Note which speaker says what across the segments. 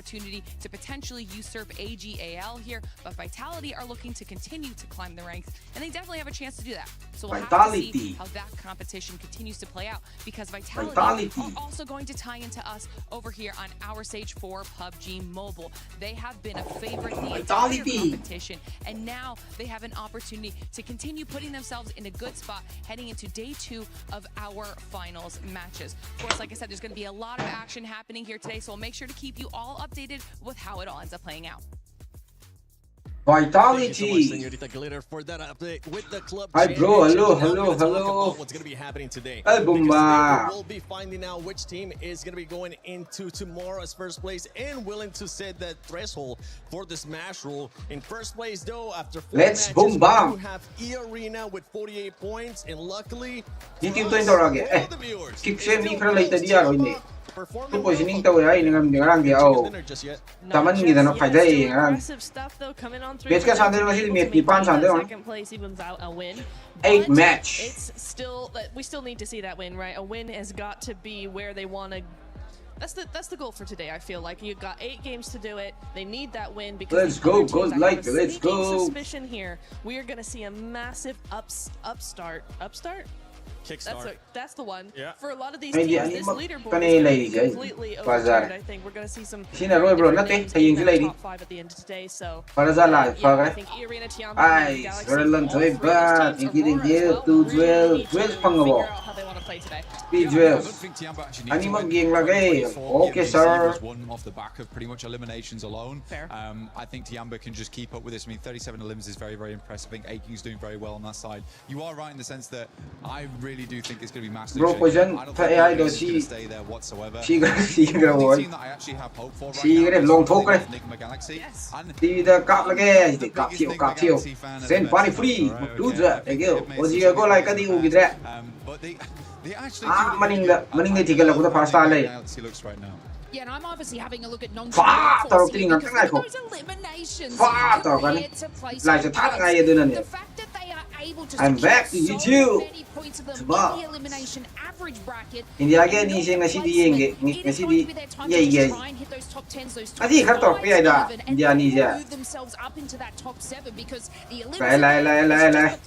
Speaker 1: opportunity to potentially usurp AGAL here, but Vitality are looking to continue to climb the ranks, and they definitely have a chance to do that. So we'll have to see how that competition continues to play out, because Vitality are also going to tie into us over here on our stage for PUBG Mobile. They have been a favorite in the entire competition, and now they have an opportunity to continue putting themselves in a good spot heading into day 2 of our finals matches. Of course, like I said, there's going to be a lot of action happening here today, so we'll make sure to keep you all updated with how it all ends up playing out.
Speaker 2: Vitality. Hi bro, hello.
Speaker 3: What's going to be happening today?
Speaker 2: We'll
Speaker 3: be finding out which team is going to be going into tomorrow's first place and willing to set that threshold for the Smash rule. In first place though, after 4
Speaker 2: Let's
Speaker 3: matches,
Speaker 2: boom bam.
Speaker 3: we have E-Arena with 48 points, and luckily
Speaker 2: Di team to indorage. Kick shame ni kara later dia ro ini. Tu positioning tau ai ngam ngarang dia au. Taman ni dan phai dai ngarang. Base ka sande ma si met 5 sande on. 8 match.
Speaker 4: It's still, we still need to see that win, right? A win has got to be where they want to. That's the goal for today. I feel like you've got 8 games to do it. They need that win because
Speaker 2: let's go, like let's go.
Speaker 4: Suspicion here. We are going to see a massive upstart. That's the one.
Speaker 3: Yeah.
Speaker 4: For a lot of these teams, this leaderboard is completely overturned. I think we're going to see some top 5 at the end of today. So I think E-Arena, Tiamba, Galaxy, figure out how they want to play today.
Speaker 2: Ani mag-game lagi. Okay, sir.
Speaker 5: One off the back of pretty much eliminations alone.
Speaker 4: Fair.
Speaker 5: I think Tiamba can just keep up with this. I mean, 37 elims is very, very impressive. I think THANKG's doing very well on that side. You are right in the sense that I really do think it's going to be massive.
Speaker 2: Bro, position AI do
Speaker 5: she stay there whatsoever.
Speaker 2: She gonna won.
Speaker 5: Team that I actually have hope for right
Speaker 2: she
Speaker 5: now.
Speaker 2: Gonna long talk
Speaker 5: Enigma Galaxy.
Speaker 4: Yes.
Speaker 2: Đi the cặp lagi, cặp thiêu. Send party free. Do that. Thank you. Oji go like cái điều gì đấy.
Speaker 5: But they actually
Speaker 2: Maning đi thì cái là cũng phải start lại.
Speaker 6: Yeah, and I'm obviously having a look at
Speaker 2: Phá tao kinh ngạc cái này không? Phá tao cái này. Lại sẽ thắt ngay ở đây này. I'm back to you. Wow. India again is in a city in a city. Yeah. I think I talk here that India India. Lai.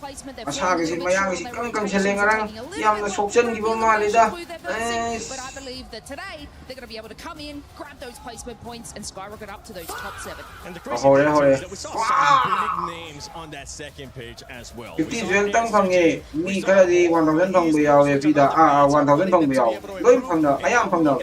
Speaker 2: Asa kasi mayang si kang selling around. Yang soksen di bawah malida.
Speaker 6: I believe that today they're going to be able to come in, grab those placement points, and skyrocket up to those top 7.
Speaker 3: And the crazy part is that we saw some big names on that second page as well.
Speaker 2: 50 juan tăng phong nghề, mi cái là gì 1,000 phong bây giờ vì đã 1,000 phong bây giờ, đối phong đó, ai am phong đó,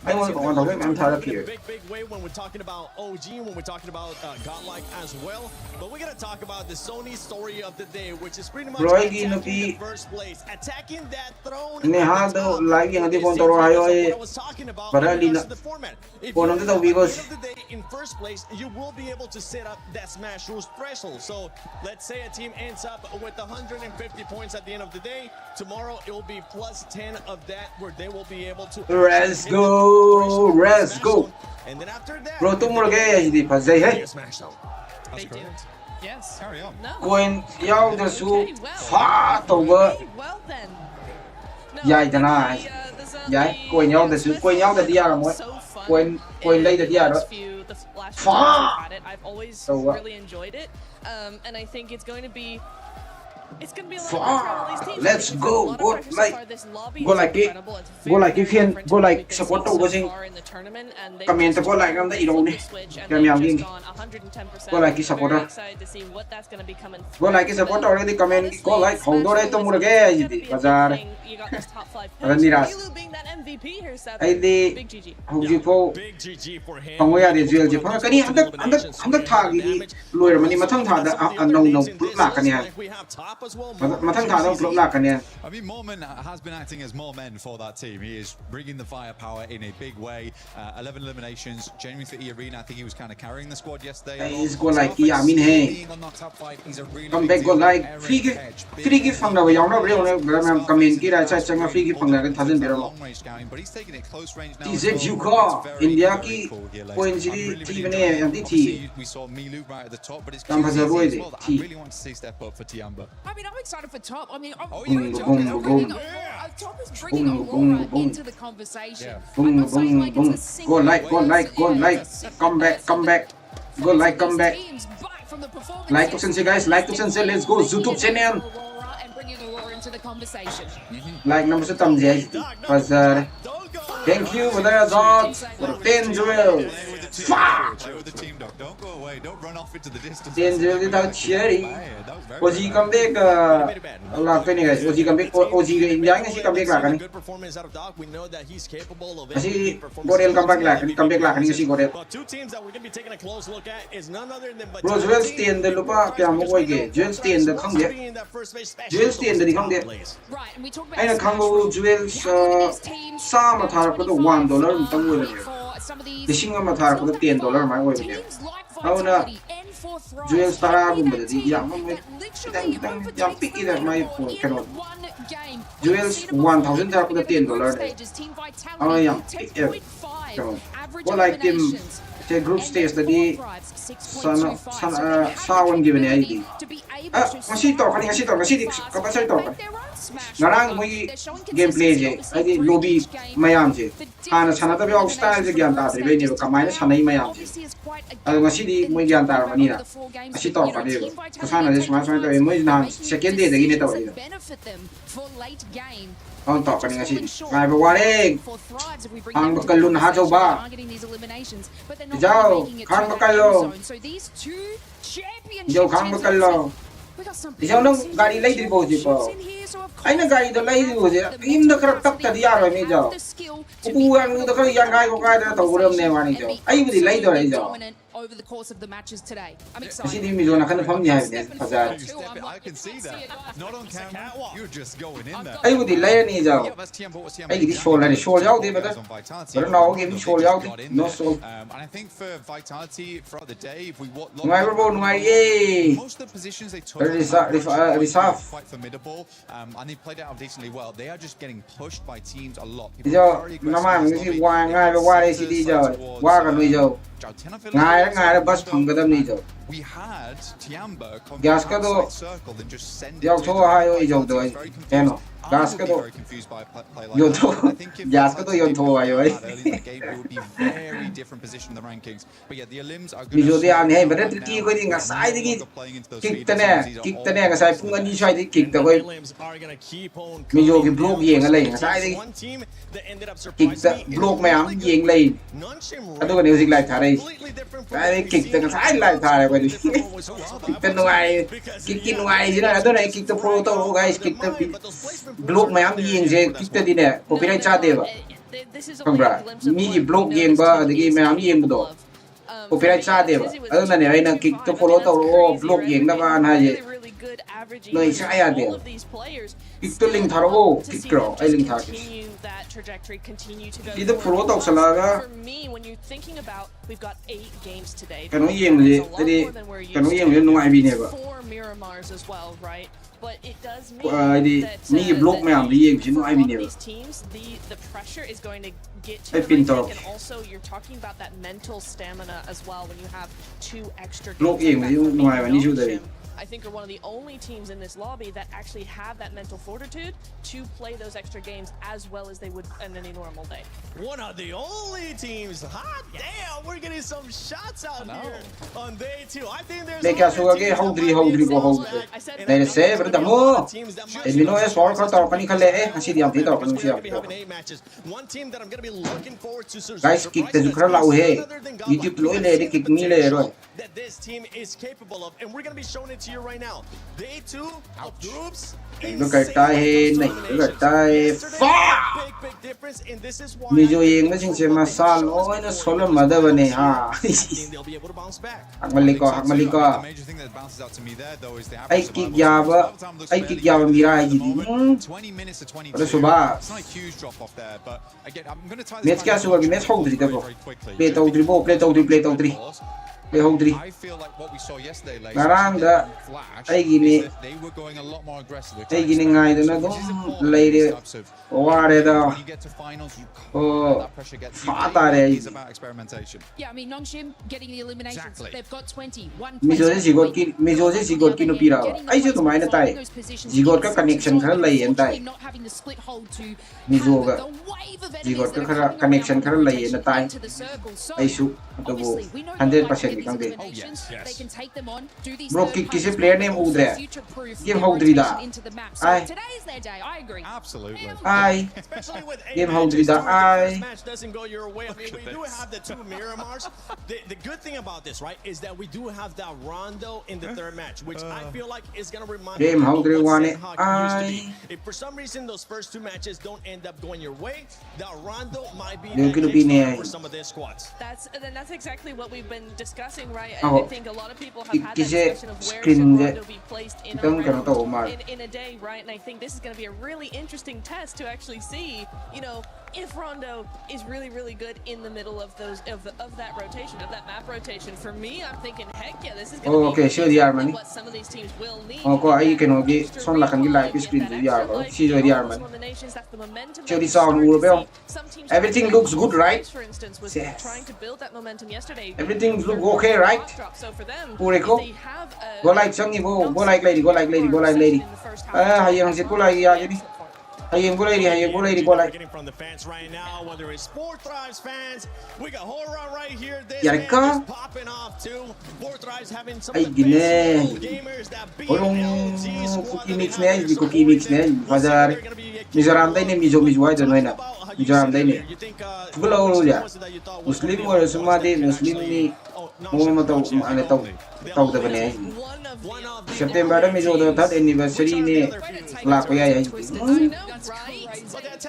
Speaker 2: ai muốn có 1,000 em thay được kìa.
Speaker 3: Big way when we're talking about OG, when we're talking about Godlike as well, but we're gonna talk about the Sony story of the day, which is pretty much attacking the first place, attacking that throne.
Speaker 2: Ini hal tu lagi yang di foto rohayo eh. Padahal di phone itu tahu because
Speaker 3: in first place you will be able to set up that Smash Rules threshold. So let's say a team ends up with 150 points at the end of the day. Tomorrow it will be plus 10 of that, where they will be able to.
Speaker 2: Let's go.
Speaker 3: And then after that,
Speaker 2: bro, tomorrow guys di pasay hey.
Speaker 4: They do. Yes.
Speaker 5: Carry on.
Speaker 4: No.
Speaker 2: Coin yaw the su fa tàu bơ.
Speaker 4: Well then.
Speaker 2: Dài thế nào? Dài coin yaw the su coin yaw the dia là mỗi. Coin lấy the dia đó. Fa.
Speaker 4: I've always really enjoyed it. And I think it's going to be a lot of these teams.
Speaker 2: Let's go. Go like if you go like support to go sing. Comment to go like on the ironi. Go like supporter. Go like support already comment. Go like hold on to murage. Bazar. Randiras. I the Hoji po. Pangwaya de jail Japan. Kani handak thagi lawyer mani mathang thada no la kaniya.
Speaker 5: I mean, Mormon has been acting as more men for that team. He is bringing the firepower in a big way. 11 eliminations, genuinely for E-Arena. I think he was kind of carrying the squad yesterday.
Speaker 2: He's go like I mean hey. Come back go like free give from the young no come in kira cha free give from the thousand
Speaker 5: long range scouting, but he's taking it close range now.
Speaker 2: He's you call India ki point team ne anti
Speaker 5: we saw Milu right at the top, but it's
Speaker 2: I
Speaker 5: really want to see step up for Tiamba.
Speaker 6: I mean, I'm excited for Top. I mean,
Speaker 4: Top is bringing a aura into the conversation.
Speaker 2: Boom, boom, boom. Go like. Come back. Go like, come back. Like to sensei, guys. Like to sensei. Let's go. YouTube channel. Like number sa tamjay. Pasar. Thank you for the results. For 10 jewels. Fuck! 10 jewels without cherry. OG come back. Allah kani guys. OG come back. OG India nasi come back lakani. Nasi Gorel come back lakani. Come back lakani nasi Gorel. Bro, jewels 10 de lupa kya mo koi ke. Jewels 10 de khang dia. Jewels 10 de di khang dia. Aina khang wo jewels sa ma thar ko $1 tang wo le. Dishing ma thar ko $10 mai wo le. Auna jewels tara gum de di yang mo kitang yang pick ida mai ko kano. Jewels 1000 thar ko $10 de. Auna yang pick kano. What like them the group stage tadi sawan given ID. Masih to kan kapasal to kan. Ngarang moi gameplay je. Adi lobby mayam je. Ana sana tabi au style je gyan ta tri ne kamai sanai mayam je. Ado masih di moi gyan ta mani na. Masih to kan de. Kasana je sama to moi na second day de ne to ida. On to kan ngasi. Ngai ba wareng. Ang bakalun ha jo ba. Jauh, khang bakal lo. Jauh khang bakal lo. Jauh nang gari lagi di bawah je po. Aina gari tu lagi di bawah je. Im dah kerap tak tadi arah ni jauh. Upuan tu kerap yang gari kau gari dah tahu orang ni mana jauh. Ayu budi lagi tu lagi jauh.
Speaker 6: Over the course of the matches today. I'm
Speaker 2: Masih
Speaker 6: excited.
Speaker 2: di mizo nak kena faham ni hari ni pasal.
Speaker 5: I can see that. Not on camera. You're just going in there.
Speaker 2: Ayu budi lagi ni jauh. Ayu di show lagi show jauh dia betul. Betul nak game show jauh. No show.
Speaker 5: And I think for Vitality throughout the day, if we watch
Speaker 2: Ngai berbau ngai ye.
Speaker 5: most of the positions they took
Speaker 2: Risaf.
Speaker 5: quite formidable, and they played it out decently well. They are just getting pushed by teams a lot.
Speaker 2: Jauh nama mesti wang ngai berwar di sini jauh. Wah kan ni jauh. Ngai bus panggadam ni jauh.
Speaker 5: We had Tiamba
Speaker 2: Gas ka do.
Speaker 5: circle and just send
Speaker 2: Jauh tu ayo jauh tu ay. Eno. Gas ka do.
Speaker 5: very confused by play like
Speaker 2: Yon
Speaker 5: that.
Speaker 2: tu.
Speaker 5: I think if
Speaker 2: Gas ka do yon tu ayo ay.
Speaker 5: early in the game, it would be very different position in the rankings. But yeah, the Elims are
Speaker 2: Mizo dia ni, betul tricky ko ni ngasai di kick tane ngasai pung ani sai di kick ta ko. Mizo ki block yeng alai ngasai di kick ta block mayam yeng lai. Ado ko ni usik lai thare. Ai kick ta ngasai lai thare ko di. Kick ta nuai, kick nuai ji na ado na kick ta pro to guys kick ta block mayam yeng je kick ta di ne copyright cha de ba. Kambra, mi block yeng ba adagi mayam yeng do. Copyright cha de ba. Ado na ne ai na kick ta follow to block yeng na ba na je. No isa aya de. Kick to link tharo ko kick kro ai link thar. Di to follow to salaga. Kano yeng je tadi kano yeng je nuai bi ne ba.
Speaker 4: But it does mean
Speaker 2: that me block me am di yeng nuai bi ne ba.
Speaker 4: these teams, the pressure is going to get to
Speaker 2: Ay,
Speaker 4: the rank,
Speaker 2: pinto.
Speaker 4: and also you're talking about that mental stamina as well when you have 2 extra
Speaker 2: Block
Speaker 4: games
Speaker 2: yeng
Speaker 4: back
Speaker 2: je
Speaker 4: to
Speaker 2: nuai ba ni ju
Speaker 4: Belgium,
Speaker 2: dai.
Speaker 4: I think are one of the only teams in this lobby that actually have that mental fortitude to play those extra games as well as they would on any normal day.
Speaker 3: One of the only teams. Hot damn, we're getting some shots out here on day 2. I think there's
Speaker 2: They can so again hold three go hold. They say but the mo. E mi no es for ko to kan khale e hasi diam thi to kan si am.
Speaker 3: one team that I'm going to be looking forward to.
Speaker 2: Guys kick te jukra lau he. YouTube loi le de kick mi le ro.
Speaker 3: That this team is capable of, and we're going to be showing it to you right now. Day 2 of groups.
Speaker 2: Lo karta hai nahi lo karta hai. Fuck.
Speaker 3: Big difference, and this is why
Speaker 2: Mi jo yeng na sing se ma sal o na solo mada bane ha.
Speaker 3: they'll be able to bounce back.
Speaker 2: Hakmali ko.
Speaker 5: The major thing that bounces out to me there, though, is the
Speaker 2: Ai
Speaker 5: average
Speaker 2: kick
Speaker 5: survival.
Speaker 2: yaba. Ai kick yaba mira ai ji.
Speaker 5: 20 minutes to 22.
Speaker 2: Pada suba.
Speaker 5: It's not a huge drop off there, but again, I'm going to tie
Speaker 2: Match
Speaker 5: this
Speaker 2: kya suba ki match hold
Speaker 5: very
Speaker 2: three ko.
Speaker 5: quickly.
Speaker 2: Play to three bo play to three. Lehodri.
Speaker 5: I feel like what we saw yesterday, like
Speaker 2: Naranga, ay gini,
Speaker 5: they were going a lot more aggressive.
Speaker 2: ay gini nga ito na dong lady. Ware daw.
Speaker 5: When you get to finals, you
Speaker 2: Oh,
Speaker 5: that pressure gets
Speaker 2: fatare.
Speaker 5: It's about experimentation.
Speaker 6: Yeah, I mean, Nongshim getting the eliminations.
Speaker 5: Exactly.
Speaker 6: They've got 20. One
Speaker 2: Mizo se sigot kino pira. Ay siya tumain na tayo. Zigot ka connection ka layan tayo.
Speaker 6: Not having the split hold to
Speaker 2: Mizo ka.
Speaker 6: the wave of
Speaker 2: Zigot
Speaker 6: enemies
Speaker 2: ka connection ka layan na tayo.
Speaker 6: into the circle. So
Speaker 2: Ay su. Ito bo.
Speaker 6: obviously, we know
Speaker 2: 100%
Speaker 6: these
Speaker 2: ikang din.
Speaker 6: eliminations,
Speaker 5: yes.
Speaker 6: they can take them on, do these
Speaker 2: Bro,
Speaker 6: third
Speaker 2: kisi
Speaker 6: punches,
Speaker 2: player
Speaker 6: but
Speaker 2: name
Speaker 6: also
Speaker 2: udre.
Speaker 6: future-proof
Speaker 2: Game
Speaker 6: their
Speaker 2: Houdri da.
Speaker 6: rotation into the map. So
Speaker 2: Ay.
Speaker 6: today is their day, I agree.
Speaker 5: Absolutely.
Speaker 2: Ay.
Speaker 3: Especially with
Speaker 2: Game
Speaker 3: 8
Speaker 2: Houdri
Speaker 3: matches,
Speaker 2: da.
Speaker 3: too, if the
Speaker 2: Ay.
Speaker 3: first match doesn't go your way. I mean, we do have the 2 Miramars. The good thing about this, right, is that we do have that Rondo in the third match, which I feel like is going to remind
Speaker 2: Game
Speaker 3: me of
Speaker 2: Houdri
Speaker 3: what
Speaker 2: wane.
Speaker 3: THANKG used to be.
Speaker 2: Ay.
Speaker 3: If for some reason those first 2 matches don't end up going your way, that Rondo might be
Speaker 2: Yung
Speaker 3: that
Speaker 2: kinupini
Speaker 3: kickstarter
Speaker 2: ay.
Speaker 3: for some of their squads.
Speaker 4: That's exactly what we've been discussing, right?
Speaker 2: Ako,
Speaker 4: I think a lot of people have had that
Speaker 2: kasi
Speaker 4: discussion of where
Speaker 2: screen
Speaker 4: should
Speaker 2: je.
Speaker 4: Rondo be placed in a
Speaker 2: Ikang ganun to, Omar.
Speaker 4: round in a day, right? And I think this is going to be a really interesting test to actually see, you know, if Rondo is really, really good in the middle of those of that rotation, of that map rotation. For me, I'm thinking, heck yeah, this is going to
Speaker 2: Oh,
Speaker 4: be
Speaker 2: okay, sure, yeah, man.
Speaker 4: what some of these teams will need.
Speaker 2: Oh, ko ay kenogi
Speaker 4: Extra
Speaker 2: son lakan gi live
Speaker 4: recall,
Speaker 2: screen
Speaker 4: get that
Speaker 2: di yar
Speaker 4: extra
Speaker 2: ba.
Speaker 4: life,
Speaker 2: Si jo
Speaker 4: get
Speaker 2: di
Speaker 4: all
Speaker 2: yar
Speaker 4: those
Speaker 2: man.
Speaker 4: eliminations, that's the momentum
Speaker 2: Sure,
Speaker 4: that
Speaker 2: the
Speaker 4: we
Speaker 2: sound
Speaker 4: start to
Speaker 2: will be on.
Speaker 4: see. Some teams
Speaker 2: Everything
Speaker 4: have
Speaker 2: looks good, right?
Speaker 4: for instance, was
Speaker 2: Yes.
Speaker 4: trying to build that momentum yesterday.
Speaker 2: Everything look okay, right?
Speaker 4: So for them,
Speaker 2: Pure ko.
Speaker 4: if they have a-
Speaker 2: Go like sang ibo, go like lady, go like lady, go like lady. Hayang sit ko like ya gini. Hayang go lady, go
Speaker 3: We're
Speaker 2: like.
Speaker 3: getting from the fans right now, whether it's Sport Thrives fans, we got Horror right here. This
Speaker 2: Yari
Speaker 3: man
Speaker 2: ka?
Speaker 3: just popping off too. Sport Thrives having some
Speaker 2: Ay,
Speaker 3: of the
Speaker 2: gine.
Speaker 3: best gamers that
Speaker 2: Orong
Speaker 3: BMLG squad
Speaker 2: cookie
Speaker 3: that
Speaker 2: mix
Speaker 3: they
Speaker 2: na
Speaker 3: have
Speaker 2: yan,
Speaker 3: here. So
Speaker 2: cookie mix na yan.
Speaker 3: we'll see
Speaker 2: Bazar.
Speaker 3: they're gonna be
Speaker 2: Mizoram tayo ni Mizo ay doon na. Mizoram tayo ni.
Speaker 3: You think,
Speaker 2: Siguro
Speaker 3: which
Speaker 2: ulo
Speaker 3: was it that you thought was
Speaker 2: Muslim
Speaker 3: gonna be
Speaker 2: mo
Speaker 3: the
Speaker 2: suma
Speaker 3: ones that
Speaker 2: din
Speaker 3: can
Speaker 2: Muslim
Speaker 3: actually-
Speaker 2: ni
Speaker 3: Oh, no,
Speaker 2: mo mataw
Speaker 3: Shepard,
Speaker 2: ano taw taw da ba niya.
Speaker 3: one of the
Speaker 2: September da Mizo do third anniversary ni la ko ya.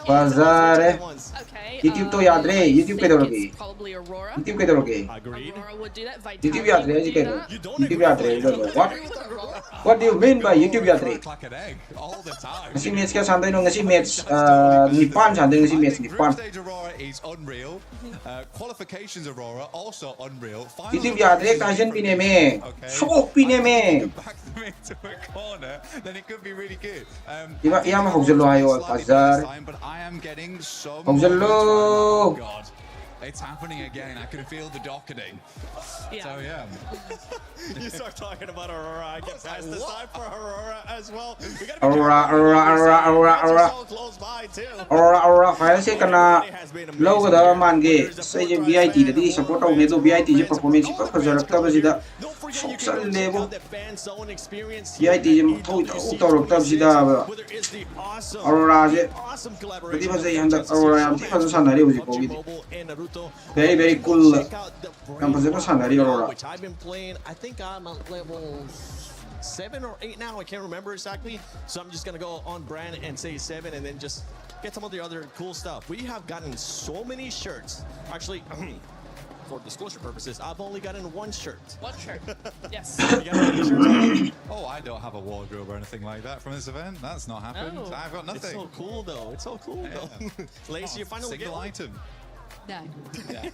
Speaker 2: Bazar.
Speaker 4: Okay,
Speaker 2: YouTube to याद रहे YouTube पे दौड़ोगे
Speaker 4: probably Aurora.
Speaker 2: YouTube पे दौड़ोगे
Speaker 3: Agreed.
Speaker 4: Aurora would do that.
Speaker 2: YouTube
Speaker 4: Vitality
Speaker 2: याद रहे
Speaker 4: would
Speaker 2: ji
Speaker 4: do
Speaker 2: कह
Speaker 4: that.
Speaker 2: दो YouTube याद रहे what do you mean by YouTube याद रहे
Speaker 5: Crack like an egg all the time.
Speaker 2: ngasi match ka sanday no ngasi match nipan sanday ngasi match
Speaker 5: Group
Speaker 2: nipan
Speaker 5: stage Aurora is unreal. Qualifications Aurora also unreal. Finals
Speaker 2: YouTube याद रहे काजन पीने में शोक पीने में
Speaker 5: back them into a corner, then it could be really good.
Speaker 2: Iba iya ma hogzalo ayo Bazar
Speaker 5: But I am getting some.
Speaker 2: Hogzalo.
Speaker 5: Oh God, it's happening again. I can feel the docketing.
Speaker 4: Yeah.
Speaker 5: So yeah.
Speaker 3: You start talking about Aurora, I get past the side for Aurora as well. We gotta be
Speaker 2: Aurora,
Speaker 3: careful.
Speaker 2: Aurora, Aurora, Aurora,
Speaker 3: Fans are
Speaker 2: Aurora.
Speaker 3: so close by, too.
Speaker 2: Aurora final se kana logo da man ge sai je VIT da di support au ne do VIT je performance pa fajar ta ba sida
Speaker 3: Don't forget you
Speaker 2: Social
Speaker 3: can check
Speaker 2: level.
Speaker 3: out the fan zone experience
Speaker 2: VIT
Speaker 3: here
Speaker 2: je
Speaker 3: at
Speaker 2: thoi
Speaker 3: EWC
Speaker 2: ta ro ta sida
Speaker 3: whether it's the awesome
Speaker 2: Aurora je
Speaker 3: awesome
Speaker 2: Pati
Speaker 3: collaboration
Speaker 2: ba
Speaker 3: of
Speaker 2: sa
Speaker 3: the
Speaker 2: handa
Speaker 3: franchises
Speaker 2: Aurora
Speaker 3: so
Speaker 2: yam ti
Speaker 3: much
Speaker 2: pa sa sanari uji ko
Speaker 3: PUBG
Speaker 2: gidi
Speaker 3: Mobile and Naruto.
Speaker 2: very
Speaker 3: Go
Speaker 2: cool
Speaker 3: check out the
Speaker 2: Yang
Speaker 3: brand
Speaker 2: pa sa sanari
Speaker 3: new
Speaker 2: Aurora
Speaker 3: which I've been playing. I think I'm at level 7 or 8 now. I can't remember exactly. So I'm just gonna go on brand and say 7 and then just get some of the other cool stuff. We have gotten so many shirts. Actually, for disclosure purposes, I've only gotten one shirt.
Speaker 4: One shirt. Yes.
Speaker 3: You got any shirts?
Speaker 5: Oh, I don't have a wardrobe or anything like that from this event. That's not happened.
Speaker 4: Oh.
Speaker 5: I've got
Speaker 3: It's
Speaker 5: nothing.
Speaker 3: so cool though. It's so cool though. Lacey, you finally get
Speaker 5: Single
Speaker 3: one.
Speaker 5: item.
Speaker 6: No.
Speaker 5: Yeah.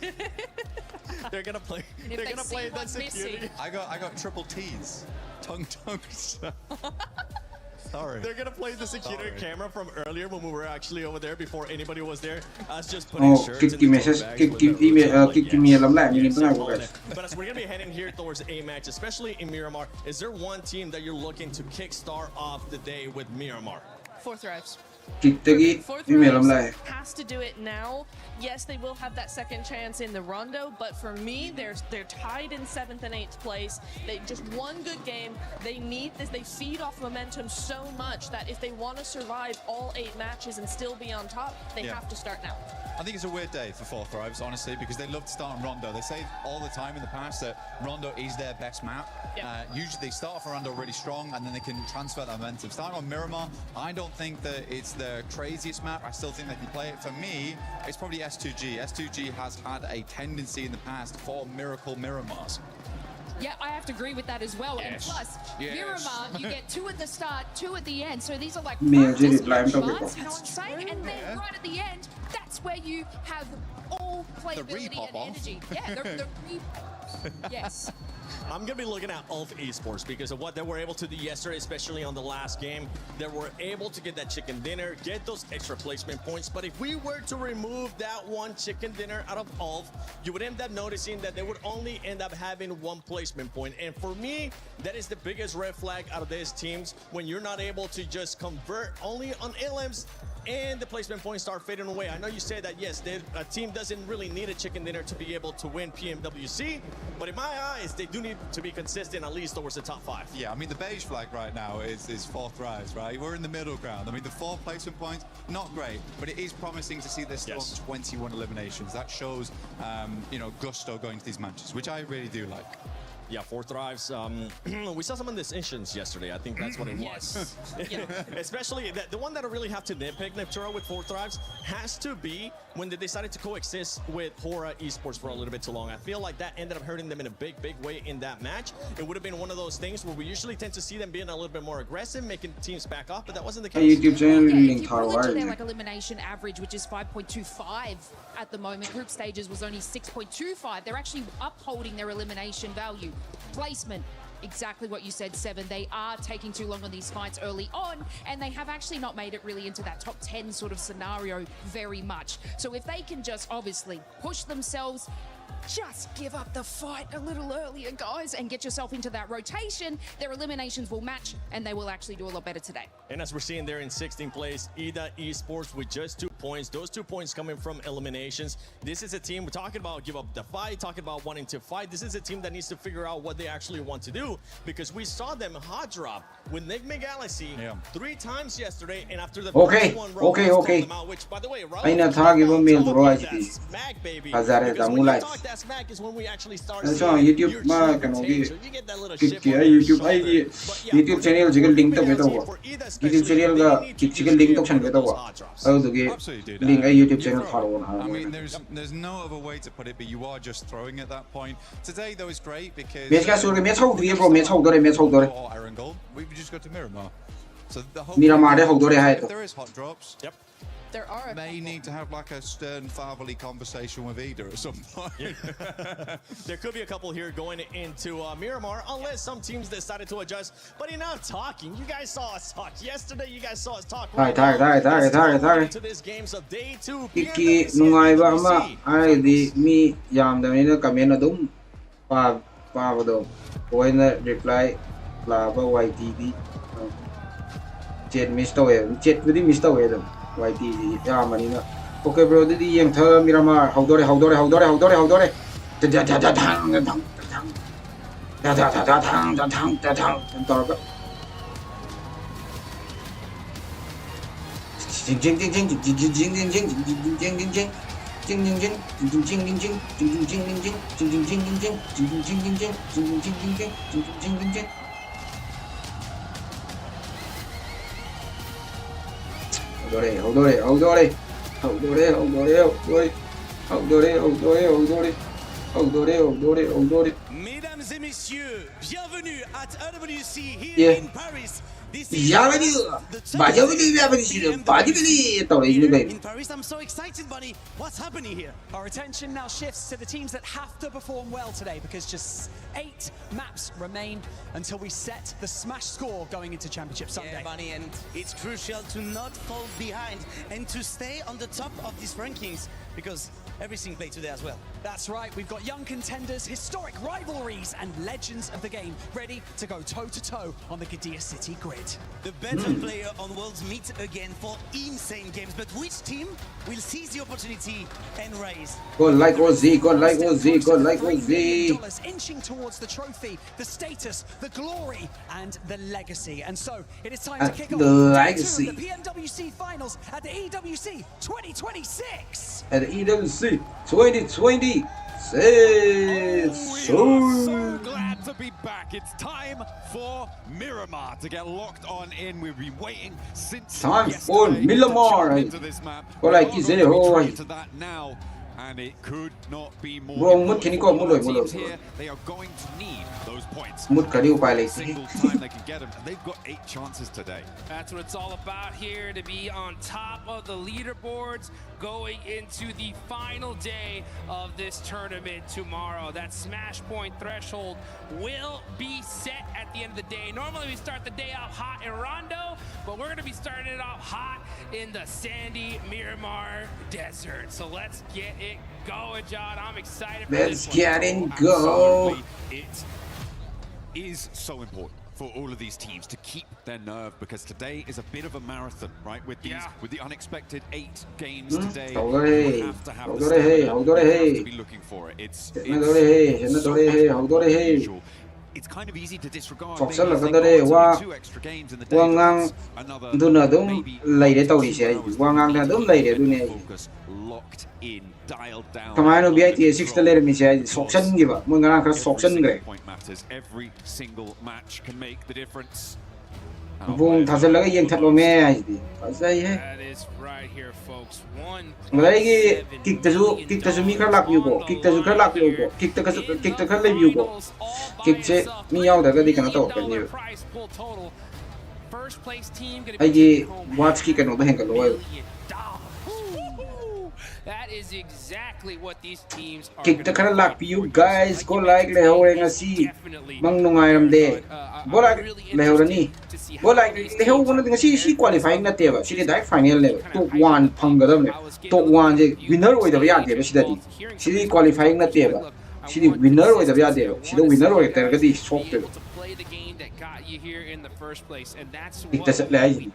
Speaker 3: They're gonna play.
Speaker 6: if
Speaker 3: They're
Speaker 6: they
Speaker 3: gonna
Speaker 6: see
Speaker 3: play that
Speaker 6: what's
Speaker 3: security.
Speaker 6: missing.
Speaker 5: I got triple T's. Tongue. Sorry.
Speaker 3: They're gonna play the security
Speaker 5: Sorry.
Speaker 3: camera from earlier when we were actually over there before anybody was there. Us just putting
Speaker 2: oh
Speaker 3: shirts
Speaker 2: kick
Speaker 3: in
Speaker 2: ki
Speaker 3: the
Speaker 2: message
Speaker 3: tote bags
Speaker 2: kick
Speaker 3: with
Speaker 2: ki
Speaker 3: the
Speaker 2: email
Speaker 3: Naruto,
Speaker 2: kick ki
Speaker 3: yes.
Speaker 2: mail lam la ni
Speaker 3: Yes,
Speaker 2: pa
Speaker 3: they're
Speaker 2: ko
Speaker 3: all
Speaker 2: guys
Speaker 3: there. But as we're gonna be heading here towards a match, especially in Miramar, is there one team that you're looking to kickstart off the day with Miramar?
Speaker 4: Fourth Thrives.
Speaker 2: kick tagi
Speaker 4: Fourth
Speaker 2: email lam la
Speaker 4: Thrives has to do it now. Yes, they will have that second chance in the Rondo, but for me, they're tied in 7th and 8th place. They just one good game. They need this. They feed off momentum so much that if they want to survive all 8 matches and still be on top, they
Speaker 5: Yeah.
Speaker 4: have to start now.
Speaker 5: I think it's a weird day for Fourth Thrives, honestly, because they love to start on Rondo. They say all the time in the past that Rondo is their best map.
Speaker 4: Yeah.
Speaker 5: Usually they start off on Rondo really strong and then they can transfer that momentum. Starting on Miramar, I don't think that it's the craziest map. I still think they can play it. For me, it's probably S2G. S2G has had a tendency in the past for miracle Miramars.
Speaker 6: Yeah, I have to agree with that as well. And
Speaker 5: Yes.
Speaker 6: plus,
Speaker 5: Yes.
Speaker 6: Miramar, you get 2 at the start, 2 at the end. So these are like
Speaker 2: Me,
Speaker 6: practice
Speaker 2: Jimmy, I'm talking
Speaker 6: shots,
Speaker 2: about.
Speaker 6: you know what I'm saying? And then
Speaker 5: Yeah.
Speaker 6: right at the end, that's where you have all full playability and energy. Yeah, they're yes.
Speaker 3: I'm going to be looking at Ulf Esports because of what they were able to do yesterday, especially on the last game. They were able to get that chicken dinner, get those extra placement points. But if we were to remove that one chicken dinner out of Ulf, you would end up noticing that they would only end up having one placement point. And for me, that is the biggest red flag out of these teams, when you're not able to just convert only on elims and the placement points start fading away. I know you say that, yes, a team doesn't really need a chicken dinner to be able to win Pmwc, but in my eyes, they do need to be consistent at least towards the top 5.
Speaker 5: Yeah, I mean, the beige flag right now is 4th rise, right? We're in the middle ground. I mean, the 4 placement points, not great, but it is promising to see this still 21 eliminations. That shows, you know, gusto going to these matches, which I really do like.
Speaker 3: Yeah, 4 thrives. We saw some of these instance yesterday. I think that's what it was. Especially the one that I really have to nitpick, Nepturo, with 4 thrives has to be when they decided to coexist with Hora Esports for a little bit too long. I feel like that ended up hurting them in a big way in that match. It would have been one of those things where we usually tend to see them being a little bit more aggressive, making teams back off, but that wasn't the case.
Speaker 2: YouTube channel link
Speaker 6: if you look at their like elimination average, which is 5.25 at the moment, group stages was only 6.25. They're actually upholding their elimination value. Placement, exactly what you said, Seven. They are taking too long on these fights early on, and they have actually not made it really into that top 10 sort of scenario very much. So if they can just obviously push themselves, just give up the fight a little earlier, guys, and get yourself into that rotation, their eliminations will match, and they will actually do a lot better today.
Speaker 3: And as we're seeing there in 16th place, Ida Esports with just 2 points. Those 2 points coming from eliminations. This is a team we're talking about give up the fight, talking about wanting to fight. This is a team that needs to figure out what they actually want to do, because we saw them hot drop with Enigma Galaxy 3 times yesterday, and after the first one, them out, which, by the way, Smack, baby. Because when you talk that smack is when we actually start seeing your chip change. So you get that little ship
Speaker 2: YouTube channel 지금 링크 되고 YouTube channel가 지금 링크 덕션 되고 그게 링크 YouTube channel 바로
Speaker 5: I mean, there's no other way to put it, but you are just throwing at that point. Today, though, is great because
Speaker 2: 매치가 소리 매치 호도래 bro 매치 호도래
Speaker 5: Iron Gold. We just go to Miramar. So the whole
Speaker 2: 미라마에 호도래 하이도
Speaker 5: there is hot drops.
Speaker 3: Yep.
Speaker 4: There are
Speaker 5: may need to have like a stern fatherly conversation with Ida at some point.
Speaker 3: There could be a couple here going into Miramar, unless some teams decided to adjust. But enough talking. You guys saw us talk yesterday. You guys saw us talk.
Speaker 2: To
Speaker 3: this games of day 2.
Speaker 2: Iki nungaiba ama ai mi yamdamina comment adum paabado koina reply laba YTD jet miss tawe jet budi miss tawe YTD yamanina okay bro didi yang tha Miramar haudore targa
Speaker 7: Mesdames et messieurs, bienvenue at RWC here in Paris. This is in Paris. I'm so excited, buddy. What's happening here?
Speaker 8: Our attention now shifts to the teams that have to perform well today, because just 8 maps remain until we set the smash score going into Championship Sunday.
Speaker 7: Yeah, buddy, and it's crucial to not fall behind and to stay on the top of these rankings, because everything played today as well.
Speaker 8: That's right, we've got young contenders, historic rivalries, and legends of the game ready to go toe-to-toe on the Gadia City grid.
Speaker 7: The better player on Worlds meet again for insane games, but which team will seize the opportunity and rise?
Speaker 2: God like OZ.
Speaker 8: Inching towards the trophy, the status, the glory, and the legacy. And so it is time to kick off
Speaker 2: the legacy.
Speaker 8: The Pmwc Finals at the EWC 2026.
Speaker 2: At the EWC 2026.
Speaker 9: So glad to be back. It's time for Miramar to get locked on in. We've been waiting since
Speaker 2: time for Miramar
Speaker 9: into this map.
Speaker 2: Go like
Speaker 9: to that now. and it could not be more.
Speaker 2: Bro, mut kini ko muloy.
Speaker 9: They are going to need those points.
Speaker 2: Mut kari upay
Speaker 9: Every single time they can get them, and they've got 8 chances today.
Speaker 10: That's what it's all about here, to be on top of the leaderboards going into the final day of this tournament tomorrow. That smash point threshold will be set at the end of the day. Normally we start the day off hot in Rondo, but we're going to be starting it off hot in the sandy Miramar Desert. So let's get it going, John. I'm excited for
Speaker 2: Let's
Speaker 10: this
Speaker 2: get
Speaker 10: one.
Speaker 2: it go.
Speaker 9: It is so important for all of these teams to keep their nerve, because today is a bit of a marathon, right? With these, with the unexpected 8 games today, you have to have the stamina, you have to be looking for it. It's unusual. It's kind of easy to disregard. Maybe you think, it's only 2 extra games in the day. Another maybe focus locked in, dialed down. Point matters. Every single match can make the difference.
Speaker 2: That
Speaker 10: is right here, folks. First place team gonna be that is exactly what these teams are.
Speaker 2: Kick the kind of luck you guys go like Lehore and see Mang Nungayam Day. Bolak Lehorani. Bolak Leho one of the she qualifying that table. She did that final level. Took 1 Pungadam. Took 1 winner with the Yadi. She did qualifying that table. She did winner with the Yadi. She did winner with the shocked.
Speaker 10: You here in the first place, and that's
Speaker 2: what
Speaker 10: we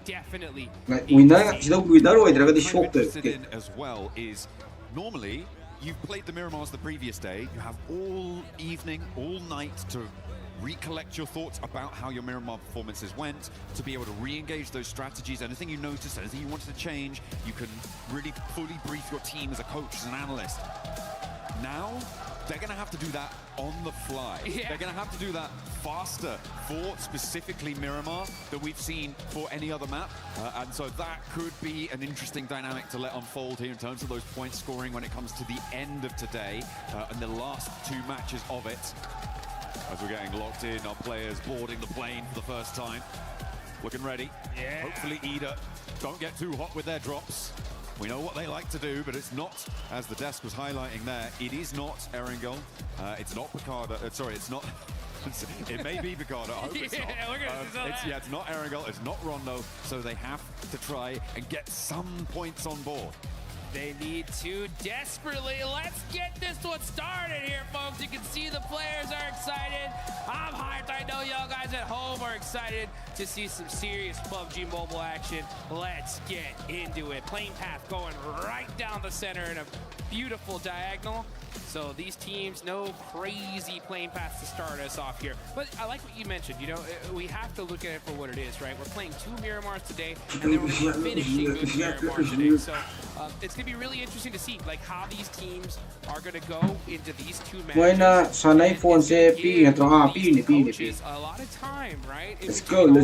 Speaker 10: definitely
Speaker 2: winner with the shocked
Speaker 9: as well. Is normally you've played the Miramars the previous day, you have all evening, all night to recollect your thoughts about how your Miramar performances went, to be able to re-engage those strategies. Anything you noticed, anything you wanted to change, you can really fully brief your team as a coach, as an analyst. Now they're going to have to do that on the fly. They're going to have to do that faster for specifically Miramar than we've seen for any other map. And so that could be an interesting dynamic to let unfold here in terms of those point scoring when it comes to the end of today and the last 2 matches of it. As we're getting locked in, our players boarding the plane for the first time. Looking ready. Hopefully Ida don't get too hot with their drops. We know what they like to do, but it's not, as the desk was highlighting there, it is not Erangel, it's not Picardo, sorry, it's not, it may be Picardo, I hope it's not. It's not Erangel, it's not Rondo, so they have to try and get some points on board.
Speaker 10: They need to desperately. Let's get this one started here, folks. You can see the players are excited. I'm hyped. I know y'all guys at home are excited to see some serious PUBG Mobile action. Let's get into it. Plane path going right down the center in a beautiful diagonal. So these teams, no crazy plane paths to start us off here. But I like what you mentioned, you know, we have to look at it for what it is, right? We're playing 2 Miramars today, and then we're finishing good Miramars today. So it's going to be really interesting to see, like, how these teams are going to go into these 2 matches.
Speaker 2: A
Speaker 10: lot of time, right?
Speaker 2: Let's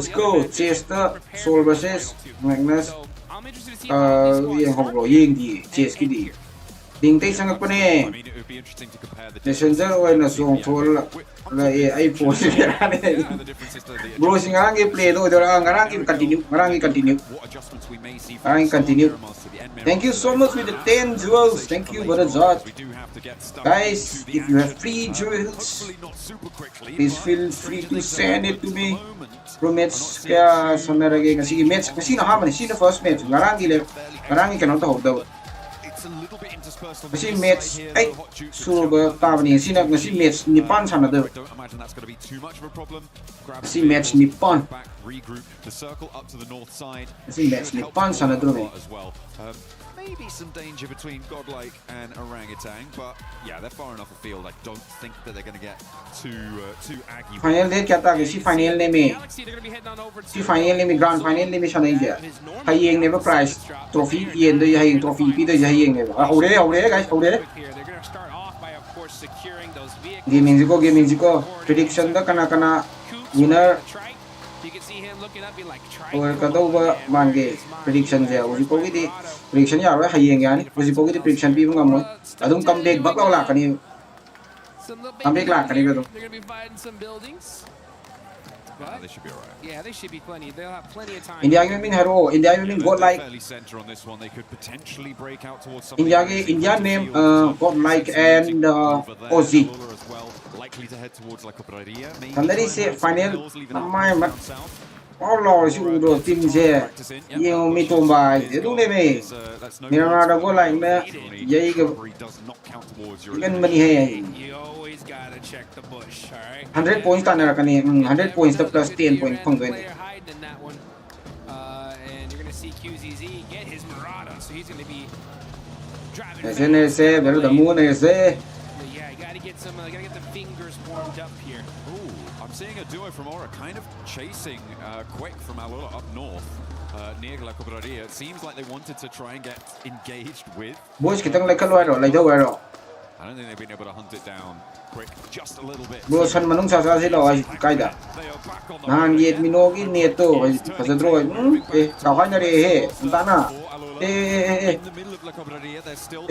Speaker 2: go. Chester, Soul versus Magnus.
Speaker 10: I'm interested to see how these go.
Speaker 2: Ding tay sangat pa ni. Messenger oil na song for la iPhone. Bro, singarang play do, ngarang continue. Thank you so much with the 10 jewels. Thank you, brother Zod. Guys, if you have free jewels, please feel free to send it to me. Bro, match kaya sa meragay kasi match kasi nahaman sino first match. Ngarang ka to daw. Kasi match ay suruba tawani sino kasi match nipan sana daw. Kasi match nipan. Kasi match nipan sana daw.
Speaker 9: Maybe some danger between Godlike and Orangutan, but yeah, they're far enough afield. I don't think that they're going to get too aggy.
Speaker 2: Final date क्या था किसी final ने में किसी final ने में grand final ने में शायद नहीं गया हाइएंग ने वो prize trophy ये इंदो ये हाइएंग trophy भी तो ये हाइएंग ने आओ guys gaming ziko prediction दा कना winner
Speaker 10: You can see him looking up, be like, try
Speaker 2: kadauba mange prediction je uji pogi di prediction ya ra hayeng yani uji pogi di prediction bi bunga mo adum comeback bak la kani comeback la kani kadum
Speaker 10: they're gonna be fighting some buildings. But
Speaker 9: they should be alright.
Speaker 10: Yeah, they should be plenty. They'll have plenty of time.
Speaker 2: India ge min hero India ge min god like
Speaker 9: Fairly center on this one. They could potentially break out towards something.
Speaker 2: India name god like and Ozzy
Speaker 9: likely to head towards La Cobraria.
Speaker 2: Sandari se final namai mat Allah si udo tim je yeng mi tomba edu ne me Myanmar da go like me yai ge kan mani hai
Speaker 10: You always gotta check the bush, all right?
Speaker 2: 100 points ta na kani 100 points plus 10 point phang doin
Speaker 10: Player hiding in that one. And you're gonna see QZZ get his Murata, so he's gonna be driving.
Speaker 2: se beru da mu ne se
Speaker 10: Yeah, you gotta get some, gotta get the fingers warmed up here.
Speaker 9: Ooh, I'm seeing a duo from Aura kind of chasing Quick from Alola up north near La Cobraria. It seems like they wanted to try and get engaged with.
Speaker 2: boys kitang like kalwa ro like do ro
Speaker 9: I don't think they've been able to hunt it down Quick just a little bit.
Speaker 2: bro san manung sa si lo ai kai da
Speaker 9: They are back on the
Speaker 2: nan yet minogi neto pasadro ka khanya re he tana
Speaker 9: in the middle of La Cobraria. They're still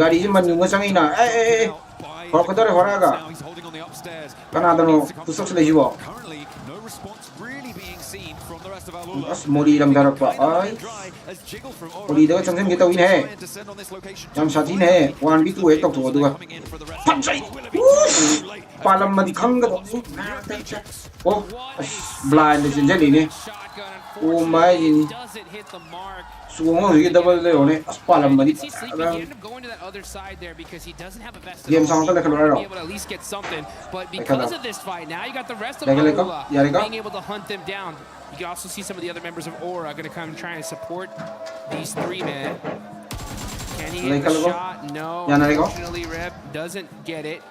Speaker 2: gari ji manu ngasangina ko kadore horaga
Speaker 9: now he's holding on the upstairs.
Speaker 2: kanada no tusok le jibo
Speaker 9: Currently, no response really being seen from the rest of Alola.
Speaker 2: as mori ram darak pa ai
Speaker 9: As Jiggle from Aura
Speaker 2: mori da changsen kita win he
Speaker 9: trying to descend on this location.
Speaker 2: jam satin he 1v2 he tok to du
Speaker 9: Coming in for the rest
Speaker 2: Punch it! Palam madi khang ga oh blind is in ni
Speaker 10: Shotgun,
Speaker 2: oh my
Speaker 10: doesn't hit the mark.
Speaker 2: sumo gi double le one as palam madi
Speaker 10: He's sleeping. He ended up going to that other side there because he doesn't have a best.
Speaker 2: Game sound ka
Speaker 10: Be
Speaker 2: lekalo ro
Speaker 10: able to at least get something, but because of this fight, now you got the rest of
Speaker 2: Leka, leka.
Speaker 10: Aura
Speaker 2: Yari ka?
Speaker 10: being able to hunt them down. You can also see some of the other members of Aura going to come try and support these three men. Can he hit
Speaker 2: Leka,
Speaker 10: the
Speaker 2: leka.
Speaker 10: shot? No.
Speaker 2: Yana, leka.
Speaker 10: Unfortunately, Rep doesn't get it.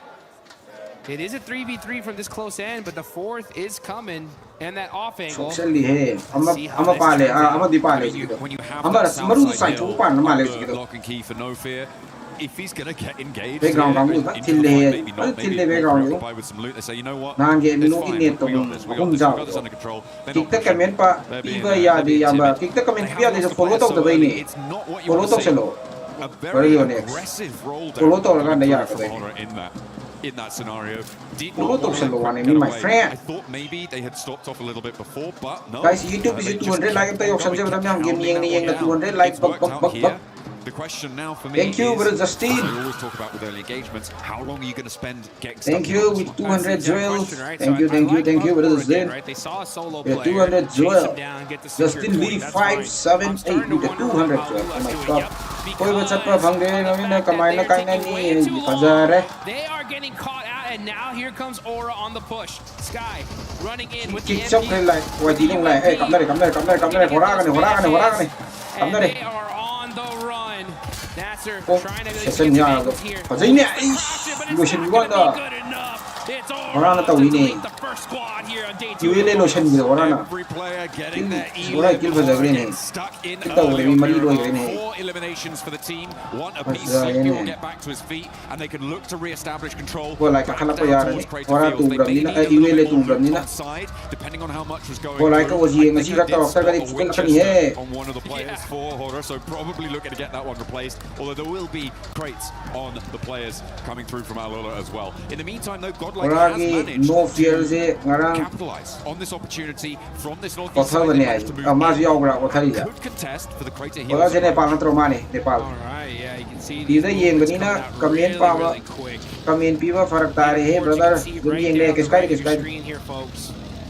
Speaker 10: It is a 3v3 from this close end, but the fourth is coming, and that off angle.
Speaker 2: actually he ama pale ama di pale
Speaker 9: When you have
Speaker 2: ama
Speaker 9: that south
Speaker 2: maru
Speaker 9: side
Speaker 2: sai
Speaker 9: hill,
Speaker 2: chu pan ma le
Speaker 9: with lock and key for no fear. If he's going to get engaged,
Speaker 2: Background
Speaker 9: here,
Speaker 2: kamu,
Speaker 9: into
Speaker 2: till
Speaker 9: the
Speaker 2: le-
Speaker 9: fight, maybe not,
Speaker 2: till
Speaker 9: maybe
Speaker 2: le
Speaker 9: more
Speaker 2: background
Speaker 9: preoccupied with some loot. They say, you know what?
Speaker 2: Nang ge
Speaker 9: It's
Speaker 2: minu
Speaker 9: fine,
Speaker 2: ki net
Speaker 9: we got this, we got this, we got this under control. They're not
Speaker 2: tikta
Speaker 9: pushing.
Speaker 2: kamen pa
Speaker 9: They're being,
Speaker 2: iba ya
Speaker 9: they're
Speaker 2: di
Speaker 9: being
Speaker 2: ya ba
Speaker 9: timid.
Speaker 2: tikta kamen
Speaker 9: They
Speaker 2: pia
Speaker 9: have
Speaker 2: de
Speaker 9: lost the
Speaker 2: follow
Speaker 9: fight,
Speaker 2: tok
Speaker 9: so
Speaker 2: da bai ni
Speaker 9: it's not what you
Speaker 2: follow
Speaker 9: want to
Speaker 2: tok
Speaker 9: see.
Speaker 2: se lo
Speaker 9: A
Speaker 2: Very
Speaker 9: very
Speaker 2: honest.
Speaker 9: aggressive roll down
Speaker 2: Follow tok la
Speaker 9: coming
Speaker 2: na ya
Speaker 9: through
Speaker 2: ka
Speaker 9: from
Speaker 2: bai
Speaker 9: Honor in that scenario. Did
Speaker 2: Follow
Speaker 9: not
Speaker 2: tok
Speaker 9: want
Speaker 2: se
Speaker 9: to
Speaker 2: lo wane
Speaker 9: get
Speaker 2: ni my
Speaker 9: away.
Speaker 2: friend.
Speaker 9: I thought maybe they had stopped off a little bit before, but no.
Speaker 2: Guys, YouTube is
Speaker 9: They just
Speaker 2: 200 like
Speaker 9: kept
Speaker 2: tayo
Speaker 9: on
Speaker 2: option
Speaker 9: going,
Speaker 2: sa
Speaker 9: kept
Speaker 2: game
Speaker 9: pounding
Speaker 2: ni
Speaker 9: that
Speaker 2: na
Speaker 9: one
Speaker 2: 200
Speaker 9: down.
Speaker 2: like
Speaker 9: It's
Speaker 2: bak
Speaker 9: worked
Speaker 2: bak
Speaker 9: out
Speaker 2: bak
Speaker 9: here. The question now for me
Speaker 2: Thank you,
Speaker 9: is,
Speaker 2: brother Justin.
Speaker 9: as I always talk about with early engagements, how long are you going to spend getting stuck
Speaker 2: Thank
Speaker 9: in
Speaker 2: you
Speaker 9: on this
Speaker 2: with
Speaker 9: one?
Speaker 2: 200 drills.
Speaker 10: Question, right?
Speaker 2: Thank
Speaker 10: So
Speaker 2: you,
Speaker 10: I
Speaker 2: thank you,
Speaker 10: like
Speaker 2: thank you,
Speaker 10: Aura
Speaker 2: brother
Speaker 10: again,
Speaker 2: Zen.
Speaker 10: right? They saw a solo
Speaker 2: Yeah,
Speaker 10: player,
Speaker 2: 200
Speaker 10: chase
Speaker 2: drill.
Speaker 10: him down, get the secure
Speaker 2: Justin
Speaker 10: point.
Speaker 2: V
Speaker 10: That's fine.
Speaker 2: 578
Speaker 10: I'm
Speaker 2: with the
Speaker 10: starting to wonder
Speaker 2: 200
Speaker 10: how
Speaker 2: drill. Oh
Speaker 10: Lula's
Speaker 2: my
Speaker 10: doing.
Speaker 2: god.
Speaker 10: Yep,
Speaker 2: Koy ba chat pa
Speaker 10: because
Speaker 2: phang de
Speaker 10: of
Speaker 2: no
Speaker 10: the
Speaker 2: na
Speaker 10: fact
Speaker 2: kamay na
Speaker 10: that they're
Speaker 2: kay na
Speaker 10: taking
Speaker 2: ni
Speaker 10: way too long.
Speaker 2: Kazare.
Speaker 10: They are getting caught out, and now here comes Aura on the push. Sky running in with the
Speaker 2: Kick chop
Speaker 10: MP.
Speaker 2: kay like why di nung like hey come there hora ka ni
Speaker 10: And they are on the run. Nasser
Speaker 2: Oh,
Speaker 10: trying to
Speaker 2: sa
Speaker 10: get the
Speaker 2: niya
Speaker 10: angles here.
Speaker 2: Pazay niya ay
Speaker 10: But
Speaker 2: go
Speaker 10: it's
Speaker 2: siya
Speaker 10: not
Speaker 2: biwan
Speaker 10: gonna
Speaker 2: da
Speaker 10: be good enough. It's
Speaker 2: Wala na
Speaker 10: Aura
Speaker 2: tao
Speaker 10: to
Speaker 2: ini.
Speaker 10: delete the first squad here on day 2.
Speaker 2: Kiwile lo siya ni wala na
Speaker 9: Every player getting their
Speaker 2: wala kill ba green eh
Speaker 9: stuck in
Speaker 2: kita wala
Speaker 9: early
Speaker 2: mi
Speaker 9: on
Speaker 2: mali lo
Speaker 9: Miramar.
Speaker 2: green eh
Speaker 9: 4 eliminations for the team, 1 apiece.
Speaker 2: Basta,
Speaker 9: CP
Speaker 2: yun
Speaker 9: will
Speaker 2: eh.
Speaker 9: get back to his feet, and they can look to re-establish control.
Speaker 2: Wala
Speaker 9: back
Speaker 2: kakala pa
Speaker 9: down
Speaker 2: yara
Speaker 9: towards
Speaker 2: ni
Speaker 9: Crater
Speaker 2: wala
Speaker 9: Fields. They
Speaker 2: tumbram
Speaker 9: may
Speaker 2: nila
Speaker 9: need
Speaker 2: ay
Speaker 9: a little
Speaker 2: iwele
Speaker 9: bit more
Speaker 2: tumbram nila
Speaker 9: on side, depending on how much was going
Speaker 2: wala ka
Speaker 9: through.
Speaker 2: was yeng
Speaker 9: I
Speaker 2: si
Speaker 9: think
Speaker 2: ka
Speaker 9: they did
Speaker 2: after
Speaker 9: spot
Speaker 2: ka
Speaker 9: a
Speaker 2: chicken ka ni
Speaker 9: Winchester
Speaker 2: he
Speaker 9: on one of the players for Horror, so probably looking to get that one replaced. Although there will be crates on the players coming through from Alola as well. In the meantime, though, Godlike
Speaker 2: wala
Speaker 9: has
Speaker 2: ki
Speaker 9: managed
Speaker 2: no fear se ngarang
Speaker 9: capitalize on this opportunity from this northeast
Speaker 2: kothal
Speaker 9: side.
Speaker 2: ba
Speaker 9: They
Speaker 2: ni ay
Speaker 9: managed to move
Speaker 2: mas
Speaker 9: in.
Speaker 2: yaw gra kothal ja
Speaker 9: Could contest for the crater
Speaker 2: wala
Speaker 9: heals.
Speaker 2: se Nepal ka trauma ni Nepal
Speaker 10: All right, yeah, you can see
Speaker 2: Either
Speaker 10: these
Speaker 2: yeng
Speaker 10: movements
Speaker 2: ganina
Speaker 10: coming out
Speaker 2: kamien
Speaker 10: really,
Speaker 2: pa ba
Speaker 10: really quick.
Speaker 2: kamin piwa farak tare he brother
Speaker 10: You can see
Speaker 2: dun
Speaker 10: right
Speaker 2: yeng
Speaker 10: there
Speaker 2: le
Speaker 10: on the
Speaker 2: ke sky
Speaker 10: right
Speaker 2: ke
Speaker 10: of your
Speaker 2: sky
Speaker 10: screen here, folks.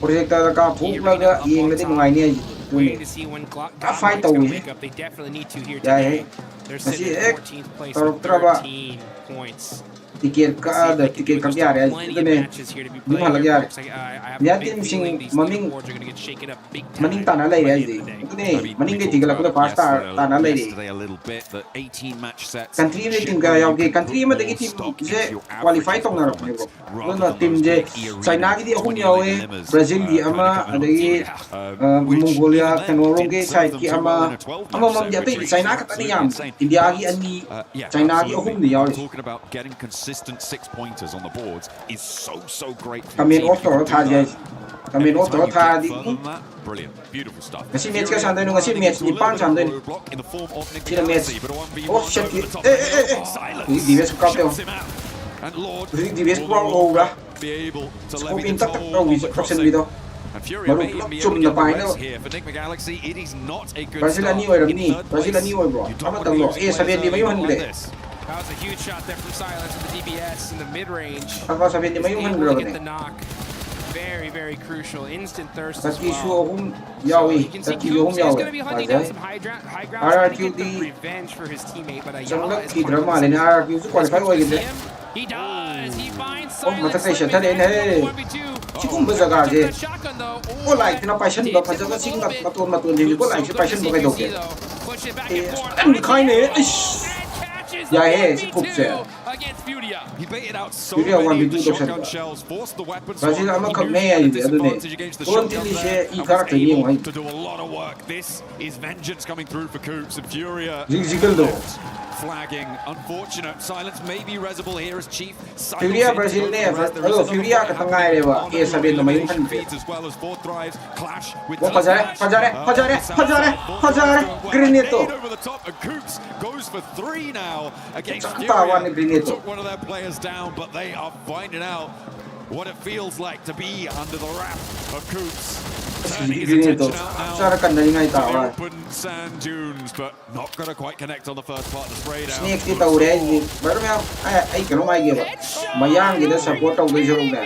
Speaker 2: project ka phuk laga yeng le din ngai ni ay
Speaker 10: Waiting to see when
Speaker 2: fight
Speaker 10: Godlike's gonna
Speaker 2: away.
Speaker 10: wake up. They definitely need to here
Speaker 2: Yeah,
Speaker 10: today.
Speaker 2: hey.
Speaker 10: They're
Speaker 2: Kasi
Speaker 10: sitting
Speaker 2: ek,
Speaker 10: in 14th place
Speaker 2: tarok
Speaker 10: with
Speaker 2: traba.
Speaker 10: 13 points.
Speaker 2: tiket ka da tiket ka yare ay
Speaker 10: Plenty
Speaker 2: ito
Speaker 10: of
Speaker 2: ne
Speaker 10: matches here to be
Speaker 2: di
Speaker 10: played
Speaker 2: mahalaga
Speaker 10: here,
Speaker 2: yare
Speaker 10: folks. I have
Speaker 2: Niya
Speaker 10: a big
Speaker 2: team
Speaker 10: feeling
Speaker 2: sing
Speaker 10: these
Speaker 2: maming-
Speaker 10: leaderboards are gonna get shaken up big time
Speaker 2: maning tanalay
Speaker 10: by the
Speaker 2: ay
Speaker 10: end
Speaker 2: di
Speaker 10: of the day.
Speaker 2: ito ne maning ke tigala ko da pasta tanalay di
Speaker 9: Yesterday a little bit, the 18 match sets.
Speaker 2: country ne team ka yaw ke country ma dagi team je qualify tong na ne bro no team je China gi di ahum yaw e Brazil gi ama adagi Mongolia Cameroon ge side ki ama mam ja te China ka tani yam India gi ani China gi ahum ni yaw
Speaker 9: Talking about getting consistent 6-pointers on the boards is so great. For
Speaker 2: kamen
Speaker 9: your team
Speaker 2: off
Speaker 9: if you
Speaker 2: to
Speaker 9: can
Speaker 2: tha
Speaker 9: do
Speaker 2: je
Speaker 9: that.
Speaker 2: Kami no to tha di.
Speaker 9: Brilliant, beautiful stuff.
Speaker 2: Ngasi match ka sanday no ngasi match ni pang sanday. Sila match. Oh shit. DBS ko kapte. DBS ko over. Scope in tak option dito. Marupok chum na pa ina. Brazil ani oy ramni. Brazil ani oy bro. Ama talo. Sabihin di mayo hangle.
Speaker 10: That was a huge shot there from Silence with the DBS in the mid-range.
Speaker 2: Apa sabihin di mayo hangle
Speaker 10: Get the knock. Very, very crucial. Instant thirst as
Speaker 2: Taki
Speaker 10: well.
Speaker 2: hum yawi.
Speaker 10: You can see
Speaker 2: Taki
Speaker 10: Coops
Speaker 2: hum
Speaker 10: is going to be
Speaker 2: yawi.
Speaker 10: hunting down some high ground, trying to get the revenge for his teammate, but Ayala is
Speaker 2: drama le na RQ su qualify ho gide.
Speaker 10: He does. He finds
Speaker 2: Oh,
Speaker 10: Silence.
Speaker 2: matak siya tadi he. Chikum bazaga je. Oh like na passion ba pajaga sing matun din ko like passion ba kay doke. Ang kai ne. Ya he, si Coops.
Speaker 9: He baited out so
Speaker 2: Furia
Speaker 9: many of the
Speaker 2: 1v2
Speaker 9: shotgun shells, forced the weapons
Speaker 2: Brazil
Speaker 9: swap,
Speaker 2: ama
Speaker 9: used
Speaker 2: kag
Speaker 9: the
Speaker 2: me ay
Speaker 9: disadvantage against the shotgun
Speaker 2: Voluntarily
Speaker 9: there,
Speaker 2: siya
Speaker 9: and was
Speaker 2: i-character niya
Speaker 9: able
Speaker 2: yung
Speaker 9: to do a lot of work. This is vengeance coming through for Coops, and Furia
Speaker 2: Zigziggle do.
Speaker 9: flagging. Unfortunate. Silence may be resible here as Chief
Speaker 2: Furia Brazil ne. Furia katangay le ba. Eh sabihin na may yung
Speaker 9: feeds as well as fourth drives clash with
Speaker 2: Oh, Hajare. Grenade to.
Speaker 9: over the top, and Coops goes for 3 now against
Speaker 2: Tawan ni
Speaker 9: Furia.
Speaker 2: Grenade to.
Speaker 9: Took one of their players down, but they are finding out what it feels like to be under the wrath of Coops. Turning his
Speaker 2: Grenade to.
Speaker 9: attention out now
Speaker 2: Sarakan na nga
Speaker 9: to the
Speaker 2: itawa.
Speaker 9: open sand dunes, but not gonna quite connect on the first part of the spray down.
Speaker 2: Snake kita ure baru me ay kano mai ge ba. Mayang gida support au ge jong na.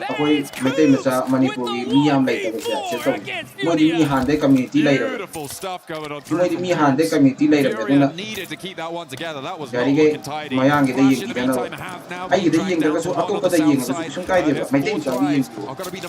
Speaker 2: Akoi mete mesa manipur gi miyam lai ta ba se to. Mo di mi han de community lai ro.
Speaker 9: Beautiful stuff going on.
Speaker 2: Mo di mi han de community lai ro
Speaker 9: Furia
Speaker 2: na.
Speaker 9: needed to keep that one together. That was not
Speaker 2: Dari ge
Speaker 9: looking tidy.
Speaker 2: mayang gida
Speaker 9: Flash
Speaker 2: yeng
Speaker 9: in the
Speaker 2: gida na.
Speaker 9: meantime have now
Speaker 2: Ay
Speaker 9: been
Speaker 2: gida
Speaker 9: tracked
Speaker 2: yeng
Speaker 9: down
Speaker 2: ga
Speaker 9: to
Speaker 2: so
Speaker 9: one
Speaker 2: ato
Speaker 9: on
Speaker 2: pa
Speaker 9: the
Speaker 2: da yeng
Speaker 9: south
Speaker 2: ga
Speaker 9: side.
Speaker 2: sung kai de ba. Mai te sa yeng.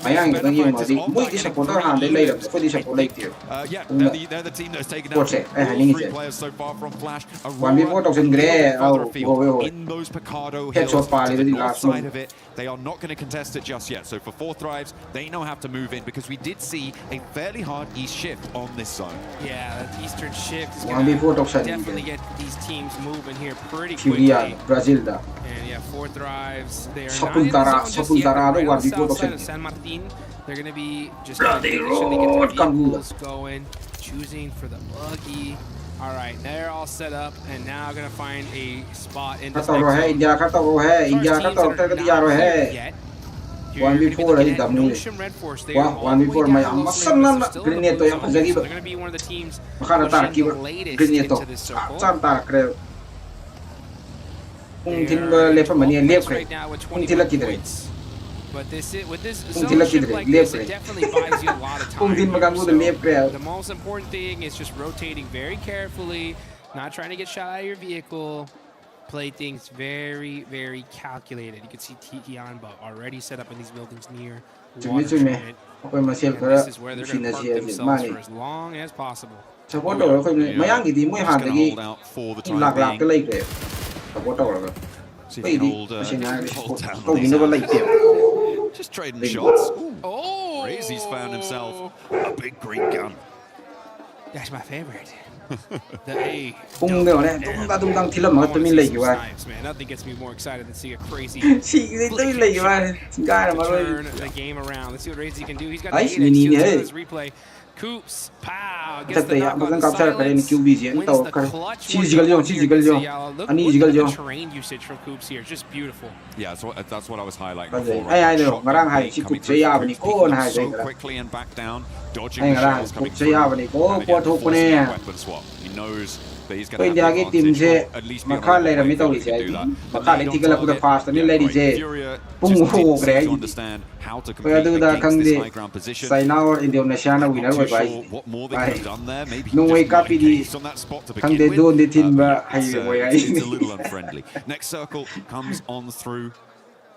Speaker 2: Mayang gida yeng ma di mo di support han de lai ro. Ko di support lai ti.
Speaker 9: Yeah, they're the team that has taken
Speaker 2: What's
Speaker 9: out
Speaker 2: it? Eh,
Speaker 9: all
Speaker 2: haning
Speaker 9: 3
Speaker 2: it.
Speaker 9: players so far from Flash.
Speaker 2: 1v4 tau sen gre au go
Speaker 9: in those Picado
Speaker 2: Headshot
Speaker 9: hills
Speaker 2: pa
Speaker 9: to
Speaker 2: le
Speaker 9: the
Speaker 2: di
Speaker 9: north
Speaker 2: last
Speaker 9: side
Speaker 2: one.
Speaker 9: of it. They are not going to contest it just yet. So for fourth drives, they know how to move in because we did see a fairly hard east shift on this zone.
Speaker 10: Yeah, that eastern shift is
Speaker 2: 1v4 tau sen.
Speaker 10: definitely get these teams moving here pretty
Speaker 2: Furia
Speaker 10: quickly.
Speaker 2: Brazil da.
Speaker 10: And yeah, fourth drives. They are
Speaker 2: Sapuntara-
Speaker 10: not in the zone just yet,
Speaker 2: Sapuntara
Speaker 10: but right on the
Speaker 2: 1v4
Speaker 10: south side
Speaker 2: option.
Speaker 10: of San Martin. They're going to be just
Speaker 2: Bloody
Speaker 10: positioning to get
Speaker 2: road,
Speaker 10: their
Speaker 2: Camila.
Speaker 10: vehicles going, choosing for the buggy. All right, they're all set up, and now going to find a spot in this
Speaker 2: Kata ro hai India kata ro hai India kata ro ter kati ro hai. 1v4 ay damu. Wah 1v4 may ang masan na grenade to yang pajagi ba.
Speaker 10: They're going to be one of the teams
Speaker 2: Makana tar
Speaker 10: pushing
Speaker 2: ki
Speaker 10: the latest
Speaker 2: grenade to.
Speaker 10: into this circle.
Speaker 2: Sam tar kre. Kung tin ba lepa mani lep kre.
Speaker 10: Right now with
Speaker 2: Kung
Speaker 10: 21
Speaker 2: tila kidre.
Speaker 10: points. But with this
Speaker 2: Kung
Speaker 10: zone
Speaker 2: tila
Speaker 10: shift
Speaker 2: kidre
Speaker 10: like this,
Speaker 2: lep
Speaker 10: it
Speaker 2: kre.
Speaker 10: definitely buys you a lot of time.
Speaker 2: Kung tin
Speaker 10: here.
Speaker 2: magangu de lep kre.
Speaker 10: The most important thing is just rotating very carefully, not trying to get shot out of your vehicle. Play things very, very calculated. You can see Tianba already set up in these buildings near water treatment.
Speaker 2: Ako masel
Speaker 10: And
Speaker 2: ka
Speaker 10: this is where they're going to park
Speaker 2: sinasiya
Speaker 10: themselves
Speaker 2: mani.
Speaker 10: for as long as possible.
Speaker 2: Support ro ko mayang gidi mo han
Speaker 9: Just gonna
Speaker 2: lagi.
Speaker 9: hold out for the time
Speaker 2: Lak lak ka
Speaker 9: being.
Speaker 2: lai kre. Support ro.
Speaker 9: See if
Speaker 2: Pwede.
Speaker 9: he can hold,
Speaker 2: Kasi na
Speaker 9: hold down
Speaker 2: ko
Speaker 9: on these
Speaker 2: gino ba
Speaker 9: out.
Speaker 2: lai te.
Speaker 9: Just trading shots. Ooh.
Speaker 10: Oh!
Speaker 9: Crazy's found himself a big green gun.
Speaker 10: That's my favorite. The A.
Speaker 2: Kung no ne tung dang thilam ma tumin lai ki wa.
Speaker 10: Snipes, man. Nothing gets me more excited than see a crazy
Speaker 2: Si tumin lai ki wa. Singa na ma
Speaker 10: turn the game around. Let's see what Razy can do. He's got
Speaker 2: Ay,
Speaker 10: the 8x
Speaker 2: mini
Speaker 10: shields
Speaker 2: hai.
Speaker 10: in this replay. Coops, pow, gets the
Speaker 2: Tatay
Speaker 10: knock
Speaker 2: ang
Speaker 10: on
Speaker 2: capture ka rin
Speaker 10: Silence.
Speaker 2: QB siya.
Speaker 10: Wins
Speaker 2: Ito
Speaker 10: the
Speaker 2: ka.
Speaker 10: clutch
Speaker 2: Sijigal
Speaker 10: one
Speaker 2: yo,
Speaker 10: here
Speaker 2: sijigal
Speaker 10: against
Speaker 2: yo.
Speaker 10: Ayala. Look
Speaker 2: Ani
Speaker 10: at
Speaker 2: sijigal yo.
Speaker 10: the terrain usage from Coops here. Just beautiful.
Speaker 9: Yeah, that's what I was highlighting
Speaker 2: Kasi
Speaker 9: before.
Speaker 2: ay
Speaker 9: Right?
Speaker 2: no,
Speaker 9: Shotgun
Speaker 2: ngarang hai
Speaker 9: bait
Speaker 2: si
Speaker 9: coming
Speaker 2: Cook
Speaker 9: through
Speaker 2: siya
Speaker 9: for
Speaker 2: ni
Speaker 9: Coops,
Speaker 2: ko
Speaker 9: picking
Speaker 2: na
Speaker 9: up
Speaker 2: hai
Speaker 9: so
Speaker 2: dai.
Speaker 9: quickly and back down, dodging
Speaker 2: Ay
Speaker 9: the
Speaker 2: ngarang
Speaker 9: shells coming
Speaker 2: Cook siya
Speaker 9: through.
Speaker 2: ni ko
Speaker 9: And
Speaker 2: po
Speaker 9: again,
Speaker 2: thuk
Speaker 9: forcing
Speaker 2: ne.
Speaker 9: that weapon swap. He knows that he's
Speaker 2: Ko
Speaker 9: going to
Speaker 2: India
Speaker 9: have
Speaker 2: ki
Speaker 9: the
Speaker 2: team
Speaker 9: advantage.
Speaker 2: se
Speaker 9: Or at least be on
Speaker 2: makal lai
Speaker 9: the
Speaker 2: rami
Speaker 9: way
Speaker 2: tau
Speaker 9: if
Speaker 2: li
Speaker 9: he can
Speaker 2: siya.
Speaker 9: do that.
Speaker 2: Makal
Speaker 9: The
Speaker 2: ti
Speaker 9: lead
Speaker 2: kala
Speaker 9: on
Speaker 2: ku da
Speaker 9: target,
Speaker 2: fast ni
Speaker 9: yeah,
Speaker 2: lai di
Speaker 9: great.
Speaker 2: je.
Speaker 9: Furia
Speaker 2: Pung
Speaker 9: just
Speaker 2: ho
Speaker 9: didn't
Speaker 2: gre.
Speaker 9: seem to understand how to
Speaker 2: Kaya
Speaker 9: compete
Speaker 2: da
Speaker 9: against
Speaker 2: kang
Speaker 9: this
Speaker 2: di
Speaker 9: high ground position.
Speaker 2: sai now Indonesia na
Speaker 9: I'm
Speaker 2: winner
Speaker 9: not
Speaker 2: wai
Speaker 9: too
Speaker 2: bai.
Speaker 9: sure what more they
Speaker 2: Bye.
Speaker 9: could have done there. Maybe
Speaker 2: Nung
Speaker 9: just
Speaker 2: wake up
Speaker 9: not
Speaker 2: di
Speaker 9: engaged on that spot to
Speaker 2: kang
Speaker 9: begin
Speaker 2: de
Speaker 9: with.
Speaker 2: don de team ba
Speaker 9: It's,
Speaker 2: hai wai ai.
Speaker 9: it's a little unfriendly. Next circle comes on through.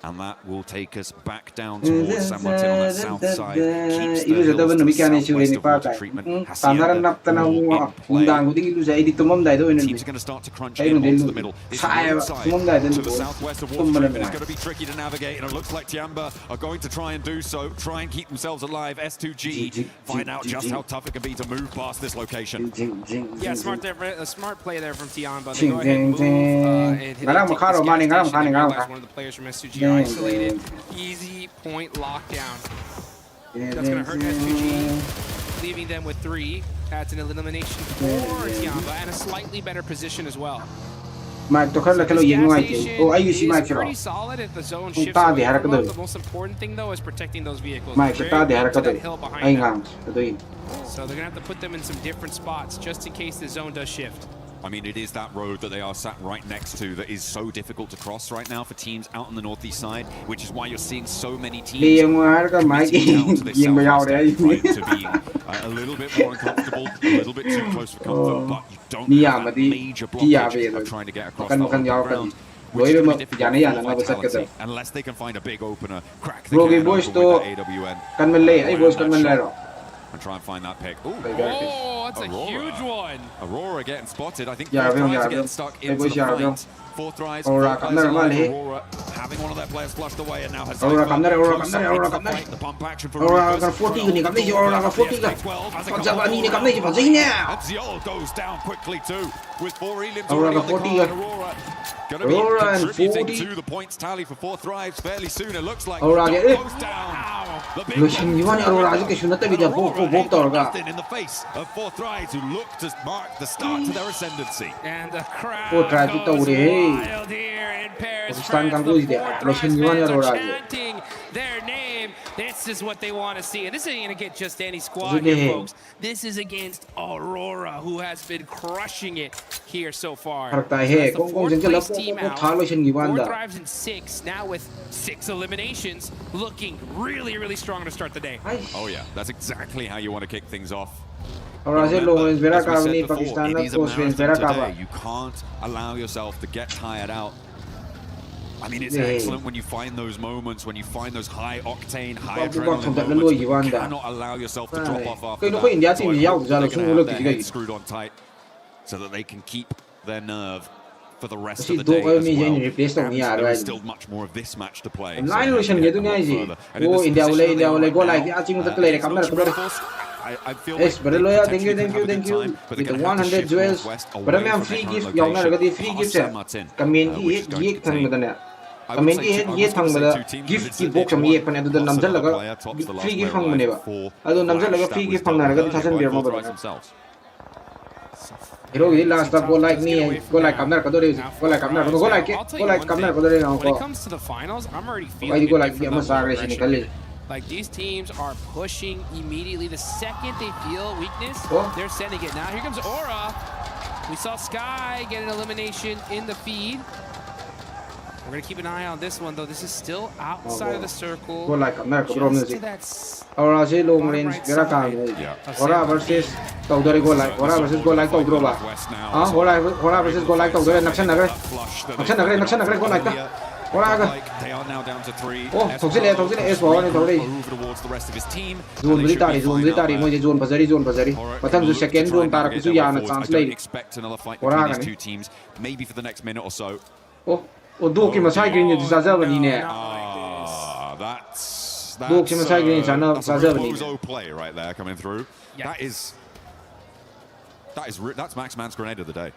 Speaker 9: And that will take us back down towards San Martin on that south side. Keeps the hills to the southwest of water treatment. Hacienda all in play. Teams are going to start to crunch in onto the middle. This right side to the southwest of water treatment is going to be tricky to navigate, and it looks like Tiamba are going to try and do so, try and keep themselves alive. S2G find out just how tough it can be to move past this location.
Speaker 10: Yeah, a smart play there from Tianba. They go ahead and move and hit
Speaker 2: Ngarang
Speaker 10: take
Speaker 2: makaro
Speaker 10: this
Speaker 2: mani
Speaker 10: gas
Speaker 2: ngarang
Speaker 10: station. They
Speaker 2: kani ngarang
Speaker 10: realize
Speaker 2: ka.
Speaker 10: one of the players from S2G isolated. Easy point lockdown. That's going to hurt S2G, leaving them with 3. That's an elimination for Tiamba and a slightly better position as well.
Speaker 2: Mike to khar la kalo yeng ngai ti oh ayu si Mike ro
Speaker 10: pretty solid if the zone shifts away from them. The most important thing though is protecting those vehicles.
Speaker 2: Mike ta de har ka do ai ngang to yin
Speaker 10: so they're going to have to put them in some different spots just in case the zone does shift.
Speaker 9: I mean, it is that road that they are sat right next to that is so difficult to cross right now for teams out on the northeast side, which is why you're seeing so many teams
Speaker 2: down to
Speaker 9: this southwest edge, right, to be a little bit more uncomfortable, a little bit too close for comfort, but you don't have that major blockage of trying to get across the open ground. Unless they can find a big opener, crack the can open with the AWN. And try and find that pick. Ooh.
Speaker 10: Oh, that's Aurora. A huge one.
Speaker 9: Aurora getting spotted. I think Forthride's getting stuck into the fight. Forthride's Aurora having one of their players flushed away and now has
Speaker 2: Aurora
Speaker 9: the bump action for Aurora.
Speaker 2: Aurora 40
Speaker 9: Ziol goes down quickly too with 4 elims
Speaker 2: Aurora 40
Speaker 9: Gonna be contributing to the points tally for Forthride's fairly soon. It looks like
Speaker 2: Aurora
Speaker 9: goes down.
Speaker 2: Aurora
Speaker 9: in the face of Forthride's who look to mark the start to their ascendancy.
Speaker 10: And the crowd goes wild here in Paris, France. Chanting their name. This is what they want to see. And this isn't going to get just any squad here, folks. This is against Aurora, who has been crushing it here so far. That's the 4th place team out. 4 thrives in 6, now with 6 eliminations, looking really, really strong to start the day.
Speaker 9: Oh yeah, that's exactly how you want to kick things off.
Speaker 2: Remember,
Speaker 9: as we said before, it is a marathon today. You can't allow yourself to get tired out. I mean, it's excellent when you find those moments, when you find those high octane, high adrenaline moments. You cannot allow yourself to drop off after that. So I hope they can have their heads screwed on tight so that they can keep their nerve for the rest of the day as well. There is still much more of this match to play. So I feel like
Speaker 2: thank you with the 100 jewels but I'm free gift free gift gift box free gift free gift last go like me, go like I'm not go like I'm not go like it, go like I'm not go there now.
Speaker 10: When it comes to the finals, I'm already feeling like these teams are pushing immediately. The second they feel weakness, they're sending it. Now here comes Aura. We saw Sky get an elimination in the feed. We're gonna keep an eye on this one though. This is still outside of the circle.
Speaker 2: Go like I'm not go music. Aura say long range, Aura versus Tawdori go like Aura versus go like Tawdroba. Aura versus go like Tawdori Nakshan Nagre go like that.
Speaker 9: They are now down to 3.
Speaker 2: Oh, Toxile S1 and Tori.
Speaker 9: Move towards the rest of his team.
Speaker 2: Zone military, zone Bazari. But I'm the second zone Tarakuzuyana translate.
Speaker 9: Expect another fight between these two teams, maybe for the next minute or so.
Speaker 2: Oh, Doki Masai Green is Zazavani.
Speaker 9: That's
Speaker 2: Doki Masai Green is another
Speaker 9: Bozo play right there coming through. Yeah. That's Max Man's grenade of the day.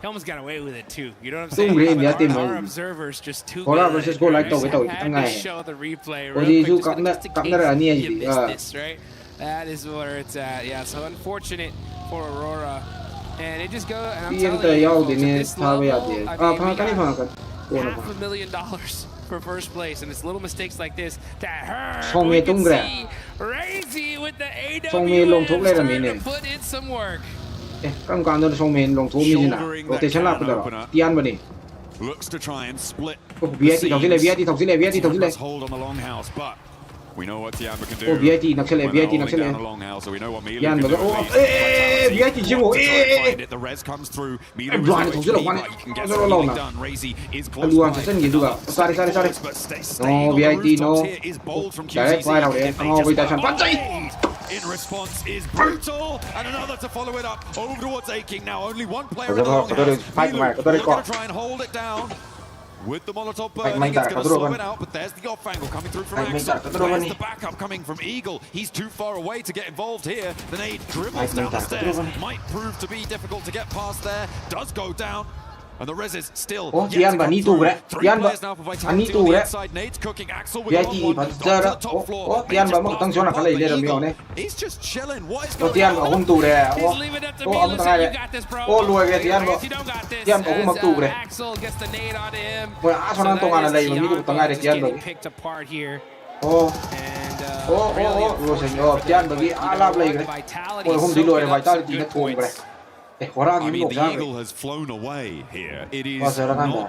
Speaker 10: He almost got away with it too. You know what I'm saying? Our observers just too good. Had to show the replay real quick just in case you missed this, right? That is where it's at. Yeah, so unfortunate for Aurora. And it just goes, and I'm telling you, folks, at this level, I mean, we got $500,000 for first place, and it's little mistakes like this that hurt. We can see Razy with the AWN starting to put in some work.
Speaker 9: Looks to try and split
Speaker 2: hold on
Speaker 9: the longhouse, but we know what Tiamba can do. Down the longhouse, so we know what Milu can do. The res comes through. Milu can get something done. Razy is close by. But stays on the rooftops here is bold from QCZ. In response is brutal, and another to follow it up over towards Aching. Now only one player in the longhouse. Milu going to try and hold it down. With the Molotov burning, it's going to slow it out, but there's the off angle coming through from Axel. There's the backup coming from Eagle. He's too far away to get involved here. The nade dribbles down the stairs. Might prove to be difficult to get past there. Does go down. And the res is still
Speaker 2: Tian ba ni tu bre. Tian ba ani tu bre. VIP bazara. Tian ba mo tang sona kala ile ram yo ne.
Speaker 9: He's just chilling. What is
Speaker 2: going on? Tian ba hum tu bre. Am ta ngai. Luai ge Tian ba. Tian ba hum tu bre. Bo a sona tong ana lai ni tu tang ngai Tian ba. Lo señor Tian ba gi alap lai ge. Hum di luai Vitality na thong bre.
Speaker 9: I mean, the eagle has flown away here. It is not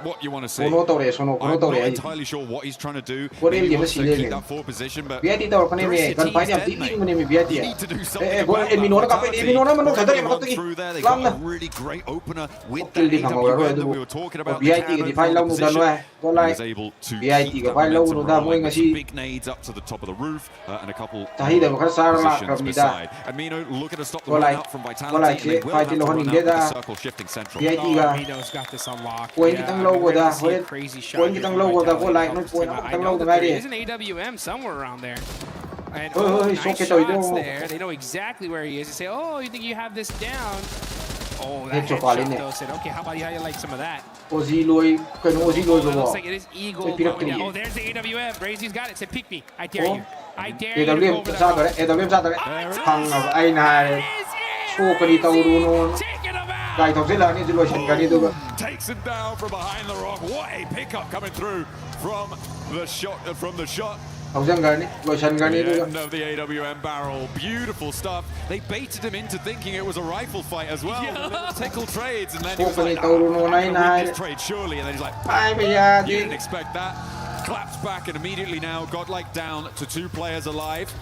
Speaker 9: what you want to see. I'm not entirely sure what he's trying to do. Maybe he wants to keep that forward position, but you need to do something about that. Through there, they got a really great opener with that AWM that we were talking about. He was able to keep that momentum, big nades up to the top of the roof, and a couple positions beside. And Mino, look at a stop the run out from Vitality. They will have to run out the circle shifting central.
Speaker 10: Mino's got this unlocked. Crazy shot. There's an AWM somewhere around there. And nice shots there. They know exactly where he is. They say, oh, you think you have this down? Oh, that headshot though said, okay, how about you like some of that? Looks like it is Eagle. Oh, there's the AWM. Brazy's got it. Said, pick me. I dare you. I dare you to go over that.
Speaker 2: Takes
Speaker 9: him down from behind the rock. What a pickup coming through from the shot. The end of the AWM barrel. Beautiful stuff. They baited him into thinking it was a rifle fight as well. Little tickle trades, and then he was like, this trade surely. And then he's like, you didn't expect that. Claps back, and immediately now Godlike down to 2 players alive.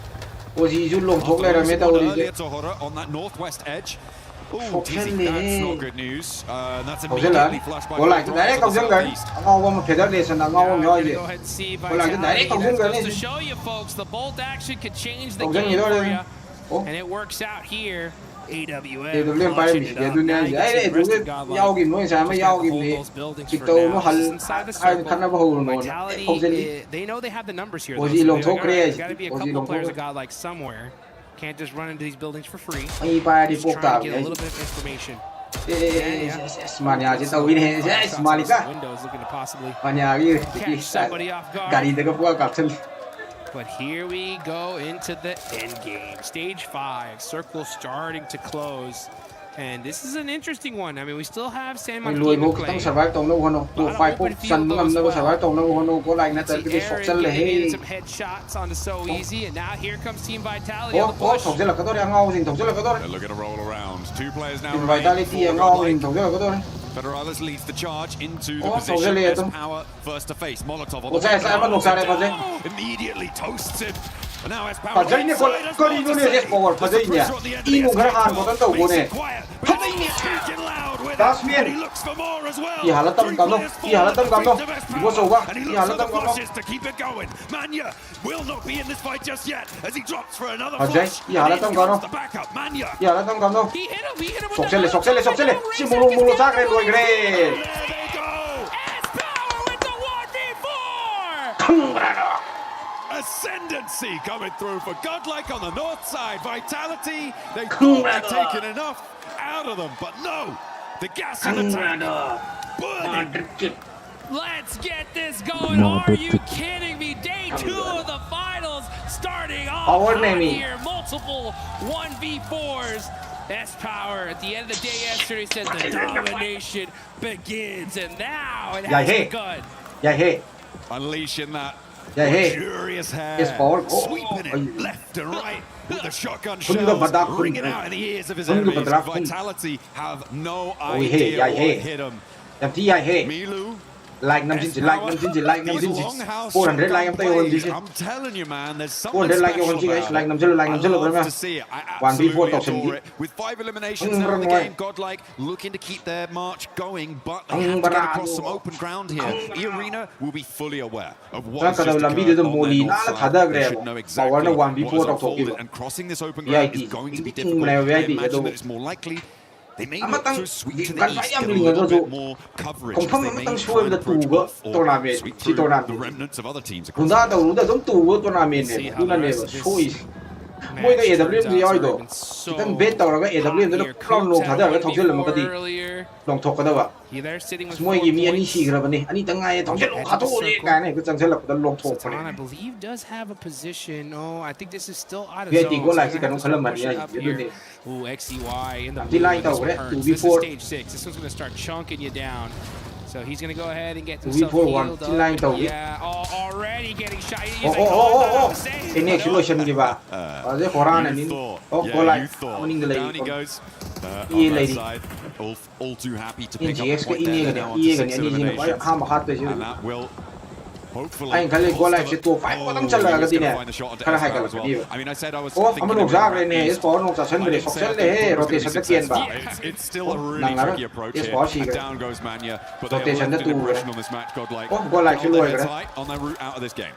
Speaker 9: Earlier to Horror on that northwest edge. Oh, that's not good news. That's immediately flashed by the east.
Speaker 10: Go ahead and see to show you folks, the bolt action could change the game for you. And it works out here. AWM clutching it up. Now you get some rest of Godlike. Hold those buildings for now. Inside the circle, Vitality, they know they have the numbers here. There's got to be a couple of players of Godlike somewhere. Can't just run into these buildings for free. Just trying to get a little bit of information. Windows looking to possibly catch somebody off guard. But here we go into the end game. Stage 5, circle starting to close. And this is an interesting one. I mean, we still have San Martin to play. Some headshots on the So Easy, and now here comes Team Vitality on the push.
Speaker 9: They're looking to roll around. 2 players now. Federalis leads the charge into the position. Best power first to face. Molotov on the way. Immediately toasts him. And now has power. He looks for more as well. And he looks for the flushes to keep it going. Manya will not be in this fight just yet as he drops for another flush. And he gets the backup. Manya.
Speaker 10: He hit him with the there they go. S-Power with the 1v4.
Speaker 9: Ascendancy coming through for Godlike on the north side. Vitality, they thought they'd taken enough out of them, but no. The gas in the tank. Burning.
Speaker 10: Let's get this going. Are you kidding me? Day 2 of the finals starting off here. Multiple 1v4s. S-Power at the end of the day yesterday said the domination begins, and now it has begun.
Speaker 9: Unleashing that luxurious hair. Sweeping it left and right. With the shotgun shells ringing out in the ears of his enemies. Vitality have no idea what hit him. Milu.
Speaker 2: Like I'm
Speaker 9: telling you, man, there's something special about it. I love to see it. I absolutely adore it. With 5 eliminations now in the game, Godlike looking to keep their march going, but they have to get across some open ground here. E-Arena will be fully aware of what is just occurred on their north side. They should know exactly what has unfolded, and crossing this open ground is going to be difficult. I imagine that it's more likely they may look to sweep to the east, get a little bit more coverage. They may try to approach off or sweep through the remnants of other teams across the
Speaker 2: Môi cái AWM gì ơi đồ. Chỉ cần bet tàu là cái AWM nó không lồng thả ra cái thòng chân là một cái gì. Lồng thọc cái đâu ạ. Môi cái mi anh xì cái này, anh tăng ngay thòng chân lồng khá tốt đi cái này cái chân chân là cái lồng thọc cái này. Vậy thì có lại cái nó khá là mạnh như vậy đi. Đi line tàu cái đấy, 2v4.
Speaker 10: So he's going to go ahead and get
Speaker 2: himself healed up. Yeah, already getting shot. Ini explosion di ba? Ada koran ini. Oh, golai. Mending lagi. Iya lagi.
Speaker 9: All too happy to pick up
Speaker 2: the point there. Iya kan ini banyak ham hat tu. Anh kali golai situ fight orang cala ke sini. Karena hai kalau dia. Oh, kamu nak jaga ni, sport nak jaga sendiri. Sukses deh, rotation sekian ba.
Speaker 9: It's still a really tricky approach here. Down goes Mania, but they are looking impression on this match. Godlike.
Speaker 2: Oh, golai situ
Speaker 9: on their route out of this game.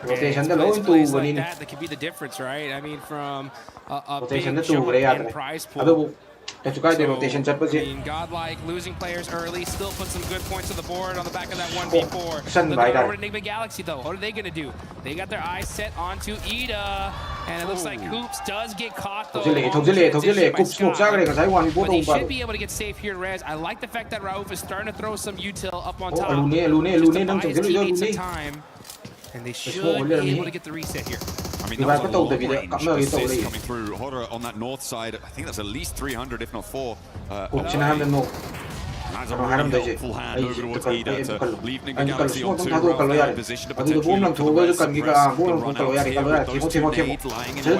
Speaker 2: Rotation dah low itu begini.
Speaker 10: That could be the difference, right? I mean, from a big
Speaker 2: rotation
Speaker 10: jump in prize pool.
Speaker 2: I mean,
Speaker 10: Godlike losing players early, still put some good points on the board on the back of that 1v4. Looking over to Enigma Galaxy though, what are they gonna do? They got their eyes set onto Ida, and it looks like Hoops does get caught though. But he should be able to get safe here, Rez. I like the fact that Rauf is starting to throw some util up on top. Just to buy his teammates some time. And they should be able to get the reset here.
Speaker 9: I mean, that's a lot of range assists coming through. Horror on that north side, I think that's at least 300, if not 4. That's a really helpful hand over towards Ida to leave Enigma Galaxy on 2. Rauf in position to potentially look for the rest the run-outs here with those 2 nades lying in the way.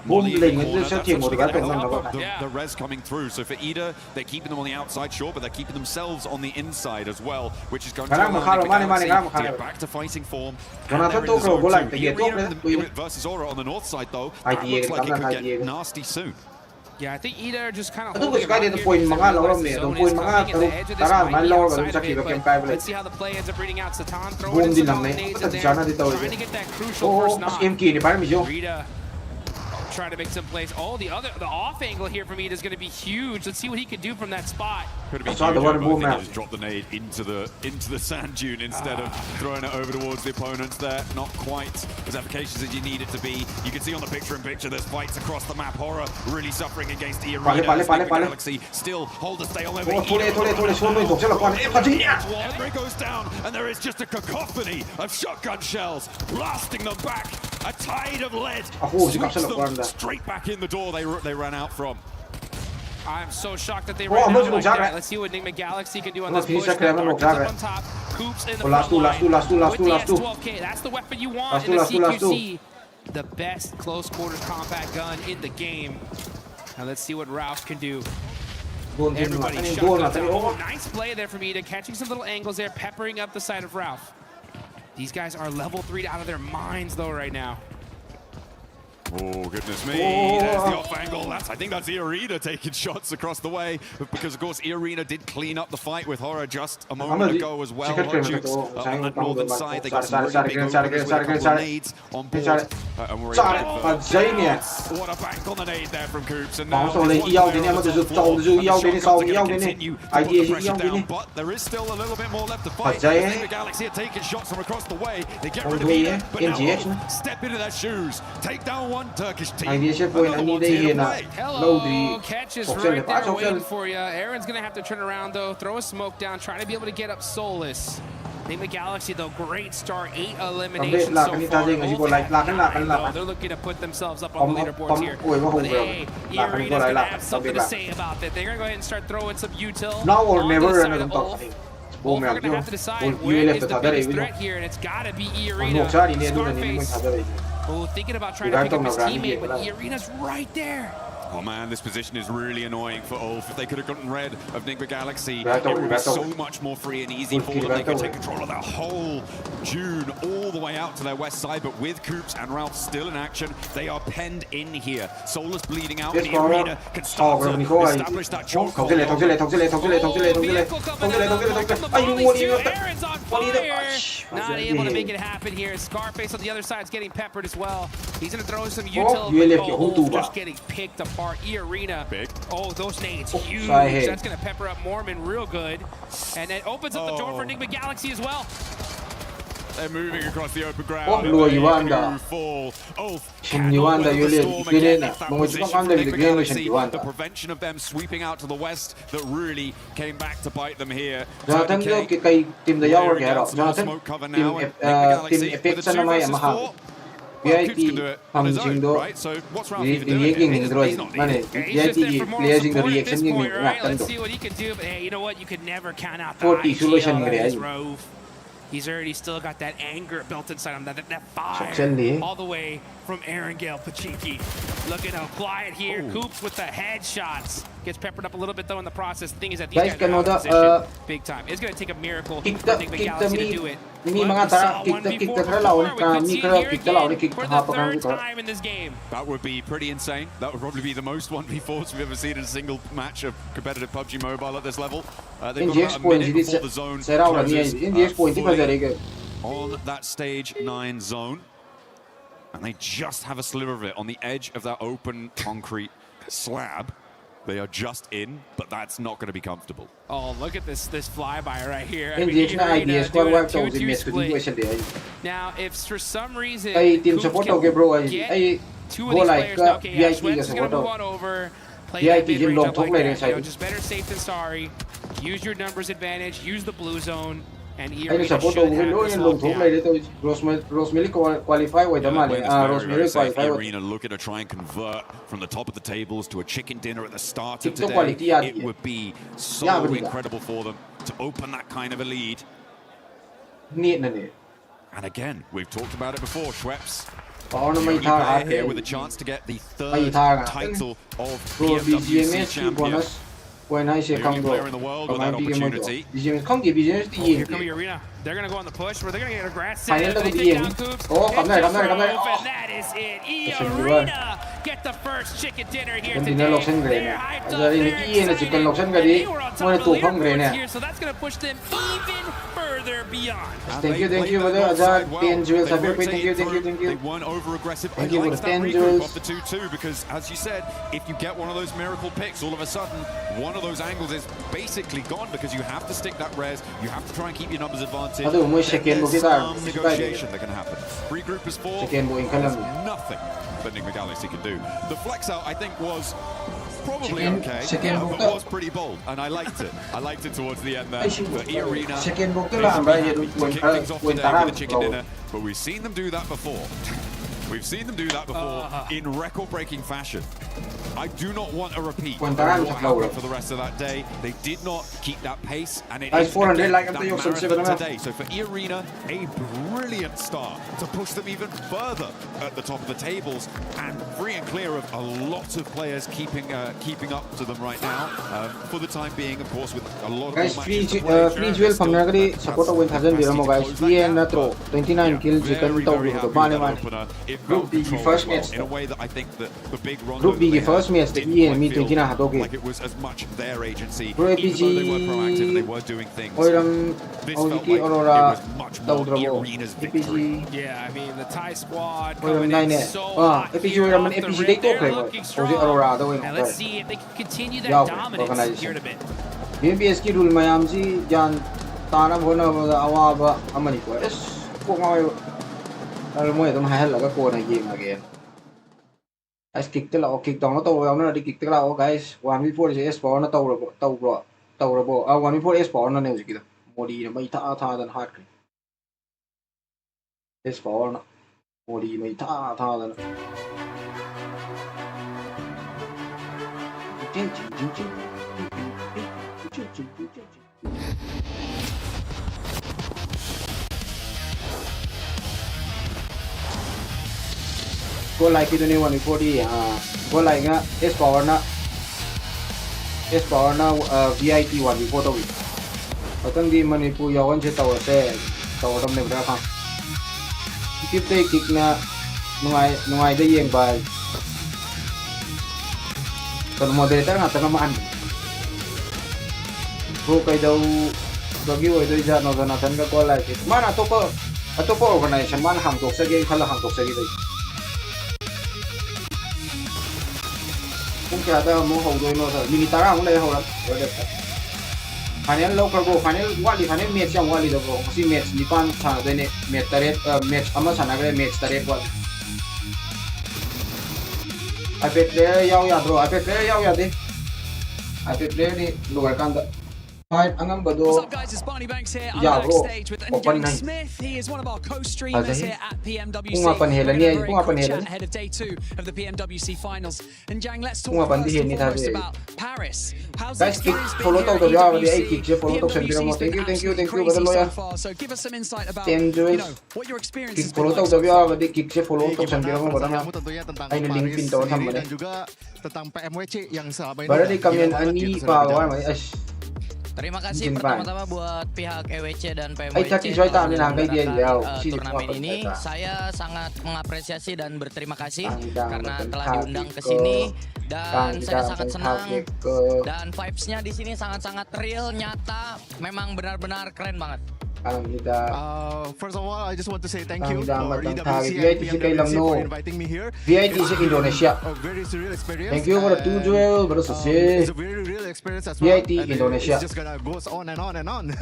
Speaker 9: Molly in the corner, that's what's going to open up the res coming through. So for Ida, they're keeping them on the outside, sure, but they're keeping themselves on the inside as well, which is going to allow Enigma Galaxy to get back to fighting form. And they're in the zone too. Versus Aura on the north side, though, that looks like it could get nasty soon.
Speaker 10: Yeah, I think Ida are just kind of
Speaker 2: holding him out here. Let's
Speaker 10: see how the play ends up reading out. Satan throwing in some nades in there, trying to get that crucial first knock. Rita trying to make some plays. Oh, the off angle here from Ida is going to be huge. Let's see what he can do from that spot.
Speaker 9: Could have been huge, but just drop the nade into the sand dune instead of throwing it over towards the opponents there. Not quite as efficacious as you need it to be. You can see on the picture-in-picture there's fights across the map. Horror really suffering against the arena. Galaxy still hold a stay on over. Every goes down, and there is just a cacophony of shotgun shells blasting them back. A tide of lead sweeps them straight back in the door they ran out from.
Speaker 10: I'm so shocked that they ran out like that. Let's see what Enigma Galaxy can do on this push. Up on top, Coops in the front line with the S12K. That's the weapon you want in the CQC. The best close quarters combat gun in the game. Now let's see what Rauf can do. Everybody shotguns out. Oh, nice play there from Ida, catching some little angles there, peppering up the side of Rauf. These guys are level 3 out of their minds though right now.
Speaker 9: Oh, goodness me. There's the off angle. I think that's Iarina taking shots across the way. Because, of course, Iarina did clean up the fight with Horror just a moment ago as well. Horror Jukes on that northern side. They got some really big openings with a couple of nades on board. And we're able to what a bank on the nade there from Coops. And now continue. Put the pressure down, but there is still a little bit more left to fight. The Galaxy are taking shots from across the way. They get rid of Ida, but now step into their shoes. Take down one Turkish team.
Speaker 10: Hello, catch is right there waiting for you. Aaron's gonna have to turn around though, throw a smoke down, trying to be able to get up Soulless. Enigma Galaxy though, great start, 8 eliminations so far. They're looking to put themselves up on the leaderboards here. But hey, Iarina's gonna have something to say about that. They're gonna go ahead and start throwing some util.
Speaker 2: Now or never, and
Speaker 10: Wolf are going to have to decide where is the biggest threat here, and it's got to be Iarina. Scarface. Oh, thinking about trying to pick up his teammate, but Iarina's right there.
Speaker 9: Oh man, this position is really annoying for Ulf. If they could have gotten rid of Enigma Galaxy, it would be so much more free and easy for them. They could take control of that whole dune all the way out to their west side, but with Coops and Ralph still in action, they are penned in here. Soulless bleeding out, and Iarina can start to establish that choke.
Speaker 10: Aaron's on fire! Not able to make it happen here. Scarface on the other side is getting peppered as well. He's going to throw some util, just getting picked apart. Iarina.
Speaker 9: Big.
Speaker 10: Oh, those nades, huge. That's going to pepper up Mormon real good. And it opens up the door for Enigma Galaxy as well.
Speaker 9: They're moving across the open ground.
Speaker 2: Oh, Lord, you want that?
Speaker 9: Fall. Oh,
Speaker 2: You want that? You live.
Speaker 9: The prevention of them sweeping out to the west that really came back to bite them here.
Speaker 2: Jonathan, team the Yower Garo. Jonathan, team Epic Sanamay Maha. VIP Hamjing do. Reacting in Droid. Money. VIP players in the reaction in
Speaker 10: Let's see what he can do. But hey, you know what? You could never count out the
Speaker 2: 40 solution.
Speaker 10: He's already still got that anger built inside him, that fire, all the way from Erangel Pachinki. Looking to apply it here. Coops with the headshots. Gets peppered up a little bit though in the process. The thing is that these guys are out of position big time. It's going to take a miracle for Big Galaxy to do it. For the third time in this game.
Speaker 9: That would be pretty insane. That would probably be the most 1v4s we've ever seen in a single match of competitive PUBG Mobile at this level. They've got about a minute before the zone closes on that stage 9 zone. And they just have a sliver of it on the edge of that open concrete slab. They are just in, but that's not going to be comfortable.
Speaker 10: Oh, look at this flyby right here.
Speaker 2: I mean,
Speaker 10: now, if for some reason
Speaker 2: team support
Speaker 10: get 2 of these players, okay, Schwentz is going to move on over. Play that mid-range up like that. Just better safe than sorry. Use your numbers advantage. Use the blue zone. And Irina should have this locked down.
Speaker 2: Rosemary qualify with the money. Rosemary qualify.
Speaker 9: Irina looking to try and convert from the top of the tables to a chicken dinner at the start of today. It would be so incredible for them to open that kind of a lead. And again, we've talked about it before, Schweppes. Here with a chance to get the 3rd title of Pmwc champion.
Speaker 2: When I say come
Speaker 9: player in the world with that opportunity.
Speaker 10: Here come the Arena. They're going to go on the push, where they're going to get a grass set. They take down Coops.
Speaker 2: Come there.
Speaker 10: And that is it. Arena get the first chicken dinner here today. They're hyped up. They were on top of the leaderboards here, so that's going to push them even further beyond.
Speaker 2: Thank you, Azad. Thank you.
Speaker 9: They weren't over-aggressive. I like that regroup off the 2-2 because, as you said, if you get one of those miracle picks, all of a sudden, one of those angles is basically gone because you have to stick that res, you have to try and keep your numbers advantage. There's some negotiation that can happen. Regroup is 4. There's nothing that Big Galaxy can do. The flex out, I think, was probably okay, but was pretty bold, and I liked it. I liked it towards the end there. But Arena to kick things off today with a chicken dinner, but we've seen them do that before. We've seen them do that before in record-breaking fashion. I do not want a repeat of what happened for the rest of that day. They did not keep that pace, and it is again, that marathon today. So for Arena, a brilliant start to push them even further at the top of the tables, and free and clear of a lot of players keeping up to them right now. For the time being, of course, with a lot of
Speaker 2: guys, free jewel support win 1000 guys. 29 kills. Group B first match.
Speaker 9: In a way that I think that the big
Speaker 2: Group B first match the EN me 29 hadoge.
Speaker 9: Like it was as much their agency, even though they were proactive, they were doing things. This felt like it was much more Arena's victory.
Speaker 10: Yeah, I mean the Thai squad coming in so hot here off the rim. They're looking strong. And let's see if they can continue that dominance here in a bit.
Speaker 2: BBS ki rule mayam si jan tanam hona awaba amani ko. Yes, ko ngayo. Alam mo itong hahal laga ko na game again. Guys, kick tala o kick down na to. Wala na di kick tala o guys. 1v4 si S4 na tawrabo. 1v4 S4 na news kita. Modi na may ta dan hard. S4 na modi may ta dan. Go like it only 140 go like nga S power na VIP 1v4 to wi atang di manipur yawan che taw dam ne bra kha tip te kick na nungai da yeng ba kan moderator nga tanga man go kai dau bagi oi doi ja no na tan ga go like it mana to ko organization man ham tok sa ge khala ham tok sa ge dai cũng kìa ta muốn hầu đôi nó rồi mini tara cũng đây hầu lắm rồi đẹp Final lowkarbo final wali final match yang wali do bro kasi match nipan sana ne match taret match ama sana gre match taret wali iPad player yaw ya bro iPad player yaw ya de iPad player ni lugar kanda fight angam bado
Speaker 8: What's up guys, it's Barney Banks here. I'm backstage with Young Smith. He is one of our co-streamers here at PMWC. We're going to have a very quick chat ahead of day 2 of the PMWC Finals. And Jang, let's talk first and foremost about Paris. How's the experience been here at PMWC? PMWC's been absolutely crazy so far. So give us some insight about, you know, what your experience has been like so far.
Speaker 3: Dan juga tentang PMWC yang selama ini.
Speaker 2: Berarti kami ani pa
Speaker 11: Terima kasih pertama-tama buat pihak EWC dan PMWC turnamen ini. Saya sangat mengapresiasi dan berterima kasih karena telah diundang ke sini dan saya sangat senang dan vibes-nya di sini sangat-sangat real, nyata, memang benar-benar keren banget.
Speaker 3: First of all, I just want to say thank you for
Speaker 2: VIT for
Speaker 3: inviting me here.
Speaker 2: VIT is Indonesia.
Speaker 3: A very surreal experience.
Speaker 2: Thank you for the 2 jewel, bro.
Speaker 3: It's a very real experience as well.
Speaker 2: VIT Indonesia.
Speaker 3: It's just gonna goes on and on and on.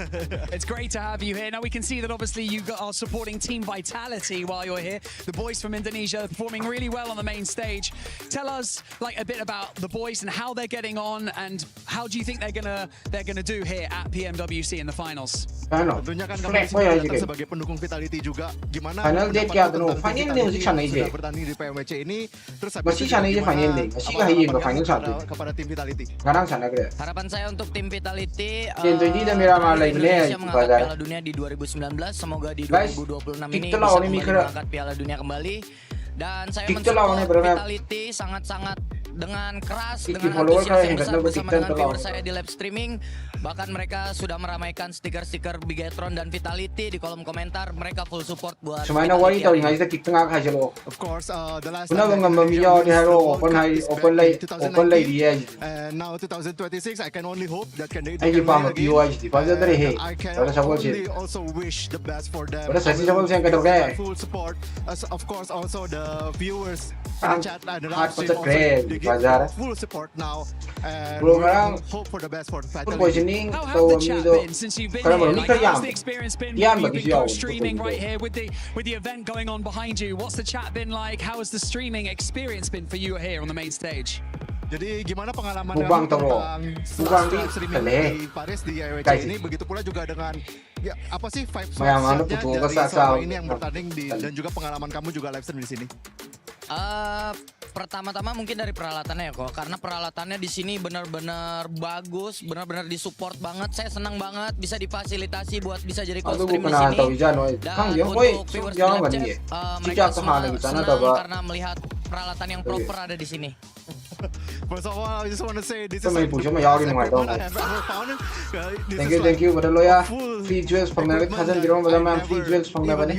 Speaker 8: It's great to have you here. Now we can see that obviously you are supporting Team Vitality while you're here. The boys from Indonesia are performing really well on the main stage. Tell us like a bit about the boys and how they're getting on, and how do you think they're gonna do here at PMWC in the finals?
Speaker 3: Tentunya kan kami datang sebagai pendukung Vitality juga. Gimana
Speaker 2: final date kya tuh? Final date masih sana aja.
Speaker 3: Bertanding di PMWC ini terus
Speaker 2: masih sana aja final date. Masih nggak ingin ke final satu.
Speaker 3: Kepada tim Vitality.
Speaker 2: Sekarang sana kira.
Speaker 11: Harapan saya untuk tim Vitality
Speaker 2: Indonesia
Speaker 11: mengangkat Piala Dunia di 2019, semoga di 2026 ini bisa mengangkat Piala Dunia kembali. Dan saya mensupport Vitality sangat-sangat dengan keras, dengan antusias yang besar bersama dengan viewer saya di live streaming. Bahkan mereka sudah meramaikan stiker-stiker Bigetron dan Vitality di kolom komentar. Mereka full support buat Vitality.
Speaker 3: Of course, the last now 2026, I can only hope that they can I can only also wish the best for them. Full support, of course, also the viewers in the chat and the live stream also, they give full support now, and we hope for the best for Vitality.
Speaker 8: How has the chat been since you've been here? Like, how's the experience been? You've been co-streaming right here with the event going on behind you. What's the chat been like? How has the streaming experience been for you here on the main stage?
Speaker 3: Jadi gimana pengalaman tentang streaming di Paris di RedChilD ini? Begitu pula juga dengan ya apa sih vibes dari selama ini yang bertanding di, dan juga pengalaman kamu juga live stream di sini?
Speaker 11: Pertama-tama mungkin dari peralatannya ya kok, karena peralatannya di sini benar-benar bagus, benar-benar disupport banget. Saya senang banget bisa difasilitasi buat bisa jadi co-stream di sini. Dan untuk viewers di live chat, mereka semua senang karena melihat peralatan yang proper ada di sini.
Speaker 3: First of all, I just want to say this is
Speaker 2: Thank you, betul lo ya. Free jewels from America hasil di rumah bersama free jewels from America.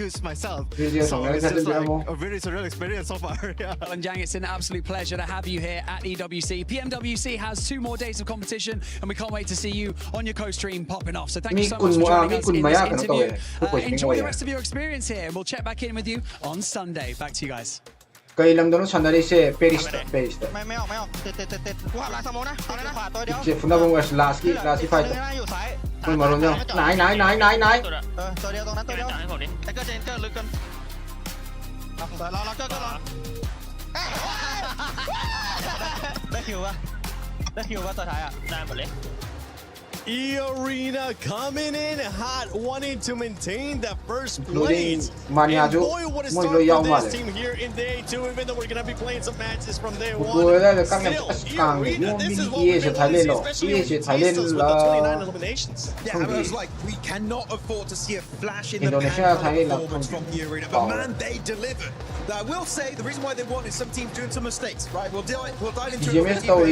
Speaker 2: Free jewels from America hasil di rumah.
Speaker 3: A very surreal experience so far.
Speaker 8: And Jang, it's an absolute pleasure to have you here at EWC. PMWC has 2 more days of competition, and we can't wait to see you on your co-stream popping off. So thank you so much for joining us in this interview. Enjoy the rest of your experience here, and we'll check back in with you on Sunday. Back to you guys.
Speaker 2: Kailang doon sandali si Paris.
Speaker 7: ไม่ออกติดกูหันหลังสมองนะเอาเลยนะขวาตัวเดียว
Speaker 2: Si Funda bang was last fight.
Speaker 7: อยู่ซ้าย
Speaker 2: Kung maroon niyo. Nai.
Speaker 7: ตัวเดียวตรงนั้นตัวเดียวไอ้เจนเกอร์ลึกกันเราเกอร์ได้คิวป่ะตัวท้ายอ่ะได้หมดเลย
Speaker 3: E-Arena coming in hot, wanting to maintain the first place. And boy, what a start for this team here in day 2, even though we're going to be playing some matches from day 1. Still, E-Arena, this is what we've been wanting to see, especially with Jesus with the 29 eliminations.
Speaker 12: Yeah, I was like, we cannot afford to see a flash in the pan performance from E-Arena, but man, they delivered. I will say, the reason why they won is some teams doing some mistakes, right? We'll dive into it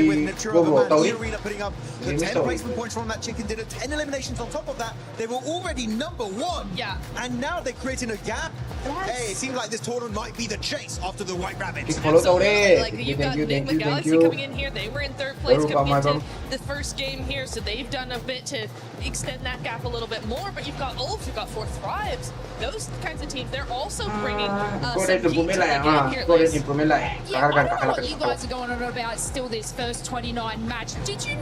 Speaker 12: with Natura, but man, E-Arena putting up the 10 placement points from that chicken dinner, 10 eliminations on top of that. They were already number 1.
Speaker 4: Yeah.
Speaker 12: And now they're creating a gap. Yes. Hey, it seems like this tournament might be the chase after the White Rabbits.
Speaker 4: Like you've got Nick Galaxy coming in here. They were in 3rd place coming into the first game here, so they've done a bit to extend that gap a little bit more. But you've got Ulf, you've got 4th Thrives. Those kinds of teams, they're also bringing some heat to the game here.
Speaker 6: Yeah, I don't know what you guys are going on about. Still, this first 29 match. Did you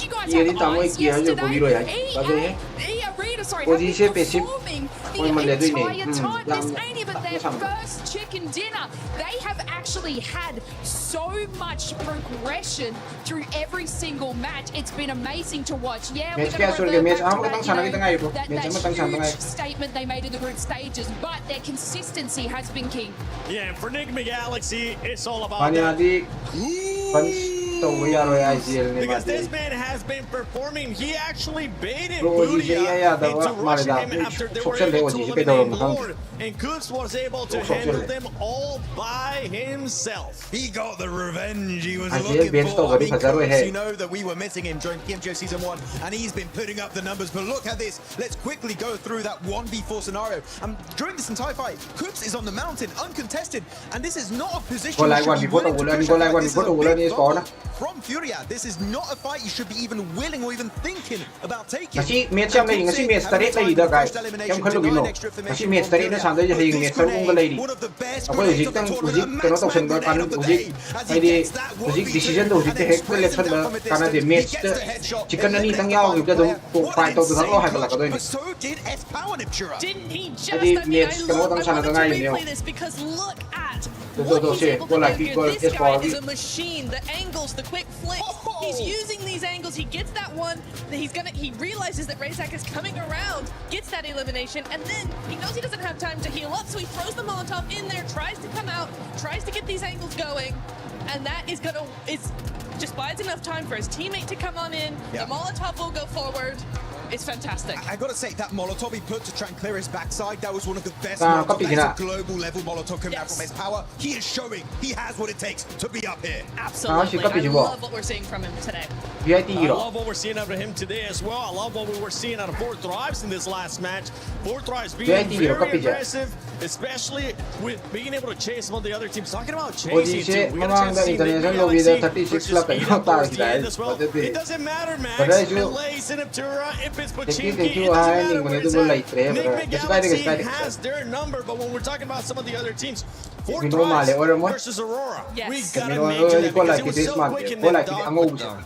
Speaker 6: guys have eyes this yesterday. He have been performing the entire time. This ain't even their first chicken dinner. They have actually had so much progression through every single match. It's been amazing to watch. Yeah, we're going to revert back to that huge statement they made in the group stages, but their consistency has been king.
Speaker 3: Yeah, and for Enigma Galaxy, it's all about that. Because this man has been performing. He actually baited Boodia into rushing him after they were able to eliminate Lord, and Coops was able to handle them all by himself.
Speaker 12: He got the revenge he was looking for. I mean, Coops, you know that we were missing him during PMGO Season 1, and he's been putting up the numbers. But look at this. Let's quickly go through that 1v4 scenario. During this entire fight, Coops is on the mountain, uncontested, and this is not a position you should be willing to push up. From Furia, this is not a fight you should be even willing or even thinking about taking.
Speaker 2: Match am lei ngasi match tare lai da guy kem khalu bino ngasi match tare na sang da je hing match sarung ga lei apoi ujik tang ujik kano toksen ba kan ujik ai ujik decision do ujik te hek selection ba kana de match chicken ani tang yaw gi da dum to fight to thak lo hai la ka doi ni
Speaker 12: So did S Power Niptura.
Speaker 4: Didn't he just? I mean, I love watching him replay this because look at what he's able to do here. This guy is a machine. The angles, the quick flicks. He's using these angles. He gets that one. He realizes that Razak is coming around, gets that elimination, and then he knows he doesn't have time to heal up, so he throws the Molotov in there, tries to come out, tries to get these angles going, and that is just buys enough time for his teammate to come on in. The Molotov will go forward. It's fantastic.
Speaker 12: I gotta say, that Molotov he put to try and clear his backside, that was one of the best Molotov. That's a global level Molotov coming out from his power. He is showing he has what it takes to be up here.
Speaker 4: Absolutely. I love what we're seeing from him today.
Speaker 3: I love what we're seeing out of him today as well. I love what we were seeing out of 4Thrives in this last match. 4Thrives being very aggressive, especially with being able to chase some of the other teams. Talking about chasing too. We got a chance to see Galaxy versus PMWC as well. It doesn't matter, Max, Melee, Sinaptura, if it's Pachinki, it doesn't matter where it's at. Enigma Galaxy has their number, but when we're talking about some of the other teams, 4Thrives versus Aurora, we gotta make sure that because it was so quick in that dog.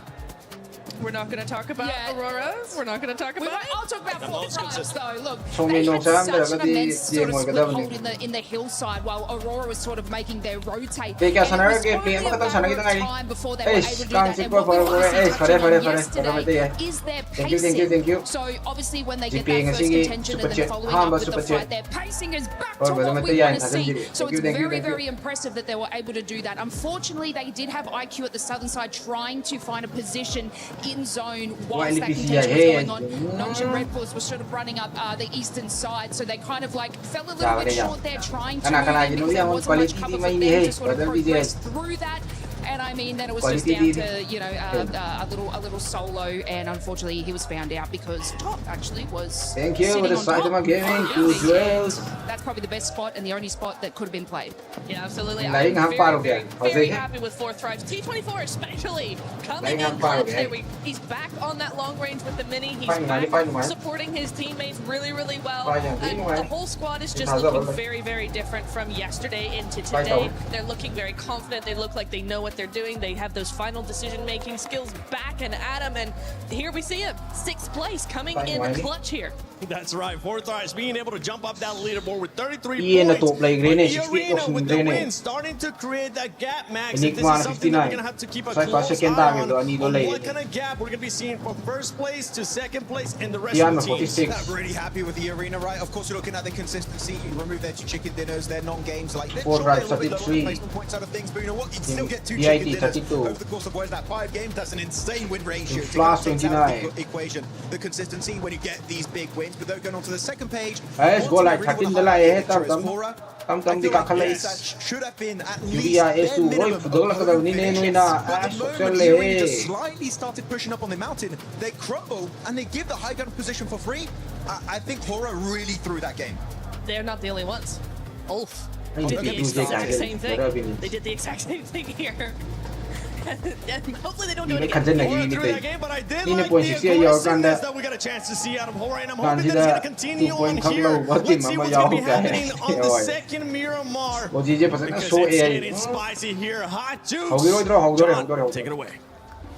Speaker 4: We're not going to talk about Aurora. We're not going to talk about it.
Speaker 6: I'll talk about 4Thrives though. Look, they had such an immense sort of split hold in the hillside while Aurora was sort of making their rotate. And it was only a matter of time before they were able to do that. And what we want to see from yesterday is their pacing. So obviously when they get that first contention and then following up with the fight, their pacing is back to what we want to see. So it's very, very impressive that they were able to do that. Unfortunately, they did have IQ at the southern side trying to find a position in zone whilst that contention was going on. Notch and Red Bulls were sort of running up the eastern side, so they kind of like fell a little bit short there trying to move in because there wasn't much cover for them to sort of progress through that. And I mean, then it was just down to, you know, a little solo, and unfortunately he was found out because top actually was
Speaker 2: Thank you for the Saitama Gaming 2 duels.
Speaker 6: That's probably the best spot and the only spot that could have been played.
Speaker 4: Yeah, absolutely. I'm very happy with 4Thrives. T24 especially coming in clutch there. He's back on that long range with the mini. He's back supporting his teammates really, really well. And the whole squad is just looking very, very different from yesterday into today. They're looking very confident. They look like they know what they're doing. They have those final decision-making skills back and at him, and here we see him, 6th place, coming in clutch here.
Speaker 3: That's right, 4Thrives being able to jump up that leaderboard with 33 points. But Arena with the win, starting to create that gap, Max. If this is something that we're going to have to keep a close eye on what kind of gap we're going to be seeing from 1st place to 2nd place and the rest of the teams.
Speaker 12: I'm really happy with the Arena, right? Of course, you're looking at the consistency. You remove their chicken dinners, their non-games, like they're a little bit lower placement points out of things, but you know what? You still get 2 chicken dinners over the course of what is that 5 games. That's an insane win ratio.
Speaker 2: Last 29
Speaker 12: equation. The consistency when you get these big wins, but they're going on to the 2nd page.
Speaker 2: Go like 13 dalay tam di kakalay
Speaker 12: should have been at least 10 minimum. They just slightly started pushing up on the mountain. They crumble and they give the high ground position for free. I think Hora really threw that game.
Speaker 4: They're not the only ones. Ulf did the exact same thing. They did the exact same thing here. And hopefully they don't do it again.
Speaker 3: Through that game, but I did like the aggressiveness that we got a chance to see out of Hora, and I'm hoping that it's going to continue on here. Let's see what's going to be happening on the 2nd Miramar. Because it's getting spicy here. Hot juice. John, take it away.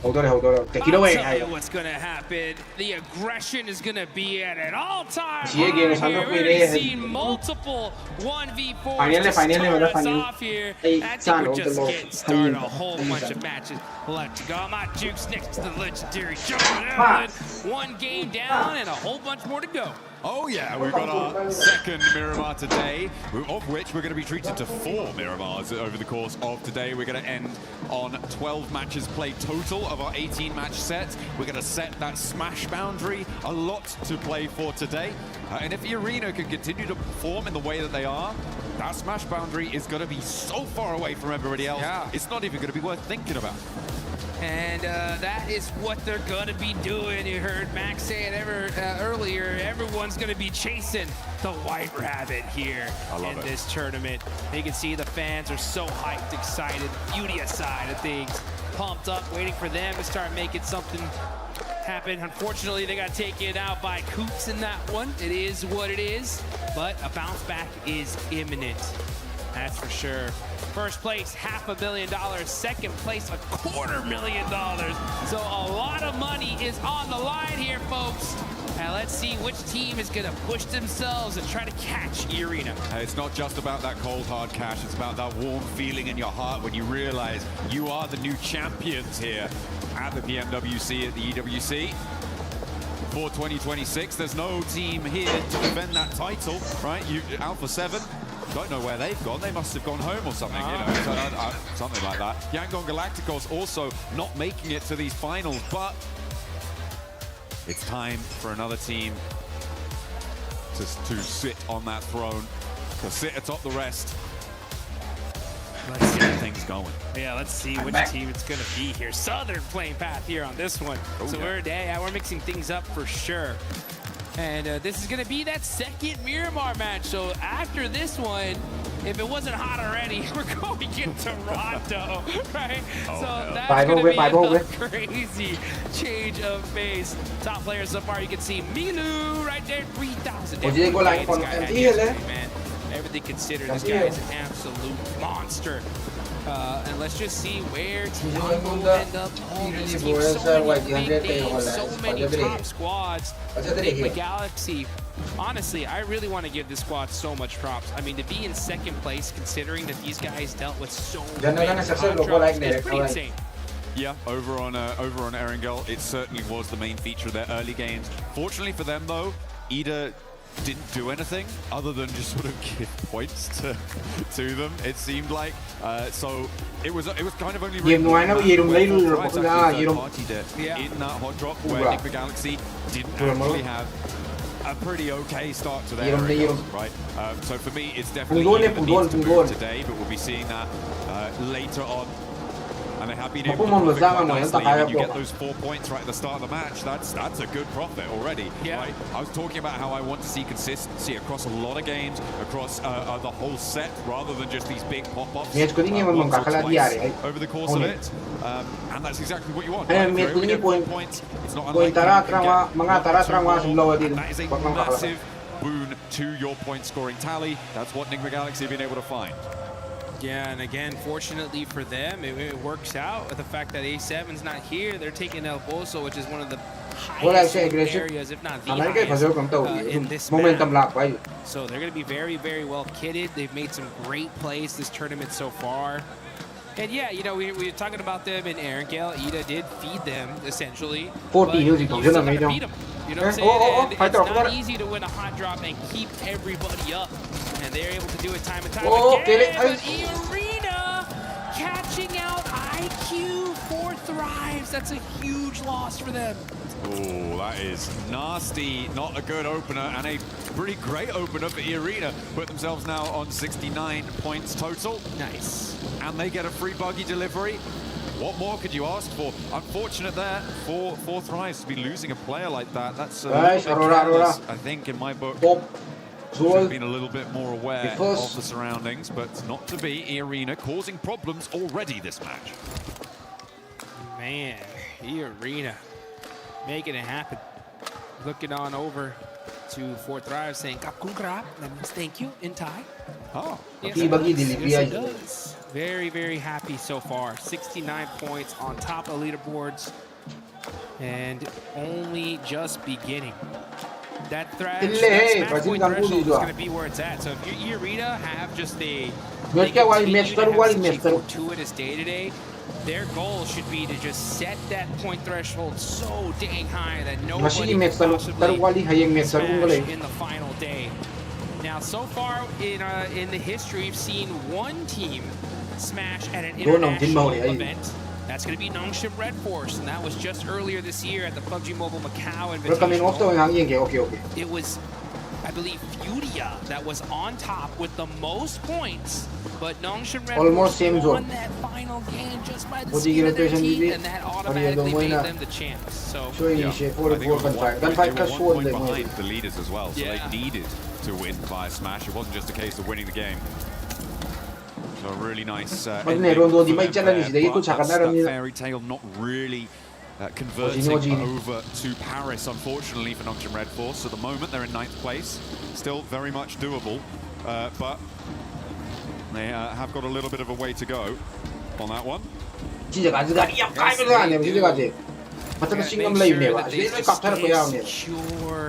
Speaker 10: I'll tell you what's gonna happen. The aggression is gonna be at an all-time high here. We've seen multiple 1v4s to start us off here. I think we're just getting started. A whole bunch of matches left to go. My Juke's next to the legendary John Allen. One game down and a whole bunch more to go.
Speaker 9: Oh yeah, we've got our second Miramar today, of which we're going to be treated to 4 Miramars over the course of today. We're going to end on 12 matches played total of our 18-match set. We're going to set that smash boundary, a lot to play for today. And if the arena can continue to perform in the way that they are, that smash boundary is going to be so far away from everybody else, it's not even going to be worth thinking about.
Speaker 10: And that is what they're gonna be doing. You heard Max say it earlier. Everyone's gonna be chasing the White Rabbit here in this tournament. You can see the fans are so hyped, excited. Beauty side of things, pumped up, waiting for them to start making something happen. Unfortunately, they got taken out by Coops in that one. It is what it is, but a bounce back is imminent. That's for sure. First place, $500 million. Second place, $250,000. So a lot of money is on the line here, folks. And let's see which team is gonna push themselves and try to catch Irina.
Speaker 9: It's not just about that cold hard cash, it's about that warm feeling in your heart when you realize you are the new champions here at the PMWC, at the EWC. For 2026, there's no team here to defend that title, right? Alpha 7, don't know where they've gone. They must have gone home or something, you know, something like that. Yangon Galacticos also not making it to these finals, but it's time for another team to sit on that throne, to sit atop the rest. Let's get things going.
Speaker 10: Yeah, let's see which team it's going to be here. Southern playing path here on this one. So we're mixing things up for sure. And this is going to be that second Miramar match. So after this one, if it wasn't hot already, we're going to get Toronto, right? So that's going to be a crazy change of pace. Top players so far, you can see Milu right there, 3,000. Man, everything considered, this guy is an absolute monster. And let's just see where Toronto will end up. All these teams, so many big names, so many top squads. Enigma Galaxy, honestly, I really want to give this squad so much props. I mean, to be in second place, considering that these guys dealt with so many contracts, it's pretty insane.
Speaker 9: Yeah, over on Erangel, it certainly was the main feature of their early games. Fortunately for them, though, Ida didn't do anything other than just sort of give points to them, it seemed like. So it was kind of only in that hot drop where Enigma Galaxy didn't actually have a pretty okay start to their right? So for me, it's definitely needs to move today, but we'll be seeing that later on. And they have been able to profit quite nicely. When you get those 4 points right at the start of the match, that's a good profit already.
Speaker 10: Yeah.
Speaker 9: Right? I was talking about how I want to see consistency across a lot of games, across the whole set, rather than just these big pop-ups once or twice over the course of it. And that's exactly what you want. Right? If you're able to get 4 points, it's not unlikely that is a massive boon to your point scoring tally. That's what Enigma Galaxy have been able to find.
Speaker 10: Yeah, and again, fortunately for them, it works out with the fact that A7's not here. They're taking El Pozo, which is one of the highest areas, if not the highest, in this map. So they're going to be very, very well kitted. They've made some great plays this tournament so far. And yeah, you know, we were talking about them in Erangel. Ida did feed them, essentially. But you still got to beat them. You know what I'm saying? And it's not easy to win a hot drop and keep everybody up. And they're able to do it time and time again. But Irina catching out IQ for Thrives. That's a huge loss for them.
Speaker 9: Oh, that is nasty. Not a good opener, and a pretty great opener for Irina. Put themselves now on 69 points total.
Speaker 10: Nice.
Speaker 9: And they get a free buggy delivery. What more could you ask for? Unfortunate there for Thrives to be losing a player like that. That's a little bit careless, I think, in my book. Should have been a little bit more aware of the surroundings, but not to be. Irina causing problems already this match.
Speaker 10: Man, Irina making it happen. Looking on over to Fourth Thrive saying "Kap Kun Krap." That means thank you in Thai.
Speaker 9: Oh,
Speaker 10: yes, it does. Very, very happy so far. 69 points on top of leaderboards, and only just beginning. That match point threshold is going to be where it's at. So if your Irina have just a fortuitous day today, their goal should be to just set that point threshold so dang high that nobody can possibly smash in the final day. Now, so far in the history, we've seen one team smash at an international event. That's going to be Nongshim Red Force, and that was just earlier this year at the PUBG Mobile Macau Invitational. It was, I believe, Furia that was on top with the most points, but Nongshim Red Force won that final game just by the skin of their teeth, and that automatically made them the champs. So,
Speaker 9: I think it was 1 point behind the leaders as well, so they needed to win by a smash. It wasn't just a case of winning the game. So a really nice ending for them there, but that fairy tale not really converting over to Paris, unfortunately, for Nongshim Red Force. At the moment, they're in 9th place. Still very much doable, but they have got a little bit of a way to go on that one.
Speaker 10: Secure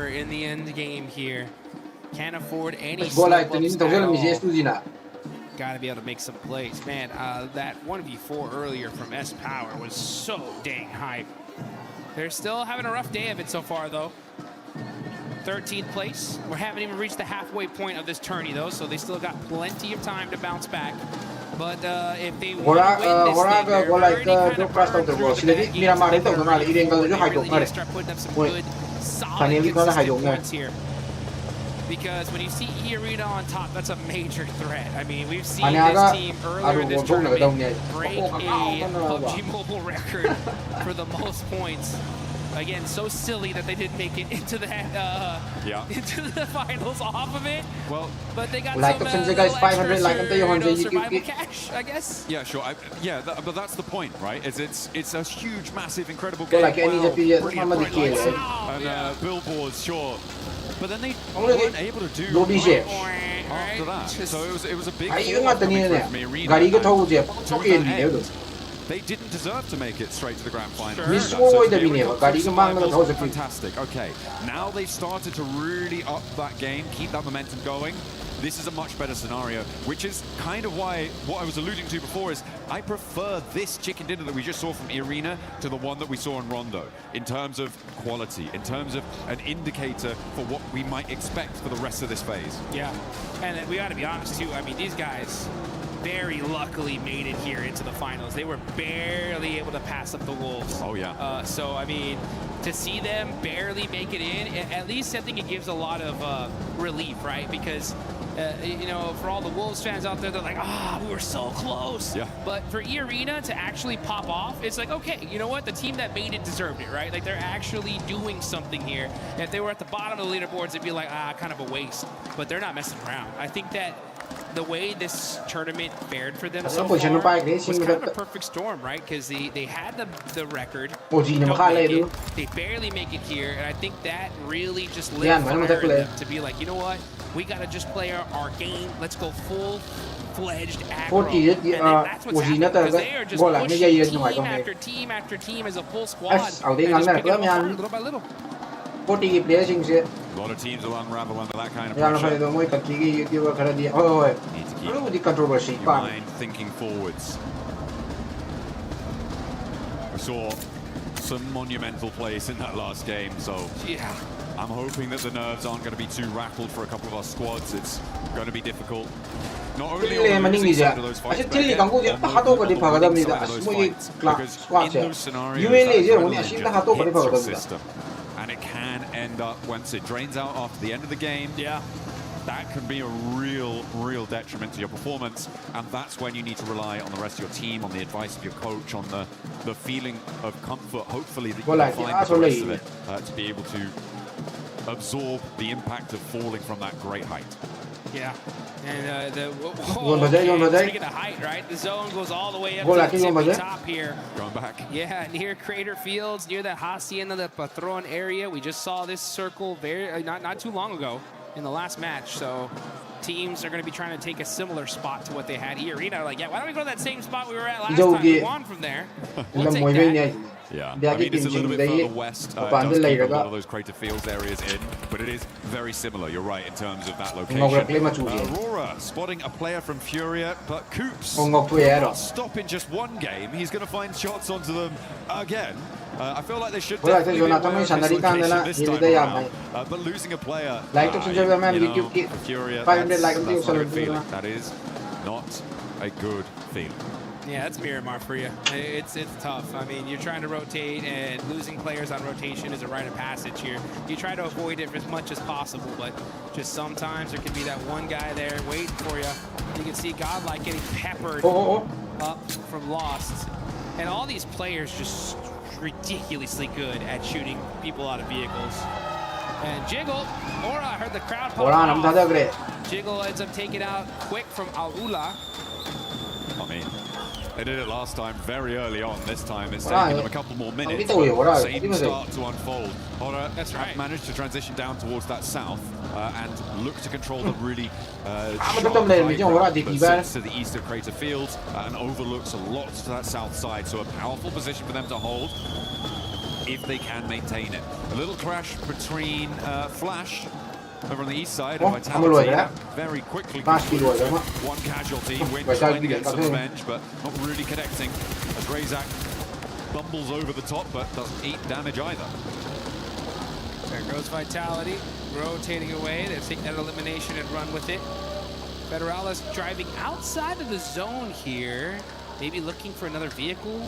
Speaker 10: in the end game here. Can't afford any slip-ups at all. Got to be able to make some plays. Man, that 1v4 earlier from S-Power was so dang hype. They're still having a rough day of it so far, though. 13th place. We haven't even reached the halfway point of this tourney, though, so they still got plenty of time to bounce back. But if they want to win this thing, they're already kind of burned through the back end. They really need to start putting up some good, solid, consistent points here. Because when you see E-Arena on top, that's a major threat. I mean, we've seen this team earlier in this tournament break a PUBG Mobile record for the most points. Again, so silly that they didn't make it into that into the finals off of it.
Speaker 9: Well,
Speaker 10: but they got some survival cash, I guess.
Speaker 9: Yeah, sure. But that's the point, right? It's a huge, massive, incredible game. And billboards, sure. But then they weren't able to do after that. So it was a big fall from Arena. They didn't deserve to make it straight to the grand final. Fantastic. Okay, now they've started to really up that game, keep that momentum going. This is a much better scenario, which is kind of why what I was alluding to before is I prefer this chicken dinner that we just saw from Irina to the one that we saw in Rondo in terms of quality, in terms of an indicator for what we might expect for the rest of this phase.
Speaker 10: Yeah, and we got to be honest too. I mean, these guys very luckily made it here into the finals. They were barely able to pass up the Wolves.
Speaker 9: Oh yeah.
Speaker 10: So I mean, to see them barely make it in, at least I think it gives a lot of relief, right? Because you know, for all the Wolves fans out there, they're like, we were so close.
Speaker 9: Yeah.
Speaker 10: But for E-Arena to actually pop off, it's like, okay, you know what? The team that made it deserved it, right? Like, they're actually doing something here. And if they were at the bottom of the leaderboards, it'd be like, kind of a waste. But they're not messing around. I think that the way this tournament fared for them so far was kind of a perfect storm, right? Because they had the record, they barely make it here, and I think that really just lit a fire in them to be like, you know what? We got to just play our game. Let's go full-fledged aggro. And then that's what's happening, because they are just pushing team after team after team as a full squad. And just picking them apart little by little.
Speaker 9: A lot of teams will unravel under that kind of pressure. Need to keep your mind thinking forwards. We saw some monumental plays in that last game, so
Speaker 10: yeah.
Speaker 9: I'm hoping that the nerves aren't going to be too rattled for a couple of our squads. It's going to be difficult. Not only on the losing side of those fights, but again, on the winning side of those fights. Because in those scenarios, that's really just hits your system. And it can end up, once it drains out after the end of the game, that can be a real detriment to your performance. And that's when you need to rely on the rest of your team, on the advice of your coach, on the feeling of comfort, hopefully, that you can find with the rest of it to be able to absorb the impact of falling from that great height.
Speaker 10: Yeah, And speaking of height, right? The zone goes all the way up to the tippy top here.
Speaker 9: Going back.
Speaker 10: Yeah, near Crater Fields, near the Hacienda del Patron area. We just saw this circle not too long ago in the last match. So teams are going to be trying to take a similar spot to what they had here. Arena, like, yeah, why don't we go to that same spot we were at last time? We won from there. We'll take that.
Speaker 9: Yeah, I mean, it's a little bit further west. Does keep a lot of those Crater Fields areas in, but it is very similar. You're right in terms of that location. Aurora spotting a player from Furia, but Coops not stop in just one game. He's going to find shots onto them again. I feel like they should definitely be aware of this location this time around, but losing a player, for Furia, that's not a good feeling. That is not a good feeling.
Speaker 10: Yeah, that's Miramar for you. It's tough. I mean, you're trying to rotate, and losing players on rotation is a rite of passage here. You try to avoid it as much as possible, but just sometimes there can be that one guy there waiting for you. You can see Godlike getting peppered up from Lost. And all these players just ridiculously good at shooting people out of vehicles. And Jiggle, Aura, I heard the crowd pop off. Jiggle ends up taking out quick from Aula.
Speaker 9: I mean, they did it last time very early on. This time it's taking them a couple more minutes. Same start to unfold. Aura managed to transition down towards that south and look to control the really sharp to the east of Crater Fields and overlooks a lot to that south side. So a powerful position for them to hold if they can maintain it. A little crash between Flash over on the east side of Vitality very quickly. One casualty, Winch trying to get some revenge, but not really connecting as Razak bumbles over the top, but doesn't eat damage either.
Speaker 10: There goes Vitality, rotating away. They take that elimination and run with it. Federalis driving outside of the zone here, maybe looking for another vehicle.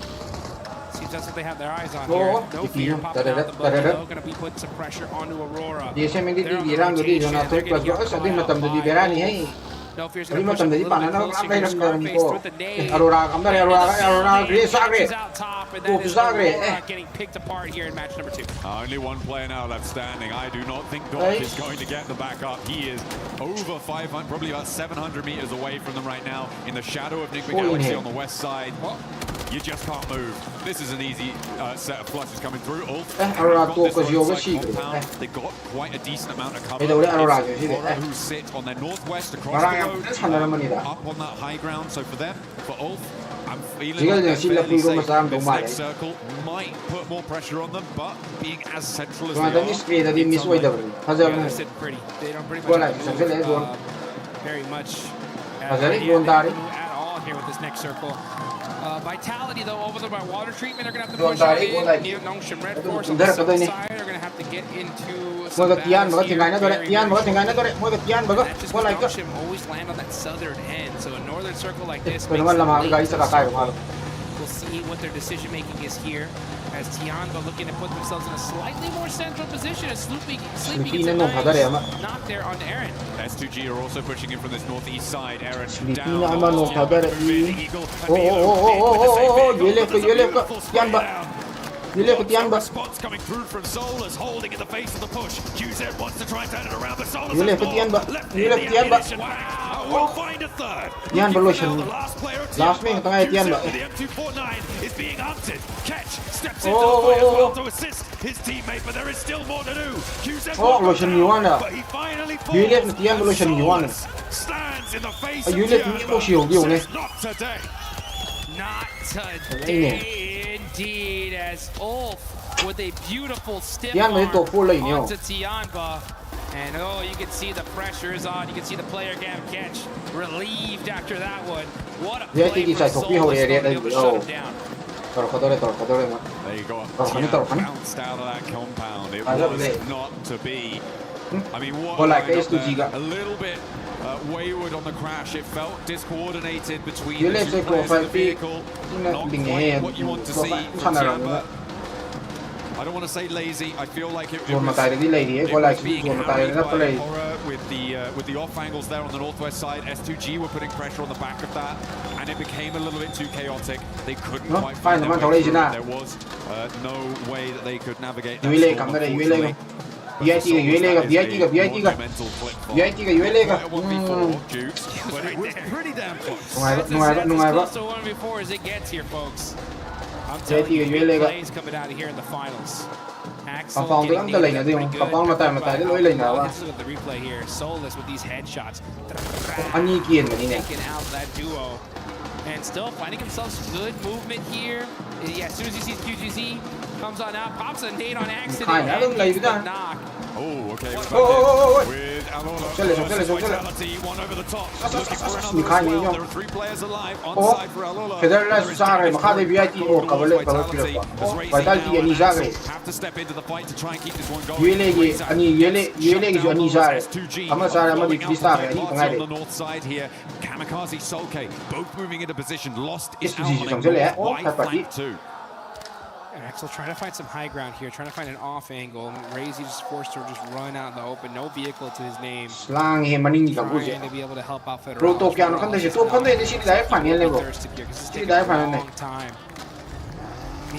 Speaker 10: Seems that's what they have their eyes on here. No fear popping out the boat, though. Going to be putting some pressure onto Aurora. They're on the rotation. They're going to get close. No fear's going to push up a little bit closer here. Scarface with the nade. Catches out top, and that is Aurora getting picked apart here in match number 2.
Speaker 9: Only one player now left standing. I do not think Doc is going to get the back up. He is over 500, probably about 700 meters away from them right now in the shadow of Enigma Galaxy on the west side. You just can't move. This is an easy set of flushes coming through. Ulf they got quite a decent amount of cover. Aurora who sit on their northwest across the road, up on that high ground. So for them, for Ulf, I'm feeling like they're fairly safe. This next circle might put more pressure on them, but being as central as they are,
Speaker 10: they're sitting pretty. They don't pretty much move, very much at all here with this next circle. Vitality, though, over there by water treatment, they're going to have to push in. Near Nongshim Red Force on the south side, they're going to have to get into some balance here. Nongshim always land on that southern end, so a northern circle like this makes we'll see what their decision-making is here, as Tianba looking to put themselves in a slightly more central position as Sleepy gets a nice knock there onto Aaron.
Speaker 9: S2G are also pushing in from this northeast side. Aaron down. Spots coming through from Solus, holding in the face of the push. QZ wants to try and turn it around, but Solus will find a third. The last player of the M249 is being hunted. Catch steps into the fight as well to assist his teammate, but there is still more to do. QZ but he finally falls. Solus stands in the face of Tianba. Not today.
Speaker 10: Not today, indeed, as Ulf with a beautiful stiff arm onto Tianba. And oh, you can see the pressure is on. You can see the player getting catch relieved after that one. What a play for Solus to be able to shut him down.
Speaker 9: There you go. Bounced out of that compound. It was not to be. I mean, what a little bit wayward on the crash. It felt discoordinated between the two players in the vehicle. Not quite what you want to see from Tianba. I don't want to say lazy. I feel like it was being harried by Horror with the off angles there on the northwest side. S2G were putting pressure on the back of that, and it became a little bit too chaotic. They couldn't quite find their way through. There was no way that they could navigate that storm, unfortunately.
Speaker 2: BIT ga ULA ga BIT ga BIT ga BIT ga ULA ga
Speaker 9: But it was pretty damn close.
Speaker 2: nungai ba
Speaker 10: Close to one before as it gets here, folks. I'm
Speaker 2: BIT
Speaker 10: telling you,
Speaker 2: ga
Speaker 10: big
Speaker 2: ULA ga
Speaker 10: plays coming out of here in the finals.
Speaker 2: Kapang tu ang talay na din kapang matay de loi lai na wa
Speaker 10: This is with the replay here. Soulless with these headshots.
Speaker 2: ani kian ma ni ne
Speaker 10: Taking out that duo. And still finding himself some good movement here. Yeah, as soon as he sees QGZ, comes on out, pops a nade on accident. And gets the knock.
Speaker 9: Oh, okay.
Speaker 2: Oh.
Speaker 9: With Alora.
Speaker 2: Chale.
Speaker 9: Vitality, one over the top. Looking for another
Speaker 2: Ni khai
Speaker 9: as
Speaker 2: ni
Speaker 9: well.
Speaker 2: yo
Speaker 9: There are 3 players alive on
Speaker 2: oh
Speaker 9: side for Alora.
Speaker 2: federal sa re makha de BIT o kabale
Speaker 9: Vitality
Speaker 2: vitality ani sa re
Speaker 9: have to step into the fight to try and keep this one going.
Speaker 2: ULA gi ani ULA gi ani sa re ama sa re ama di lista re ani tangai
Speaker 9: on
Speaker 2: de
Speaker 9: the north side here. Kamikaze, Solke, both moving into position. Lost is
Speaker 2: Yes,
Speaker 9: out on a
Speaker 2: Jang Zele, oh,
Speaker 9: wide
Speaker 2: Tapati.
Speaker 9: flank too.
Speaker 10: Axel trying to find some high ground here, trying to find an off angle. Razy just forced to just run out in the open, no vehicle to his name.
Speaker 2: slang he maning ni ka bu je
Speaker 10: Trying to be able to help out Federer.
Speaker 2: pro to kya no kan de to kan de ni si dai fan ye le bo si dai fan ne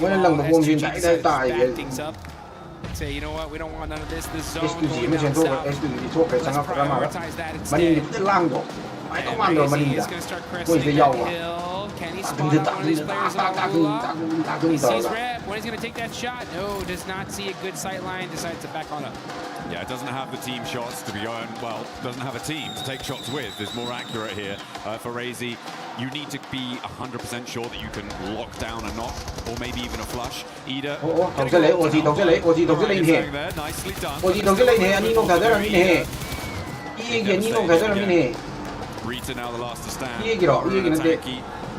Speaker 2: mo lang bo bom jin dai ta ye
Speaker 10: things up. Say, you know what, we don't want none of this zone.
Speaker 2: S2G me chen to S2G to ke sang ka ma maning ni lang do mai to man do maning da ko de yao wa
Speaker 10: Can he
Speaker 2: ta
Speaker 10: spot
Speaker 2: de
Speaker 10: out
Speaker 2: ta
Speaker 10: one of these
Speaker 2: de
Speaker 10: players
Speaker 2: ta
Speaker 10: on
Speaker 2: ta
Speaker 10: the He
Speaker 2: ta
Speaker 10: sees Rep. When he's going to take that shot? No, does not see a good sight line. Decides to back on up.
Speaker 9: Yeah, it doesn't have the team shots to be going, well, doesn't have a team to take shots with. Is more accurate here for Razy. You need to be 100% sure that you can lock down a knock or maybe even a flush. Ida.
Speaker 2: Dong se le OG dong se le in he
Speaker 9: Nicely done.
Speaker 2: OG dong se le in he ani no ka da min he ye ge ni no ka da min he
Speaker 9: Rita now the last to stand.
Speaker 2: ye ge ro ye ge na de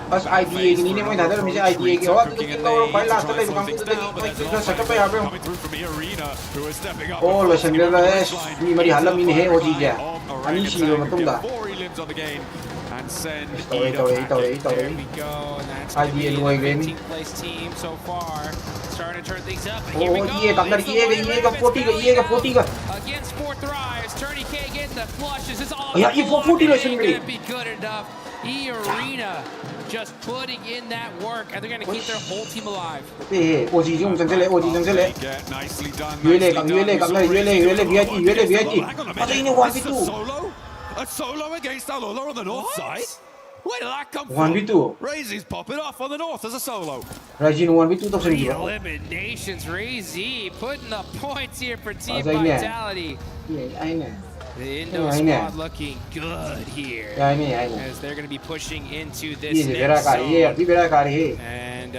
Speaker 2: bas IDA ki ni ne mo da da mi se IDA ki wa ki no pai la ta le kam tu de ki sa ka pa ya
Speaker 9: Coming through from Arena, who is stepping up.
Speaker 2: oh lo shen la es ni mari halam in he OG ja ani si lo matung da
Speaker 9: He lives on the game and send
Speaker 2: There
Speaker 10: we go. And that's going to be
Speaker 2: IDA
Speaker 10: a
Speaker 2: nuôi game
Speaker 10: 15th place team so far. Starting to turn things up. And here we
Speaker 2: oh
Speaker 10: go.
Speaker 2: ye tak ye ga 40 ga
Speaker 10: Against 4 Thrives. Turny K getting the flushes. It's all
Speaker 2: yeah,
Speaker 10: about
Speaker 2: for 40
Speaker 10: blocking.
Speaker 2: lesson
Speaker 10: Ain't gonna be good enough. Arena just putting in that work, and they're going to keep their whole team alive.
Speaker 2: he OG jung jang se le OG jang se le
Speaker 9: Nicely done.
Speaker 2: ULA BIT asa ini 1v2
Speaker 9: A solo against Alola on the north side? Where did that come from?
Speaker 2: 1v2
Speaker 9: Razy's popping off on the north as a solo.
Speaker 2: Rajin 1v2 to sen
Speaker 10: Three
Speaker 2: di
Speaker 10: eliminations. Razy putting the points here for Team
Speaker 2: Asa ini
Speaker 10: Vitality.
Speaker 2: ai ne
Speaker 10: The Indo
Speaker 2: Yeah, I know.
Speaker 10: squad looking good here.
Speaker 2: ai ne
Speaker 10: As they're going to be pushing into this
Speaker 2: ye bera
Speaker 10: next
Speaker 2: kari ye
Speaker 10: zone.
Speaker 2: di bera kari he
Speaker 10: And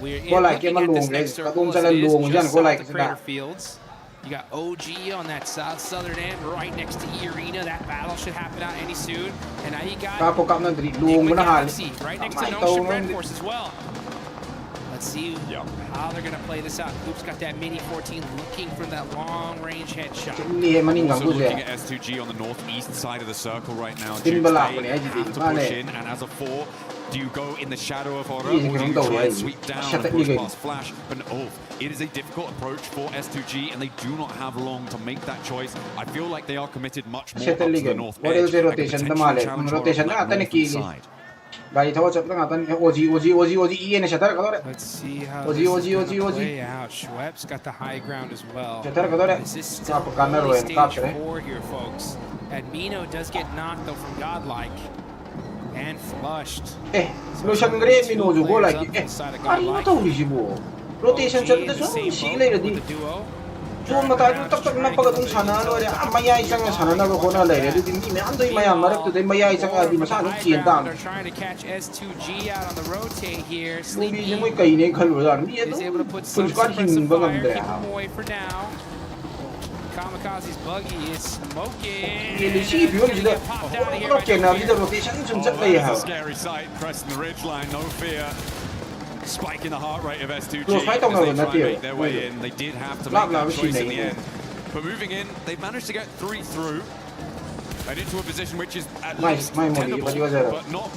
Speaker 10: we're
Speaker 2: Ko like
Speaker 10: looking
Speaker 2: man
Speaker 10: at this
Speaker 2: luong,
Speaker 10: next
Speaker 2: guys.
Speaker 10: circle
Speaker 2: Katong
Speaker 10: as
Speaker 2: sa
Speaker 10: it is
Speaker 2: luong dyan,
Speaker 10: just
Speaker 2: ko
Speaker 10: south
Speaker 2: like
Speaker 10: of
Speaker 2: sila.
Speaker 10: Crater Fields. You got OG on that southern end, right next to Arena. That battle should happen out any soon. And now you got
Speaker 2: kapo kap na dri luong mo na hal
Speaker 10: Galaxy right next to
Speaker 2: Mai
Speaker 10: Notion
Speaker 2: tao
Speaker 10: Red
Speaker 2: nung-
Speaker 10: Force as well. Let's see how they're going to play this out. Hoop's got that mini 14 looking for that long range headshot.
Speaker 2: li he maning gang
Speaker 9: Also
Speaker 2: bu
Speaker 9: looking
Speaker 2: je
Speaker 9: at S2G on the northeast side of the circle right now.
Speaker 2: Tin
Speaker 9: Duke
Speaker 2: balak
Speaker 9: State
Speaker 2: ko ni, IGD,
Speaker 9: have to
Speaker 2: male.
Speaker 9: push in, and as a 4, do you go in the shadow of Horror, or
Speaker 2: Easy
Speaker 9: do
Speaker 2: kung
Speaker 9: you
Speaker 2: daw,
Speaker 9: try and
Speaker 2: eh.
Speaker 9: sweep down
Speaker 2: Shut
Speaker 9: and
Speaker 2: up,
Speaker 9: push
Speaker 2: ligay.
Speaker 9: past Flash? But it is a difficult approach for S2G, and they do not have long to make that choice. I feel like they are committed much more up
Speaker 2: Settle
Speaker 9: to the
Speaker 2: ligay.
Speaker 9: north
Speaker 2: What
Speaker 9: edge.
Speaker 2: is the
Speaker 9: and could
Speaker 2: rotation
Speaker 9: potentially
Speaker 2: tamale?
Speaker 9: challenge
Speaker 2: Kung rotation
Speaker 9: Horror
Speaker 2: na
Speaker 9: from that
Speaker 2: ata ni
Speaker 9: northern
Speaker 2: Kiki.
Speaker 9: side.
Speaker 2: Bali tawo chap na atan OG iye na shatar ka dore
Speaker 10: Let's see how
Speaker 2: OG,
Speaker 10: this
Speaker 2: OG,
Speaker 10: is
Speaker 2: OG,
Speaker 10: gonna
Speaker 2: OG.
Speaker 10: play out. Schweppes got the high ground as well.
Speaker 2: shatar ka dore
Speaker 10: This is still
Speaker 2: kapo kamero
Speaker 10: early
Speaker 2: en
Speaker 10: stage
Speaker 2: kapre
Speaker 10: 4 here, folks. Admino does get knocked though from Godlike and flushed.
Speaker 2: lo siya ngre minuto ko like ari mo to uli mo rotation sa to so sila ira di so mata tak tak na pagatong sana no ya maya isang sana na ko na lai di ni me andoy maya marap to dai maya isang di masano kientan
Speaker 10: They're trying to catch S2G out on the rotate here.
Speaker 2: Sleepy
Speaker 10: Sleepy
Speaker 2: mo kay ni khalo dar ni
Speaker 10: is able to put some
Speaker 2: full squad
Speaker 10: suppressive
Speaker 2: ba
Speaker 10: fire,
Speaker 2: ganda
Speaker 10: keep him away for now. Kamikaze's buggy is smoking.
Speaker 2: Ili si yun sila rotate na di rotation sun sa kay ha
Speaker 9: That's a scary sight, pressing the ridgeline, no fear. Spike in the heart rate of S2G
Speaker 2: Close fight
Speaker 9: as they
Speaker 2: on
Speaker 9: try
Speaker 2: the
Speaker 9: and make their way in. They did have to make that choice in the end. But moving in, they've managed to get 3 through and into a position which is at least tenable, but not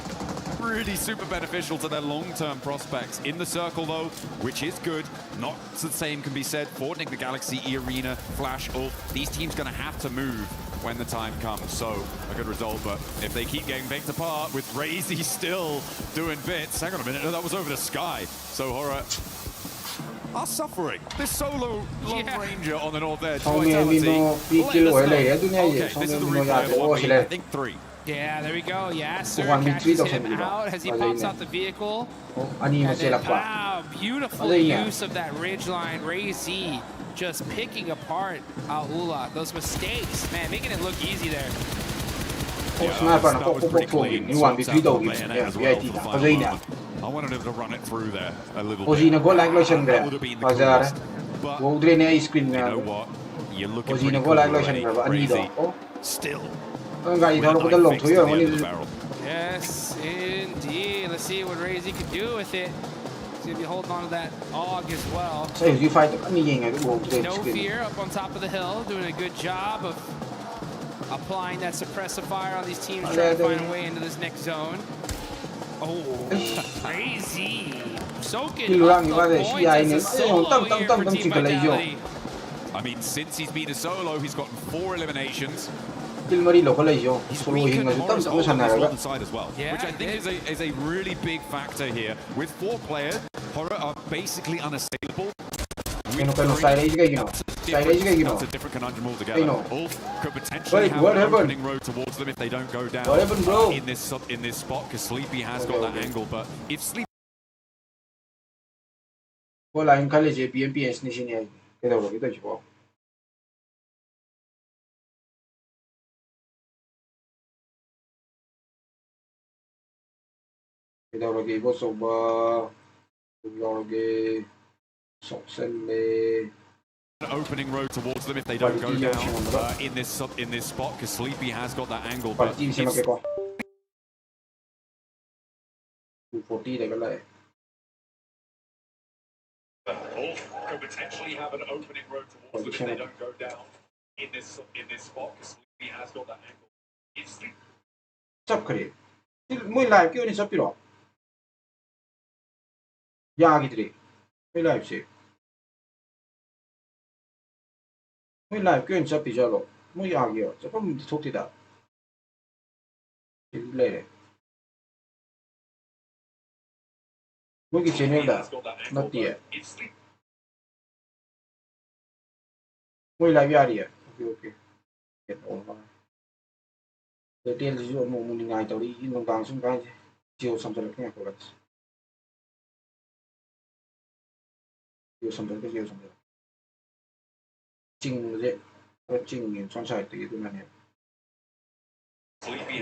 Speaker 9: really super beneficial to their long-term prospects. In the circle though, which is good, not the same can be said for Nick the Galaxy, Arena, Flash, Ulf. These teams gonna have to move when the time comes. So a good result, but if they keep getting picked apart with Razy still doing bits, hang on a minute, no, that was over the sky. So Horror are suffering. This solo long ranger on the north edge.
Speaker 2: 성민민호 삐질 원래 애들이야. 성민민호 야 오실래.
Speaker 9: I think 3.
Speaker 10: Yeah, there we go. Yeah, Sir
Speaker 2: One
Speaker 10: catches
Speaker 2: victory
Speaker 10: him out as he pops out the vehicle.
Speaker 2: 아니
Speaker 10: And then,
Speaker 2: 이거
Speaker 10: wow, beautiful use of that ridgeline. Ray Z just picking apart Aula. Those mistakes, man, making it look easy there.
Speaker 2: 스나이퍼는 꼭꼭꼭 이완 비비도 VIP다. 거저이냐.
Speaker 9: I wanted him to run it through there a little bit.
Speaker 2: 오지는 골 라이크 로션 그래. 바자래.
Speaker 9: But
Speaker 2: 오드레네 스크린
Speaker 9: you know what? You're looking
Speaker 2: 오지는
Speaker 9: pretty
Speaker 2: 골 라이크
Speaker 9: cool
Speaker 2: 로션 그래.
Speaker 9: already.
Speaker 2: 아니도.
Speaker 9: Still.
Speaker 2: 그러니까 이 더로 그들 롱토요.
Speaker 10: Yes, indeed. Let's see what Ray Z can do with it. He's gonna be holding on to that AUG as well.
Speaker 2: 사이즈 파이터 아니 얘가 오드레
Speaker 10: No
Speaker 2: 스크린.
Speaker 10: fear up on top of the hill, doing a good job of applying that suppressive fire on these teams trying to find a way into this next zone. Oh, crazy. Soaking up the points as a solo here for Team Vitality.
Speaker 9: I mean, since he's been a solo, he's gotten 4 eliminations.
Speaker 2: 딜머리 로컬레이죠. 솔로 힘가지고 땀 잖아요.
Speaker 9: As well, which I think is a really big factor here. With 4 players, Horror are basically unassailable.
Speaker 2: 사이레이지가 이기노. 사이레이지가 이기노.
Speaker 9: That's a different conundrum altogether. Ulf could potentially have
Speaker 2: what
Speaker 9: an
Speaker 2: happened?
Speaker 9: opening road towards them if they don't go down
Speaker 2: What happened, bro?
Speaker 9: in this spot, because Sleepy has got that angle. But if Sleepy
Speaker 2: 라인 칼리지 BMPS 니시니 그대로 기도 주고. 그대로 기고 소바 그대로 속셀레
Speaker 9: an opening road towards them if they don't go down in this spot, because Sleepy has got that angle. But
Speaker 2: partiti se che qua 240 regala
Speaker 9: Ulf could potentially have an opening road towards them if they don't go down in this spot, because Sleepy has got that angle. If Sleepy
Speaker 2: 잡크리 뭐 라이브 끼우니 잡히러 야기들이 뭐 라이브지 뭐 라이브 끼우니 잡히자로 뭐 야기요 조금 속티다 레레 뭐기 제네다 맞디에 뭐 라이브 야리야 오케이 Detail is your morning night or in the dancing guy, Joe something like that. You something to use something. Ching it, ching in sunshine to get the money.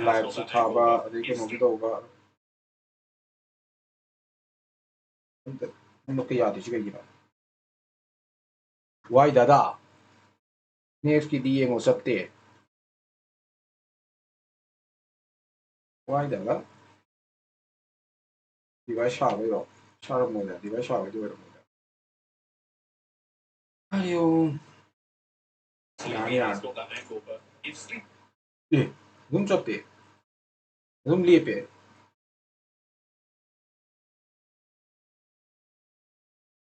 Speaker 2: Live to Taba, they can move it over. Look at it, you know. Why da? Next DM was up there. Why da? Device shower, shower mode, device shower, do it. 아유, 아니야. 예, 눈 좁대. 눈 리에베.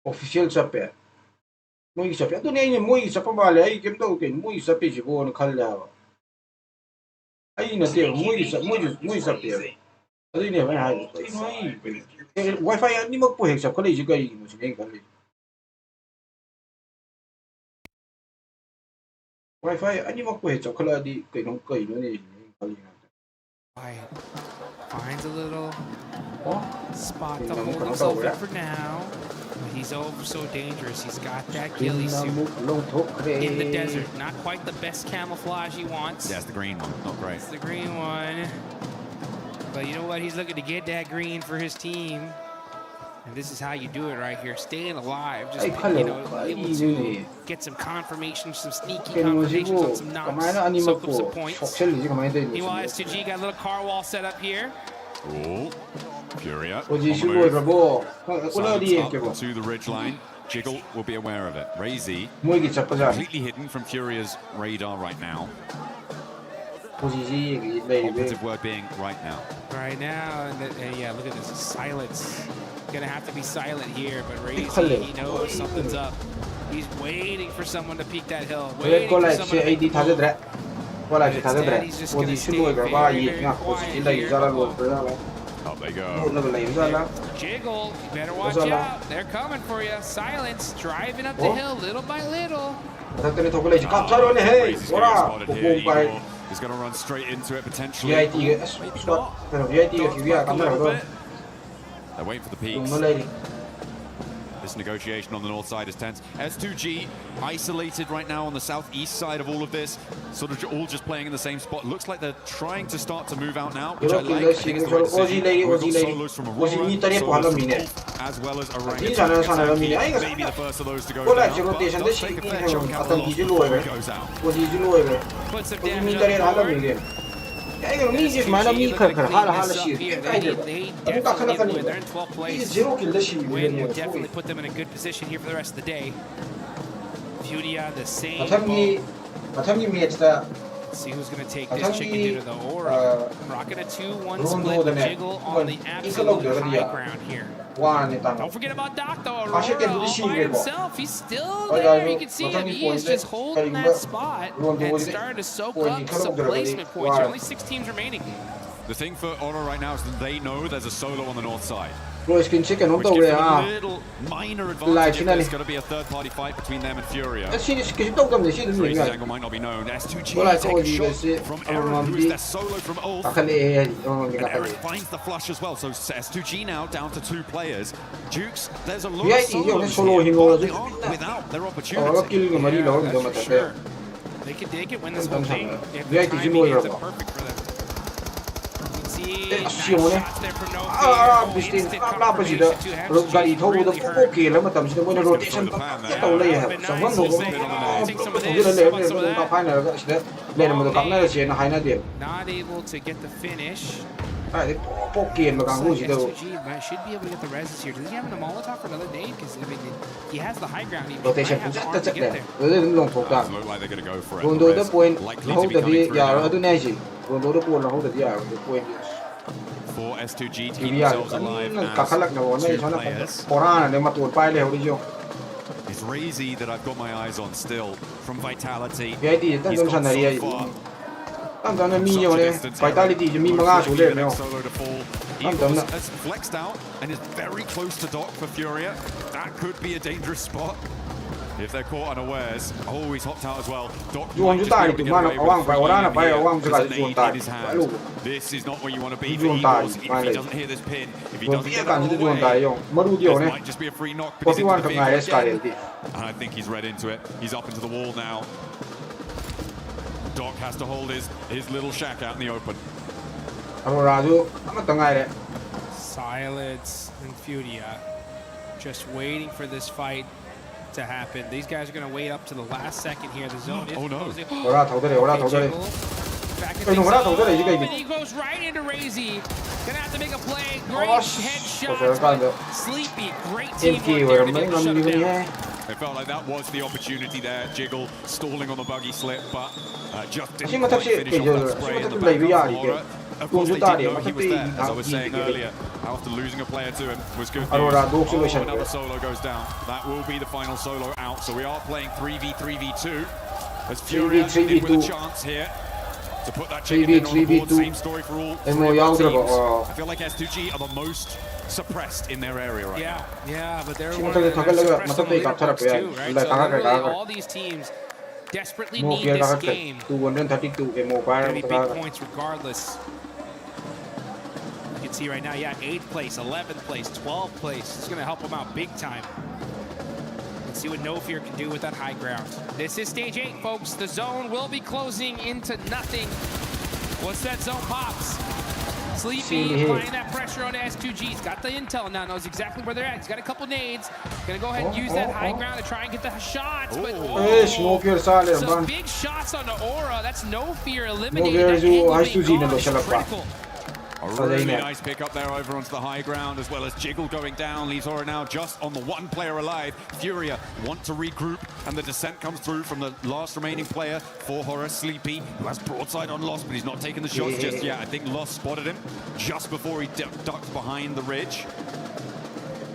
Speaker 2: Official 좁대. 뭐 이게 좁대? 또 내가 뭐 이게 좁아 말이야. 이 게임도 오케이. 뭐 이게 좁대지 뭐는 칼려. 아이 나한테 뭐 이게 좁대. 어디 내 말 하지? 와이파이 아니 먹고 핵 좁고 이제 거 이게 무슨 얘기 걸리. Wi-Fi anh mà quay cho cái là đi cái nó cầy nó này
Speaker 10: Quiet. Finds a little spot to hold himself in for now. He's so dangerous. He's got that ghillie suit in the desert. Not quite the best camouflage he wants.
Speaker 9: That's the green one. Not great.
Speaker 10: It's the green one. But you know what? He's looking to get that green for his team. And this is how you do it right here, staying alive, just able to get some confirmation, some sneaky confirmations on some knocks, soak up some points. Meanwhile, S2G got a little car wall set up here.
Speaker 9: Oh, Furia.
Speaker 2: To
Speaker 9: the ridge line. Jiggle will be aware of it. Razy completely hidden from Furia's radar right now. Operative word being right now.
Speaker 10: Right now, and yeah, look at this silence. Gonna have to be silent here, but Razy, he knows something's up. He's waiting for someone to peek that hill. Waiting for someone to make a move. But instead, he's just gonna stay very, very quiet here.
Speaker 9: Up they go.
Speaker 10: Jiggle, you better watch out. They're coming for you. Silence, driving up the hill little by little.
Speaker 9: He's going to run straight into it potentially. They're waiting for the peaks. This negotiation on the north side is tense. S2G isolated right now on the southeast side of all of this, sort of all just playing in the same spot. Looks like they're trying to start to move out now, which I like. I think it's the right decision. We've got solos from Aurora, solos from Wolf, as well as Orangutan. Maybe the first of those to go down, but does take a fair chunk out of the loss before it goes out.
Speaker 10: Put some damage on the board.
Speaker 2: They're in
Speaker 10: 12th place. Win will definitely put them in a good position here for the rest of the day. Furia the same. Let's see who's going to take this chicken dinner though. Aura rocking a 2-1 split with Jiggle on the absolute high ground here. Don't forget about Doc though. Aurora all by himself. He's still there. You can see him. He is just holding that spot and starting to soak up some placement points. There are only 6 teams remaining.
Speaker 9: The thing for Aura right now is that they know there's a solo on the north side.
Speaker 2: Which gives them a
Speaker 9: little minor advantage if there's going to be a third-party fight between them and Furia. Crazy angle might not be known. S2G take a shot from Aaron, who's their solo from Ulf. And Aaron finds the flush as well, so S2G now down to 2 players. Jukes, there's a lot of solos here, but they aren't without their opportunity.
Speaker 10: Yeah, that's for sure. They can win this whole thing if the timing ends up perfect for them. Not able to get the finish.
Speaker 2: Should be able
Speaker 10: to get the reses here. Does he have a Molotov for another nade? Because I mean, he has the high ground. He might have the arm to get there.
Speaker 9: Look like they're going to go for it. Likely to be coming through now. For S2G to keep themselves alive as 2 players. It's Razy that I've got my eyes on still from Vitality. He's gone so far. Vitality solo to fall. Eagles has flexed out and is very close to Doc for Furia. That could be a dangerous spot if they're caught unawares. Oh, he's hopped out as well. Doc might just be able to get away with it in his hand. This is not where you want to be for Eagles. If he doesn't hear this pin, if he doesn't get out of the way, this might just be a free knock, but he's into the vehicle again. And I think he's read into it. He's up into the wall now. Doc has to hold his little shack out in the open.
Speaker 10: Silence and Furia just waiting for this fight to happen. These guys are going to wait up to the last second here. The zone is closing. Back in the he goes right into Razy. Gonna have to make a play. Great headshot. Sleepy, great teamwork there to get the shutdown.
Speaker 9: It felt like that was the opportunity there. Jiggle stalling on the buggy slip, but just didn't quite finish off that spray in the back of Aurora. Of course, they didn't know he was there, as I was saying earlier. After losing a player to him was good news. Oh, another solo goes down. That will be the final solo out. So we are playing 3v3v2. As Furia in with a chance here to put that chicken in on the board. Same story for all 3 teams. I feel like S2G are the most suppressed in their area right now.
Speaker 10: Yeah, but they're one of the most suppressed on the leaderboards too, right? So really all these teams desperately need this game to beat points regardless. You can see right now, 8th place, 11th place, 12th place. It's going to help them out big time. Let's see what No Fear can do with that high ground. This is stage 8, folks. The zone will be closing into nothing. Once that zone pops, Sleepy applying that pressure on S2G. He's got the intel now, knows exactly where they're at. He's got a couple nades. Gonna go ahead and use that high ground to try and get the shots. But some big shots on the Aura. That's No Fear eliminated. That angle being gone is critical.
Speaker 9: A really nice pick up there over onto the high ground, as well as Jiggle going down. Leaves Aura now just on the 1 player alive. Furia want to regroup, and the descent comes through from the last remaining player for Horror, Sleepy, who has broadside on Lost, but he's not taking the shots just yet. I think Lost spotted him just before he ducked behind the ridge.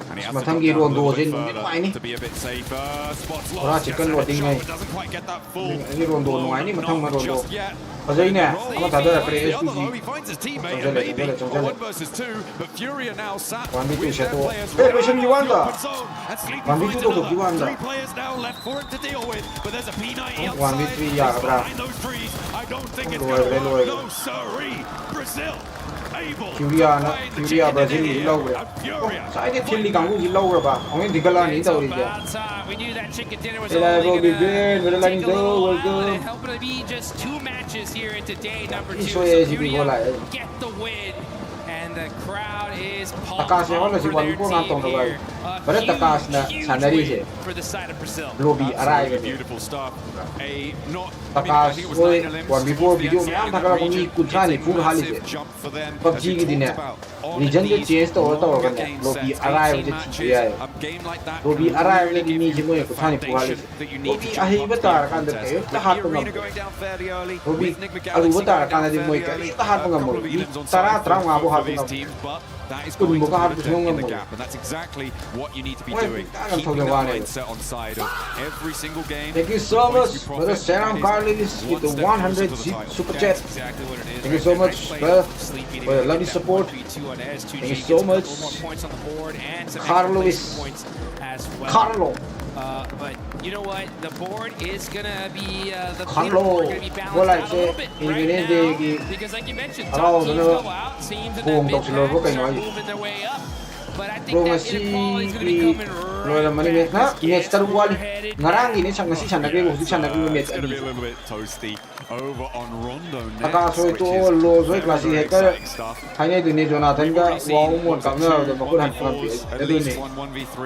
Speaker 9: And he has to come down a little bit further to be a bit safer. Spots Lost, just had a shot, but doesn't quite get that full load, not just yet.
Speaker 2: Fazayne, ama tadara kare
Speaker 9: The other though,
Speaker 2: SPG.
Speaker 9: he finds his teammate and maybe a 1 versus 2, but Fury are now sat with their players right out of the open zone. And Sleepy finds another. 3 players now left for it to deal with, but there's a P90 outside. Behind those trees. I don't think it's going to work. No, sirree. Brazil.
Speaker 2: Furia Brazil is low. So I did Chile Gangu is lower ba. Only Digala needs out
Speaker 10: About we knew that chicken dinner was
Speaker 2: only
Speaker 10: only
Speaker 2: going to
Speaker 10: take a little while.
Speaker 2: go.
Speaker 10: And helping to be just 2 matches here into day number 2.
Speaker 2: So
Speaker 10: So Furia get the win. And the crowd is
Speaker 2: Takashi wala si Juan Vipo nga tong nabay. Pero Takashi na sanari siya.
Speaker 10: For the side of Brazil.
Speaker 2: Lobby aray.
Speaker 9: Beautiful stuff.
Speaker 2: Takashi oi Juan Vipo video में हम थका कोई कुछ नहीं full हाली से. PUBG की दिन है. Region के change तो होता होगा ना. Lobby aray उसे चीज़ है. Lobby aray वाले की नीचे में कुछ नहीं फुल हाली से. Lobby आही बता रहा है कि तो हाथ पंगा. Lobby आलू बता रहा है कि मोई का तो हाथ पंगा मोई. तारा तरंग आबो हाथ पंगा.
Speaker 9: Teams, but that is
Speaker 2: Couldn't
Speaker 9: going
Speaker 2: book hard
Speaker 9: to
Speaker 2: to
Speaker 9: in the
Speaker 2: go.
Speaker 9: gap, and that's exactly what you need to be
Speaker 2: Well,
Speaker 9: doing.
Speaker 2: I'm
Speaker 9: Keeping
Speaker 2: talking
Speaker 9: the
Speaker 2: about it.
Speaker 9: mindset on side of every single game.
Speaker 2: Thank you so much for the Sam Carlis with the 100 super chat.
Speaker 10: Exactly what it is.
Speaker 2: Thank you so much for the lovely support.
Speaker 10: Thank
Speaker 2: you so much.
Speaker 10: Points on the board and some
Speaker 2: Carlos.
Speaker 10: extra points as well.
Speaker 2: Carlo.
Speaker 10: But you know what? The board is gonna be the
Speaker 2: Carlo.
Speaker 10: leaderboard gonna be balanced out a little bit right now because, like you mentioned, top teams go out, teams in that mid-pack start moving their way up. But I think that inequality is gonna be coming right back.
Speaker 2: Next one, ngarang ini sang nasi sana kaya usi sana kaya match
Speaker 9: It's going to be a little bit toasty over on Rondo next.
Speaker 2: Takaso ito lo so klase hacker. Kanya ito ni Jonathan ka wow mo kamera ito makuhan pa
Speaker 9: At
Speaker 2: ito
Speaker 9: least
Speaker 2: ni.
Speaker 9: one 1v3,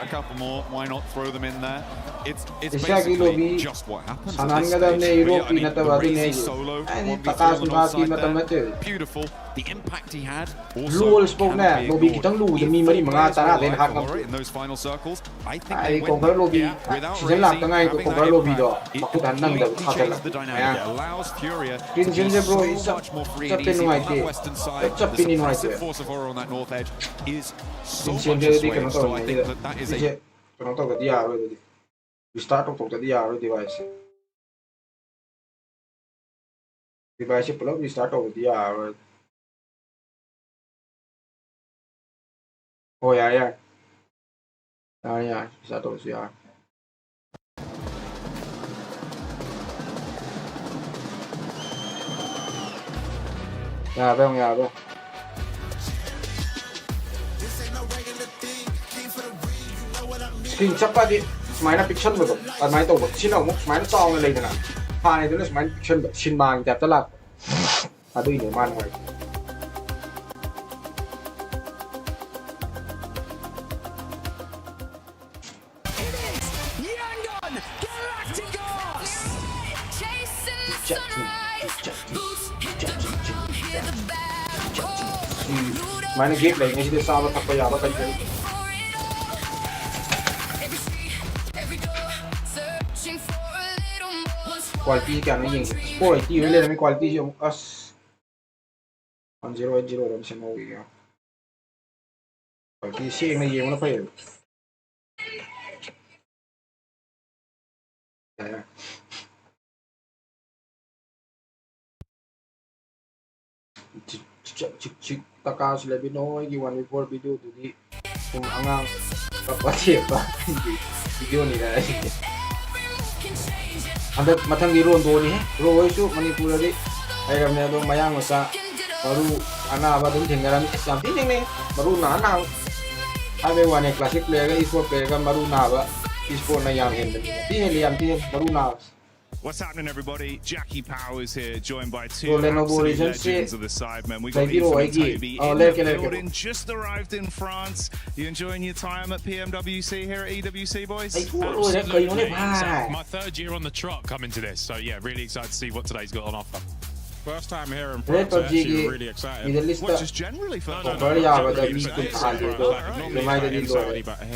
Speaker 9: a couple more. Why not throw them in there? It's
Speaker 2: Isa kilo
Speaker 9: basically
Speaker 2: bi
Speaker 9: just what happens.
Speaker 2: sanan
Speaker 9: at
Speaker 2: ka
Speaker 9: this
Speaker 2: daw
Speaker 9: stage.
Speaker 2: ni Europe
Speaker 9: I mean,
Speaker 2: na tawa
Speaker 9: the
Speaker 2: din
Speaker 9: Razy
Speaker 2: eh.
Speaker 9: solo,
Speaker 2: Ay
Speaker 9: 1v3
Speaker 2: Takaso
Speaker 9: on the
Speaker 2: na
Speaker 9: onside
Speaker 2: team
Speaker 9: there.
Speaker 2: matamat eh.
Speaker 9: Beautiful. The impact he had
Speaker 2: Lu
Speaker 9: also
Speaker 2: spoke
Speaker 9: cannot
Speaker 2: na,
Speaker 9: be
Speaker 2: lobi
Speaker 9: ignored.
Speaker 2: kitang lu demi mari mga
Speaker 9: Players
Speaker 2: tara
Speaker 9: were
Speaker 2: din
Speaker 9: alive
Speaker 2: hak
Speaker 9: for it in those final circles. I think
Speaker 2: Ay
Speaker 9: they
Speaker 2: kung
Speaker 9: win
Speaker 2: kaya lobi,
Speaker 9: without
Speaker 2: siya lang
Speaker 9: Razy
Speaker 2: tangay ko
Speaker 9: having
Speaker 2: kung
Speaker 9: that
Speaker 2: kaya lobi do,
Speaker 9: impact. It
Speaker 2: makutan nang daw
Speaker 9: completely
Speaker 2: hakel.
Speaker 9: changes the dynamic.
Speaker 2: Ayan.
Speaker 9: It allows Furia to
Speaker 2: Pinsin
Speaker 9: be
Speaker 2: siya bro,
Speaker 9: so much more free and easy on that western side.
Speaker 2: Sa
Speaker 9: The
Speaker 2: pinin white
Speaker 9: suppressive
Speaker 2: eh.
Speaker 9: force of horror on that north edge is so
Speaker 2: Pinsin
Speaker 9: much
Speaker 2: siya di
Speaker 9: assuaged.
Speaker 2: ka
Speaker 9: So I think that is a
Speaker 2: Kung to kadi aro di. Start to kadi aro device. Device pula start to kadi aro. Oh ya ya. Ya start to siya. Ya ba. Screenshot pa di smile na picture mo to. At may to sino mo smile sa ako nalay na. Pa ito na smile picture ba shin mang tap talak. Ado ino man hoy. Smile na game lang kasi sa awat ako yaba kan. Quality क्या नहीं है quality वाले हमें quality जो us 1080 रम से हो गया quality से में ये वाला file cik takas lebih no you want before video tu di kung angang kapatid ba video ni na Anda matang di roon doon eh. Roon itu manipur di. Ay kami na mayang sa baru anak ba dun tinggalan Islam tining nih. Baru na anak. Ay wane classic player e-sport player kan baru na ba. E-sport na yang hen. Tining baru na.
Speaker 13: What's happening, everybody? Jackie Powers here, joined by two
Speaker 2: So,
Speaker 13: absolute legends of the Sidemen. We got Ethan and Toby in the building, just arrived in France. You enjoying your time at PMWC here at EWC, boys?
Speaker 14: Absolutely. So, my 3rd year on the trot coming to this, so yeah, really excited to see what today's got on offer.
Speaker 13: First time here in
Speaker 2: Red
Speaker 13: France,
Speaker 2: PUBG
Speaker 13: actually really excited.
Speaker 2: Middle East
Speaker 13: Which is generally first time.
Speaker 2: Very yawa da mi kun khali do lumai da din do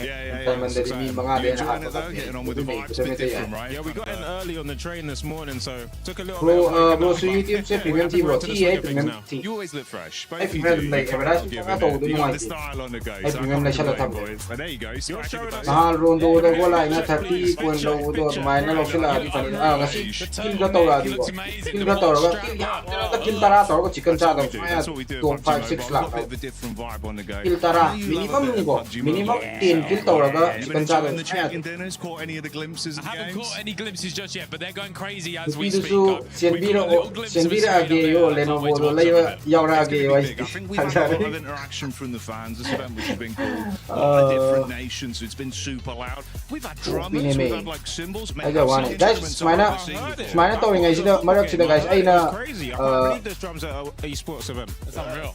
Speaker 13: Yeah.
Speaker 2: man da mi mga
Speaker 13: You
Speaker 2: de na
Speaker 13: enjoying it though? Getting on with the vibes, a bit different, right? Yeah, we got in early on the train this morning, so took a little bit of
Speaker 2: bro so YouTube se premium team ro ti hai premium team
Speaker 13: You always look fresh.
Speaker 2: ai premium like camera ka to do
Speaker 13: You
Speaker 2: mai
Speaker 13: got the style on the go.
Speaker 2: ai premium la chala tham
Speaker 13: But there you go. So you're showing us.
Speaker 2: rondo da go la ina 30 point low do mai na lo sila di pani ngasi kill ka to ra di ko kill ka to ra ka kill tara to ko chicken cha da mai 256 la
Speaker 13: A bit of a different vibe on the go.
Speaker 2: kill tara minimum ni ko minimum 10 kill to ra ka chicken cha da
Speaker 13: In the chicken dinners, caught any of the glimpses of the
Speaker 10: haven't
Speaker 13: games?
Speaker 10: caught any glimpses just yet, but they're going crazy as we
Speaker 2: Pidu
Speaker 10: speak.
Speaker 2: su Sienbira age yo Lenovo do lai yaura age yo
Speaker 13: I think we've had a lot of interaction from the fans. This event, which has been cool. A lot of different nations. It's been super loud. We've had drummers. We've had like cymbals.
Speaker 2: I got one. Guys, smina to ngai sida marak sida guys aina
Speaker 13: There's drums at an esports event.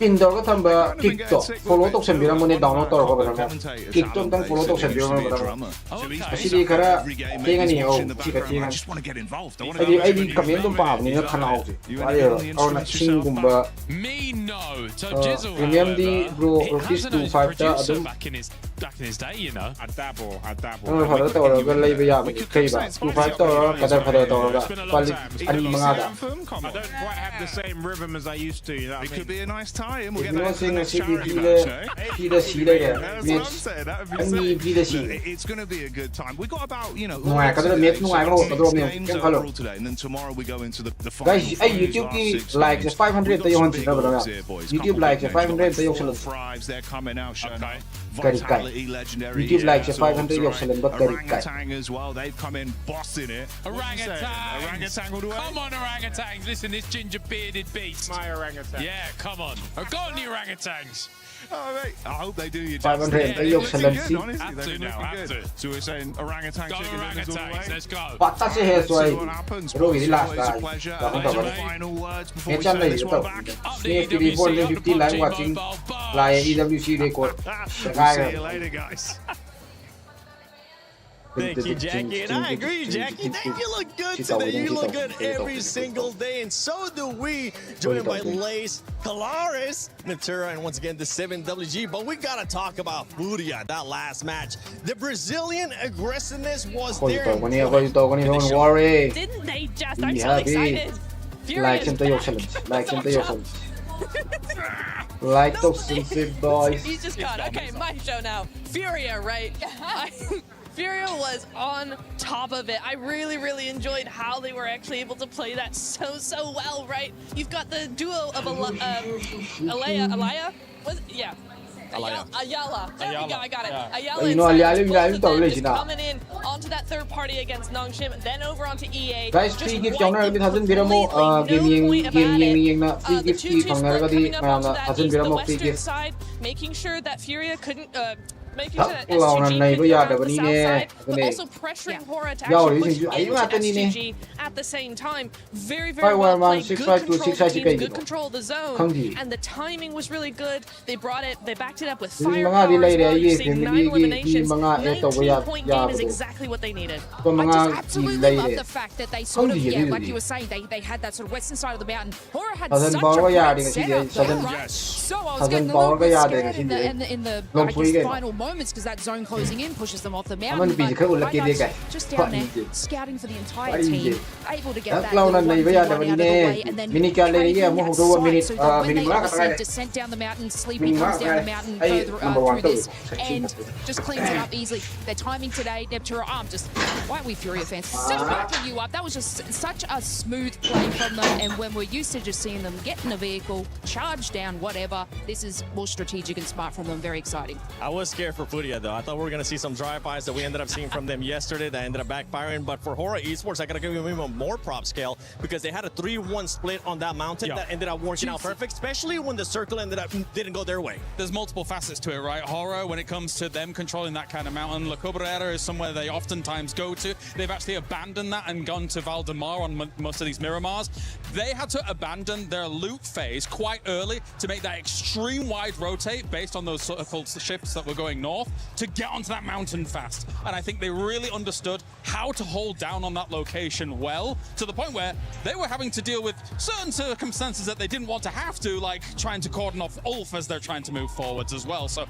Speaker 2: Pindo ko thamba kick to follow to sembira mo ni download to ko ba kick to tang follow to sembira mo ba asidi kara tinga ni o chika tinga
Speaker 13: I just want to get involved.
Speaker 2: ai di kamien to pa ni na khanao ji ai au na ching gumba
Speaker 10: Me no. So Jizzle.
Speaker 2: premium di bro rupees 25 ta adum
Speaker 10: back in his day, you know.
Speaker 13: I dabble.
Speaker 2: no phara to ra ga lai ba ya ba kai ba 25 to kada phara to ra pali ani mga da
Speaker 13: I don't quite have the same rhythm as I used to. You know it could be a nice tie-in. We'll get
Speaker 2: you know
Speaker 13: that
Speaker 2: sing
Speaker 13: next
Speaker 2: city
Speaker 13: charity
Speaker 2: di
Speaker 13: match,
Speaker 2: de da si de
Speaker 13: That's what I'm saying. That would be
Speaker 2: ani
Speaker 13: sick.
Speaker 2: di da si
Speaker 13: It's going to be a good time. We got about, you know,
Speaker 2: no ai kada met no ai ho to do mi
Speaker 13: games
Speaker 2: kem khalo
Speaker 13: overall today, and then tomorrow we go into the
Speaker 2: guys
Speaker 13: finals.
Speaker 2: ai YouTube ki like 500 ta yon china ba YouTube like 500 ta yon salam
Speaker 13: They're coming out, showing
Speaker 2: Kari kai.
Speaker 13: Vitality, legendary.
Speaker 2: YouTube like
Speaker 13: Yes,
Speaker 2: 500 yok salam ba kari kai
Speaker 13: Orangutan as well. They've come in bossing it.
Speaker 10: Orangutan.
Speaker 13: Orangutan all the way.
Speaker 10: Come on, orangutans. Listen, this ginger bearded beast.
Speaker 13: My orangutan.
Speaker 10: Yeah, come on. Go on, the orangutans.
Speaker 13: Oh, mate. I hope they do you
Speaker 2: 500 ta yok salam si
Speaker 10: Have to now, have to.
Speaker 13: So we're saying orangutan
Speaker 10: Go
Speaker 13: chicken dinners all the
Speaker 10: orangutans,
Speaker 13: way.
Speaker 10: let's go.
Speaker 2: pata se he so ai
Speaker 13: See what happens.
Speaker 2: ro
Speaker 13: boys.
Speaker 2: wi last
Speaker 13: Always a
Speaker 2: guy
Speaker 13: pleasure.
Speaker 2: ta ko ba
Speaker 13: Final words before
Speaker 2: ne
Speaker 13: we
Speaker 2: chan
Speaker 13: send
Speaker 2: lai
Speaker 13: this
Speaker 2: to
Speaker 13: one back.
Speaker 2: ne TV 450 live watching live EWC record
Speaker 13: See you later, guys.
Speaker 3: Thank you, Jackie. And I agree, Jackie. Thank you. Look good today. You look good every single day. And so do we. Joined by Lace, Calaris, Natura, and once again, the 7WG. But we got to talk about Furia, that last match. The Brazilian aggressiveness was there.
Speaker 2: Don't worry
Speaker 4: Didn't they just? I'm so excited.
Speaker 2: like
Speaker 4: Furious
Speaker 2: him to yok salam like him to yok salam like to sensitive boys
Speaker 4: He's just caught. Okay, my show now. Furia, right? Furia was on top of it. I really, really enjoyed how they were actually able to play that so well, right? You've got the duo of Alaya? Yeah. Ayala. There we go, I got it. Ayala
Speaker 2: you know Ayala
Speaker 4: coming in onto that third party against Nongshim, then over onto EA.
Speaker 2: guys free gift yauna bi thazin biramo gaming na free gift ki phangara di mayamna thazin biramo free gift
Speaker 4: making sure that Furia couldn't making
Speaker 2: Thak
Speaker 4: sure that
Speaker 2: ulaw na
Speaker 4: SGG
Speaker 2: nai
Speaker 4: couldn't
Speaker 2: ba
Speaker 4: cover
Speaker 2: yada
Speaker 4: the
Speaker 2: bani
Speaker 4: south
Speaker 2: ne
Speaker 4: side, but
Speaker 2: ne
Speaker 4: also pressuring Hora to
Speaker 2: Yaw,
Speaker 4: actually
Speaker 2: yun
Speaker 4: push
Speaker 2: yung- ayun nga
Speaker 4: into
Speaker 2: to ni ne.
Speaker 4: SGG at the same time. Very,
Speaker 2: Five,
Speaker 4: very well
Speaker 2: one, one,
Speaker 4: played.
Speaker 2: six,
Speaker 4: Good
Speaker 2: five, two,
Speaker 4: control
Speaker 2: six,
Speaker 4: of the
Speaker 2: five,
Speaker 4: team,
Speaker 2: six,
Speaker 4: good
Speaker 2: eight.
Speaker 4: control of the zone,
Speaker 2: Khangdi.
Speaker 4: and the timing was really good. They backed it up with
Speaker 2: Yung mga
Speaker 4: firepower as
Speaker 2: delay
Speaker 4: well.
Speaker 2: ay
Speaker 4: You're seeing 9
Speaker 2: di
Speaker 4: eliminations.
Speaker 2: mga eto ko
Speaker 4: 19-point game is
Speaker 2: yado.
Speaker 4: exactly what they needed.
Speaker 2: Kung
Speaker 6: I
Speaker 2: mga
Speaker 6: just absolutely
Speaker 2: delay
Speaker 6: love
Speaker 2: eh.
Speaker 6: the fact that they sort of,
Speaker 2: Khangdi
Speaker 6: yeah,
Speaker 2: yun
Speaker 6: like
Speaker 2: eh.
Speaker 6: you were saying, they had that sort of western side of the mountain. Hora had
Speaker 2: Southern
Speaker 6: such
Speaker 2: power
Speaker 6: a
Speaker 2: yard
Speaker 6: great
Speaker 2: nga si
Speaker 6: setup there,
Speaker 2: Southern-
Speaker 6: right? So I was
Speaker 2: Southern
Speaker 6: getting a
Speaker 2: power
Speaker 6: little bit
Speaker 2: yard
Speaker 6: scared
Speaker 2: nga
Speaker 6: in
Speaker 2: si
Speaker 6: the
Speaker 2: Long
Speaker 6: I
Speaker 2: Pui
Speaker 6: guess,
Speaker 2: game.
Speaker 6: final moments because that zone closing in pushes them off the
Speaker 2: Aman
Speaker 6: mountain.
Speaker 2: busy ka
Speaker 6: But
Speaker 2: ulak
Speaker 6: my
Speaker 2: kiri
Speaker 6: guys
Speaker 2: guys.
Speaker 6: just down
Speaker 2: What
Speaker 6: there,
Speaker 2: is it?
Speaker 6: scouting for the entire
Speaker 2: What is
Speaker 6: team,
Speaker 2: it?
Speaker 6: able to get
Speaker 2: That
Speaker 6: that
Speaker 2: clown
Speaker 6: little
Speaker 2: na
Speaker 6: one
Speaker 2: iba
Speaker 6: v
Speaker 2: yata
Speaker 6: one
Speaker 2: bani
Speaker 6: out of the
Speaker 2: ne.
Speaker 6: way, and then
Speaker 2: Mini ka
Speaker 6: cutting
Speaker 2: lagi mo
Speaker 6: that
Speaker 2: hudo
Speaker 6: side
Speaker 2: minute
Speaker 6: so that when
Speaker 2: mini
Speaker 6: they
Speaker 2: mga
Speaker 6: obviously
Speaker 2: katay.
Speaker 6: descent down the mountain, Sleepy
Speaker 2: Mini
Speaker 6: comes
Speaker 2: mga
Speaker 6: down the
Speaker 2: katay.
Speaker 6: mountain
Speaker 2: Ay,
Speaker 6: further
Speaker 2: number one
Speaker 6: through
Speaker 2: to.
Speaker 6: this and just cleans it up easily. Their timing today, Neptura, I'm just, why are we Furia fans? Just backing you up. That was just such a smooth play from them, and when we're used to just seeing them get in a vehicle, charge down, whatever, this is more strategic and smart from them. Very exciting.
Speaker 3: I was scared for Furia, though. I thought we were going to see some drive-bys that we ended up seeing from them yesterday that ended up backfiring. But for Hora Esports, I got to give them even more prop scale because they had a 3-1 split on that mountain that ended up working out perfect, especially when the circle didn't go their way.
Speaker 10: There's multiple facets to it, right? Horror, when it comes to them controlling that kind of mountain, La Cabrera is somewhere they oftentimes go to. They've actually abandoned that and gone to Valdemar on most of these Miramars. They had to abandon their loot phase quite early to make that extreme wide rotate based on those sort of shifts that were going
Speaker 14: north to get onto that mountain fast. And I think they really understood how to hold down on that location well, to the point where they were having to deal with certain circumstances that they didn't want to have to, like trying to cordon off Ulf as they're trying to move forwards as well. So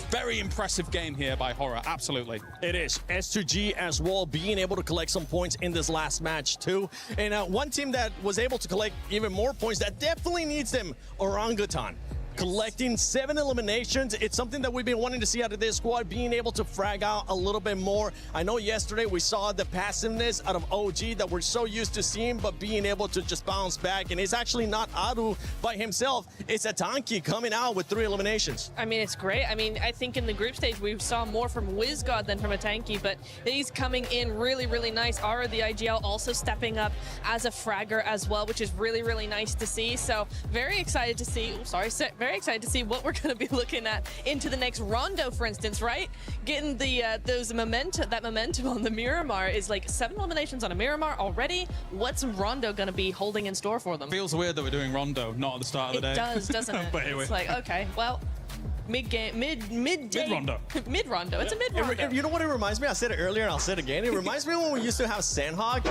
Speaker 14: very impressive game here by Horror, absolutely.
Speaker 3: It is. S2G as well, being able to collect some points in this last match too. And one team that was able to collect even more points that definitely needs them, Orangutan. Collecting 7 eliminations. It's something that we've been wanting to see out of this squad, being able to frag out a little bit more. I know yesterday we saw the passiveness out of OG that we're so used to seeing, but being able to just bounce back. And it's actually not Aru by himself. It's a THANKG coming out with 3 eliminations.
Speaker 4: I mean, it's great. I mean, I think in the group stage, we saw more from WizGod than from a THANKG, but he's coming in really, really nice. Ara, the IGL, also stepping up as a fragger as well, which is really, really nice to see. So very excited to see, very excited to see what we're going to be looking at into the next Rondo, for instance, right? Getting the that momentum on the Miramar is like 7 eliminations on a Miramar already. What's Rondo going to be holding in store for them?
Speaker 14: Feels weird that we're doing Rondo, not at the start of the day.
Speaker 4: It does, doesn't it?
Speaker 14: But anyway.
Speaker 4: It's like, okay, well, midday.
Speaker 14: Mid-Rondo.
Speaker 4: Mid-Rondo. It's a mid-Rondo.
Speaker 3: You know what it reminds me? I said it earlier and I'll say it again. It reminds me when we used to have Sandhog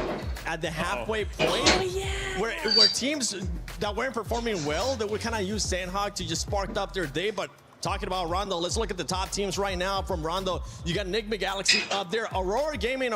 Speaker 3: at the halfway point.
Speaker 4: Oh, yeah.
Speaker 3: Where teams that weren't performing well, that would kind of use Sandhog to just spark up their day. But talking about Rondo, let's look at the top teams right now from Rondo. You got Enigma Galaxy up there. Aurora Gaming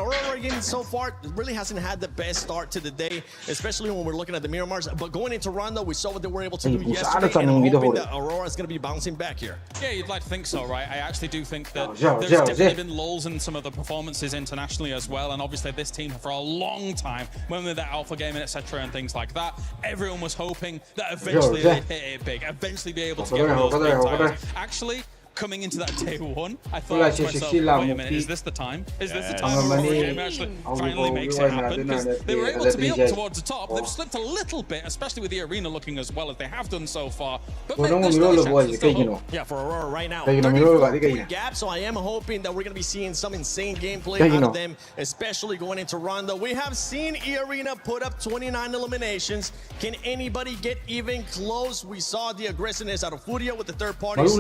Speaker 3: so far really hasn't had the best start to the day, especially when we're looking at the Miramars. But going into Rondo, we saw what they were able to do yesterday, and I'm hoping that Aurora is going to be bouncing back here.
Speaker 14: Yeah, you'd like to think so, right? I actually do think that there's definitely been lulls in some of the performances internationally as well, and obviously this team for a long time, when they're that alpha gaming, etc., and things like that, everyone was hoping that eventually they'd hit it big, eventually be able to get one of those big titles. Actually, coming into that day one, I thought to myself, wait a minute, is this the time? Is this the time where Aurora Gaming actually finally makes it happen? Because they were able to be up towards the top. They've slipped a little bit, especially with the arena looking as well as they have done so far. But there's still a chance to still hope.
Speaker 3: Yeah, for Aurora right now, 34-point gap, so I am hoping that we're going to be seeing some insane gameplay out of them, especially going into Rondo. We have seen E-Arena put up 29 eliminations. Can anybody get even close? We saw the aggressiveness out of Furia with the third parties.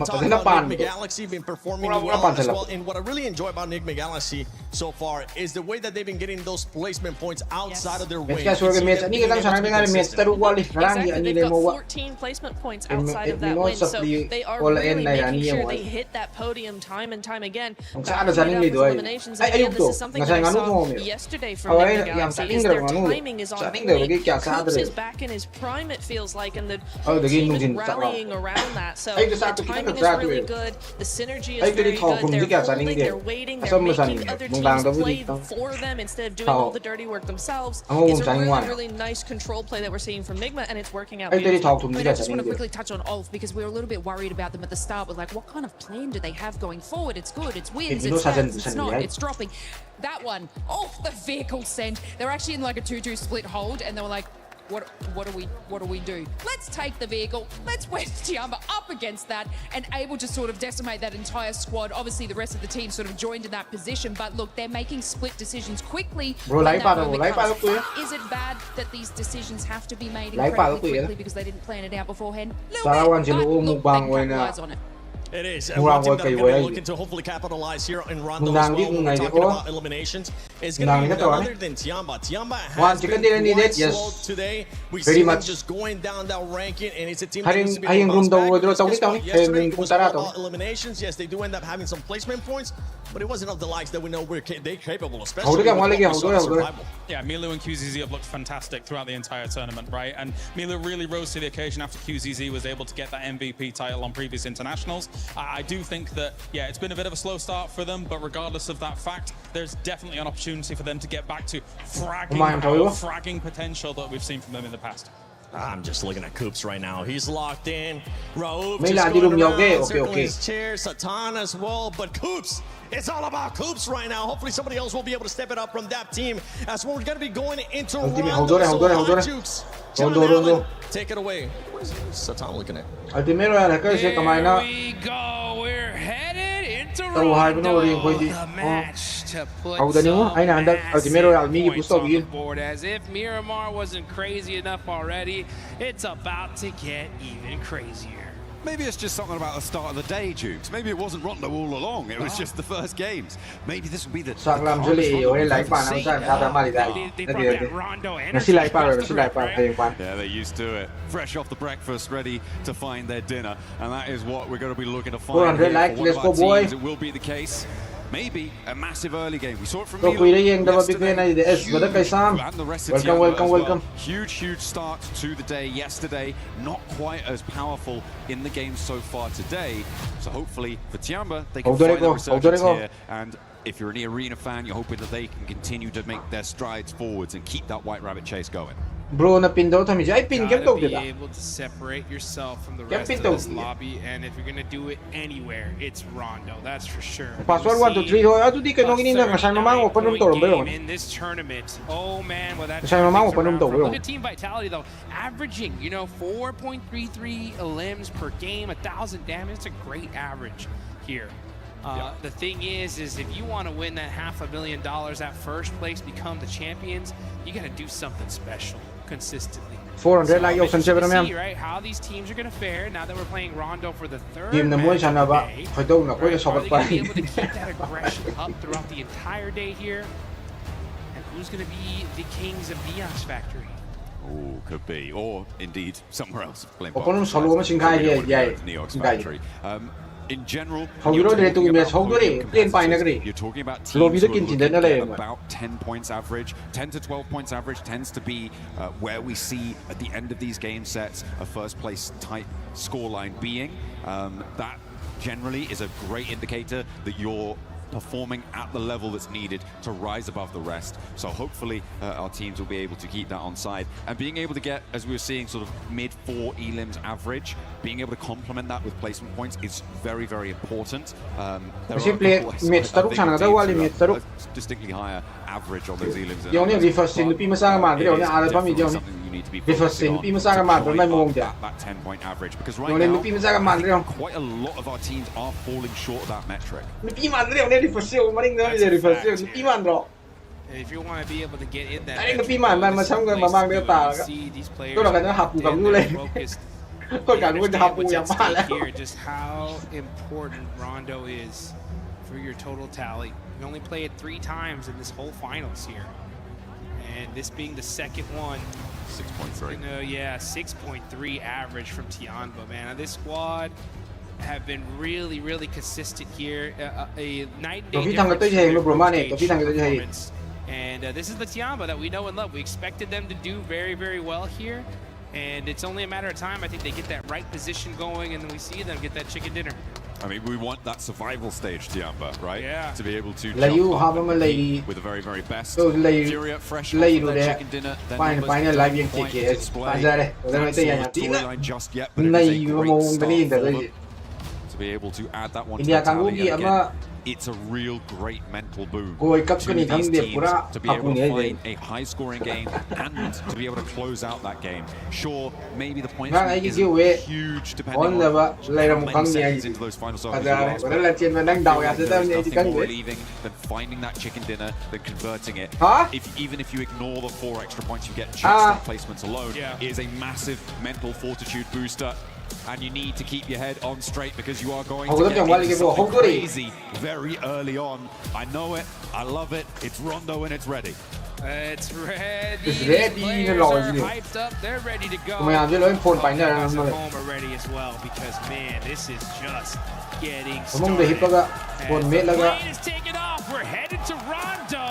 Speaker 3: Talk about Enigma Galaxy been performing well as well, and what I really enjoy about Enigma Galaxy so far is the way that they've been getting those placement points outside of their way.
Speaker 4: Exactly. They've got 14 placement points outside of that win, so they are really making sure they hit that podium time and time again. Eliminations, and again, this is something that I saw yesterday from Enigma Galaxy, is their timing is on point. Coops is back in his prime, it feels like, and the team is rallying around that, so the timing is really good, the synergy is very good, they're holding, they're waiting, they're making other teams play for them instead of doing all the dirty work themselves. It's a really, really nice control play that we're seeing from Nigma, and it's working out beautifully.
Speaker 6: I just want to quickly touch on Ulf, because we were a little bit worried about them at the start. We're like, what kind of plan do they have going forward? It's good, it's wins, it's stats, it's not, it's dropping. That one, the vehicle sent. They're actually in like a 2-2 split hold, and they were like, what do we do? Let's take the vehicle, let's wedge Tiamba up against that, and able to sort of decimate that entire squad. Obviously the rest of the team sort of joined in that position, but look, they're making split decisions quickly. Is it bad that these decisions have to be made incredibly quickly because they didn't plan it out beforehand? Little bit, but look, they capitalize on it.
Speaker 3: It is. And one team that I'm going to be looking to hopefully capitalize here in Rondo as well when we're talking about eliminations is going to be none other than Tiamba. Tiamba has been quite slow today. We see them just going down that ranking, and it's a team that needs to be able to bounce back. Yesterday was all about eliminations. Yes, they do end up having some placement points, but it wasn't of the likes that we know they're capable, especially survival.
Speaker 14: Yeah, Milu and QZZ have looked fantastic throughout the entire tournament, right? And Milu really rose to the occasion after QZZ was able to get that MVP title on previous internationals. I do think that, yeah, it's been a bit of a slow start for them, but regardless of that fact, there's definitely an opportunity for them to get back to fragging potential that we've seen from them in the past.
Speaker 3: I'm just looking at Coops right now. He's locked in. Raouf just going around, circling his chair. Satan as well, but Coops, it's all about Coops right now. Hopefully somebody else will be able to step it up from that team as we're going to be going into Rondo. So take it away. What is Satan looking at?
Speaker 10: Here we go. We're headed into Rondo. The match to put some points on the board. As if Miramar wasn't crazy enough already, it's about to get even crazier.
Speaker 9: Maybe it's just something about the start of the day, Jukes. Maybe it wasn't Rondo all along. It was just the first games. Maybe this will be the
Speaker 2: Saklam Juli, or like Pan,
Speaker 9: yeah, they're used to it. Fresh off the breakfast, ready to find their dinner. And that is what we're going to be looking to find here.
Speaker 2: Like,
Speaker 9: for one
Speaker 2: let's
Speaker 9: of our
Speaker 2: go, boy.
Speaker 9: teams. It will be the case. Maybe a massive early game. We saw it from
Speaker 2: Welcome.
Speaker 9: Huge start to the day yesterday. Not quite as powerful in the game so far today. So hopefully for Tiamba, they can find a resurgence here. And if you're an arena fan, you're hoping that they can continue to make their strides forwards and keep that White Rabbit chase going.
Speaker 2: Bro, na pin daw tami. Ay pin game daw
Speaker 10: Be
Speaker 2: dito.
Speaker 10: able to separate yourself from the rest of this lobby, and if you're gonna do it anywhere, it's Rondo. That's for sure.
Speaker 2: Password 1 2 3 ho. Ato di ka nung inina nga siya namang open room to ba
Speaker 10: in this tournament. Oh man, well that's
Speaker 2: siya namang open room to.
Speaker 10: Look at Team Vitality though, averaging 4.33 limbs per game, 1,000 damage. It's a great average here. The thing is if you want to win that $500,000 at first place, become the champions, you got to do something special consistently.
Speaker 2: 400 like yo san chebra
Speaker 10: see, right, how these teams are going to fare now that we're playing Rondo for the third
Speaker 2: game na mo siya na ba
Speaker 10: are they going to be able to keep that aggression up throughout the entire day here? And who's going to be the kings of Neox Factory?
Speaker 9: Oh, could be, or indeed somewhere else. Neox Factory. In general, you're talking about teams who are looking at about 10 points average. 10 to 12 points average tends to be where we see at the end of these game sets a first place type scoreline being. That generally is a great indicator that you're performing at the level that's needed to rise above the rest. So hopefully our teams will be able to keep that on side. And being able to get, as we were seeing, sort of mid 4 elims average, being able to complement that with placement points is very, very important. Distinctly higher average on those elims. Something you need to be that 10-point average, because right now quite a lot of our teams are falling short of that metric.
Speaker 10: If you want to be able to get in that see these players here just how important Rondo is for your total tally. We only play it 3 times in this whole finals here, and this being the second one.
Speaker 9: 6.3.
Speaker 10: Yeah, 6.3 average from Tiamba, man. This squad have been really consistent here. A night and day difference. And this is the Tiamba that we know and love. We expected them to do very well here, and it's only a matter of time. I think they get that right position going, and then we see them get that chicken dinner.
Speaker 9: I mean, we want that survival stage, Tiamba, right?
Speaker 10: Yeah.
Speaker 9: To be able to jump up with the very best. Furia fresh off that chicken dinner, then storyline just yet, but it is a great start for them to be able to add that one to the tally. Again, it's a real great mental boom to these teams to be able to find a high-scoring game and to be able to close out that game. Sure, maybe the points isn't huge depending on how many seconds into those final circles. There's nothing more relieving than finding that chicken dinner, than converting it. Even if you ignore the 4 extra points you get just on placements alone, it is a massive mental fortitude booster. And you need to keep your head on straight, because you are going to get into something crazy very early on. I know it, I love it. It's Rondo and it's ready.
Speaker 10: It's ready. Players are hyped up. They're ready to go. Guys at home are ready as well, because man, this is just getting started. And the plane is taking off. We're headed to Rondo.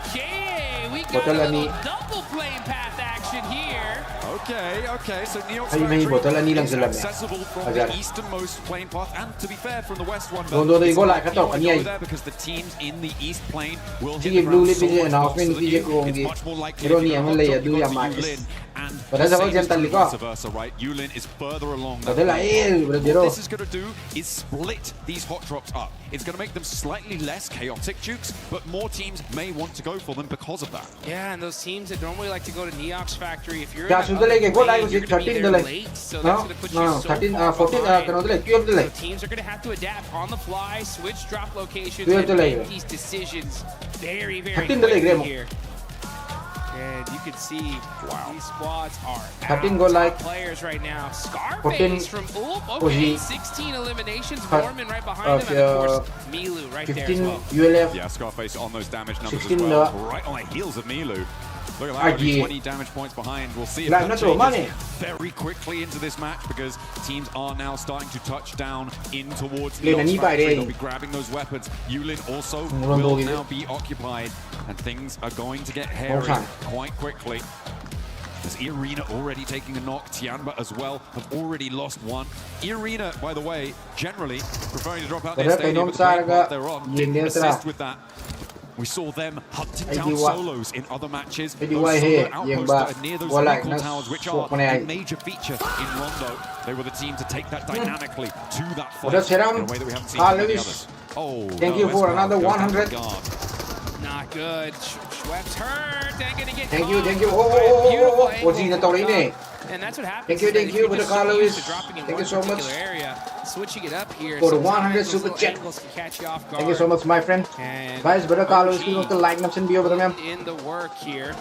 Speaker 10: Okay, we got a little double plane path action here.
Speaker 9: Okay, so Neox Factory is accessible from the easternmost plane path, and to be fair, from the west one, but it's not go there because the teams in the east plane will hit the ground so much faster than you. It's much more likely to be a hot drop Yulin, and the same is true vice versa, right? Yulin is further along that plane. What this is going to do is split these hot drops up. It's going to make them slightly less chaotic, Jukes, but more teams may want to go for them because of that.
Speaker 10: Yeah, and those teams that normally like to go to Neox Factory, if you're in the you're going to be there late, so that's going to put you so 14, so teams are going to have to adapt on the fly, switch drop locations, and make these decisions very quickly here. And you can see these squads are
Speaker 2: Captain go like
Speaker 10: players right now. Scarface from Ulf, okay, 16 eliminations. Mormon right behind him, and of course Milu right there as well.
Speaker 2: ULF.
Speaker 9: Yeah, Scarface on those damage numbers as well, right on the heels of Milu. Look at that, already 20 damage points behind. We'll see if that changes very quickly into this match, because teams are now starting to touch down in towards the factory. They'll be grabbing those weapons. Yulin also will now be occupied, and things are going to get hairy quite quickly. As Irina already taking a knock, Tianba as well have already lost one. Irina, by the way, generally preferring to drop out their stadium, but they're on, didn't assist with that. We saw them hunting down solos in other matches. Those solo outposts that are near those recall towers, which are a major feature in Rondo. They were the team to take that dynamically to that fight in a way that we haven't seen from the others. Oh,
Speaker 2: thank you for another 100.
Speaker 10: Not good. Schwepp's hurt.
Speaker 2: Thank you. Oh,
Speaker 10: and that's what happens.
Speaker 2: Thank you for the car, Lewis. Thank you so much.
Speaker 10: Switching it up here.
Speaker 2: For the 100 super chat. Thank you so much, my friend. Guys, brother Carlos, you want to like and be over them.
Speaker 10: In the work here.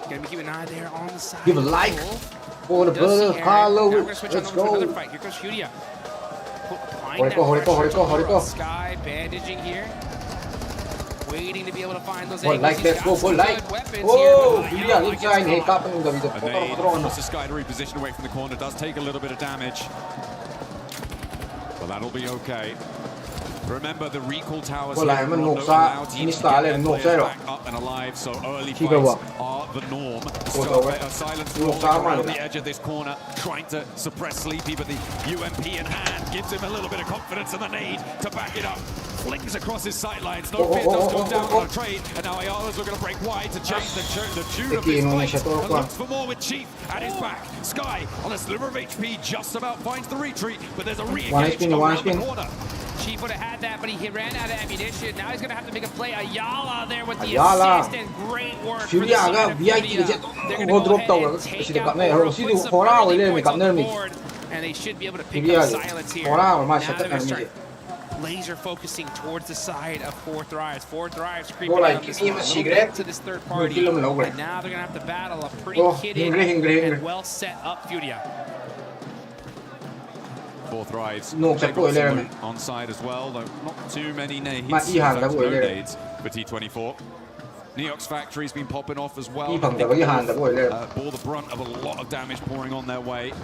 Speaker 10: Gonna be keeping an eye there on the side.
Speaker 2: Give a like for the brother Carlos. Let's go.
Speaker 10: Here goes Furia. Horiko. Sky bandaging here. Waiting to be able to find those angles.
Speaker 2: Let's go, Oh, Furia inside. Hey, Kapan yung gabi.
Speaker 9: Forces Sky to reposition away from the corner. Does take a little bit of damage. But that'll be okay. Remember, the recall towers allow teams to get their players back up and alive, so early fights are the norm. Silence on the edge of this corner, trying to suppress Sleepy, but the UMP in hand gives him a little bit of confidence and the need to back it up. Flings across his sightlines, no fear does go down on a trade, and now Ayala's looking to break wide to change the tune of this fight, and looks for more with Chief at his back. Sky on a sliver of HP just about finds the retreat, but there's a re-engage around the corner.
Speaker 10: Chief would have had that, but he ran out of ammunition. Now he's going to have to make a play. Ayala there with the assist, and great work for the side of Furia. They're going to go ahead and take out the board, and they should be able to pick up silence here. Now they're going to start laser focusing towards the side of Four Thrives. Four Thrives creeping up to this third party, and now they're going to have to battle a pretty kitted and well set up Furia.
Speaker 9: Four Thrives. They got someone on side as well, though not too many nades. No nades for T24. Neox Factory's been popping off as well. Bore the brunt of a lot of damage pouring on their way.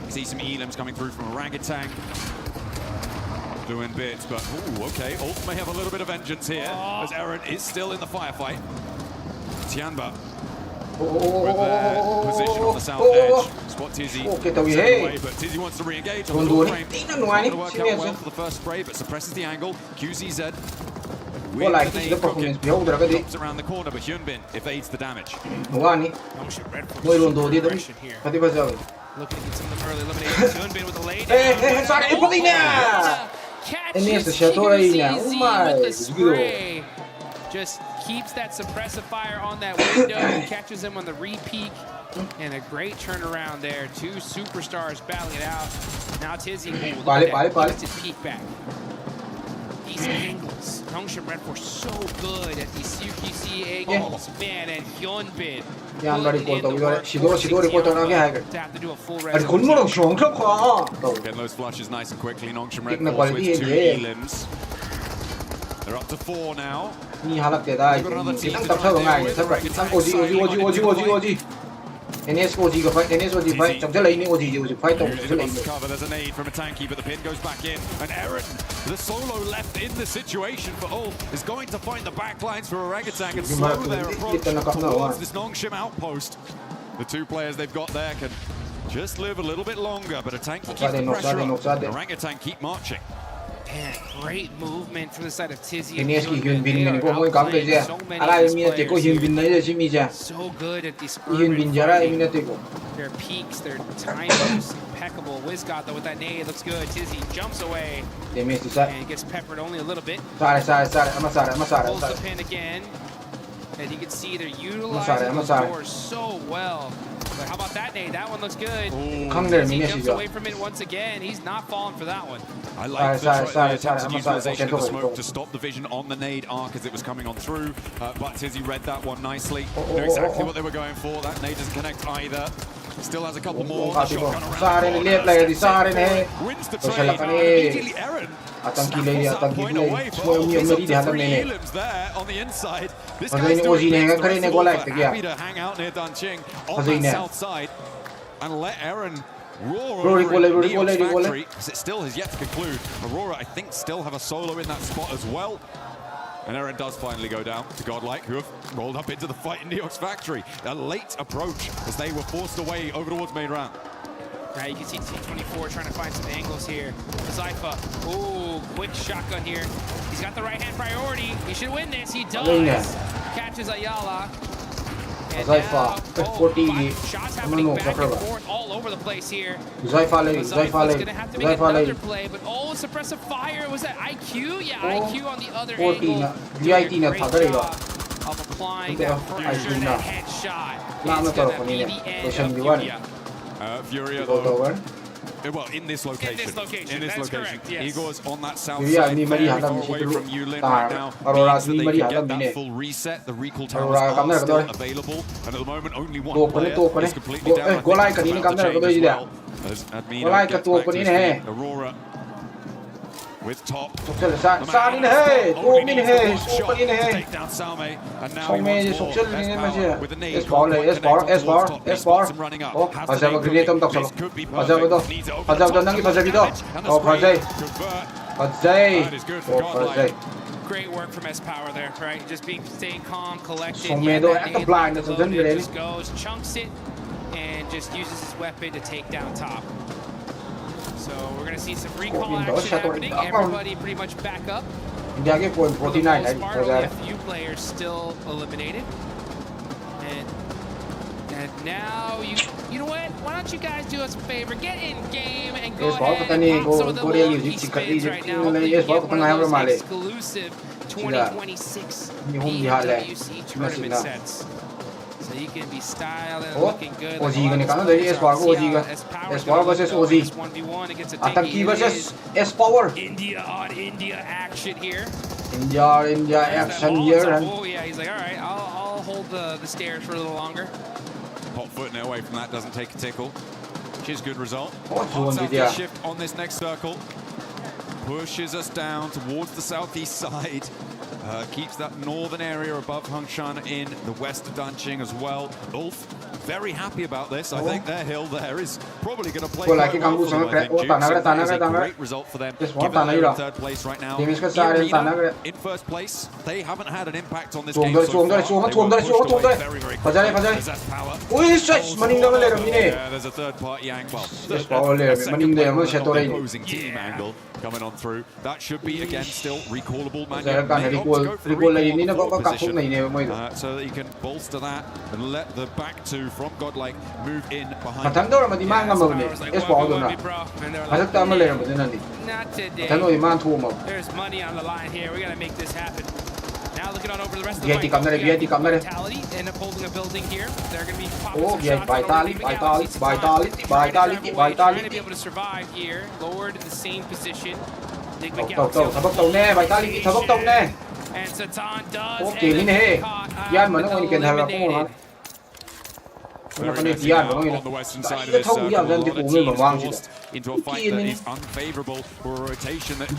Speaker 9: You see some elims coming through from Orangutan. Doing bits, but ooh, okay. Ult may have a little bit of vengeance here, as Eren is still in the firefight. Tianba with their position on the south edge. Spot Tizzy away, but Tizzy wants to re-engage on the full frame. Not going to work out well for the first spray, but suppresses the angle. QZZ with the nade cooking. Drops around the corner, but Hyunbin evades the damage.
Speaker 10: Looking to get some of them early eliminations. Hyunbin with the lay down. Catches QZZ with the spray. Just keeps that suppressive fire on that window and catches him on the re-peek. And a great turnaround there. Two superstars battling it out. Now Tizzy gets his peek back. These angles. Nongshim Red Force so good at these CQC angles. Man, and Hyunbin.
Speaker 2: Getting
Speaker 9: those flushes nice and quickly. Nongshim Red Force with 2 elims. They're up to 4 now.
Speaker 2: NS OG fight. There's a nade
Speaker 9: from a THANKG, but the pin goes back in. And Eren, the solo left in the situation for Ulf, is going to find the backlines for Orangutan and slow their approach towards this Nongshim outpost. The two players they've got there can just live a little bit longer, but a THANKG keeps the pressure up. Orangutan keep marching.
Speaker 10: Man, great movement from the side of Tizzy.
Speaker 2: So
Speaker 10: good at these their peaks, their timings impeccable. Wizgot though with that nade looks good. Tizzy jumps away and gets peppered only a little bit. Pulls the pin again. And you can see they're utilizing those doors so well. But how about that, Nate? That one looks good.
Speaker 2: He
Speaker 10: jumps away from it once again. He's not falling for that one.
Speaker 9: I like the attempted utilization of the smoke to stop the vision on the nade arc as it was coming on through. But Tizzy read that one nicely. Knew exactly what they were going for. That nade doesn't connect either. Still has a couple more. The shotgun around wins the trade. Immediately Aaron snaffles that point away. Elims there on the inside. This guy's doing things the rest of the happy to hang out near Danching on that south side and let Aaron roar over Neo's factory, because it still has yet to conclude. Aurora, I think, still have a solo in that spot as well. And Aaron does finally go down to Godlike, who have rolled up into the fight in Neo's factory. A late approach as they were forced away over towards main round.
Speaker 10: Now you can see T24 trying to find some angles here. Zypha, ooh, quick shotgun here. He's got the right-hand priority. He should win this. He does. Catches Ayala. And now,
Speaker 2: 40
Speaker 10: shots happening back and forth all over the place here. Zypha's gonna have to make another play, but suppressive fire. Was that IQ? Yeah, IQ on the other angle. Great job of applying that pressure and that headshot. It's gonna be the end of Furia.
Speaker 9: Furia, well, in this location. In this location.
Speaker 10: Correct, yes.
Speaker 9: Igor's on that south side, very far away from Yulin right now. Means that they can get that full reset. The recall towers are still available. And at the moment, only one player is completely down. I think that's about to change as well. As Admina gets back to his feet. Aurora with top. Take down Salme, and now he wants more. S-Power with the nade. Spots him running up. Has to make the move. This could be perfect. Needs to open the top. And the screen. Convert. That is good for Godlike.
Speaker 10: Great work from S-Power there, right? Just staying calm, collected. Just goes, chunks it, and just uses his weapon to take down top. So we're going to see some recall action happening. Everybody pretty much back up. For the most part, only a few players still eliminated. And now, you know what? Why don't you guys do us a favor? Get in game and go ahead and pop some of the Loki spins right now. Hopefully you get one of those exclusive 2026 Pmwc tournament sets. So you can be styling and looking good. S-Power versus OZ. 1v1 against a THANKG versus S-Power. India on India action here.
Speaker 2: India action here.
Speaker 10: Oh yeah, he's like, all right, I'll hold the stairs for a little longer.
Speaker 9: Hot footing it away from that, doesn't take a tickle. Which is good result.
Speaker 2: Hot
Speaker 9: southeast shift on this next circle. Pushes us down towards the southeast side. Keeps that northern area above Hungshan in the west of Danching as well. Ulf, very happy about this. I think their hill there is probably going to play quite well for them, I think. That is a great result for them, given they're in third place right now. Irina in first place. They haven't had an impact on this game so far. They were pushed away very, very quickly. There's S-Power. Yeah, there's a third party angle. Opposing team angle coming on through. That should be, again, still recallable. Manu may opt to go for the recall position so that you can bolster that and let the back two from Godlike move in behind.
Speaker 10: Not today. There's money on the line here. We got to make this happen. Now looking on over the rest of the fight. Vitality end up holding a building here. They're going to be popping some shots. Vitality. Trying to be able to survive here. Lord in the same position. And Satan does end up caught.
Speaker 9: On the western side of this circle, a lot of teams forced into a fight that is unfavorable for a rotation that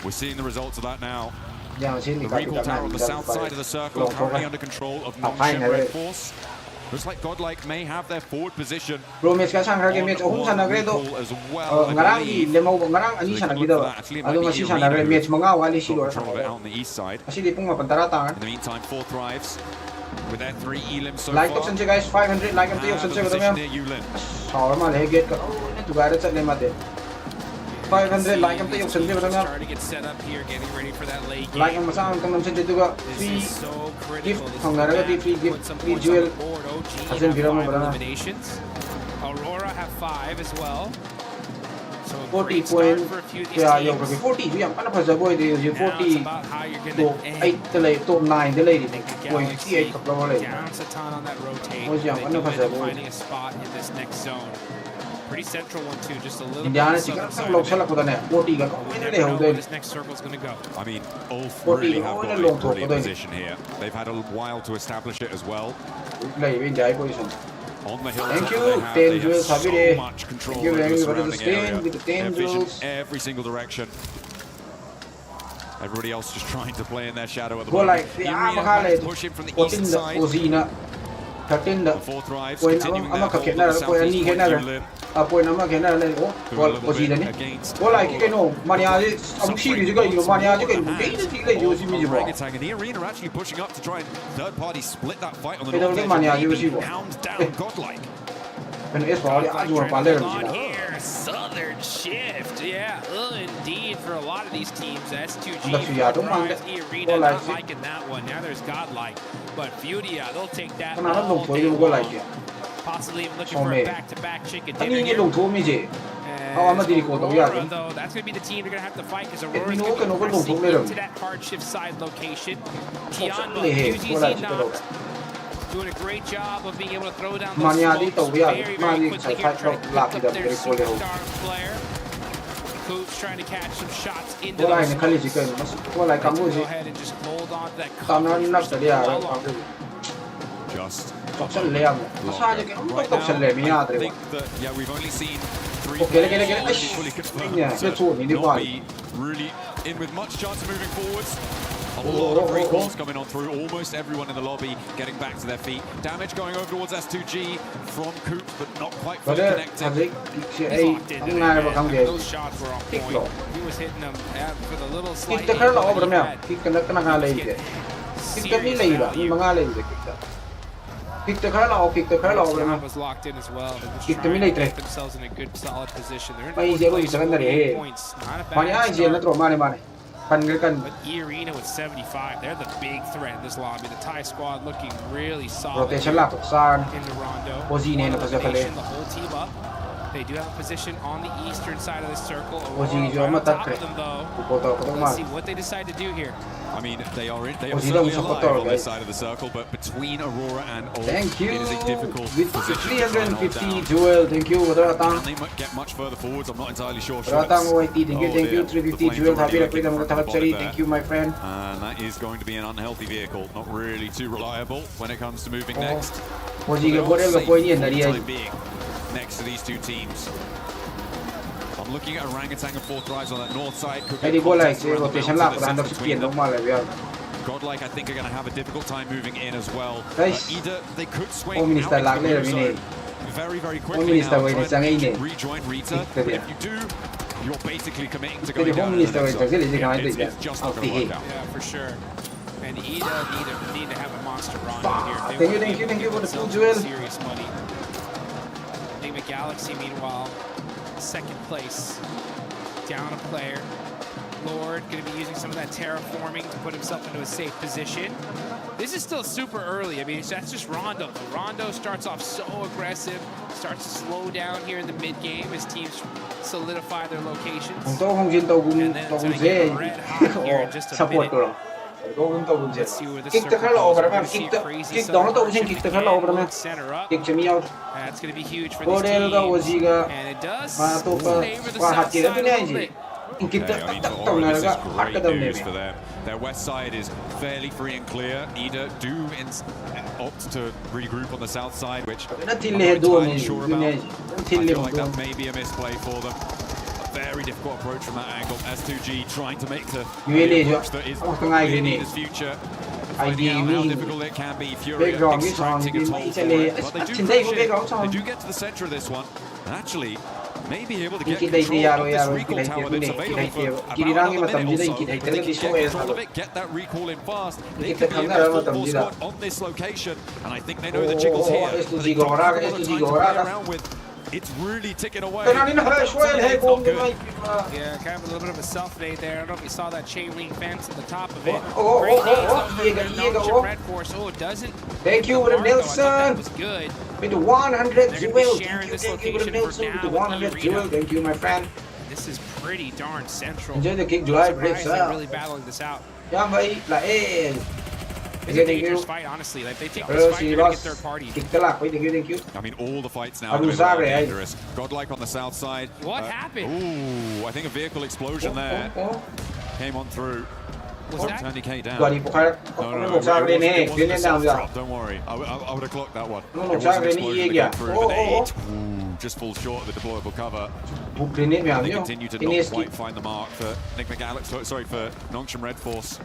Speaker 9: we're seeing the results of that now. The recall tower on the south side of the circle currently under control of Nongshim Red Force. Looks like Godlike may have their forward position on recall as well. I believe control of it out on the east side. In the meantime, 4 thrives with their 3 elims so
Speaker 2: like
Speaker 9: far.
Speaker 2: guys, 500 like
Speaker 9: Have a position near Yulin.
Speaker 2: 500 like
Speaker 10: starting to get set up here, getting ready for that late game.
Speaker 2: like ang masang tang namsen juga free gift hangaraga di free gift free jewel hasil bira mo bala
Speaker 10: eliminations. Aurora have 5 as well. So
Speaker 2: 40 point kaya yung 40 yung ano pa sa boy yung 40 to 8 delay to 9 delay din point 68 ka pa wala mo yung ano pa sa boy
Speaker 10: pretty central one too, just a little
Speaker 2: bit. Indiana siguro sa log sala ko na 40 ka ko na leho din.
Speaker 9: I mean, all three have got a brilliant position here. They've had a while to establish it as well.
Speaker 2: Play in the position.
Speaker 9: On the hill,
Speaker 2: thank you. 10 jewels,
Speaker 9: so much control over the surrounding area.
Speaker 2: With the 10 jewels.
Speaker 9: Every single direction. Everybody else just trying to play in their shadow at the moment. Push him from the east side.
Speaker 2: 13 da point ama ka kena point ani kena da point ama kena da oh position ni bola ki keno mania am series ga yo mania ga yo dei ji ga yo si mi jo
Speaker 9: Orangutan in the arena are actually pushing up to try and third party split that fight on the
Speaker 2: north edge.
Speaker 9: Mania yo si down godlike
Speaker 2: and es ba ya ju pa le
Speaker 10: here southern shift indeed for a lot of these teams S2G arena not liking that one now there's godlike but Furia they'll take that all day long. Possibly even looking for a back-to-back chicken dinner here. Aurora, though, that's going to be the team they're going to have to fight because Aurora's going to be pressing into that hard shift side location. Tianma, UZZ knocked. Doing a great job of being able to throw down those smokes very, very quickly here, trying to pick up their superstar player. Coops trying to catch some shots into the smoke. Go ahead and just hold on to that coverage.
Speaker 9: Just
Speaker 2: right now, I think
Speaker 9: that we've only seen 3 fully confirmed, not be really in with much chance of moving forwards. A lot of recalls coming on through, almost everyone in the lobby getting back to their feet. Damage going over towards S2G from Coop, but not quite fully connected.
Speaker 10: Those shots were on point. He was hitting them for the little slight angle that he had. Was locked in as well. They're just trying to get themselves in a good, solid position. They're in points. Not a bad start. But E-Arena with 75, they're the big threat in this lobby. The Thai squad looking really solid in the Rondo. Rotation, the whole team up. They do have a position on the eastern side of the circle. Aurora right on top of them, though. Let's see what they decide to do here.
Speaker 9: I mean, they are certainly alive on this side of the circle, but between Aurora and Ult, it is a difficult position.
Speaker 2: 350 duel, thank you.
Speaker 9: Can they get much further forwards? I'm not entirely sure.
Speaker 2: Thank you, 350 duel. Thank you, my friend.
Speaker 9: And that is going to be an unhealthy vehicle, not really too reliable when it comes to moving next. Next to these two teams. I'm looking at Orangutan and 4th Rise on that north side. Godlike, I think, are going to have a difficult time moving in as well. Either they could swing out very, very quickly now, try to rejoin Rita. But if you do, you're basically committing to going down. It's just not going to work out.
Speaker 10: Yeah, for sure. And Ida need to have a monster rondo here.
Speaker 2: Thank you for the full duel.
Speaker 10: Serious money. Enigma Galaxy, meanwhile, 2nd place, down a player. Lord going to be using some of that terraforming to put himself into a safe position. This is still super early. I mean, that's just Rondo. Rondo starts off so aggressive, starts to slow down here in the mid game as teams solidify their locations. And then it's going to get red hot here in just a minute. Let's see where this circle goes. We're going to see a crazy center up. That's going to be huge for these teams. And it does favor the south side a little bit.
Speaker 9: Okay, I mean, for Aura, this is great news for them. Their west side is fairly free and clear. Ida do opt to regroup on the south side, which I'm not entirely sure about. I feel like that may be a misplay for them. A very difficult approach from that angle. S2G trying to make the approach that is probably in Ida's future. Finding out how difficult it can be. Furia extracting a toll for it. But they do push it. They do get to the center of this one. And actually, may be able to get control of this recall tower that's available for about another minute or so. If they can get control of it, get that recall in fast, they could be a full squad on this location. And I think they know the jiggle's here. But they don't have a lot of time to play around with. It's really ticking away.
Speaker 10: Yeah, kind of a little bit of a self-nade there. I don't know if you saw that chain link fence at the top of it. Great nades over Red Force. Oh, it doesn't.
Speaker 2: Thank you, Nelson.
Speaker 10: That was good.
Speaker 2: With the 100
Speaker 10: jewel. Thank you,
Speaker 2: Nelson. With the 100 jewel. Thank you, my friend.
Speaker 10: this is pretty darn central.
Speaker 2: Enjoy the kick drive,
Speaker 10: Surprised
Speaker 2: breaks
Speaker 10: they're
Speaker 2: out.
Speaker 10: really battling this out.
Speaker 2: Yeah, vậy là
Speaker 10: It's a dangerous fight, honestly. Like, they take this fight, they're gonna get third party.
Speaker 9: I mean, all the fights now are dangerous. Godlike on the south side.
Speaker 10: What happened?
Speaker 9: Ooh, I think a vehicle explosion there came on through.
Speaker 10: Was that?
Speaker 9: THANKG down.
Speaker 2: Gọi đi phục hai.
Speaker 9: No,
Speaker 2: Một sao lên nè, lên lên down rồi.
Speaker 9: Don't worry, I would have clocked that one.
Speaker 2: No,
Speaker 9: It was
Speaker 2: sao
Speaker 9: an
Speaker 2: lên
Speaker 9: explosion
Speaker 2: đi
Speaker 9: that
Speaker 2: kìa.
Speaker 9: came through, but eight. Ooh, just falls short of the deployable cover.
Speaker 2: Phục lên nè mèo
Speaker 9: They
Speaker 2: nhá.
Speaker 9: continue to not quite find the mark for Nick McGallix. Sorry, for Nongshim Red Force.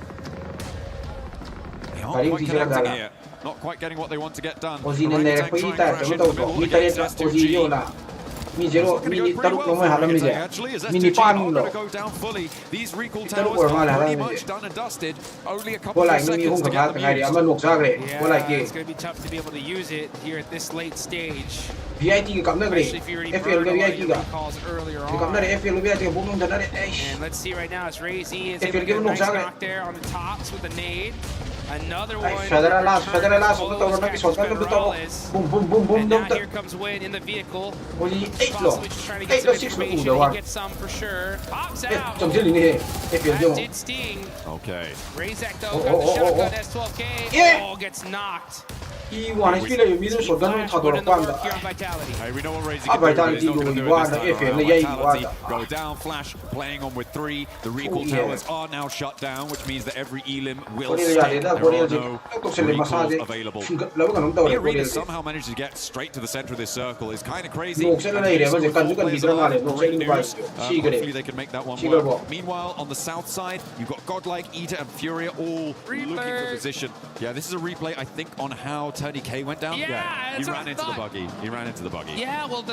Speaker 9: They aren't quite connecting here. Not quite getting what they want to get done.
Speaker 2: Ozi nên nè quay ta chúng tôi có mi tay ra Ozi vô là mi zero mi taruk nó mới hả lắm mi giờ mi pan lo taruk ở mà là lắm mi có lại mi không phải cái này mà nộp ra cái có lại cái VIT cái cắm nó cái FL cái VIT cả cái cắm nó cái FL VIT cái bung nó đấy FL cái nộp ra cái
Speaker 10: Another one.
Speaker 2: Federal last, betul orang lagi shotgun betul. Boom, boom, boom, boom.
Speaker 10: And now here comes Win in the vehicle.
Speaker 2: Only 8 lo. 8 lo 6 lo udah.
Speaker 10: Get some for sure. Pops out.
Speaker 2: Trong sini ni.
Speaker 10: That did sting.
Speaker 9: Okay.
Speaker 10: Razak though got the shotgun S12K. Oh, gets knocked.
Speaker 2: 이 완전 필요해. 미는 shotgun 다 돌아간다.
Speaker 9: Hey, we know what Razak
Speaker 2: Ah,
Speaker 9: can do.
Speaker 2: Vitality
Speaker 9: He's not gonna do
Speaker 2: 이거
Speaker 9: it this
Speaker 2: 이거
Speaker 9: time
Speaker 2: FL
Speaker 9: around.
Speaker 2: 야 이거
Speaker 9: Vitality go down. Flash playing on with 3. The recall towers are now shut down, which means that every elim will stay. There are no recalls available. The arena somehow managed to get straight to the center of this circle. Is kind of crazy. Hopefully they can make that one work. Meanwhile, on the south side, you've got Godlike, Ita, and Furia all looking for position. Yeah, this is a replay, I think, on how THANKG went down.
Speaker 10: Yeah,
Speaker 9: he ran into the buggy.
Speaker 10: Yeah, well,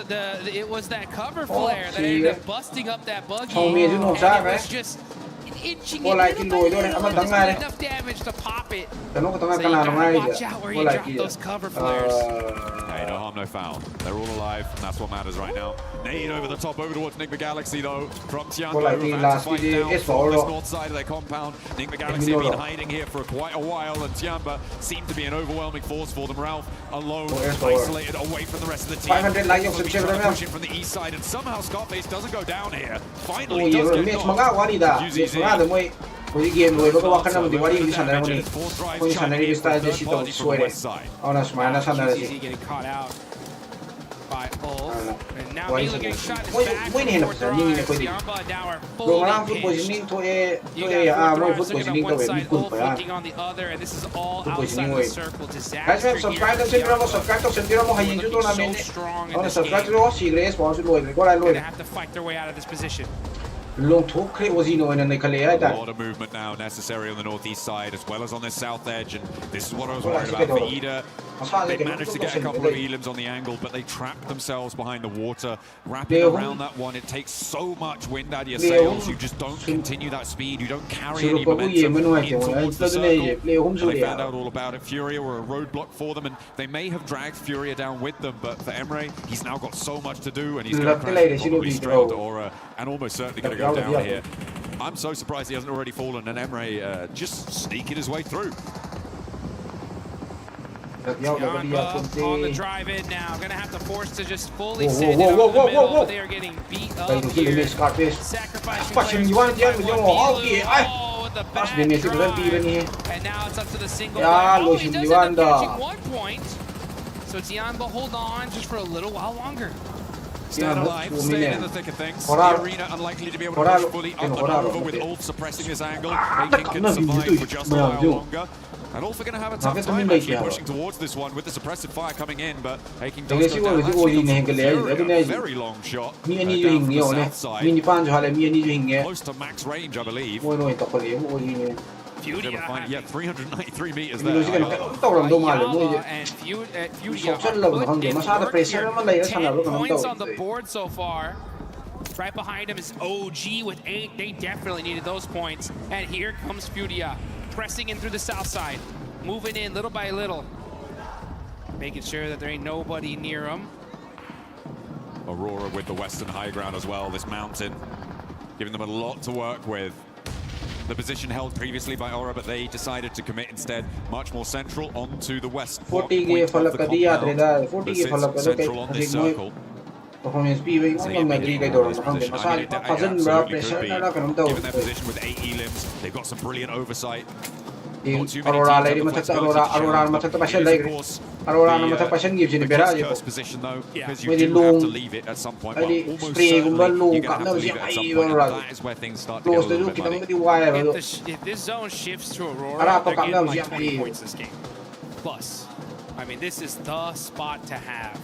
Speaker 10: it was that cover flare that ended up busting up that buggy. And it was just inching it a little bit, enough damage to pop it. So you gotta watch out where you drop those cover flares.
Speaker 9: Hey, no harm, no foul. They're all alive, and that's what matters right now. Nade over the top, over towards Nick McGalaxy, though. From Tiango, who had to fight down on the north side of their compound. Nick McGalaxy have been hiding here for quite a while, and Tiamba seemed to be an overwhelming force for them. Ralph alone, isolated away from the rest of the team.
Speaker 2: 500 like of
Speaker 9: pushing from the east side, and somehow Scarface doesn't go down here. Finally, does
Speaker 2: ôi,
Speaker 9: get
Speaker 2: mẹ semangat wali dah. Mẹ semangat dah moi. Moi game loi bago wakan namun diwali di sana namun. Kung sana ni style dia situ suwe. Oh, na semana sana dia.
Speaker 10: Getting caught out by Ulf. And now Mila getting shot in his back.
Speaker 2: Moi ni hendak pasal ni ni kau di. Kalau orang food positioning tu moi food positioning tu ikut pa yan. Food positioning moi. Guys, subscribe to sendiri mo hayin juto namin. Kalau subscribe tu si Grace sponsor loi, kau lai loi.
Speaker 10: They have to fight their way out of this position.
Speaker 2: Long talk Ozi no in
Speaker 9: a lot of movement now necessary on the northeast side as well as on the south edge, and this is what I was worried about for Ida. They managed to get a couple of elims on the angle, but they trapped themselves behind the water. Wrapping around that one, it takes so much wind out of your sails. You just don't continue that speed. You don't carry any momentum in towards the circle. And they found out all about it. Furia were a roadblock for them, and they may have dragged Furia down with them, but for Emre, he's now got so much to do, and he's going to crash probably straight to Aura, and almost certainly going to go down here. I'm so surprised he hasn't already fallen, and Emre just sneaking his way through.
Speaker 10: On the drive-in now, gonna have to force to just fully send it over the middle. They are getting beat up here. Sacrificing players. Oh, with the back drive. And now it's up to the single player. Oh, he does end up catching 1 point. So Tianba hold on just for a little while longer.
Speaker 9: Staying alive, staying in the thick of things. The arena unlikely to be able to push fully up and over with ult suppressing this angle. Taking can survive for just a while longer. And Ulf are going to have a tough time actually pushing towards this one with the suppressive fire coming in, but Taking does go down. Actually, a very long shot. Down from the south side. Close to max range, I believe.
Speaker 10: Furia,
Speaker 9: yeah, 393 meters there.
Speaker 10: and Furia points on the board so far. Right behind him is OG with 8. They definitely needed those points. And here comes Furia, pressing in through the south side, moving in little by little, making sure that there ain't nobody near him.
Speaker 9: Aurora with the western high ground as well, this mountain, giving them a lot to work with. The position held previously by Aura, but they decided to commit instead much more central onto the west point of the compound that sits central on this circle.
Speaker 2: performance pi với cũng ngầm cái đồ mà không thể mà sai phát dân bra pressure nó cái nắm đầu
Speaker 9: given their position with 8 elims, they've got some brilliant oversight.
Speaker 2: Aurora lady mà chắc Aurora mà chắc passion đây Aurora nó mà chắc passion nghiệp gì này bera gì
Speaker 9: Position though, because
Speaker 2: mới
Speaker 9: you
Speaker 2: đi
Speaker 9: do have
Speaker 2: luôn
Speaker 9: to leave it at some point.
Speaker 2: đi
Speaker 9: Almost
Speaker 2: spray cũng vẫn luôn
Speaker 9: certainly
Speaker 2: cảm đâu gì
Speaker 9: you're
Speaker 2: ai
Speaker 9: gonna
Speaker 2: Aurora
Speaker 9: have to leave it at some point. That is where things start to get a
Speaker 2: close
Speaker 9: little
Speaker 2: tới
Speaker 9: bit
Speaker 2: kita
Speaker 9: muddy.
Speaker 2: mới đi wire rồi
Speaker 10: If this zone shifts to Aurora,
Speaker 2: Ara,
Speaker 10: they're
Speaker 2: pagkakam
Speaker 10: getting like
Speaker 2: siya
Speaker 10: 20
Speaker 2: ay-
Speaker 10: points this game. Plus, I mean, this is the spot to have.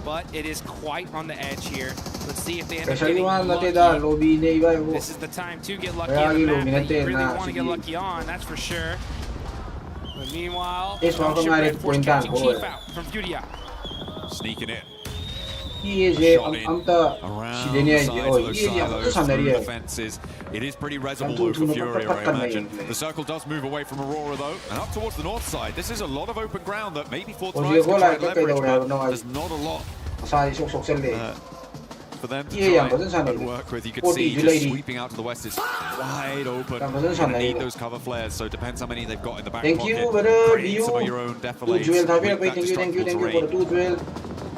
Speaker 10: But it is quite on the edge here. Let's see if they end up
Speaker 2: pressure
Speaker 10: getting
Speaker 2: yung natin da
Speaker 10: lucky.
Speaker 2: lobby ne iba yung
Speaker 10: This is the time to get lucky
Speaker 2: Kaya
Speaker 10: on the
Speaker 2: yung
Speaker 10: map
Speaker 2: lobby
Speaker 10: that you
Speaker 2: natin
Speaker 10: really
Speaker 2: na,
Speaker 10: want to get
Speaker 2: sige.
Speaker 10: lucky on, that's for sure. But meanwhile,
Speaker 2: Yes, mga
Speaker 10: Shipwreck
Speaker 2: pangalit,
Speaker 10: Force
Speaker 2: pointan
Speaker 10: catching
Speaker 2: ko
Speaker 10: Chief
Speaker 2: eh.
Speaker 10: out from Furia.
Speaker 9: Sneaking in.
Speaker 2: 이제 아무튼
Speaker 9: Around
Speaker 2: 시대냐
Speaker 9: the
Speaker 2: 이제
Speaker 9: sides of those
Speaker 2: 이게
Speaker 9: silos
Speaker 2: 아무튼
Speaker 9: through
Speaker 2: 산다리에
Speaker 9: defenses. It is pretty resible
Speaker 2: Tum-
Speaker 9: though for
Speaker 2: tum-
Speaker 9: Furia,
Speaker 2: tum-
Speaker 9: I
Speaker 2: tum-
Speaker 9: imagine.
Speaker 2: tum-
Speaker 9: The circle does move away from Aurora though, and up towards the north side. This is a lot of open ground that maybe Fourth
Speaker 2: Oye,
Speaker 9: Rise can
Speaker 2: bola,
Speaker 9: try and
Speaker 2: que
Speaker 9: leverage,
Speaker 2: quedó,
Speaker 9: but
Speaker 2: no hay.
Speaker 9: there's not a lot
Speaker 2: 마사지 쏙쏙 셀래
Speaker 9: for them to
Speaker 2: 이게
Speaker 9: try
Speaker 2: 양보는
Speaker 9: and
Speaker 2: 산다리
Speaker 9: work with. You could
Speaker 2: Forty
Speaker 9: see just
Speaker 2: July.
Speaker 9: sweeping out to the west is wide open.
Speaker 2: 양보는
Speaker 9: You're gonna
Speaker 2: 산다리
Speaker 9: need those cover flares, so depends how many they've got in the back
Speaker 2: Thank you,
Speaker 9: pocket.
Speaker 2: brother.
Speaker 9: Create some of your own
Speaker 2: Two
Speaker 9: defilades.
Speaker 2: jewel thank you,
Speaker 9: with that
Speaker 2: thank you for
Speaker 9: destructible
Speaker 2: the two jewel.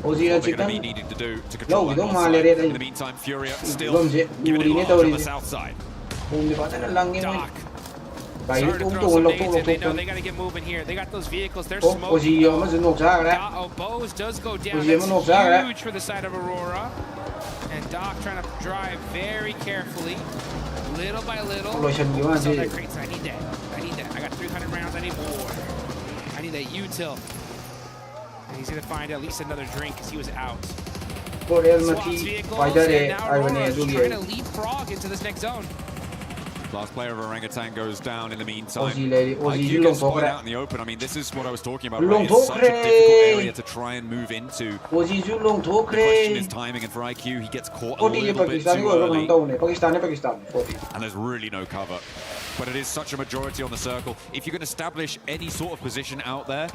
Speaker 9: what
Speaker 2: Ozira
Speaker 9: they're going to be
Speaker 2: chicken.
Speaker 9: needing to do to control
Speaker 2: No,
Speaker 9: that
Speaker 2: don't
Speaker 9: north
Speaker 2: mind
Speaker 9: side.
Speaker 2: it.
Speaker 9: In the meantime, Furia still
Speaker 2: Don't say-
Speaker 9: giving it
Speaker 2: Uri
Speaker 9: large
Speaker 2: nito,
Speaker 9: on
Speaker 2: Uri.
Speaker 9: the south side.
Speaker 2: Kung di pa na lang yun.
Speaker 10: Doc.
Speaker 2: Kaya
Speaker 10: Starting to
Speaker 2: itong
Speaker 10: throw some
Speaker 2: tulog
Speaker 10: nades in. They know
Speaker 2: tulog.
Speaker 10: they got to get moving here. They got those vehicles. They're
Speaker 2: Oh,
Speaker 10: smoking.
Speaker 2: Ozira man sunod sa akin.
Speaker 10: Oh, Bose does go down.
Speaker 2: Ozira man sunod sa akin.
Speaker 10: That's huge for the side of Aurora. And Doc trying to drive very carefully, little by little.
Speaker 2: Tuloy siya di man
Speaker 10: So
Speaker 2: si.
Speaker 10: that crates, I need that. I need that. I got 300 rounds. I need more. I need that util. And he's gonna find at least another drink because he was out.
Speaker 2: Por el
Speaker 10: Swaps
Speaker 2: mati
Speaker 10: vehicles,
Speaker 2: fayda
Speaker 10: and
Speaker 2: de
Speaker 10: now
Speaker 2: ay bane
Speaker 10: Aurora's
Speaker 2: dugi.
Speaker 10: trying to leapfrog into this next zone.
Speaker 9: Last player of Orangutan goes down in the meantime.
Speaker 2: Ozira
Speaker 9: IQ
Speaker 2: long
Speaker 9: gets spotted
Speaker 2: tokre.
Speaker 9: out in the open. I mean, this is what I was talking about.
Speaker 2: Long
Speaker 9: Right? It's such a
Speaker 2: tokre.
Speaker 9: difficult area to try and move into.
Speaker 2: Ozira long
Speaker 9: The question is
Speaker 2: tokre.
Speaker 9: timing, and for IQ, he gets caught a
Speaker 2: 40
Speaker 9: little bit
Speaker 2: Pakistani
Speaker 9: too
Speaker 2: ko
Speaker 9: early.
Speaker 2: ng taon eh. Pakistani 40.
Speaker 9: And there's really no cover. But it is such a majority on the circle. If you can establish any sort of position out there,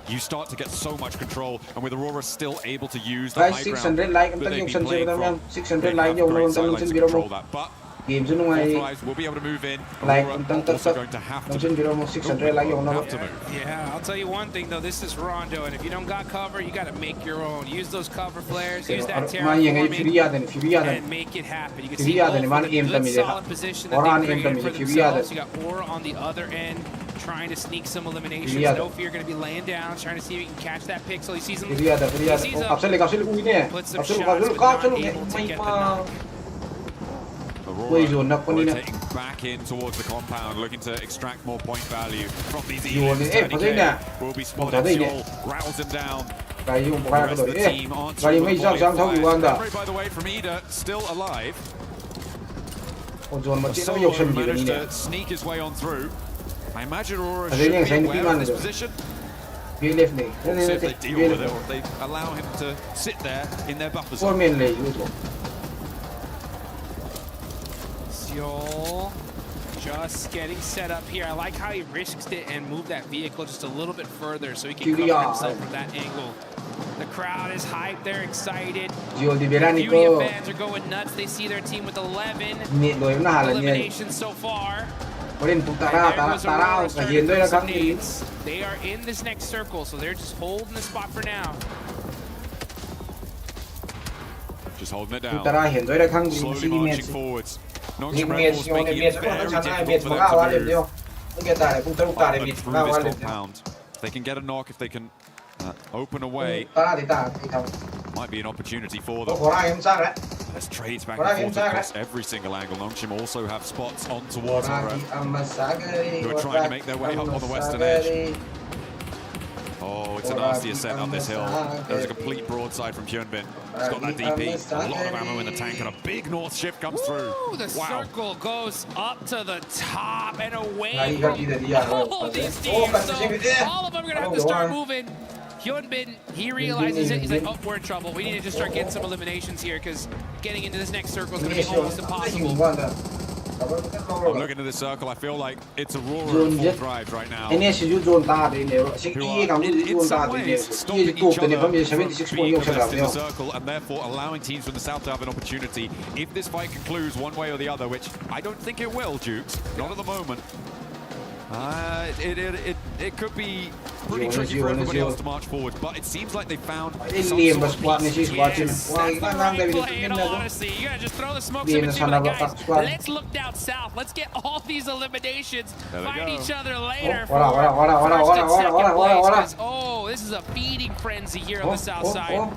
Speaker 9: you start to get so much control. And with Aurora still able to use the
Speaker 2: Guys,
Speaker 9: high
Speaker 2: 600
Speaker 9: ground
Speaker 2: like
Speaker 9: that
Speaker 2: ang
Speaker 9: they've
Speaker 2: yung
Speaker 9: been playing
Speaker 2: sanjay
Speaker 9: from,
Speaker 2: 600
Speaker 9: they
Speaker 2: like
Speaker 9: have
Speaker 2: yung
Speaker 9: great
Speaker 2: mga
Speaker 9: sidelines
Speaker 2: tanong
Speaker 9: to
Speaker 2: biro mo.
Speaker 9: control that. But
Speaker 2: Game sun
Speaker 9: Fourth
Speaker 2: ay
Speaker 9: Rise will be able to move in.
Speaker 2: like
Speaker 9: Aurora
Speaker 2: ang
Speaker 9: also going to have to
Speaker 2: biro mo 600 like yung
Speaker 9: have to move.
Speaker 10: Yeah, I'll tell you one thing though, this is Rondo, and if you don't got cover, you got to make your own. Use those cover flares, use that
Speaker 2: Mangyang
Speaker 10: terraforming,
Speaker 2: Furiaden.
Speaker 10: and make it happen. You can
Speaker 2: Furiaden,
Speaker 10: see
Speaker 2: man,
Speaker 10: both in
Speaker 2: aim
Speaker 10: a good
Speaker 2: tamide ha.
Speaker 10: solid position that
Speaker 2: Oran
Speaker 10: they
Speaker 2: aim
Speaker 10: created for
Speaker 2: tamide,
Speaker 10: themselves.
Speaker 2: Furiaden.
Speaker 10: You got Aura on the other end, trying to sneak some eliminations.
Speaker 2: Furiaden.
Speaker 10: No fear, going to be laying down, trying to see if he can catch that pixel. He sees him.
Speaker 2: Furiaden.
Speaker 10: He sees him.
Speaker 2: Kapsali uwi niya.
Speaker 10: Puts some
Speaker 2: Kapsali
Speaker 10: shots, but not
Speaker 2: kapsali
Speaker 10: able to
Speaker 2: may
Speaker 10: get the
Speaker 2: ma
Speaker 10: knock.
Speaker 2: Wait, yun, nak
Speaker 9: Aurora
Speaker 2: kanina.
Speaker 9: rotating back in towards the compound, looking to extract more point value from these
Speaker 2: Yun,
Speaker 9: elims.
Speaker 2: patay na.
Speaker 9: Will be spotted.
Speaker 2: Patay na.
Speaker 9: Seoul rattles him down.
Speaker 2: Kaya yung
Speaker 9: The
Speaker 2: kaya
Speaker 9: rest
Speaker 2: ko
Speaker 9: of the
Speaker 2: to.
Speaker 9: team answering
Speaker 2: Kaya may
Speaker 9: with a
Speaker 2: isang
Speaker 9: volley of
Speaker 2: tawag
Speaker 9: fire.
Speaker 2: Wanda.
Speaker 9: Memory, by the way, from Ida, still alive.
Speaker 2: O John Mati na
Speaker 9: Solo
Speaker 2: yung siya
Speaker 9: managed
Speaker 2: kanina.
Speaker 9: to sneak his way on through. I imagine Aurora
Speaker 2: Kasi
Speaker 9: should
Speaker 2: niya,
Speaker 9: be
Speaker 2: sa hindi
Speaker 9: aware of
Speaker 2: man
Speaker 9: this
Speaker 2: ito.
Speaker 9: position.
Speaker 2: BLF na
Speaker 9: We'll see if they deal with it
Speaker 2: eh.
Speaker 9: or if they allow him to sit there in their buffer
Speaker 2: 4
Speaker 9: zone.
Speaker 2: men lay ito.
Speaker 10: Seoul just getting set up here. I like how he risks it and moved that vehicle just a little bit further so he can cover
Speaker 2: Furia.
Speaker 10: himself from that angle. The crowd is hyped. They're excited.
Speaker 2: Gio Di Verani
Speaker 10: Furia
Speaker 2: ko.
Speaker 10: fans are going nuts. They see their team with 11
Speaker 2: Ni loy na halan niya.
Speaker 10: eliminations so far.
Speaker 2: Orin pung tara
Speaker 10: And there goes
Speaker 2: tara
Speaker 10: Aurora starting
Speaker 2: kahiendo
Speaker 10: to
Speaker 2: na
Speaker 10: throw some
Speaker 2: kang
Speaker 10: nades. They are in this next circle, so they're just holding the spot for now.
Speaker 9: Just holding it down.
Speaker 2: tara hiendo na kang
Speaker 9: Slowly
Speaker 2: sige
Speaker 9: marching
Speaker 2: mes.
Speaker 9: forwards.
Speaker 2: Sige
Speaker 9: Nongshim Red
Speaker 2: mes
Speaker 9: Bulls
Speaker 2: yung
Speaker 9: making
Speaker 2: mes
Speaker 9: it
Speaker 2: ko
Speaker 9: very
Speaker 2: sana mes
Speaker 9: difficult for
Speaker 2: mga
Speaker 9: them
Speaker 2: walid
Speaker 9: to
Speaker 2: yo.
Speaker 9: move
Speaker 2: Sige tara kung taruk tara
Speaker 9: up and
Speaker 2: mes
Speaker 9: through
Speaker 2: mga
Speaker 9: this
Speaker 2: walid yo.
Speaker 9: compound. If they can get a knock, if they can open away,
Speaker 2: Tara dita itaw.
Speaker 9: might be an opportunity for
Speaker 2: O
Speaker 9: them.
Speaker 2: kora yung sara.
Speaker 9: There's trades back
Speaker 2: Wala
Speaker 9: and forth
Speaker 2: yung
Speaker 9: across
Speaker 2: saga.
Speaker 9: every single angle. Nongshim also have spots on towards Aurora.
Speaker 2: Oragi ang masagari.
Speaker 9: Who are trying to make their way up on the western edge. Oh, it's a nasty ascent up this hill. There's a complete broadside from Hyunbin. He's got that DP, a lot of ammo in the tank, and a big north shift comes through.
Speaker 10: Ooh, the
Speaker 9: Wow.
Speaker 10: circle goes up to the top and away
Speaker 2: Naigat
Speaker 10: from
Speaker 2: kita diya.
Speaker 10: all these teams. So all of them are going to have to start moving. Hyunbin, he realizes it. He's like, oh, we're in trouble. We need to just start getting some eliminations here because getting into this next circle is going to be almost impossible.
Speaker 9: I'm looking at this circle. I feel like it's Aurora and Fourth Rise right now.
Speaker 2: Ini si Jun ta din ne. Si
Speaker 9: Who
Speaker 2: i
Speaker 9: are
Speaker 2: kang
Speaker 9: in
Speaker 2: Jun ta
Speaker 9: some
Speaker 2: din ne.
Speaker 9: ways
Speaker 2: I
Speaker 9: stopping
Speaker 2: ko
Speaker 9: each
Speaker 2: din
Speaker 9: other
Speaker 2: pa 76
Speaker 9: from being
Speaker 2: point yung
Speaker 9: possessed in the
Speaker 2: sa
Speaker 9: circle, and therefore allowing teams from the south to have an opportunity. If this fight concludes one way or the other, which I don't think it will, Dukes, not at the moment. It could be pretty tricky for everybody else to march forward, but it seems like they found some
Speaker 2: Yes,
Speaker 9: sort of peace.
Speaker 10: Yes, that's the right play, in all honesty. You gotta just throw the smoke and see what guys. Let's look down south. Let's get all these eliminations. Fight each other later for first and second place. Oh, this is a feeding frenzy here on the south side.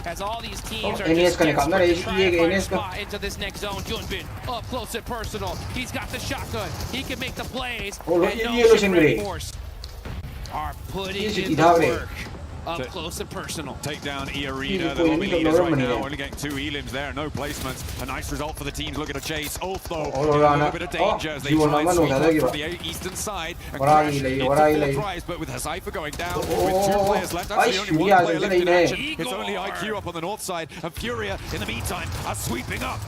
Speaker 10: As all these teams are just trying to find a spot into this next zone. Hyunbin up close and personal. He's got the shotgun. He can make the plays. And no Red Force are putting in the work. Up close and personal.
Speaker 9: Take down E-Arena, the lobby leaders right now, only getting 2 elims there, no placements. A nice result for the teams looking to chase. Ulf though, in a little bit of danger as they try and sweep up from the eastern side and crash into 4th rise, but with Hazaifa going down, with 2 players left, that's the only 1 player left in action. It's only IQ up on the north side, and Furia, in the meantime, are sweeping up.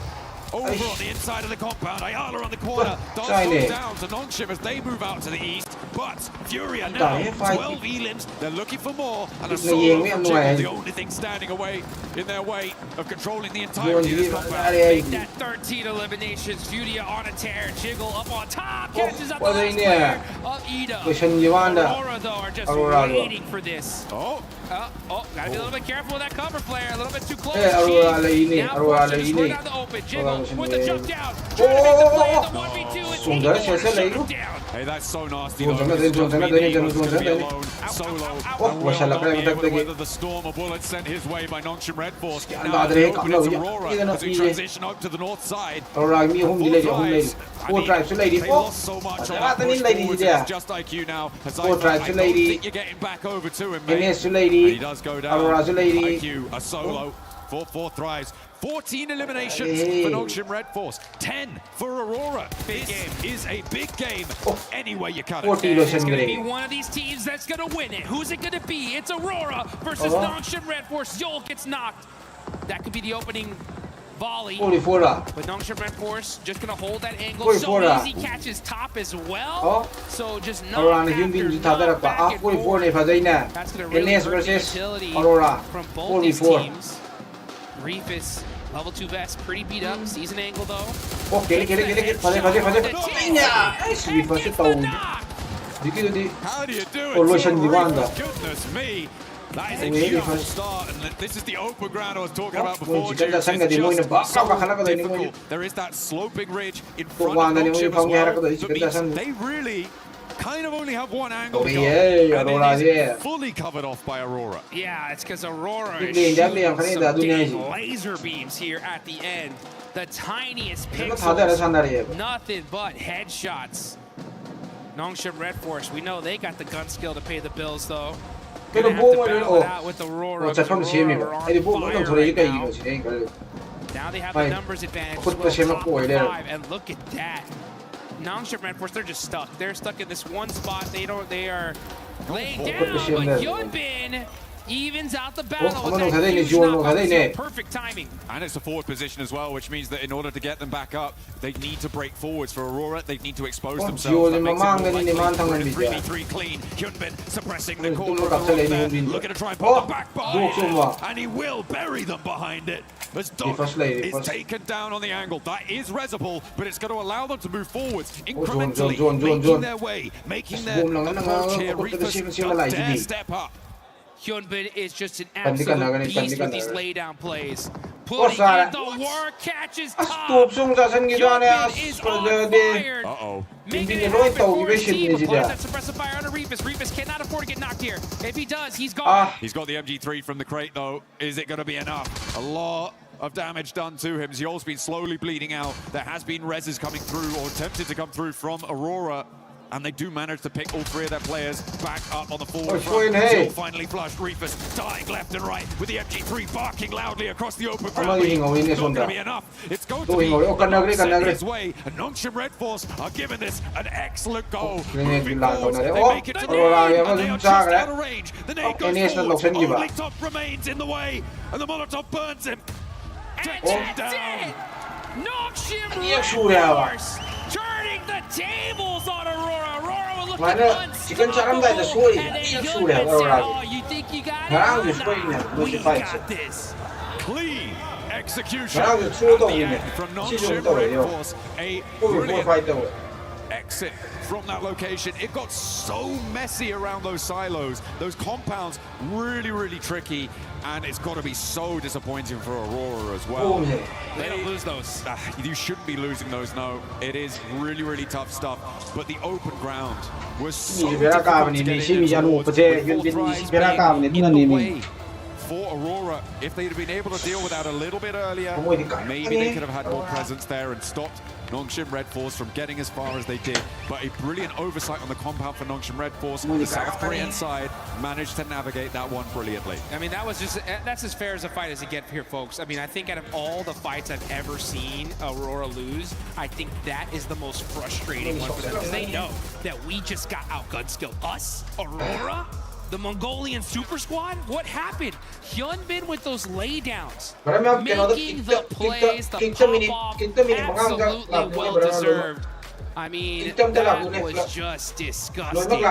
Speaker 9: Over on the inside of the compound, Ayala on the corner, does go down to Nongshim as they move out to the east, but Furia now, 12 elims, they're looking for more, and a solo from Jiggle, the only thing standing in their way of controlling the entirety of this compound.
Speaker 10: Make that 13 eliminations, Furia on a tear, Jiggle up on top, catches up the last player of Ida. Aurora though are just waiting for this. Gotta be a little bit careful with that cover player, a little bit too close. Now Force just run out the open, Jiggle with the jump down, trying to make the play in the 1v2 and
Speaker 9: hey, that's so nasty though. He's going to be alone, solo, and will not be able to weather the storm of bullets sent his way by Nongshim Red Force. Now they open into Aurora as we transition up to the north side. They lost so much on that push forwards, it's just IQ now. I don't think you're getting back over to him, mate. And he does go down. IQ, a solo, 4th rise. 14 eliminations for Nongshim Red Force, 10 for Aurora. This is a big game, any way you cut it.
Speaker 10: It's going to be one of these teams that's going to win it. Who's it going to be? It's Aurora versus Nongshim Red Force. Yol gets knocked. That could be the opening volley. But Nongshim Red Force just going to hold that angle. So easy catches top as well. So just knock after knock, back and forth. That's going to really hurt the utility from both these teams. Reefus, level 2 vest, pretty beat up. Sees an angle though.
Speaker 9: How do you do it? Goodness me. That is a beautiful start, and this is the open ground I was talking about before. There is that sloping ridge in front of Nongshim as well. That means they really kind of only have one angle, and it is fully covered off by Aurora.
Speaker 10: Yeah, it's because Aurora is shooting some dang laser beams here at the end. The tiniest pixels, nothing but headshots. Nongshim Red Force, we know they got the gun skill to pay the bills though. Gonna have to battle it out with Aurora. Now they have the numbers advantage as well, top 5, and look at that. Nongshim Red Force, they're just stuck. They're stuck in this one spot. They are laying down, but Hyunbin evens out the battle with that huge knock. Perfect timing.
Speaker 9: And it's a forward position as well, which means that in order to get them back up, they need to break forwards. For Aurora, they need to expose themselves. That makes it more likely. 3v3 clean. Hyunbin suppressing the corner of the there, looking to try and put the back behind, and he will bury them behind it. As Doc is taken down on the angle. That is resible, but it's going to allow them to move forwards incrementally, making their way, making their approach here. Reefus don't dare step up.
Speaker 10: Hyunbin is just an absolute beast with these laydown plays. Putting in the work, catches top. Hyunbin is on fire. Making it happen for his team. Applies that suppressive fire on Reefus. Reefus cannot afford to get knocked here. If he does, he's gone.
Speaker 9: He's got the MG3 from the crate though. Is it going to be enough? A lot of damage done to him. Zyol's been slowly bleeding out. There has been reses coming through or attempted to come through from Aurora. And they do manage to pick all 3 of their players back up on the forward front. Zyol finally flushed. Reefus dying left and right with the MG3 barking loudly across the open ground. It's not going to be enough. It's going to be set his way. And Nongshim Red Force are giving this an excellent go. Moving forward, they make it to the nade, and they are just out of range. The nade goes forward. Only Top remains in the way, and the Molotov burns him.
Speaker 10: And that's it! Nongshim Red Force turning the tables on Aurora. Aurora will look unstoppable, and then Hyunbin said, oh, you think you got it? We got this.
Speaker 9: Clean execution at the end from Nongshim Red Force. A brilliant exit from that location. It got so messy around those silos, those compounds, really tricky, and it's got to be so disappointing for Aurora as well.
Speaker 10: They don't lose those.
Speaker 9: You shouldn't be losing those, no. It is really tough stuff, but the open ground was so difficult to get in the way for Aurora. If they'd have been able to deal with that a little bit earlier, maybe they could have had more presence there and stopped Nongshim Red Force from getting as far as they did. But a brilliant oversight on the compound for Nongshim Red Force. The South Korean side managed to navigate that one brilliantly.
Speaker 10: I mean, that's as fair as a fight as it gets here, folks. I mean, I think out of all the fights I've ever seen Aurora lose, I think that is the most frustrating one for them, because they know that we just got outgunned skilled. Us, Aurora, the Mongolian super squad? What happened? Hyunbin with those laydowns, making the plays, the pop-off, absolutely well-deserved. I mean, that was just disgusting.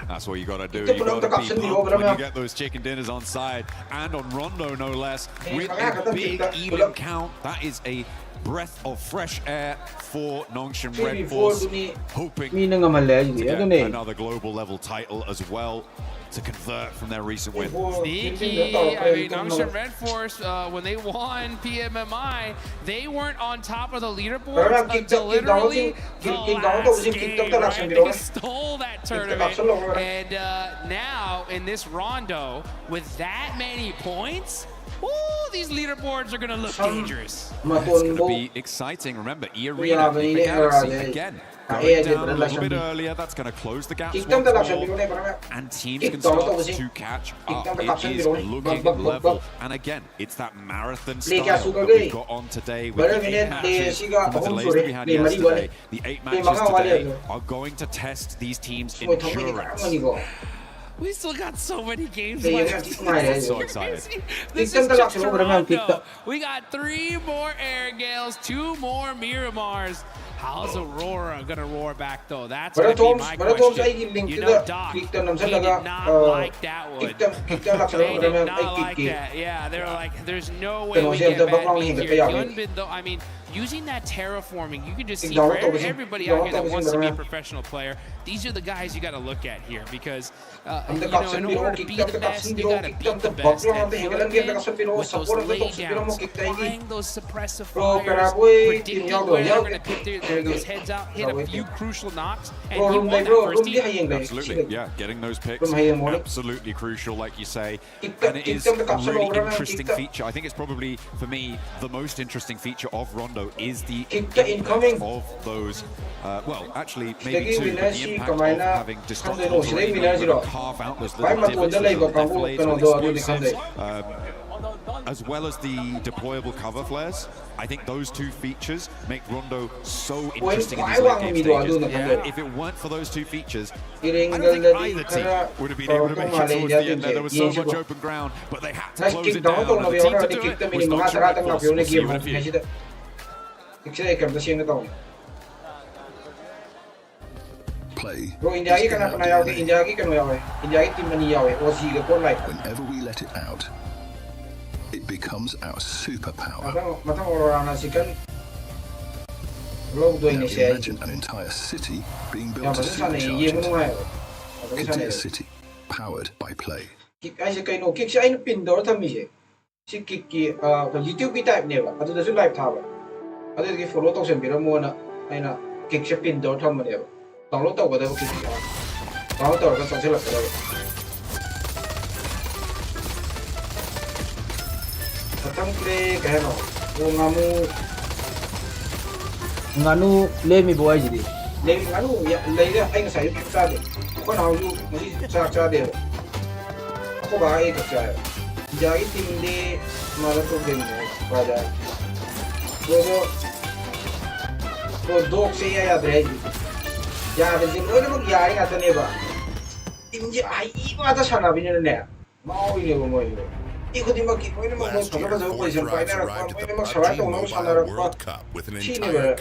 Speaker 9: That's what you got to do. You got to be pumped when you get those chicken dinners on side, and on Rondo no less, with a big even count. That is a breath of fresh air for Nongshim Red Force, hoping to get another global level title as well to convert from their recent win.
Speaker 10: Sneaky. I mean, Nongshim Red Force, when they won PMMI, they weren't on top of the leaderboard until literally the last game, right? They stole that tournament, and now in this rondo, with that many points, ooh, these leaderboards are going to look dangerous.
Speaker 9: It's going to be exciting. Remember, E-Arena, Big Galaxy, again, going down a little bit earlier. That's going to close the gaps once more, and teams can start to catch up. It is looking level. And again, it's that marathon style that we've got on today with the 8 matches from the delays that we had yesterday. The 8 matches today are going to test these teams' endurance.
Speaker 10: We still got so many games left.
Speaker 9: I'm so excited.
Speaker 10: This is just Toronto. We got 3 more Air Gales, 2 more Miramars. How's Aurora gonna roar back though? That's gonna be my question. You know, Doc, he did not like that one. They did not like that. Yeah, they were like, there's no way we get bad beats here. Hyunbin though, I mean, using that terraforming, you can just see for everybody out here that wants to be a professional player, these are the guys you got to look at here, because you know, in order to be the best, you got to beat the best. And Hyunbin, with those laydowns, applying those suppressive fires, predicting where they're going to pick those heads out, hit a few crucial knocks, and he won that first team.
Speaker 9: Absolutely, yeah, getting those picks, absolutely crucial, like you say. And it is a really interesting feature. I think it's probably, for me, the most interesting feature of Rondo is the impact of those, well, actually, maybe 2, but the impact of having destructible terrain, to carve out those little divots, as well as the deployable cover flares. I think those 2 features make Rondo so interesting in these late game stages. And if it weren't for those 2 features, I don't think either team would have been able to make it towards the end. There was so much open ground, but they had to close it down. And the team to do it was Nongshim Red Force. We'll see you in a few.
Speaker 15: Play. Whenever we let it out, it becomes our superpower. Now imagine an entire city being built to supercharge it. Katia City, powered by Play.
Speaker 2: ꯑꯗꯨꯗꯒꯤ follow ꯇꯧꯁꯟꯕꯤꯔꯝꯃꯣꯅ ꯑꯩꯅ ꯀꯤꯛꯁꯦ pin ꯇꯧꯔ ꯊꯝꯕꯅꯦꯕ download ꯇꯧꯒꯗꯕ ꯀꯤꯛꯁꯦ download ꯇꯧꯔꯒ ꯆꯪꯁꯤꯜꯂꯛꯀꯗꯕ ꯃꯊꯪ play ꯀꯩ ꯍꯥꯏꯅꯣ ꯉꯥꯅꯨ ꯂꯦꯝꯃꯤꯕꯣ ꯍꯥꯏꯁꯤꯗꯤ ꯂꯦꯝꯃꯤ ꯉꯥꯅꯨ ꯂꯩꯔꯦ ꯑꯩ ꯉꯁꯥꯏ ꯀꯤꯛ ꯆꯥꯗꯦ ꯑꯩꯈꯣꯏ ꯅꯍꯥꯟꯁꯨ ꯉꯁꯤ ꯆꯥꯛ ꯆꯥꯗꯦꯕ ꯑꯩꯈꯣꯏ ꯕꯥ ꯑꯩ ꯀꯤꯛ ꯆꯥꯏꯕ ꯏꯟꯗꯤꯌꯥꯒꯤ ꯇꯤꯝꯗꯤ ꯃꯥꯗ ꯄ꯭ꯔꯣꯕ꯭ꯂꯦꯝꯅꯦ ꯕꯥꯗ 도둑이 해야 돼. 야, 근데 뭐는 야이 같다네봐. 임지 이거 하다 사나비는 내. 마오이네 뭐 이거. 이거디 막 이거는 뭐 저거 저거 있어. 파이널 막 사와도 너무 사나라. 치네가.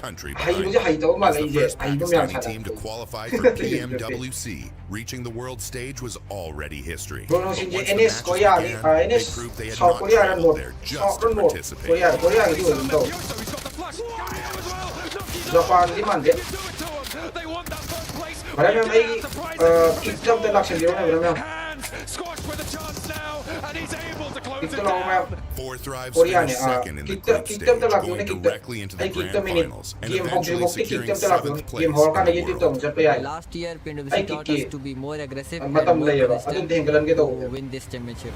Speaker 2: 이거지 하이도 말아 이제 이거면 사나.
Speaker 16: Team to qualify for Pmwc, reaching the world stage was already history.
Speaker 2: 그러면 이제 NS 코리아, NS 서울 코리아는 뭐 서울 뭐 코리아 이거 있는데. Japan di man deh. Berapa lagi kita udah langsung di mana berapa? Kita lawan Korea nih. Kita udah lakukan kita main game hoki kita udah lakukan game hoki kan aja itu macam apa?
Speaker 17: Last year PMWC taught us to be more aggressive and
Speaker 2: Matam
Speaker 17: more
Speaker 2: layer. Aduh tinggalan kita.
Speaker 17: win this championship.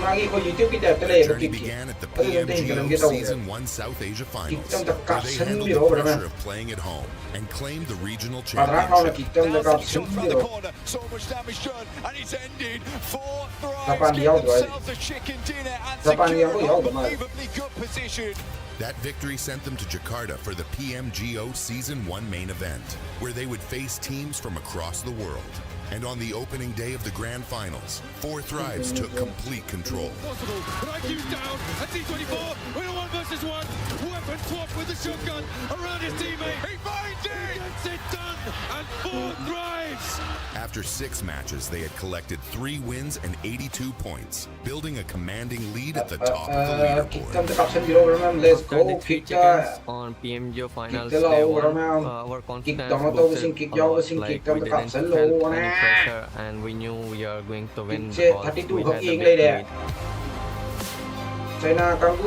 Speaker 2: Lagi ko YouTube kita
Speaker 15: The journey began at the PMGO Season 1 South Asia Finals, where they handled the pressure of playing at home and claimed the regional championship.
Speaker 9: So much damage done, and it's ended. 4 Thrives themselves a chicken dinner and secure an unbelievably good position.
Speaker 15: That victory sent them to Jakarta for the PMGO Season 1 main event, where they would face teams from across the world. And on the opening day of the grand finals, 4 Thrives took complete control.
Speaker 18: Down at T24 with a 1 versus 1 weapon swap with the shotgun around his teammate. He finds it! Gets it done, and 4 Thrives.
Speaker 15: After 6 matches, they had collected 3 wins and 82 points, building a commanding lead at the top of the leaderboard.
Speaker 2: Let's go.
Speaker 17: On PMGO finals,
Speaker 2: our
Speaker 17: confidence
Speaker 2: boosted us, like we didn't feel any pressure,
Speaker 17: and we knew we are going to win
Speaker 2: because we had a big lead.
Speaker 15: China brought a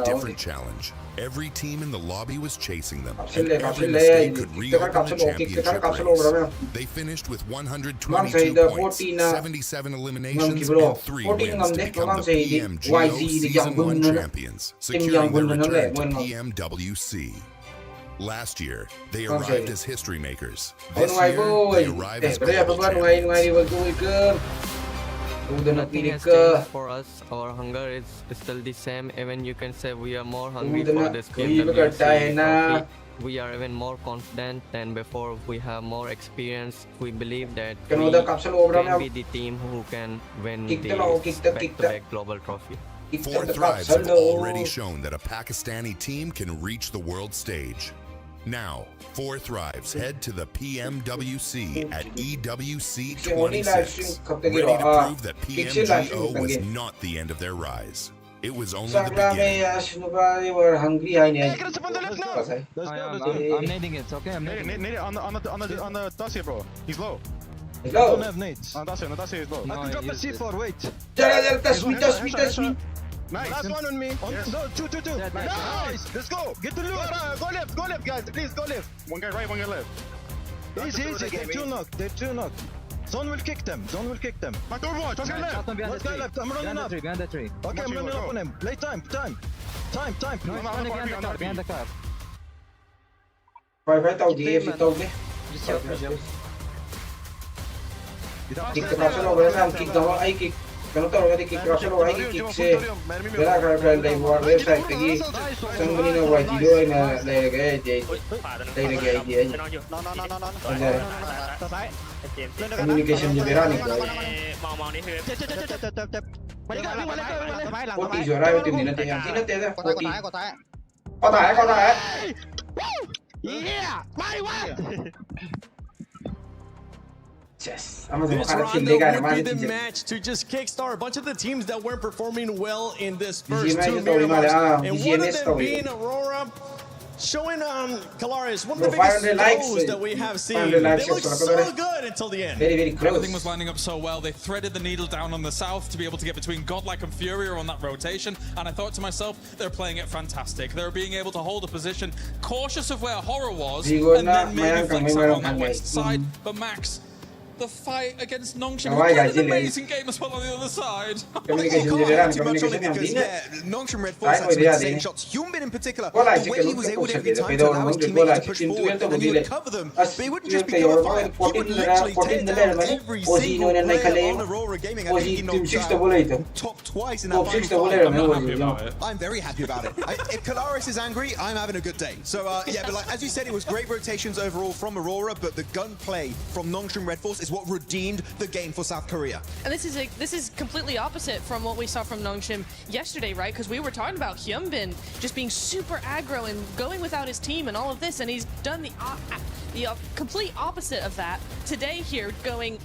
Speaker 15: different challenge. Every team in the lobby was chasing them, and every mistake could reopen the championship race. They finished with 122 points, 77 eliminations, and 3 wins to become the PMGO Season 1 champions, securing their return to PMWC. Last year, they arrived as history makers. This year, they arrive as global champions.
Speaker 17: Nothing has changed for us. Our hunger is still the same. Even you can say we are more hungry for this PMWC trophy. We are even more confident than before. We have more experience. We believe that we can be the team who can win the back-to-back global trophy.
Speaker 15: 4 Thrives have already shown that a Pakistani team can reach the world stage. Now, 4 Thrives head to the PMWC at EWC 26, ready to prove that PMGO was not the end of their rise. It was only the beginning.
Speaker 17: I'm nading it, okay? I'm nading it.
Speaker 13: On the Dacia, bro. He's low.
Speaker 2: He's low.
Speaker 13: I don't have nades. On Dacia is low.
Speaker 17: No,
Speaker 13: I can drop a C4, wait.
Speaker 2: Touch me.
Speaker 13: Nice. Last one on me. Yes. No, two. Nice. Let's go. Get the loot. Go left, guys. Please go left. One guy right, one guy left. Easy. They're two knocked. Zone will kick them. My door watch. One guy left. One guy left. I'm running up.
Speaker 17: Behind the tree.
Speaker 13: Okay, I'm running up on him. Late time.
Speaker 17: No, behind the car.
Speaker 2: Phải tàu gì em tàu đi. Kick the capsule over and kick the I kick. Kalau tahu tadi kick capsule over I kick se. Bela kalau dari luar website pergi. Sanggup ni nak buat video ni dari gaya je. Dari gaya je. Communication je beran ni. Poti juara itu ni nanti yang sini nanti ada. Poti. Kota.
Speaker 18: Yeah, my one.
Speaker 3: Yes. This rondo would be the match to just kickstart a bunch of the teams that weren't performing well in this first two Miramars. And one of them being Aurora, showing Calaris one of the biggest goals that we have seen. They looked so good until the end.
Speaker 2: Very close.
Speaker 14: Everything was lining up so well. They threaded the needle down on the south to be able to get between Godlike and Furier on that rotation. And I thought to myself, they're playing it fantastic. They're being able to hold a position, cautious of where Horror was, and then maybe flex out on that west side. But Max, the fight against Nongshim, who played an amazing game as well on the other side.
Speaker 19: Nongshim Red Force had some insane shots. Hyunbin in particular, the way he was able to every time to allow his teammates to push forward and he would cover them. But he wouldn't just be cover fire, he would literally tear down every single player on Aurora Gaming. I think he knocked down top twice in that final. I'm very happy about it. If Calaris is angry, I'm having a good day. So yeah, but like, as you said, it was great rotations overall from Aurora, but the gunplay from Nongshim Red Force is what redeemed the game for South Korea.
Speaker 4: And this is completely opposite from what we saw from Nongshim yesterday, right? Because we were talking about Hyunbin just being super aggro and going without his team and all of this, and he's done the complete opposite of that today here, going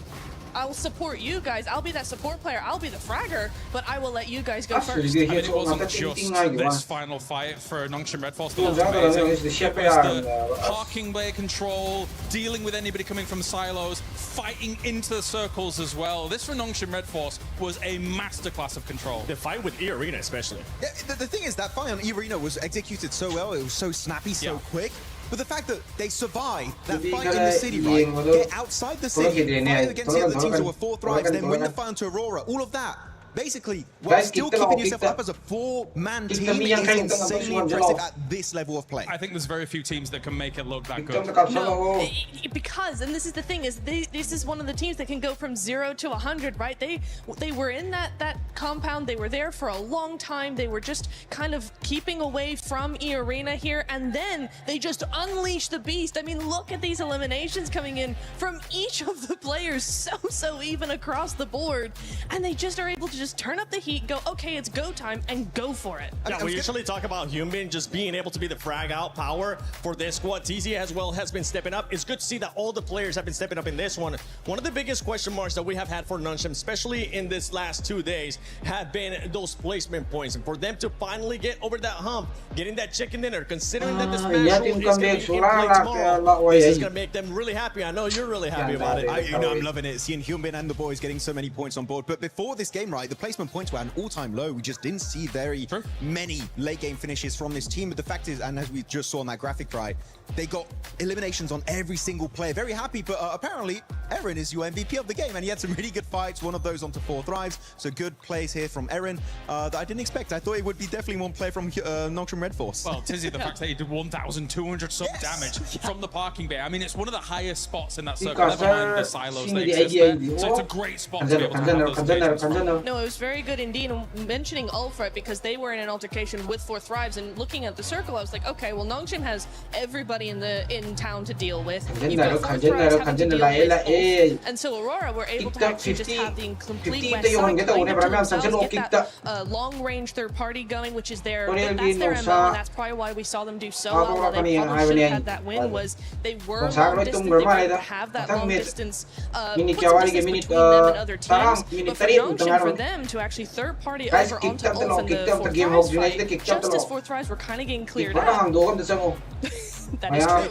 Speaker 4: I'll support you guys. I'll be that support player. I'll be the fragger, but I will let you guys go first.
Speaker 14: I mean, it wasn't just this final fight for Nongshim Red Force. The parking bay control, dealing with anybody coming from silos, fighting into the circles as well. This for Nongshim Red Force was a masterclass of control.
Speaker 3: The fight with E-Arena especially.
Speaker 12: Yeah, the thing is, that fight on E-Arena was executed so well. It was so snappy, so quick. But the fact that they survived that fight in the city, right? Get outside the city, fight against the other teams who were 4 thrives, then win the fight into Aurora, all of that. Basically, while still keeping yourself up as a 4-man team is insanely impressive at this level of play.
Speaker 14: I think there's very few teams that can make it look that good.
Speaker 4: No, because, and this is the thing, is this is one of the teams that can go from 0 to 100, right? They were in that compound, they were there for a long time, they were just kind of keeping away from E-Arena here, and then they just unleashed the beast. I mean, look at these eliminations coming in from each of the players, so even across the board, and they just are able to just turn up the heat, go, okay, it's go time, and go for it.
Speaker 3: Yeah, we usually talk about Hyunbin just being able to be the frag out power for this squad. TZ as well has been stepping up. It's good to see that all the players have been stepping up in this one. One of the biggest question marks that we have had for Nongshim, especially in this last 2 days, have been those placement points. And for them to finally get over that hump, getting that chicken dinner, considering that the Smash Roll is going to be in play tomorrow, this is going to make them really happy. I know you're really happy about it.
Speaker 12: I'm loving it, seeing Hyunbin and the boys getting so many points on board. But before this game, right, the placement points were at an all-time low. We just didn't see very many late game finishes from this team. But the fact is, and as we just saw on that graphic, right, they got eliminations on every single player. Very happy, but apparently Eren is your MVP of the game, and he had some really good fights, one of those onto 4 thrives. So good plays here from Eren that I didn't expect. I thought it would be definitely one play from Nongshim Red Force.
Speaker 14: Well, Tizzy, the fact that he did 1,200 sub damage from the parking bay. I mean, it's one of the highest spots in that circle, never mind the silos that exist there. So it's a great spot to be able to have those engagements.
Speaker 4: No, it was very good indeed. And mentioning Ulfred, because they were in an altercation with 4 thrives, and looking at the circle, I was like, okay, well, Nongshim has everybody in town to deal with. You've got 4 thrives having to deal with, and so Aurora were able to actually just have the complete west side kind of to themselves, get that long-range third party going, which is that's their MO, and that's probably why we saw them do so well. They probably should have had that win, was they were long distance, they were able to have that long distance, put some distance between them and other teams, but for Nongshim, for them to actually third party over onto Ulf and the 4 thrives fight, just as 4 thrives were kind of getting cleared out. That is true.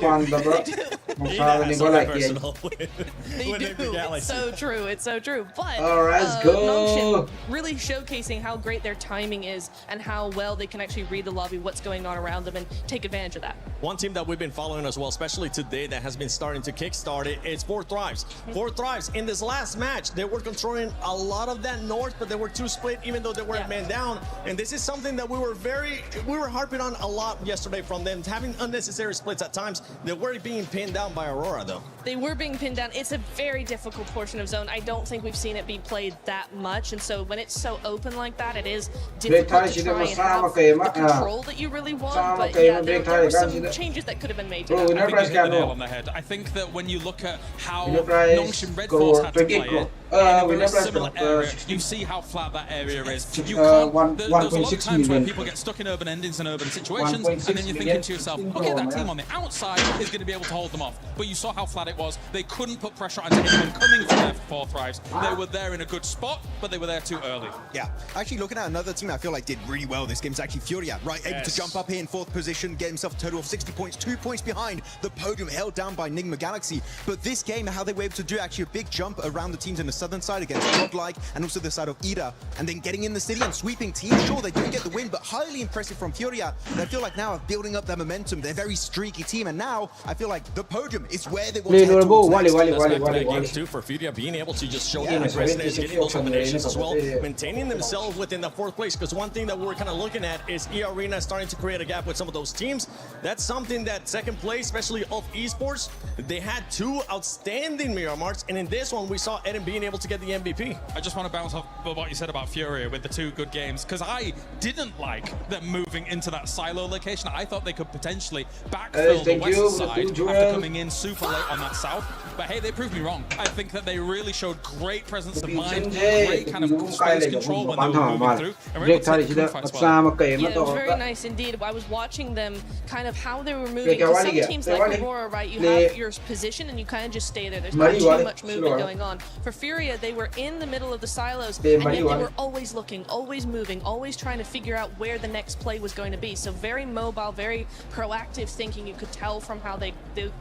Speaker 4: They do. It's so true. It's so true. But Nongshim really showcasing how great their timing is and how well they can actually read the lobby, what's going on around them, and take advantage of that.
Speaker 3: One team that we've been following as well, especially today, that has been starting to kickstart it, is 4 thrives. 4 thrives in this last match, they were controlling a lot of that north, but they were 2 split, even though they weren't man down. And this is something that we were harping on a lot yesterday from them, having unnecessary splits at times. They were being pinned down by Aurora, though.
Speaker 4: They were being pinned down. It's a very difficult portion of zone. I don't think we've seen it be played that much, and so when it's so open like that, it is difficult to try and have the control that you really want. But yeah, there were some changes that could have been made to that.
Speaker 14: I think you hit the nail on the head. I think that when you look at how Nongshim Red Force had to play it, in a very similar area, you see how flat that area is. You can't, there's a lot of times where people get stuck in urban endings and urban situations, and then you're thinking to yourself, okay, that team on the outside is going to be able to hold them off. But you saw how flat it was. They couldn't put pressure onto anyone coming from their 4 thrives. They were there in a good spot, but they were there too early.
Speaker 12: Yeah, actually looking at another team I feel like did really well this game is actually Furia, right? Able to jump up here in 4th position, get himself a total of 60 points, 2 points behind the podium, held down by Nigma Galaxy. But this game, how they were able to do actually a big jump around the teams in the southern side against Godlike and also the side of Ida, and then getting in the city and sweeping teams. Sure, they didn't get the win, but highly impressive from Furia. And I feel like now building up their momentum. They're a very streaky team, and now I feel like the podium is where they want to head towards next.
Speaker 3: Games too for Furia, being able to just show the aggressiveness, getting those eliminations as well, maintaining themselves within the 4th place. Because one thing that we're kind of looking at is E-Arena starting to create a gap with some of those teams. That's something that 2nd place, especially of esports, they had 2 outstanding mirror marks, and in this one we saw Eden being able to get the MVP.
Speaker 14: I just want to bounce off what you said about Furia with the 2 good games, because I didn't like them moving into that silo location. I thought they could potentially backfill backfill the west side after coming in super late on that south. But hey, they proved me wrong. I think that they really showed great presence of mind, great kind of space control when they were moving through. And were able to take the fights well.
Speaker 4: Yeah, it was very nice indeed. I was watching them kind of how they were moving. Because some teams like Aurora, right, you have your position and you kind of just stay there. There's not too much movement going on. For Furia, they were in the middle of the silos, and yet they were always looking, always moving, always trying to figure out where the next play was going to be. So very mobile, very proactive thinking. You could tell from how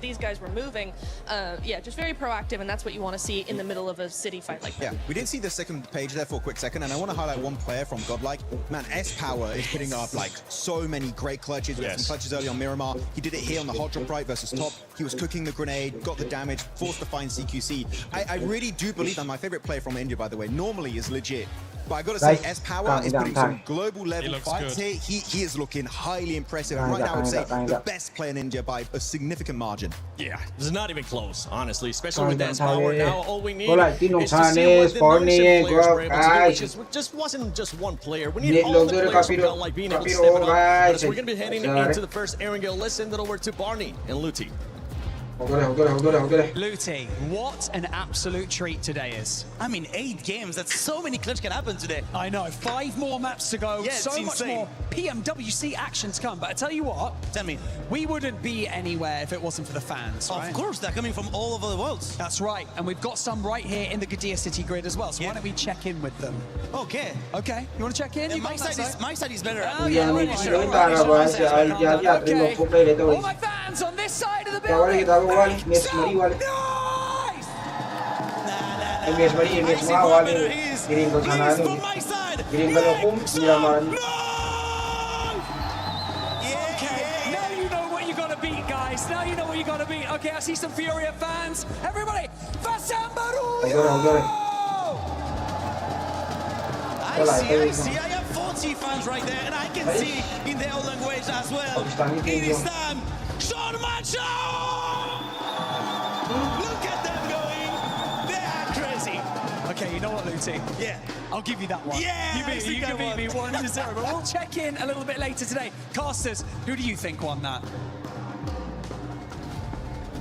Speaker 4: these guys were moving. Yeah, just very proactive, and that's what you want to see in the middle of a city fight like that.
Speaker 20: Yeah, we did see the second page there for a quick second, and I want to highlight one player from Godlike. Man, S-Power is putting up like so many great clutches. We had some clutches early on Miramar. He did it here on the hot drop right versus top. He was cooking the grenade, got the damage, forced to find CQC. I really do believe that my favorite player from India, by the way, normally is legit. But I gotta say, S-Power is putting some global level fights here. He is looking highly impressive. And right now, I would say the best player in India by a significant margin.
Speaker 3: Yeah, this is not even close, honestly, especially with S-Power. Now, all we need is to see what the non-ship players were able to do, which just wasn't just one player. We need all the players from Godlike being able to step it up. But as we're gonna be heading into the first Erangel, let's send it over to Barney and Luti.
Speaker 8: Luti, what an absolute treat today is.
Speaker 7: I mean, 8 games, that's so many clips can happen today.
Speaker 8: I know, 5 more maps to go,
Speaker 7: yeah,
Speaker 8: so much more PMWC action to come. But I tell you what,
Speaker 7: tell me,
Speaker 8: we wouldn't be anywhere if it wasn't for the fans, right?
Speaker 7: Of course, they're coming from all over the world.
Speaker 8: That's right, and we've got some right here in the Gudea City grid as well, so why don't we check in with them?
Speaker 7: Okay.
Speaker 8: Okay, you want to check in?
Speaker 7: Yeah, my side is better.
Speaker 8: Oh, yeah, all my fans on this side of the building. Now you know what you gotta beat. Okay, I see some Furia fans. Everybody,
Speaker 7: I see. I have 40 fans right there, and I can see in their own language as well. It is time. Look at them going. They are crazy.
Speaker 8: Okay, you know what, Luti?
Speaker 7: Yeah.
Speaker 8: I'll give you that one.
Speaker 7: Yeah,
Speaker 8: you can beat me 1-0, but we'll check in a little bit later today. Casters, who do you think won that?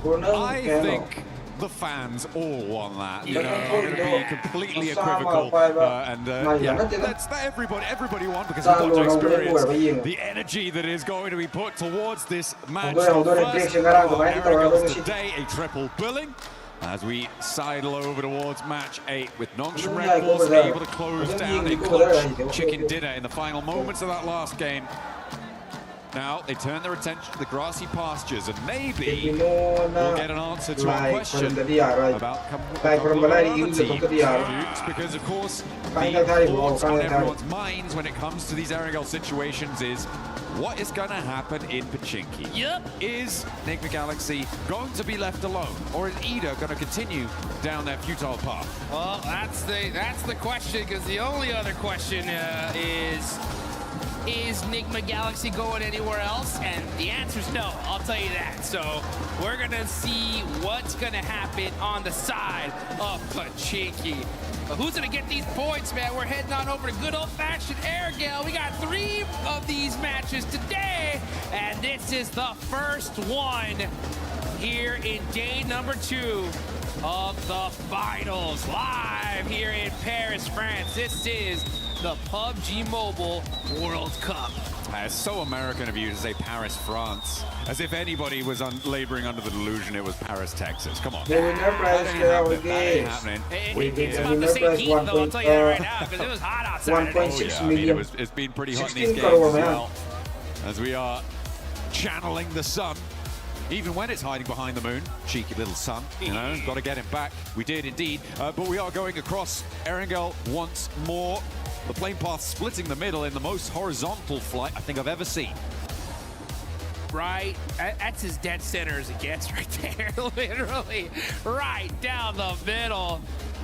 Speaker 9: I think the fans all won that. You know, I'm going to be completely equivocal. Yeah, let everybody won because we've got to experience the energy that is going to be put towards this match. Today, a triple billing. As we sidle over towards match 8 with Nongshim Red Bulls able to close down a clutch chicken dinner in the final moments of that last game. Now they turn their attention to the grassy pastures, and maybe we'll get an answer to our question about because of course the thoughts on everyone's minds when it comes to these Erangel situations is what is going to happen in Pachinki?
Speaker 10: Yep.
Speaker 9: Is Enigma Galaxy going to be left alone, or is Ida going to continue down their futile path?
Speaker 10: Well, that's the question, because the only other question is Enigma Galaxy going anywhere else? And the answer is no, I'll tell you that. So we're gonna see what's gonna happen on the side of Pachinki. But who's gonna get these points, man? We're heading on over to good old-fashioned Erangel. We got 3 of these matches today, and this is the first one here in day number 2 of the finals, live here in Paris, France. This is the PUBG Mobile World Cup.
Speaker 9: It's so American of you to say Paris, France, as if anybody was laboring under the delusion it was Paris, Texas. Come on. That ain't happening.
Speaker 10: It's about the same heat, though, I'll tell you that right now, because it was hot outside.
Speaker 9: I mean, it's been pretty hot in these games as well, as we are channeling the sun. Even when it's hiding behind the moon, cheeky little sun, you know, got to get him back. We did indeed, but we are going across Erangel once more. The plane path splitting the middle in the most horizontal flight I think I've ever seen.
Speaker 10: Right, that's as dead center as it gets right there, literally, right down the middle.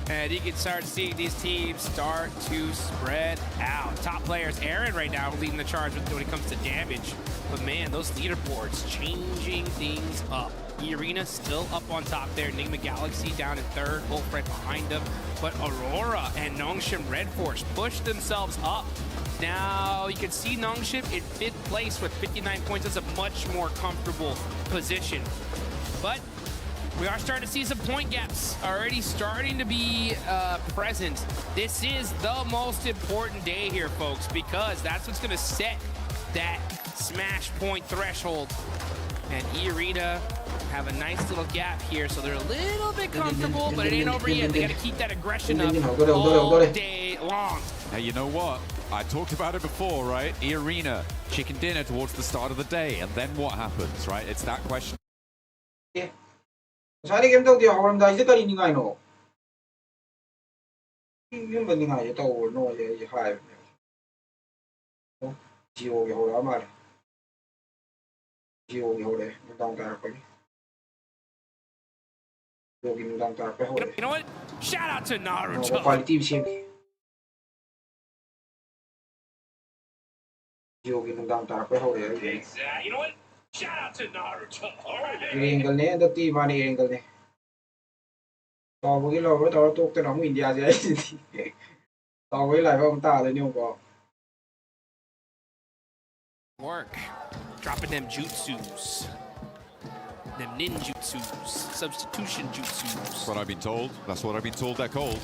Speaker 10: And you can start seeing these teams start to spread out. Top players, Aaron right now leading the charge when it comes to damage. But man, those leaderboards changing things up. The Arena still up on top there. Enigma Galaxy down in 3rd, both right behind them. But Aurora and Nongshim Red Force push themselves up now you can see Nongship in 5th place with 59 points. That's a much more comfortable position. But we are starting to see some point gaps already starting to be present. This is the most important day here, folks, because that's what's going to set that smash point threshold. And E-Arena have a nice little gap here, so they're a little bit comfortable, but it ain't over yet. They got to keep that aggression up all day long.
Speaker 9: Now, you know what? I talked about it before, right? E-Arena, chicken dinner towards the start of the day, and then what happens, right? It's that question.
Speaker 2: Saya game tau dia orang dah jadi ni ngai no. Game ni ngai tau no je hai. Gio ke hora mar. Gio ke hora nang tar apa ni. Gio ke nang tar apa hora.
Speaker 10: You know what? Shout out to Naruto.
Speaker 2: Quality sih. Gio ke nang tar apa hora.
Speaker 10: You know what? Shout out to Naruto.
Speaker 2: Angle ne the team ani angle ne. Tao với cái lò với tao tốt cái nóng India gì tao với lại ông ta đấy nhiều có.
Speaker 10: Work, dropping them jutsus, them ninjutsus, substitution jutsus.
Speaker 9: That's what I've been told. That's what I've been told they're called.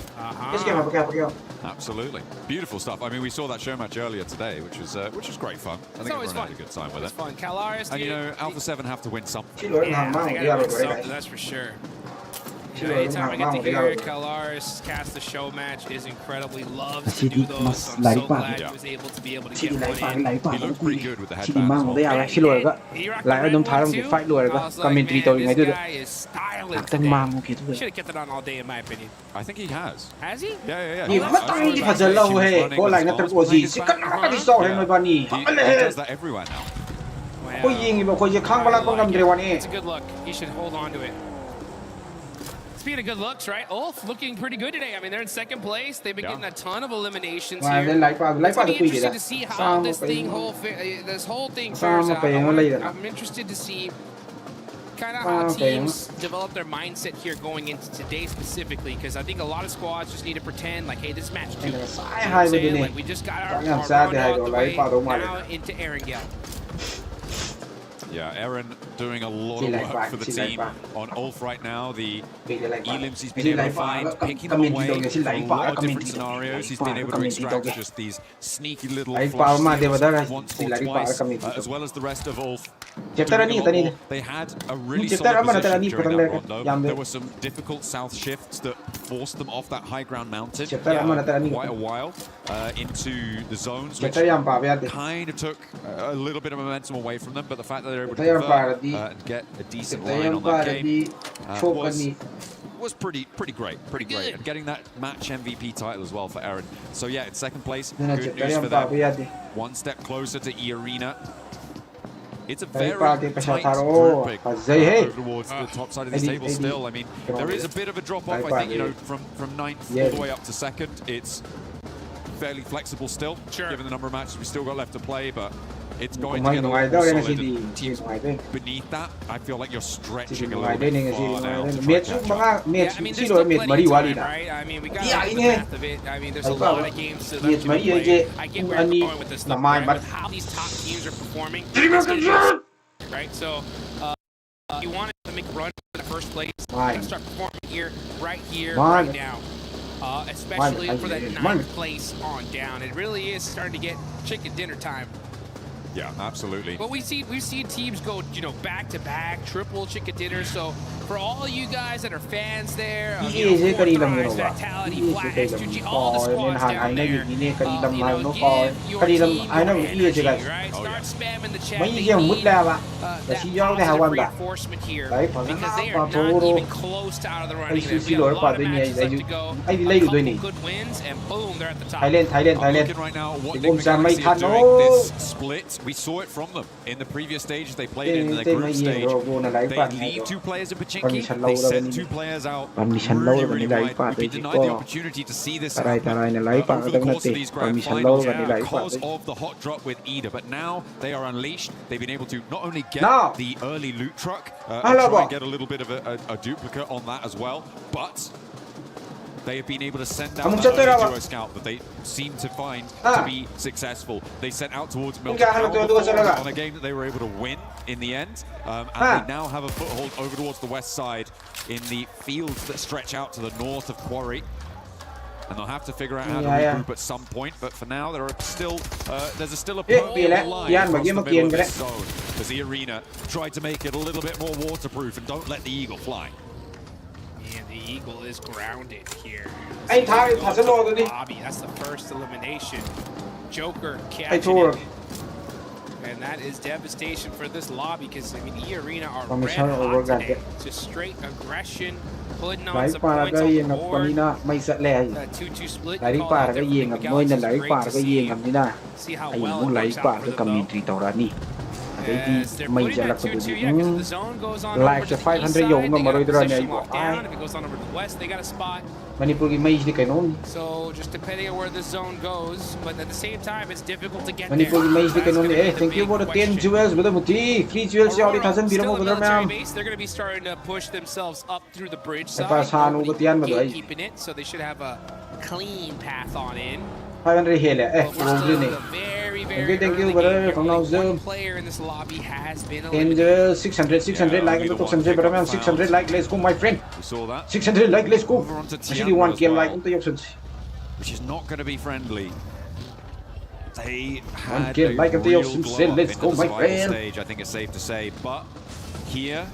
Speaker 9: Absolutely. Beautiful stuff. I mean, we saw that show match earlier today, which was great fun. I think everyone had a good time with it.
Speaker 10: Fun. Calaris,
Speaker 9: and you know, Alpha 7 have to win something.
Speaker 10: Yeah, they gotta win something, that's for sure. You know, anytime I get to hear Calaris cast the show match is incredibly loved to do those. So I'm so glad he was able to get one in.
Speaker 9: He looked pretty good with the headbands.
Speaker 2: Lại đâm thái một fight luôn rồi commentary tôi ngay được. Tăng mang một kiểu.
Speaker 10: Should have kept it on all day in my opinion.
Speaker 9: I think he has.
Speaker 10: Has he?
Speaker 9: Yeah.
Speaker 2: Nhiều mất tay thì phải giờ lâu he. Có lại nó tập của gì? Sẽ cắt nó đi sau hay mấy bạn nhỉ?
Speaker 9: He does that everywhere now.
Speaker 2: Có gì mà có gì khang bala con làm gì vậy?
Speaker 10: It's a good look. He should hold on to it. Speaking of good looks, right? Ulf looking pretty good today. I mean, they're in 2nd place. They've been getting a ton of eliminations here. It's going to be interesting to see how this whole thing fares out. I'm interested to see kind of how teams develop their mindset here going into today specifically, because I think a lot of squads just need to pretend like, hey, this is match 2. You know what I'm saying? Like, we just got our round out the way, now into Erangel.
Speaker 9: Yeah, Aaron doing a lot of work for the team on Ulf right now. The elims he's been able to find, picking them away from a lot of different scenarios. He's been able to extract just these sneaky little flashes once or twice, as well as the rest of Ulf. They had a really solid position during that rondo. There were some difficult south shifts that forced them off that high ground mountain quite a while into the zones, which kind of took a little bit of momentum away from them, but the fact that they're able to convert and get a decent line on that game was pretty great, and getting that match MVP title as well for Aaron. So yeah, it's 2nd place. Good news for them. One step closer to E-Arena. It's a very tight grouping over towards the top side of this table still. I mean, there is a bit of a drop-off, I think, you know, from 9th all the way up to 2nd. It's fairly flexible still, given the number of matches we still got left to play, but it's going to get a lot more solid. Teams beneath that, I feel like you're stretching a little bit far now to try to catch up.
Speaker 10: Yeah, I mean, there's still plenty to win, right? I mean, we got the math of it. I mean, there's a lot of games still left to play. I get where you're going with this stuff, right? With how these top teams are performing. Right, so you want to make a run for the 1st place, you got to start performing here, right now. Especially for that 9th place on down. It really is starting to get chicken dinner time.
Speaker 9: Yeah, absolutely.
Speaker 10: But we've seen teams go, you know, back-to-back, triple chicken dinner. So for all you guys that are fans there, Vitality, Flash, S2G, all the squads down there, you know, give your team energy, right? Start spamming the chat. They need that reinforcement here because they are not even close to out of the running. We have a lot of matches left to go. A couple good wins, and boom, they're at the top.
Speaker 9: I'm looking right now what Nick McGalaxy are doing this split. We saw it from them in the previous stages they played in the group stage. They leave 2 players in Pachinki, they send 2 players out really wide. We've been denied the opportunity to see this happen over the course of these grand finals because of the hot drop with Ida, but now they are unleashed. They've been able to not only get the early loot truck and try and get a little bit of a duplicate on that as well, but they have been able to send out that early duo scout that they seem to find to be successful. They sent out towards Milton on a game that they were able to win in the end, and they now have a foothold over towards the west side in the fields that stretch out to the north of Quarry. And they'll have to figure out how to regroup at some point. But for now, there are still there's still a line across the middle of this zone as the Arena tried to make it a little bit more waterproof and don't let the Eagle fly.
Speaker 10: And the Eagle is grounded here.
Speaker 19: Lobby,
Speaker 10: that's the first elimination. Joker catching it. And that is devastation for this lobby because, I mean, the Arena are red hot today. Just straight aggression, putting on some points on the board. That 2-2 split. See how well it works out for them, though. As they're putting that 2-2, yeah, because the zone goes on over to the east side, they got a position locked down. If it goes on over to the west, they got a spot. So just depending on where the zone goes, but at the same time, it's difficult to get there.
Speaker 19: Thank you for the 10 jewels with the Muti. 3 jewels,
Speaker 10: Still a military base. They're going to be starting to push themselves up through the bridge side. Keeping it, so they should have a clean path on in.
Speaker 19: 500 here,
Speaker 10: Thank you, brother. From now Zoom. Player in this lobby has been
Speaker 19: eliminated. 600 like, 600 like, let's go, my friend.
Speaker 9: We saw that.
Speaker 19: 600 like, let's go. Actually, 1 kill like,
Speaker 9: which is not going to be friendly. They had
Speaker 19: a real glow
Speaker 9: let's go, my friend. Stage, I think it's safe to say, but here.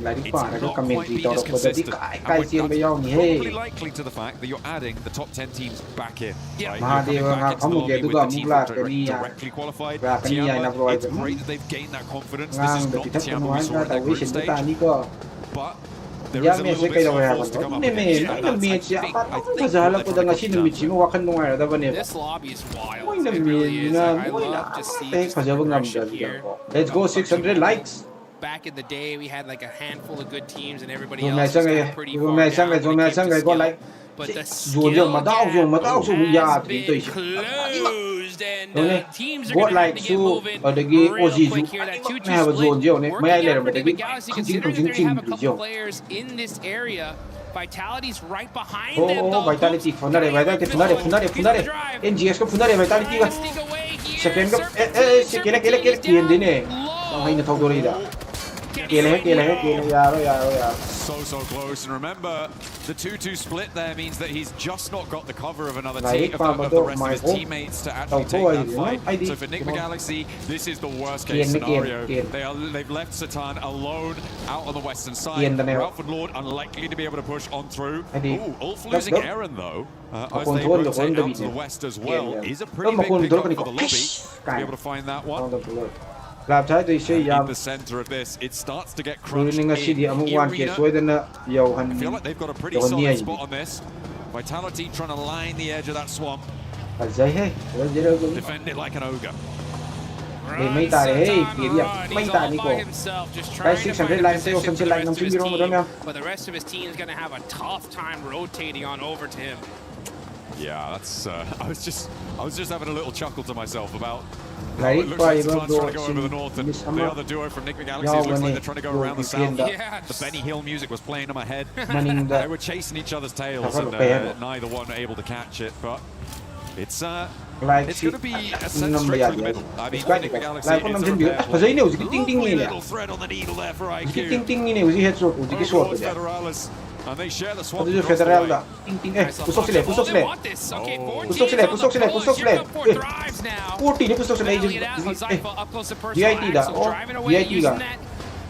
Speaker 9: It's not quite been as consistent, and that's probably likely to the fact that you're adding the top 10 teams back in. Right? You're coming back into the lobby with the teams that are directly qualified. Tianma, it's great that they've gained that confidence. This is not the Tianma we saw at that group stage, but there is a little bit of to come up against. I think
Speaker 10: this lobby is wild. It really is. I love to see progression here.
Speaker 19: Let's go, 600 likes.
Speaker 10: Back in the day, we had like a handful of good teams, and everybody else was kind of pretty far down. But the skill gap has been closed, and teams are going to have to get moving real quick here. That 2-2 split working out for Nick Galaxy, considering that they have a couple players in this area. Vitality's right behind them, though.
Speaker 19: Vitality, Funare. NGS ko Funare, Vitality ka. Second ka,
Speaker 9: So close, and remember the 2-2 split there means that he's just not got the cover of another team of the rest of his teammates to actually take that fight. So for Nick Galaxy, this is the worst case scenario. They've left Satan alone out on the western side. Ralph and Lord unlikely to be able to push on through. Ooh, Ulf losing Aaron though, as they rotate out to the west as well, is a pretty big pickup for the lobby to be able to find that one. In the center of this, it starts to get crunched in the Arena. I feel like they've got a pretty solid spot on this. Vitality trying to line the edge of that swamp. Defend it like an ogre.
Speaker 10: He's all by himself, just trying to find a position for the rest of his team, but the rest of his team is going to have a tough time rotating on over to him.
Speaker 9: Yeah, that's. I was just having a little chuckle to myself about.
Speaker 19: It
Speaker 9: looks like Satan's trying to go over the north, and the other duo from Nick Galaxy looks like they're trying to go around the south.
Speaker 10: Yes.
Speaker 9: The Benny Hill music was playing in my head. They were chasing each other's tails, and neither one able to catch it. But it's going to be a set straight through the middle. I mean, Nick Galaxy is a little thread on the needle there for IQ. Federalis. And they share the swamp.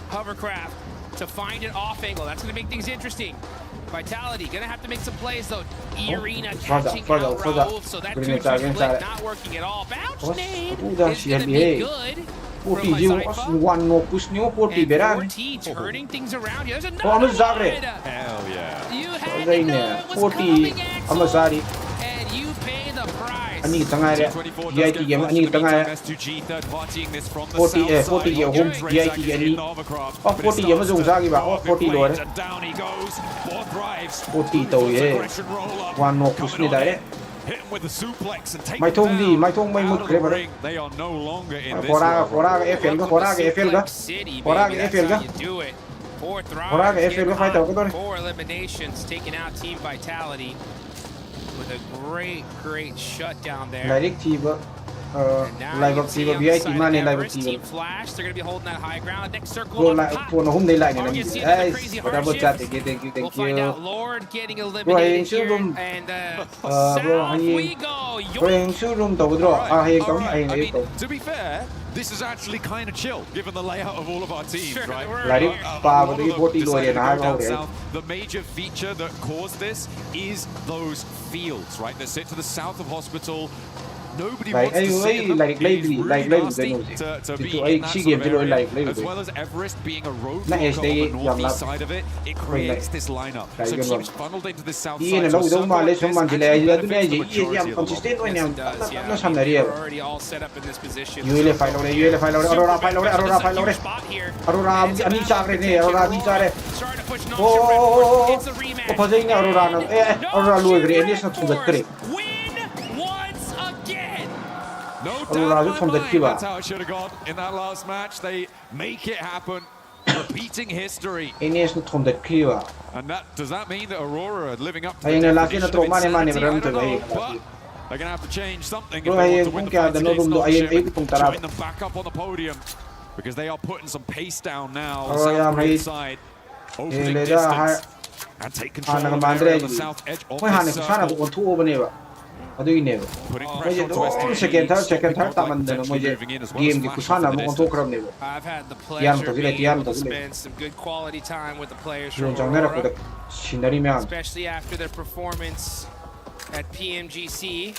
Speaker 10: Hovercraft to find an off angle. That's going to make things interesting. Vitality going to have to make some plays though. Arena catching out Raouf, so that 2-2 split not working at all. Bounce nade is going to be good.
Speaker 19: One no push new 40 beran.
Speaker 10: Turning things around. There's another one.
Speaker 9: Hell yeah.
Speaker 10: You had to know it was coming, Axel. And you pay the price.
Speaker 19: Ani tanga re. GIT game ani tanga. 40 40 home GIT ani. 40 game zong sa gi ba. 40 do re. 40 to ye. One no push ni da re.
Speaker 9: Hit him with the suplex and take
Speaker 19: my tongue my mut clever.
Speaker 9: They are no longer in this.
Speaker 19: Fora FL ga.
Speaker 10: Four eliminations taking out Team Vitality. with a great shutdown there.
Speaker 2: Direct Tiba. Live up Tiba, VIP man in live up Tiba.
Speaker 10: Flash, they're going to be holding that high ground. Next circle
Speaker 2: Bro,
Speaker 10: on
Speaker 2: like,
Speaker 10: top.
Speaker 2: for no home they like it.
Speaker 10: Guys,
Speaker 2: double chat. Thank you.
Speaker 10: We'll find out Lord getting eliminated here. And south we go.
Speaker 9: To be fair, this is actually kind of chill, given the layout of all of our teams, right? The major feature that caused this is those fields, right? That sit to the south of hospital. Nobody wants to sit in them. It is really nasty to be in that sort of area. As well as Everest being a roadblock on the northeast side of it, it creates this lineup. So teams funneled into the south side.
Speaker 10: We're already all set up in this position.
Speaker 9: No doubt, that's how it should have gone in that last match. They make it happen, repeating history. And does that mean that Aurora are living up to the definition of insanity? I don't know, but they're going to have to change something if they want to win the fight against Nongshim. Join them back up on the podium because they are putting some pace down now on the South Korean side, opening distance and take control of the area on the south edge of the circle. Putting pressure on West
Speaker 2: second third taman
Speaker 10: game की खुशाना mo control करब नेबो I've had the pleasure to spend some good quality time with the players from Aurora, especially after their performance at PMGC.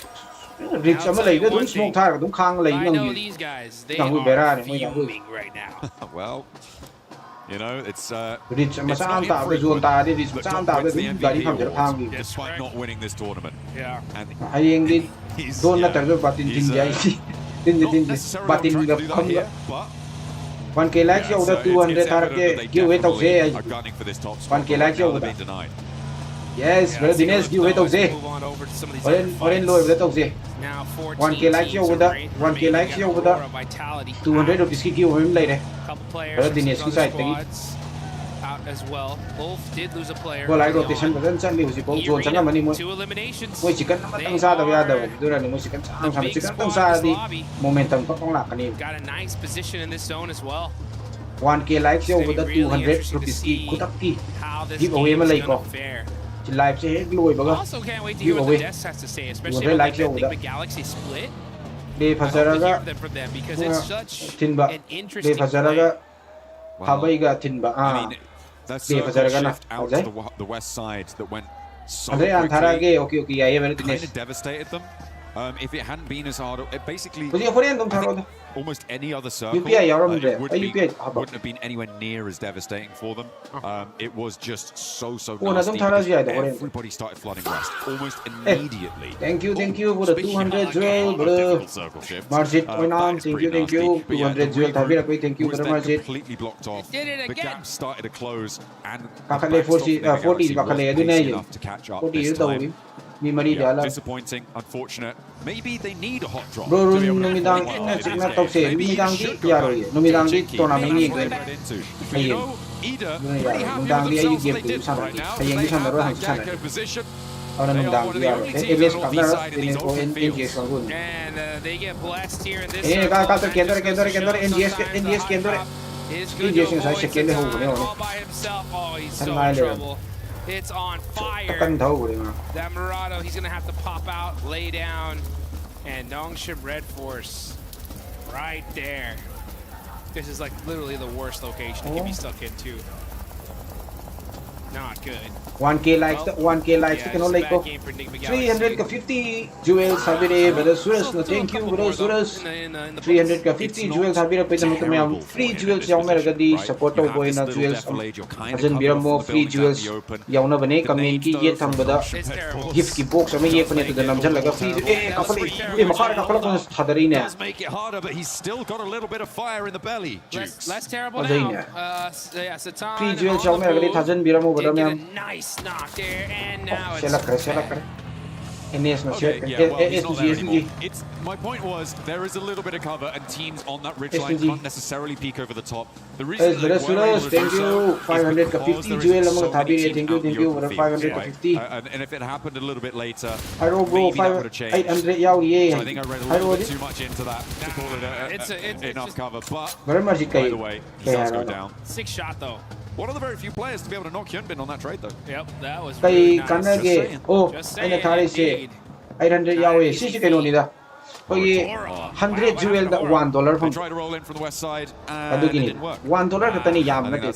Speaker 2: Rich ama lei dum smoke thar dum khang lei
Speaker 10: I know these guys, they are fuming right now.
Speaker 9: Well, you know, it's
Speaker 2: Rich ama sam ta be zone ta di Rich sam ta be dum gari pham jar phang di
Speaker 9: despite not winning this tournament.
Speaker 10: Yeah.
Speaker 9: And
Speaker 2: hayeng di don na tar be batin din jai si din batin ga pham ga 1k likes yo da 200 thar ke giveaway tau se 1k likes yo da yes bro Dinesh giveaway tau se oren loy da tau se 1k likes yo da 1k likes yo da 200 rupees ki giveaway mai lai bro Dinesh ki side tagi
Speaker 10: out as well. Wolf did lose a player.
Speaker 2: Well, I rotation but then suddenly was both zone changa mani mo mo chicken tang sa da ya da dura ni mo chicken tang sa di momentum pa kong la kani
Speaker 10: got a nice position in this zone as well.
Speaker 2: 1k likes yo with the 200 rupees ki kutak ki giveaway ma lai ko live se hek loi baga
Speaker 10: Also can't wait to hear what the Deaths has to say, especially about the Galaxy split.
Speaker 2: De fasaraga
Speaker 10: because it's such an interesting
Speaker 2: fasaraga habai ga tinba
Speaker 9: that shift out to the west side that went so
Speaker 2: quickly
Speaker 9: kind of devastated them. If it hadn't been as hard, it basically almost any other circle wouldn't have been anywhere near as devastating for them. It was just so nasty. Everybody started flooding west almost immediately.
Speaker 2: Thank you for the 200 jewel, bro. Margit, thank you. 200 jewel, thank you for the Margit.
Speaker 9: Completely blocked off. The gap started to close, and
Speaker 2: 40
Speaker 9: enough to catch up this time.
Speaker 2: Yeah,
Speaker 9: disappointing, unfortunate. Maybe they need a hot drop.
Speaker 2: Bro, numidang na tau se numidang di yaro ye. Numidang di tournament ni ko. Ayun. Numidang di ayu game ko sana. Ayun di sana ro hang sana. Ahora numidang di yaro. EBS kamera ini ko NGS ko gun.
Speaker 10: And they get blessed here in this.
Speaker 2: Ka kendor NGS kendor. NGS ni sa second ho ne ho.
Speaker 10: Oh, he's so in trouble. It's on fire. That Murado, he's going to have to pop out, lay down, and Nongshim Red Force right there. This is like literally the worst location to get me stuck in too. Not good.
Speaker 2: 1k likes can only go 350 jewels habire brother Suresh no thank you bro Suresh 350 jewels habire pe namu tamam free jewels yauna ragadi support to boy na jewels ajan biramo free jewels yauna bane comment ki ye thambada gift ki box ama ye pane to the namjan laga free kapal makhar kapal ko hadari ne
Speaker 9: does make it harder, but he's still got a little bit of fire in the belly.
Speaker 10: Less terrible now. Yeah, Satan.
Speaker 2: Free jewels yauna ragadi thajan biramo bada
Speaker 10: nice knock there, and now it's
Speaker 2: NS nó
Speaker 9: Okay,
Speaker 2: chết.
Speaker 9: yeah, well, he's not there
Speaker 2: SUG.
Speaker 9: anymore. My point was, there is a little bit of cover, and teams on that ridge line can't necessarily peek over the top. The reason that they were able to do so is
Speaker 2: 500 ka
Speaker 9: because
Speaker 2: 50
Speaker 9: there
Speaker 2: jewel
Speaker 9: is
Speaker 2: among
Speaker 9: so
Speaker 2: thabi
Speaker 9: many
Speaker 2: thank
Speaker 9: teams
Speaker 2: you
Speaker 9: out in the open field,
Speaker 2: 500 ka
Speaker 9: right?
Speaker 2: 50.
Speaker 9: And if it happened a little bit later,
Speaker 2: Haro bro
Speaker 9: maybe that would have changed.
Speaker 2: 800 yauri.
Speaker 9: So I think I read a little bit too much into that to call it enough cover. But either way, he does go down.
Speaker 10: 6 shot though.
Speaker 9: One of the very few players to be able to knock Hyunbin on that trade, though.
Speaker 10: Yep, that was
Speaker 2: Kay
Speaker 10: really nice.
Speaker 2: kanage. Oh, ay nathari si 800 yawi. Sisi kayo nila. Pagi 100 jewel da $1 from.
Speaker 9: Try to roll in from the west side.
Speaker 2: Adugini. $1 katani yam na din.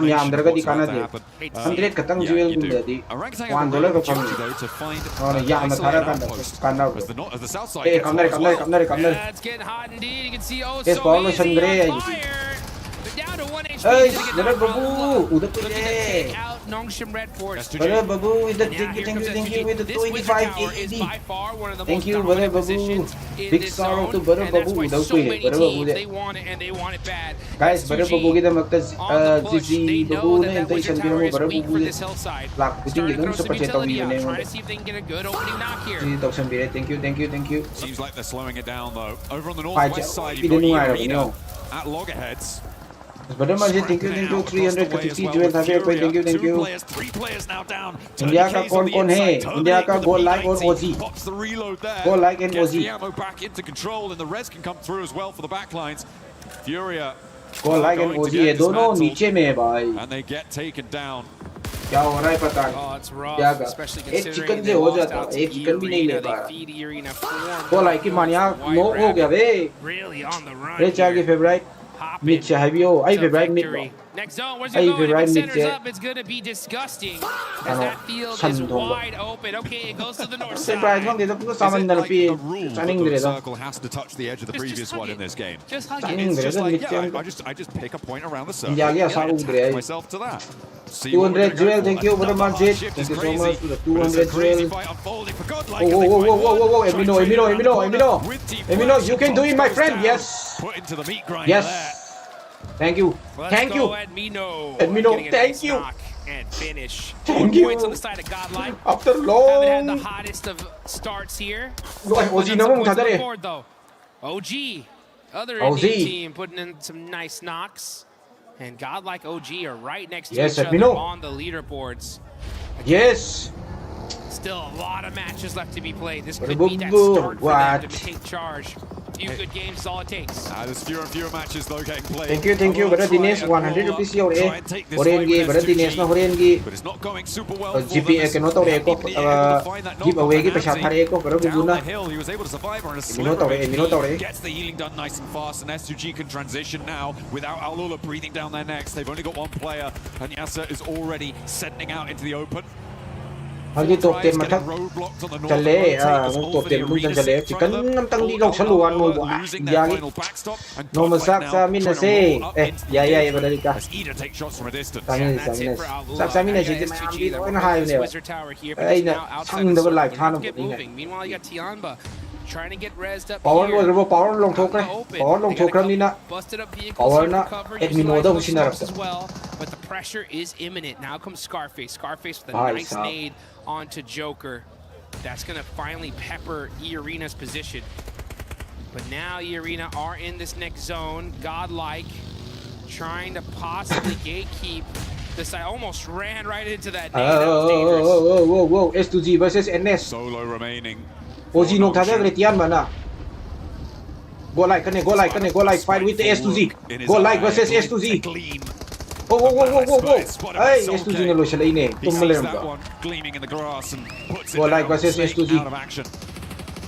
Speaker 2: Yam daraga di kana din. 100 katang jewel gunda di. $1 ka from. Oh yam na thara kana.
Speaker 9: The south side.
Speaker 2: Eh kamnare.
Speaker 10: It's getting hot indeed. You can see
Speaker 2: Yes, Paulo
Speaker 10: easy
Speaker 2: Sangre.
Speaker 10: fire. They're down to 1 HP.
Speaker 2: Hey,
Speaker 10: They're
Speaker 2: babu, udah
Speaker 10: looking to
Speaker 2: pwede.
Speaker 10: take out Nongshim Red Force.
Speaker 2: Brother Babu with the
Speaker 10: Now
Speaker 2: thank
Speaker 10: here
Speaker 2: you
Speaker 10: comes
Speaker 2: with the
Speaker 10: This wizard
Speaker 2: 25
Speaker 10: tower is
Speaker 2: AED.
Speaker 10: by far one of the
Speaker 2: Thank
Speaker 10: most
Speaker 2: you, brother
Speaker 10: dominant
Speaker 2: Babu.
Speaker 10: positions in
Speaker 2: Big
Speaker 10: this
Speaker 2: sorrow
Speaker 10: zone,
Speaker 2: to brother
Speaker 10: and that's
Speaker 2: Babu.
Speaker 10: why
Speaker 2: Daw
Speaker 10: so
Speaker 2: ko eh,
Speaker 10: many
Speaker 2: brother Babu
Speaker 10: teams,
Speaker 2: de.
Speaker 10: they want it and they want it bad.
Speaker 2: Guys, brother Babu kita magkas si Babu na yung
Speaker 10: Wizard
Speaker 2: isang
Speaker 10: tower
Speaker 2: mo
Speaker 10: is
Speaker 2: brother
Speaker 10: weak
Speaker 2: Babu
Speaker 10: for
Speaker 2: de.
Speaker 10: this hillside.
Speaker 2: Lak kuting
Speaker 10: Starting to
Speaker 2: gidon
Speaker 10: throw
Speaker 2: sa
Speaker 10: some
Speaker 2: pachet
Speaker 10: utility
Speaker 2: tawi
Speaker 10: out,
Speaker 2: na
Speaker 10: trying to
Speaker 2: yun.
Speaker 10: see if they can get a good opening knock here.
Speaker 2: Si Toksan Bire, thank you.
Speaker 9: Seems like they're slowing it down, though. Over on the
Speaker 2: Fight,
Speaker 9: northwest side,
Speaker 2: hindi
Speaker 9: you've got
Speaker 2: nung
Speaker 9: Arena
Speaker 2: no.
Speaker 9: at loggerheads.
Speaker 2: Brother Marji, thank you. 300 ka 50 jewel thabi ko, thank you.
Speaker 9: 3 players now down.
Speaker 2: India ka kon hai. India ka go like or OZ.
Speaker 9: Pops the reload there.
Speaker 2: Go like and
Speaker 9: Gets
Speaker 2: OZ.
Speaker 9: the ammo back into control, and the res can come through as well for the backlines. Furia.
Speaker 2: Go like and OZ है दोनों नीचे में है भाई.
Speaker 9: And they get taken down.
Speaker 2: क्या हो रहा है पता नहीं.
Speaker 10: Oh, it's rough,
Speaker 2: क्या कर?
Speaker 10: especially
Speaker 2: एक
Speaker 10: considering
Speaker 2: चिकन से
Speaker 10: they
Speaker 2: हो
Speaker 10: lost
Speaker 2: जाता
Speaker 10: out to
Speaker 2: एक चिकन भी नहीं ले
Speaker 10: Arena.
Speaker 2: पा
Speaker 10: They
Speaker 2: रहा.
Speaker 10: feed Arena form.
Speaker 2: Go like मानिया नो हो गया बे.
Speaker 10: Really on the run.
Speaker 2: रे चागे फेवरेट mid से heavy हो. आई फेवरेट mid हो.
Speaker 10: Next zone, where's
Speaker 2: Ay,
Speaker 10: it going? If
Speaker 2: right
Speaker 10: it
Speaker 2: mid
Speaker 10: centers
Speaker 2: jet.
Speaker 10: up, it's going to be disgusting. As
Speaker 2: Ano,
Speaker 10: that field
Speaker 2: san
Speaker 10: is
Speaker 2: thong ba?
Speaker 10: wide open. Okay, it goes to the north
Speaker 2: Surprise
Speaker 10: side.
Speaker 2: lang dito kung
Speaker 9: Is
Speaker 2: saman
Speaker 9: it
Speaker 2: na
Speaker 9: like
Speaker 2: pi
Speaker 9: a rule
Speaker 2: saning
Speaker 9: that the
Speaker 2: dire.
Speaker 9: circle has to touch the edge of the previous one in this game?
Speaker 10: Just hug
Speaker 2: Saning
Speaker 9: It's
Speaker 2: dire
Speaker 9: just like,
Speaker 2: mid
Speaker 9: yeah,
Speaker 2: yan.
Speaker 9: I just pick a point around the circle.
Speaker 2: Hindi agya sa
Speaker 9: and
Speaker 2: ugre.
Speaker 9: attach myself to that. See what we're
Speaker 2: 200
Speaker 9: gonna
Speaker 2: jewel,
Speaker 9: go
Speaker 2: thank
Speaker 9: for.
Speaker 2: you brother
Speaker 9: Another
Speaker 2: Marjit.
Speaker 9: shift
Speaker 2: Thank
Speaker 9: is
Speaker 2: you so
Speaker 9: crazy,
Speaker 2: much for the
Speaker 9: but it's a
Speaker 2: 200
Speaker 9: crazy
Speaker 2: jewel.
Speaker 9: fight unfolding for Godlike.
Speaker 2: Oh,
Speaker 9: as they find one.
Speaker 2: Emino. Emino, you can do it, my friend. Yes.
Speaker 9: Put into the meat grinder
Speaker 2: Yes.
Speaker 9: there.
Speaker 2: Thank you. Thank you.
Speaker 10: Edmino.
Speaker 2: Edmino,
Speaker 10: Getting a
Speaker 2: thank
Speaker 10: nice
Speaker 2: you.
Speaker 10: knock and finish.
Speaker 2: Thank
Speaker 10: 4
Speaker 2: you.
Speaker 10: points on the side of Godlike.
Speaker 2: After
Speaker 10: Haven't had
Speaker 2: long.
Speaker 10: the hottest of starts here.
Speaker 2: Ay, OG
Speaker 10: Putting
Speaker 2: naman
Speaker 10: some points on the
Speaker 2: magdadali.
Speaker 10: board, though. OG, other
Speaker 2: OG.
Speaker 10: Indian team, putting in some nice knocks. And Godlike OG are right next to
Speaker 2: Yes,
Speaker 10: each other
Speaker 2: Edmino.
Speaker 10: on the leaderboards.
Speaker 2: Yes.
Speaker 10: Still a lot of matches left to be played. This
Speaker 2: But
Speaker 10: could be that
Speaker 2: boom,
Speaker 10: start for
Speaker 2: what?
Speaker 10: them to take charge. A few good games is all it takes.
Speaker 9: There's fewer and fewer matches though getting played.
Speaker 2: Thank you. Brother Dinesh, 100 rupees your eh. Horengi, brother Dinesh na horengi.
Speaker 9: But it's not going super well.
Speaker 2: GPA ke no tawre ko give away ki paisa thare ko pero bubuna.
Speaker 9: He was able to survive on a
Speaker 2: Emino tawre.
Speaker 9: Gets the healing done nice and fast, and S2G can transition now without Alula breathing down their necks. They've only got one player, and Yasser is already sending out into the open.
Speaker 2: Hagi top 10 mathak chale top 10 mun chale chicken nam tang di lok saluan mo yagi no masak sa min na se ya badali ka samin sak samin na jiti ma ambi to na hayo ne ai na sang da like thano
Speaker 10: Meanwhile, you got Tianba trying to get rezzed up
Speaker 2: power
Speaker 10: here.
Speaker 2: was power long thokra ni na
Speaker 10: Busted up vehicles
Speaker 2: power
Speaker 10: to
Speaker 2: na
Speaker 10: recover,
Speaker 2: Edmino
Speaker 10: utilize
Speaker 2: da
Speaker 10: those
Speaker 2: usinarap
Speaker 10: stops as well, but the pressure is imminent. Now comes Scarface. Scarface with a
Speaker 2: Ay,
Speaker 10: nice
Speaker 2: sab.
Speaker 10: nade onto Joker. That's going to finally pepper E-Arena's position. But now E-Arena are in this next zone. Godlike trying to possibly gatekeep this. I almost ran right into that nade. That was dangerous.
Speaker 2: S2G versus NS
Speaker 9: Solo remaining.
Speaker 2: OG no thada Gretian mana go like fight with the S2Z go like versus S2Z Oh. Hey, S2Z na lo siya lain eh. Tumalim ba? Go like versus S2Z.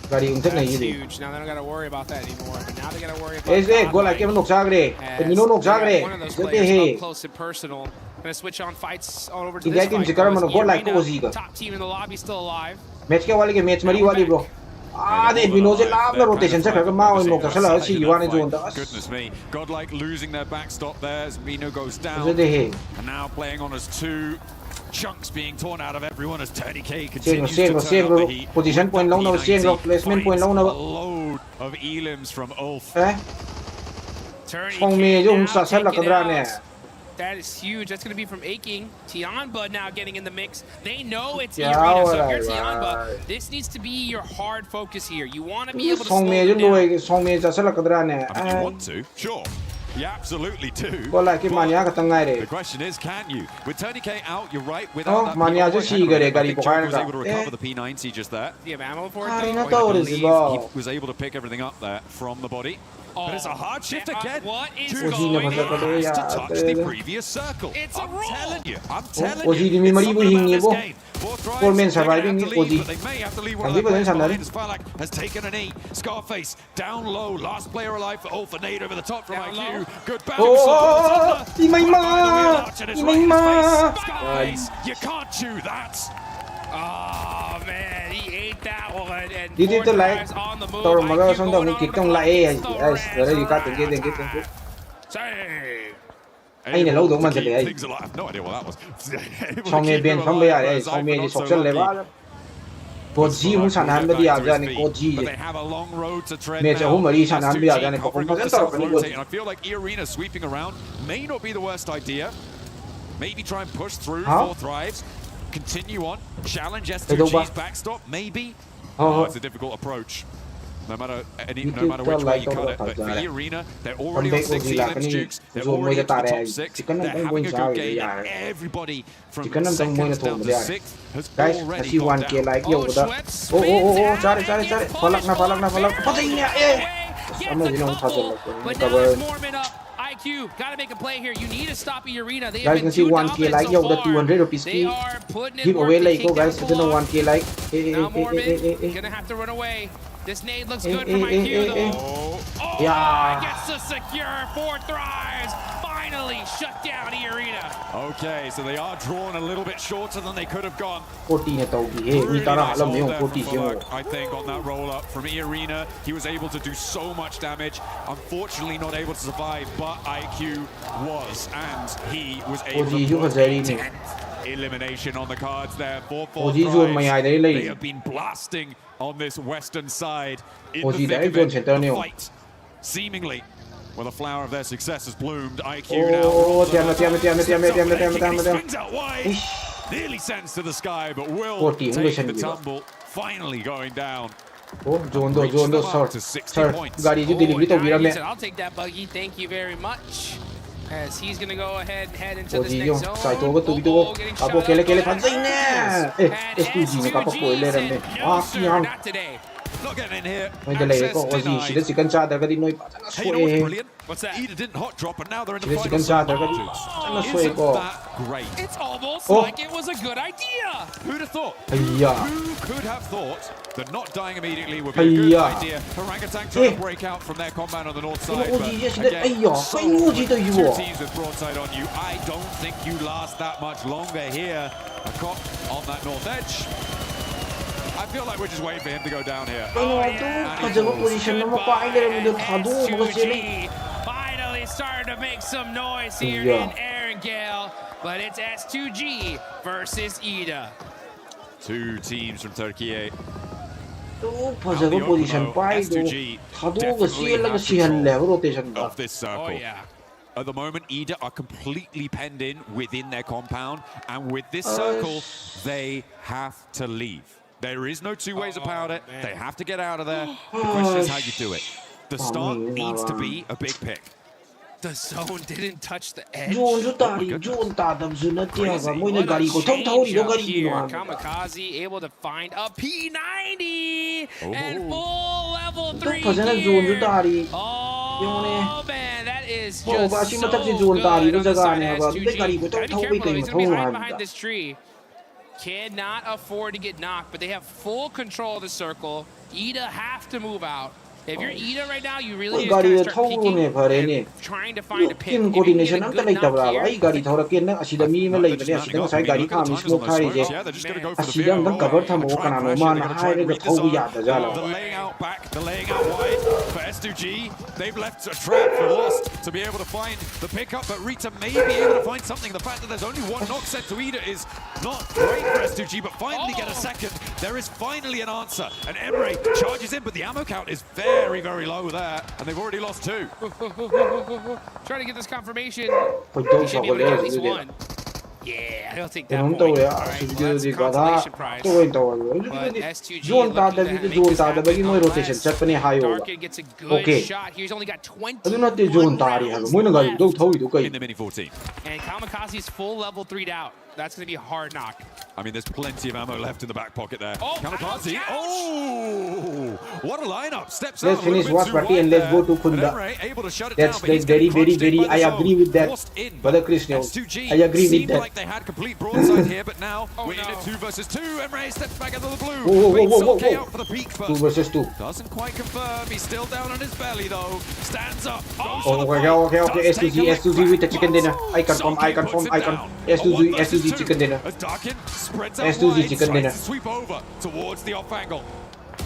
Speaker 2: Gari yung na yun.
Speaker 10: Huge. Now they don't got to worry about that anymore. But now they got to worry about
Speaker 2: Go like yung noksagre. Edmino noksagre.
Speaker 10: one of those players up close and personal. Gonna switch on fights all over to
Speaker 2: Hindi
Speaker 10: this
Speaker 2: team
Speaker 10: fight.
Speaker 2: si Karam go like ko
Speaker 10: E-Arena,
Speaker 2: OZ ka.
Speaker 10: top team in the lobby still alive.
Speaker 2: Match ka wali match mari wali bro. The Edmino je lab na rotation sa kaga mao mo ka sala si Yuan en zone da.
Speaker 9: Goodness me. Godlike losing their backstop there as Mino goes down.
Speaker 2: And
Speaker 9: now playing on as two chunks being torn out of everyone as THANKG
Speaker 2: Sieng
Speaker 9: continues to turn up the heat.
Speaker 2: position point long na sieng lo placement point long na
Speaker 9: A load of elims from Ulf.
Speaker 2: Kung may yung sa sala kadra ne.
Speaker 10: That is huge. That's going to be from Aching. Tianba now getting in the mix. They know it's Irina. So if you're Tianba, this needs to be your hard focus here. You want to be able to slow them down.
Speaker 2: I mean, you
Speaker 9: want to, sure. You absolutely do.
Speaker 2: The
Speaker 9: question is, can you? With THANKG out, you're right. Without that,
Speaker 2: Mania
Speaker 9: I think Joe was able to recover the P90 just there.
Speaker 10: Do you have ammo for it?
Speaker 9: He was able to pick everything up there from the body. But it's a hard shift again.
Speaker 10: What is going on?
Speaker 9: He has to touch the previous circle.
Speaker 10: It's a roll.
Speaker 9: I'm telling you. It's a game.
Speaker 2: Four men surviving.
Speaker 9: They may have to leave one of their players behind. Spalak has taken a knee. Scarface down low. Last player alive for Ulfa. Nade over the top from IQ. Good bounce. Scarface, you can't chew that.
Speaker 10: Oh man, he ate that one. And
Speaker 2: did
Speaker 10: four
Speaker 2: like
Speaker 10: drives on the move.
Speaker 2: Anh này lâu đúng mà vậy.
Speaker 9: No idea what that was.
Speaker 2: Xong nghe bên xong bây giờ xong nghe đi sọc chân lấy ba. Cô G không sẵn hắn bây giờ ra này cô G. Mẹ cháu không mà đi sẵn hắn bây giờ ra này không phát tao cái này.
Speaker 9: I feel like Irina sweeping around may not be the worst idea. Maybe try and push through for Thrives. Continue on, challenge S2G's backstop, maybe. Oh, it's a difficult approach. No matter which way you cut it. But for Irina, they're already on 6 elims Dukes. They're already at the top 6. They're having a good game. Everybody from 2nd down to 6th has already gone down.
Speaker 2: Sorry. Falak na. Patay niya
Speaker 10: But now it's Mormon up. IQ, gotta make a play here. You need to stop Irina. They
Speaker 2: guys can see 1K like yo, the 200 rupees key. Give away like go guys. It's no 1K like.
Speaker 10: Now Mormon gonna have to run away. This nade looks good from IQ though.
Speaker 2: Yeah.
Speaker 10: Gets to secure 4 Thrives. Finally shut down Irina.
Speaker 9: Okay, so they are drawn a little bit shorter than they could have gone.
Speaker 2: 40 है तो ये मितारा आलम नहीं हो 40 से हो.
Speaker 9: I think on that roll up from Irina, he was able to do so much damage. Unfortunately, not able to survive, but IQ was, and he was able to put elimination on the cards there. 4-4 Thrives. They have been blasting on this western side in the thick of it. The fight, seemingly. Well, the flower of their success has bloomed. IQ now. Spins out wide. Nearly sends to the sky, but will take the tumble. Finally going down.
Speaker 2: Zone do, sir. Gari jo delivery to gira me.
Speaker 10: I'll take that buggy. Thank you very much. As he's gonna go ahead and head into this next zone.
Speaker 2: Apo kele pansay na. S2G ne kapo ko ile ram me.
Speaker 10: Not today.
Speaker 9: Not getting in here.
Speaker 2: May dalay ko Ozzy sila si Kansa daga din noy pata na
Speaker 9: brilliant. What's that? Ida didn't hot drop, and now they're in the final.
Speaker 2: Isn't that
Speaker 9: great?
Speaker 10: It's almost like it was a good idea.
Speaker 9: Who'd have thought?
Speaker 2: Who
Speaker 9: could have thought that not dying immediately would be a good idea? Orangutan trying to break out from their compound on the north side. But again, two teams with broadside on you. I don't think you last that much longer here. A cop on that north edge. I feel like we're just waiting for him to go down here.
Speaker 10: Finally starting to make some noise here in Erangel, but it's S2G versus Ida.
Speaker 9: 2 teams from Turkey.
Speaker 2: S2G
Speaker 9: of this circle.
Speaker 10: Oh yeah.
Speaker 9: At the moment, Ida are completely penned in within their compound, and with this circle, they have to leave. There is no 2 ways about it. They have to get out of there. The question is how you do it. The start needs to be a big pick.
Speaker 10: The zone didn't touch the edge. Kamikaze able to find a P90 and full level 3 gear. Oh man, that is just so good on the side of S2G. Gotta be careful, he's gonna be hiding behind this tree. Cannot afford to get knocked, but they have full control of the circle. Ida have to move out. If you're Ida right now, you really just gotta start peeking and trying to find a pick. If you can get a good knock here,
Speaker 2: they're just
Speaker 9: gonna go for the veer. The laying out back, the laying out wide for S2G, they've left a trap for Lost to be able to find the pickup, but Rita may be able to find something. The fact that there's only one knock set to Ida is not great for S2G, but finally get a second. There is finally an answer, and Emre charges in, but the ammo count is very, very low there, and they've already lost 2.
Speaker 10: Trying to get this confirmation. He should be able to get at least 1. Yeah, I don't think that point. Alright, well, that's a consolation prize. But S2G Darkin gets a good shot here. He's only got 21 rounds left
Speaker 9: in the mini 14.
Speaker 10: And Kamikaze's full level 3'd out. That's going to be a hard knock.
Speaker 9: I mean, there's plenty of ammo left in the back pocket there.
Speaker 10: Oh,
Speaker 9: Kamikaze.
Speaker 10: ouch.
Speaker 9: Oh, what a lineup. Steps
Speaker 2: Let's
Speaker 9: out
Speaker 2: finish watch party and let's go to Kunda. That's very, I agree with that. Brother Krishna, I agree with that.
Speaker 9: Like they had complete broadside here, but now we're in a 2 versus 2. Emre steps back into the blue.
Speaker 2: Whoa.
Speaker 9: Out for the peak,
Speaker 2: 2 versus 2.
Speaker 9: Doesn't quite confirm. He's still down on his belly though. Stands up.
Speaker 2: Okay. S2G with the chicken dinner. I confirm. S2G chicken dinner.
Speaker 9: As Darkin spreads out
Speaker 2: S2G
Speaker 9: wide,
Speaker 2: chicken dinner.
Speaker 9: tries to sweep over towards the off angle.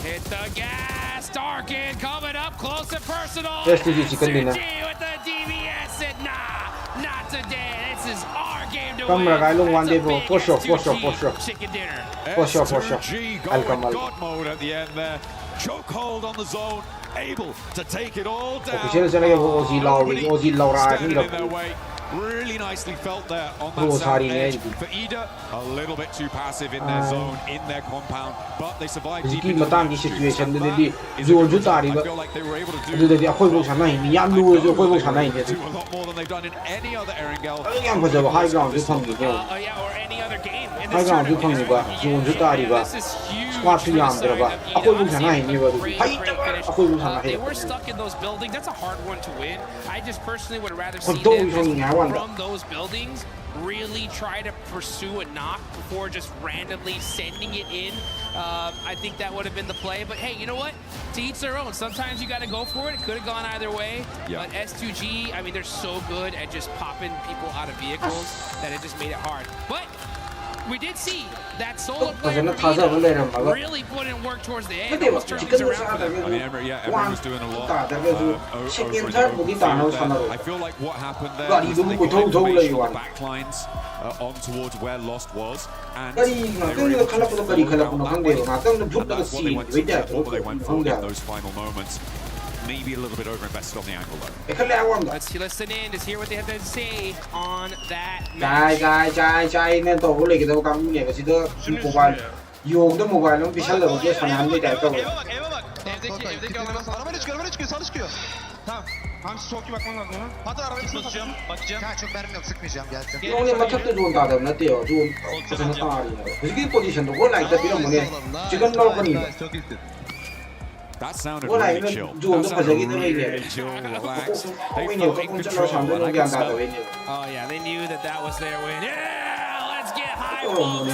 Speaker 10: Hit the gas. Darkin coming up close and personal.
Speaker 2: S2G chicken dinner.
Speaker 10: With the DVS and nah, not today. This is our game to
Speaker 2: Come
Speaker 10: win.
Speaker 2: I long one day bro. For sure.
Speaker 10: Chicken dinner.
Speaker 2: For sure.
Speaker 9: S2G
Speaker 2: I'll
Speaker 9: going
Speaker 2: come
Speaker 9: God mode at the end there. Chokehold on the zone, able to take it all down.
Speaker 2: Ozzy Laura.
Speaker 9: Standing in their way. Really nicely felt there on that south edge. For Ida, a little bit too passive in their zone, in their compound, but they survived deep into the
Speaker 2: situation.
Speaker 9: I feel like they were able to do a lot more than they've done in any other Erangel.
Speaker 2: high ground
Speaker 10: Or any other game in this They were stuck in those buildings. That's a hard one to win. I just personally would rather see them from those buildings really try to pursue a knock before just randomly sending it in. I think that would have been the play. But hey, you know what? To each their own. Sometimes you got to go for it. It could have gone either way. But S2G, I mean, they're so good at just popping people out of vehicles that it just made it hard. But we did see that solo player really put in work towards the end. Almost turned things around for them.
Speaker 9: I mean, Emre was doing a lot. I feel like what happened there was they got information on the backlines on towards where Lost was, and they were able to forward around that way. And that's what they went for. They went for in those final moments. Maybe a little bit overinvested on the angle though.
Speaker 10: Let's listen in to hear what they have to say on that
Speaker 2: match. nên tôi có lấy cái đâu cắm này cái gì đó mobile dùng đó mobile nó bị săn lờ cái phần ăn với đại câu
Speaker 13: Evdeki arabayla çıkıyor sağda çıkıyor. Tamam. Hamsi çok iyi bakman lazım ona. Hadi arabayı tutacağım. Bakacağım. Çok mermi yok sıkmayacağım geldim.
Speaker 2: 형님 맞췄대 좋은 다들 나대요. 좋은 무슨 따리야. 그게 포지션도 뭘 나이다 비록 뭐네. 지금 나올 거니.
Speaker 9: That sounded really chill. That sounded really chill, relaxed. They felt in control.
Speaker 10: Oh yeah, they knew that was their win. Yeah, let's get high, folks.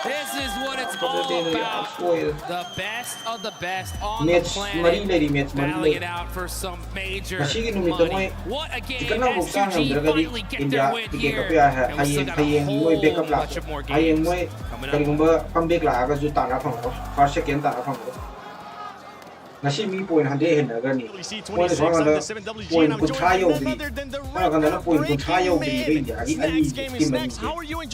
Speaker 10: This is what it's all about. The best of the best on the planet. Battling it out for some major money. What a game. S2G finally get their win here. And we still got a whole bunch of more games coming up.
Speaker 2: Nasi mi point hande hen na gani point so na point kun chayo di na kan na point kun chayo di be ya di ali team ni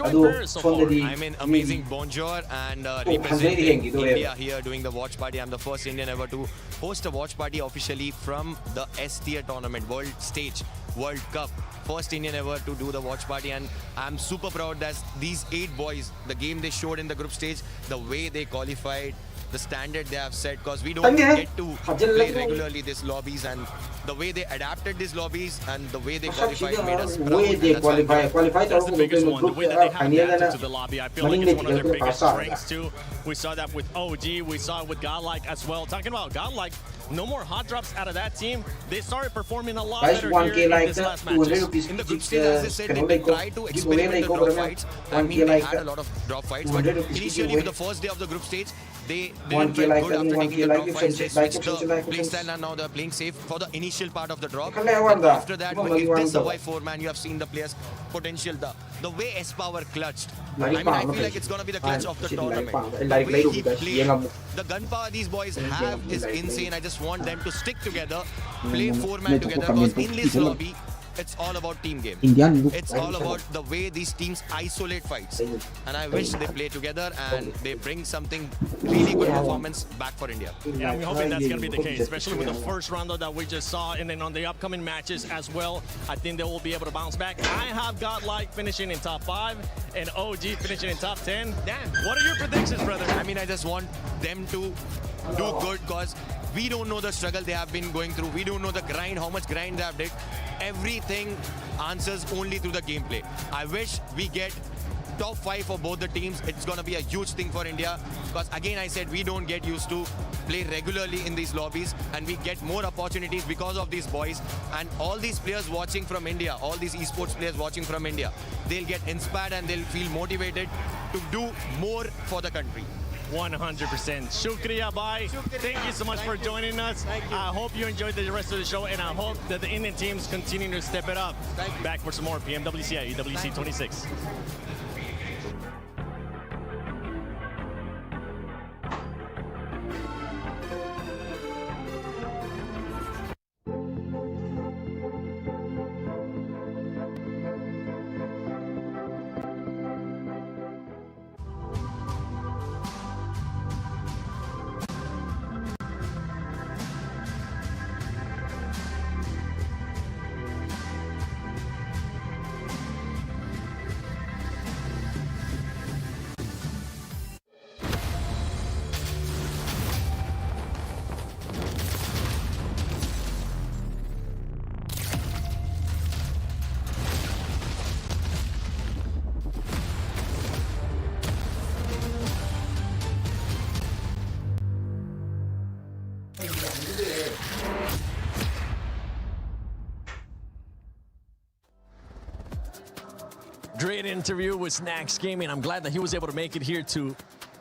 Speaker 2: ado sonde di
Speaker 11: I'm in amazing bonjour and representing India here doing the watch party. I'm the first Indian ever to host a watch party officially from the S tier tournament world stage World Cup. First Indian ever to do the watch party, and I'm super proud that these 8 boys, the game they showed in the group stage, the way they qualified, the standard they have set, because we don't get to play regularly these lobbies, and the way they adapted these lobbies and the way they qualified made us proud.
Speaker 21: That's the biggest one, the way that they have adapted to the lobby. I feel like it's one of their biggest strengths too. We saw that with OG, we saw it with Godlike as well. Talking about Godlike, no more hot drops out of that team. They started performing a lot better here in this last matches.
Speaker 11: In the group stage, as I said, they tried to experiment the drop fights. I mean, they had a lot of drop fights, but initially, with the first day of the group stage, they didn't feel good after taking the drop fights. They switched the playstyle and now they're playing safe for the initial part of the drop. But after that, if they survive 4-man, you have seen the players' potential. The way S-Power clutched. I mean, I feel like it's going to be the clutch of the tournament. The way he played, the gunpower these boys have is insane. I just want them to stick together, play 4-man together, because in this lobby, it's all about team game. It's all about the way these teams isolate fights. And I wish they play together and they bring something really good performance back for India.
Speaker 3: Yeah, I'm hoping that's going to be the case, especially with the first round that we just saw, and then on the upcoming matches as well. I think they will be able to bounce back. I have Godlike finishing in top 5 and OG finishing in top 10.
Speaker 11: Damn.
Speaker 3: What are your predictions, brother?
Speaker 11: I mean, I just want them to do good, because we don't know the struggle they have been going through. We don't know the grind, how much grind they have did. Everything answers only through the gameplay. I wish we get top 5 for both the teams. It's going to be a huge thing for India, because again, I said we don't get used to play regularly in these lobbies, and we get more opportunities because of these boys. And all these players watching from India, all these esports players watching from India, they'll get inspired and they'll feel motivated to do more for the country.
Speaker 3: 100%. Shukriya, bye. Thank you so much for joining us. I hope you enjoyed the rest of the show, and I hope that the Indian teams continue to step it up. Back for some more PMWC at EWC 26. Great interview with Snacks Gaming. I'm glad that he was able to make it here to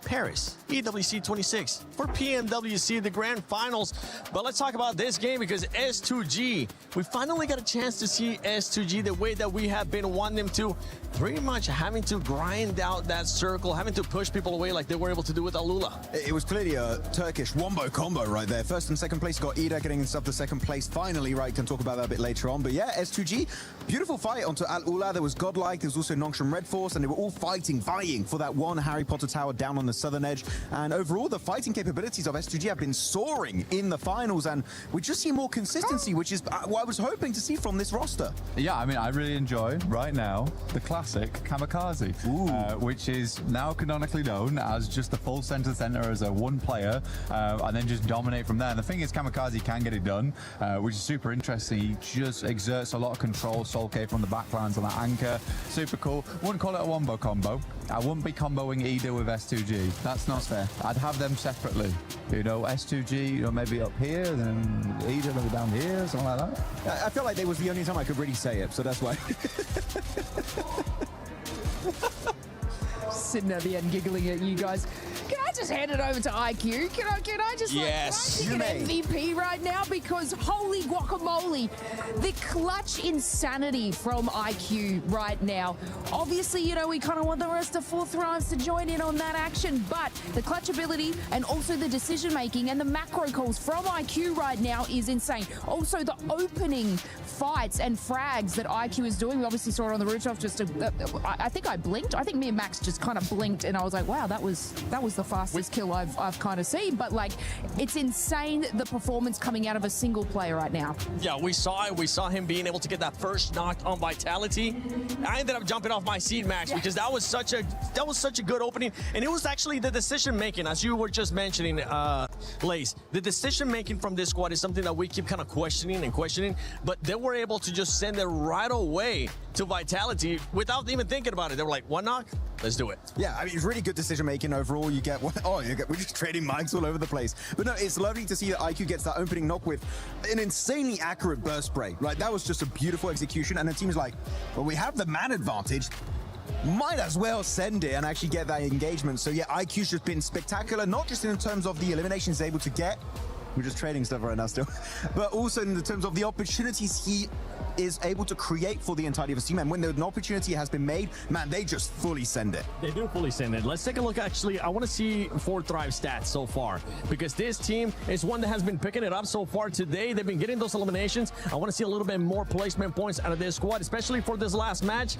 Speaker 3: Paris, EWC 26 for PMWC, the grand finals. But let's talk about this game, because S2G, we finally got a chance to see S2G the way that we have been wanting them to, pretty much having to grind out that circle, having to push people away like they were able to do with Alula.
Speaker 20: It was clearly a Turkish wombo combo right there. First and second place got Ida getting himself the second place finally, right? Can talk about that a bit later on. But yeah, S2G, beautiful fight onto Al-Ula. There was Godlike, there was also Nongshim Red Force, and they were all fighting, vying for that one Harry Potter tower down on the southern edge. And overall, the fighting capabilities of S2G have been soaring in the finals, and we just see more consistency, which is what I was hoping to see from this roster.
Speaker 1: Yeah, I mean, I really enjoy right now the classic Kamikaze, which is now canonically known as just a full center as a one player, and then just dominate from there. And the thing is, Kamikaze can get it done, which is super interesting. He just exerts a lot of control. Soul K from the backlines on that anchor, super cool. Wouldn't call it a wombo combo. I wouldn't be comboing Ida with S2G. That's not fair. I'd have them separately. You know, S2G, you know, maybe up here, then Ida maybe down here, something like that.
Speaker 20: I felt like that was the only time I could really say it, so that's why.
Speaker 6: Sitting at the end giggling at you guys. Can I just hand it over to IQ? Can I just
Speaker 20: yes,
Speaker 6: like, an MVP right now? Because holy guacamole, the clutch insanity from IQ right now. Obviously, you know, we kind of want the rest of fourth rounds to join in on that action, but the clutch ability and also the decision making and the macro calls from IQ right now is insane. Also, the opening fights and frags that IQ is doing. We obviously saw it on the rooftop. I think I blinked. I think me and Max just kind of blinked, and I was like, wow, that was the fastest kill I've kind of seen. But like, it's insane the performance coming out of a single player right now.
Speaker 3: Yeah, we saw it. We saw him being able to get that first knock on Vitality. I ended up jumping off my seat, Max, because that was such a good opening, and it was actually the decision making, as you were just mentioning, Lace. The decision making from this squad is something that we keep kind of questioning, but they were able to just send it right away to Vitality without even thinking about it. They were like, one knock, let's do it.
Speaker 20: Yeah, I mean, it's really good decision making overall. We're just trading mics all over the place. But no, it's lovely to see that IQ gets that opening knock with an insanely accurate burst spray. Right, that was just a beautiful execution, and the team's like, well, we have the man advantage. might as well send it and actually get that engagement. So yeah, IQ's just been spectacular, not just in terms of the eliminations able to get. We're just trading stuff right now still. But also in the terms of the opportunities he is able to create for the entirety of his team. And when an opportunity has been made, man, they just fully send it.
Speaker 21: They do fully send it. Let's take a look. Actually, I want to see 4Thrive stats so far, because this team is one that has been picking it up so far today. They've been getting those eliminations. I want to see a little bit more placement points out of this squad, especially for this last match.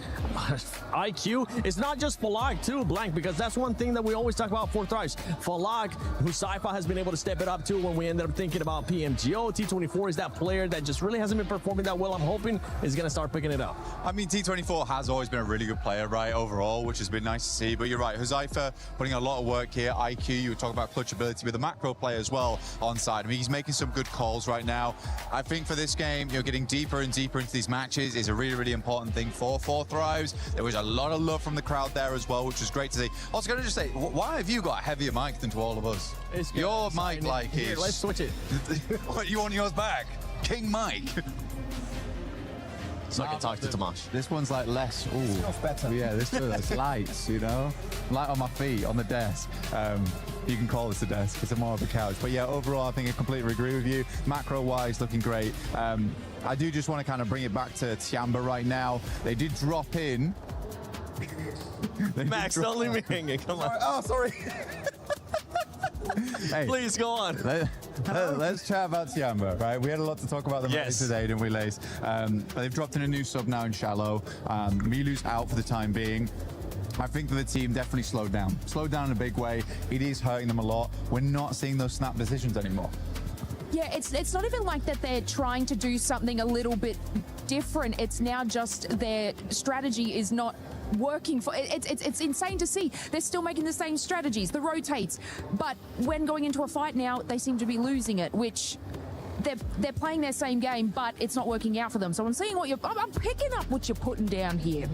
Speaker 21: IQ is not just Falag too, Blank, because that's one thing that we always talk about 4Thrives. Falag, who Sypha has been able to step it up to when we ended up thinking about PMGO. T24 is that player that just really hasn't been performing that well. I'm hoping is going to start picking it up.
Speaker 1: I mean, T24 has always been a really good player, right, overall, which has been nice to see. But you're right, Huzaifa putting a lot of work here. IQ, you were talking about clutch ability with the macro play as well on side. I mean, he's making some good calls right now. I think for this game, you're getting deeper and deeper into these matches is a really, really important thing for 4Thrives. There was a lot of love from the crowd there as well, which was great to see. Also, going to just say, why have you got a heavier mic than to all of us? Your mic, like,
Speaker 21: here, let's switch it.
Speaker 1: What, you want yours back? King Mike.
Speaker 21: So I can talk to Tomasz.
Speaker 1: This one's like less. Ooh,
Speaker 21: smells better.
Speaker 1: Yeah, this feels lights, you know, light on my feet on the desk. You can call this a desk. It's more of a couch. But yeah, overall, I think I completely agree with you. Macro-wise, looking great. I do just want to kind of bring it back to Tiamba right now. They did drop in.
Speaker 21: Max, don't leave me hanging. Come on.
Speaker 1: Oh, sorry. Hey,
Speaker 21: please go on.
Speaker 1: Let's chat about Tiamba, right? We had a lot to talk about them today, didn't we, Lace? They've dropped in a new sub now in Shallow. Milu's out for the time being. I think that the team definitely slowed down in a big way. It is hurting them a lot. We're not seeing those snap decisions anymore.
Speaker 6: Yeah, it's not even like that they're trying to do something a little bit different. It's now just their strategy is not working for it's insane to see. They're still making the same strategies, the rotates, but when going into a fight now, they seem to be losing it, which they're playing their same game, but it's not working out for them. So I'm seeing I'm picking up what you're putting down here.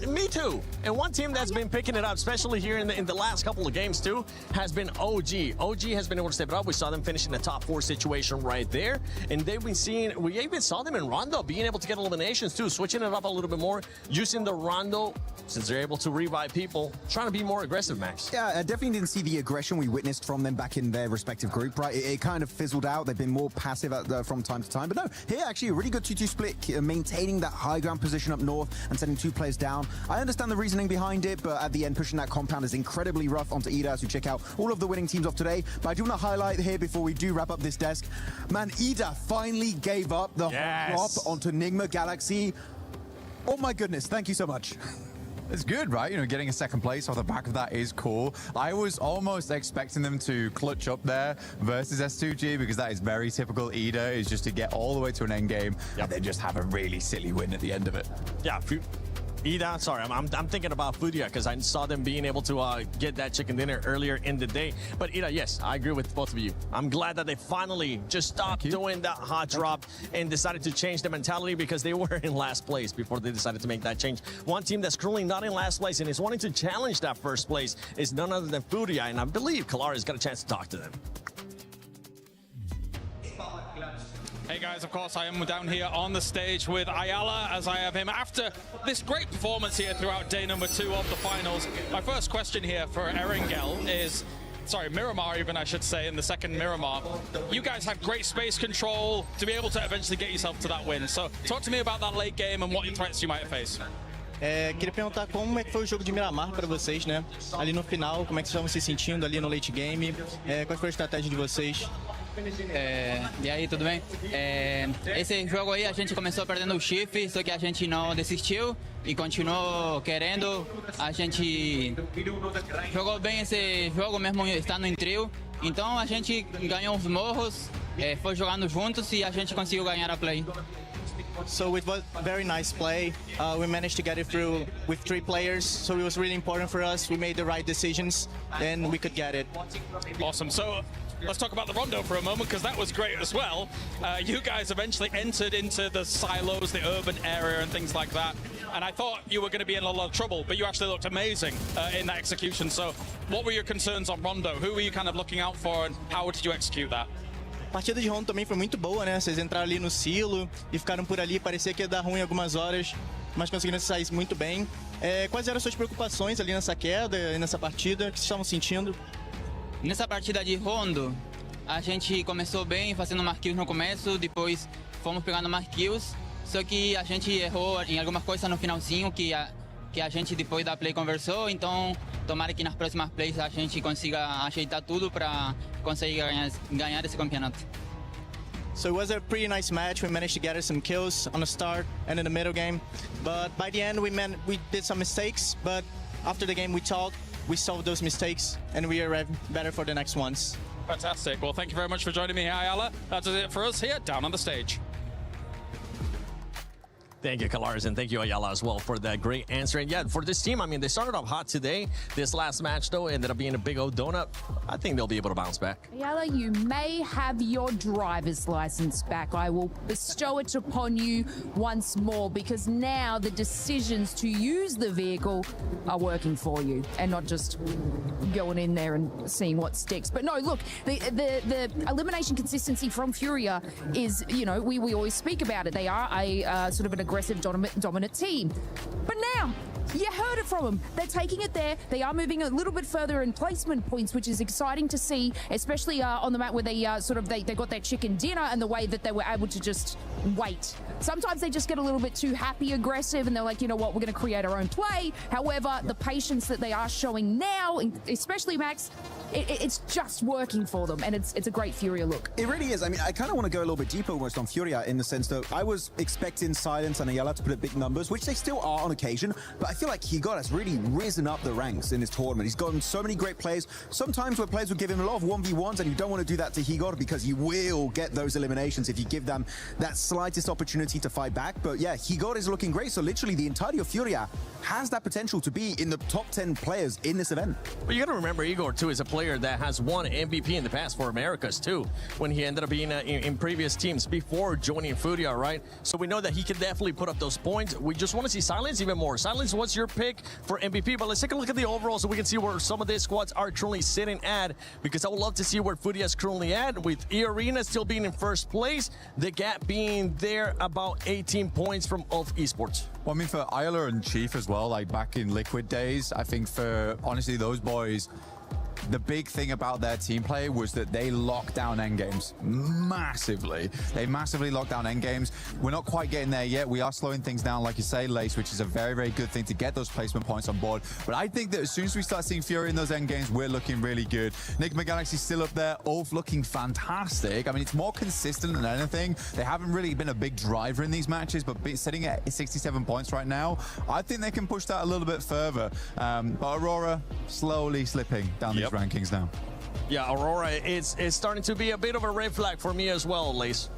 Speaker 21: Me too. And one team that's been picking it up, especially here in the last couple of games too, has been OG. OG has been able to step it up. We saw them finish in the top 4 situation right there. And they've been seeing, we even saw them in Rondo being able to get eliminations too, switching it up a little bit more, using the Rondo, since they're able to revive people, trying to be more aggressive, Max.
Speaker 20: Yeah, I definitely didn't see the aggression we witnessed from them back in their respective group, right? It kind of fizzled out. They've been more passive from time to time. But no, here actually a really good 2-2 split, maintaining that high ground position up north and sending 2 players down. I understand the reasoning behind it, but at the end, pushing that compound is incredibly rough onto Ida as we check out all of the winning teams of today. But I do want to highlight here before we do wrap up this desk, man, Ida finally gave up the drop onto Nigma Galaxy. Oh my goodness, thank you so much.
Speaker 1: It's good, right? You know, getting a second place off the back of that is cool. I was almost expecting them to clutch up there versus S2G because that is very typical. Ida is just to get all the way to an end game and then just have a really silly win at the end of it.
Speaker 21: Yeah. Ida, sorry, I'm thinking about Fudia because I saw them being able to get that chicken dinner earlier in the day. But Ida, yes, I agree with both of you. I'm glad that they finally just stopped doing that hot drop and decided to change the mentality because they were in last place before they decided to make that change. One team that's currently not in last place and is wanting to challenge that first place is none other than Fudia, and I believe Kalari's got a chance to talk to them.
Speaker 14: Hey guys, of course I am down here on the stage with Ayala as I have him after this great performance here throughout day number 2 of the finals. My first question here for Erangel is, sorry, Miramar even I should say, in the second Miramar. You guys had great space control to be able to eventually get yourself to that win. So talk to me about that late game and what threats you might face.
Speaker 5: Queria perguntar como é que foi o jogo de Miramar para vocês, né? Ali no final, como é que vocês estavam se sentindo ali no late game? Qual foi a estratégia de vocês?
Speaker 22: E aí, tudo bem? Esse jogo aí a gente começou perdendo o chifre, só que a gente não desistiu e continuou querendo. A gente jogou bem esse jogo mesmo estando em trio. Então a gente ganhou os morros, foi jogando juntos e a gente conseguiu ganhar a play.
Speaker 5: So it was very nice play. We managed to get it through with 3 players, so it was really important for us. We made the right decisions, and we could get it.
Speaker 14: Awesome. So let's talk about the Rondo for a moment, because that was great as well. You guys eventually entered into the silos, the urban area and things like that. And I thought you were going to be in a lot of trouble, but you actually looked amazing in that execution. So what were your concerns on Rondo? Who were you kind of looking out for and how did you execute that?
Speaker 5: A partida de Rondo também foi muito boa, né? Vocês entraram ali no silo e ficaram por ali, parecia que ia dar ruim algumas horas, mas conseguiram sair muito bem. Quais eram as suas preocupações ali nessa queda e nessa partida? O que vocês estavam sentindo?
Speaker 22: Nessa partida de Rondo, a gente começou bem, fazendo mais kills no começo, depois fomos pegando mais kills, só que a gente errou em algumas coisas no finalzinho que a gente depois da play conversou, então tomara que nas próximas plays a gente consiga ajeitar tudo para conseguir ganhar esse campeonato.
Speaker 5: So it was a pretty nice match. We managed to gather some kills on the start and in the middle game, but by the end we did some mistakes, but after the game we talked, we solved those mistakes, and we are better for the next ones.
Speaker 14: Fantastic. Well, thank you very much for joining me here, Ayala. That is it for us here down on the stage.
Speaker 15: Thank you, Kalaris, and thank you, Ayala, as well, for that great answer. And yeah, for this team, I mean, they started off hot today. This last match, though, ended up being a big old donut. I think they'll be able to bounce back.
Speaker 6: Ayala, you may have your driver's license back. I will bestow it upon you once more, because now the decisions to use the vehicle are working for you and not just going in there and seeing what sticks. But no, look, the elimination consistency from Furia is, you know, we always speak about it. They are a sort of an aggressive dominant team. But now, you heard it from them. They're taking it there. They are moving a little bit further in placement points, which is exciting to see, especially on the map where they they got their chicken dinner and the way that they were able to just wait. Sometimes they just get a little bit too happy, aggressive, and they're like, you know what, we're going to create our own play. However, the patience that they are showing now, especially Max, it's just working for them, and it's a great Furia look.
Speaker 20: It really is. I mean, I kind of want to go a little bit deeper almost on Furia, in the sense that I was expecting Silence and Ayala to put up big numbers, which they still are on occasion, but I feel like THANKG has really risen up the ranks in this tournament. He's gotten so many great plays. Sometimes where players will give him a lot of 1v1s, and you don't want to do that to THANKG, because you will get those eliminations if you give them that slightest opportunity to fight back. But yeah, THANKG is looking great. So literally the entirety of Furia has that potential to be in the top 10 players in this event.
Speaker 15: But you got to remember, Igor, too, is a player that has won MVP in the past for Americas, too, when he ended up being in previous teams before joining Furia, right? So we know that he can definitely put up those points. We just want to see Silence even more. Silence, what's your pick for MVP? But let's take a look at the overall so we can see where some of these squads are currently sitting at, because I would love to see where Furia is currently at, with E-Arena still being in first place, the gap being there about 18 points from Ulf Esports.
Speaker 1: Well, I mean, for Ayala and Chief as well, like back in Liquid days, I think for, honestly, those boys, the big thing about their team play was that they locked down endgames massively. They massively locked down endgames. We're not quite getting there yet. We are slowing things down, like you say, Lace, which is a very, very good thing to get those placement points on board. But I think that as soon as we start seeing Fury in those endgames, we're looking really good. Enigma Galaxy's still up there. Ulf looking fantastic. I mean, it's more consistent than anything. They haven't really been a big driver in these matches, but sitting at 67 points right now, I think they can push that a little bit further. But Aurora slowly slipping down these rankings now.
Speaker 15: Yeah, Aurora is starting to be a bit of a red flag for me as well, Lace.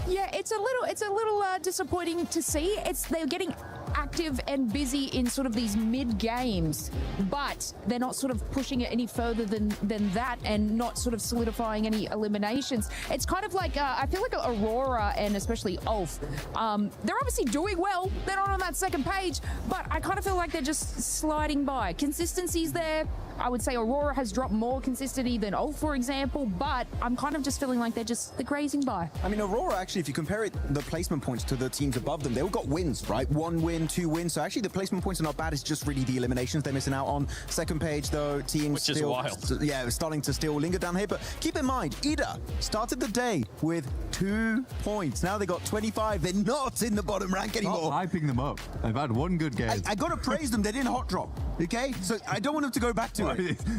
Speaker 6: Yeah, it's a little disappointing to see. They're getting active and busy in sort of these mid games, but they're not sort of pushing it any further than that, and not sort of solidifying any eliminations. It's kind of like I feel like Aurora and especially Ulf, they're obviously doing well. They're not on that second page, but I kind of feel like they're just sliding by. Consistency's there. I would say Aurora has dropped more consistency than Ulf, for example, but I'm kind of just feeling like they're grazing by.
Speaker 20: I mean, Aurora, actually, if you compare the placement points to the teams above them, they all got wins, right? 1 win, 2 wins. So actually, the placement points are not bad. It's just really the eliminations they're missing out on. Second page, though, teams
Speaker 15: which
Speaker 20: still...
Speaker 15: is wild.
Speaker 20: Yeah, starting to still linger down here. But keep in mind, Ida started the day with 2 points. Now they got 25. They're not in the bottom rank anymore.
Speaker 1: Stop hyping them up. They've had one good game.
Speaker 20: I got to praise them. They didn't hot drop, okay? So I don't want them to go back to it.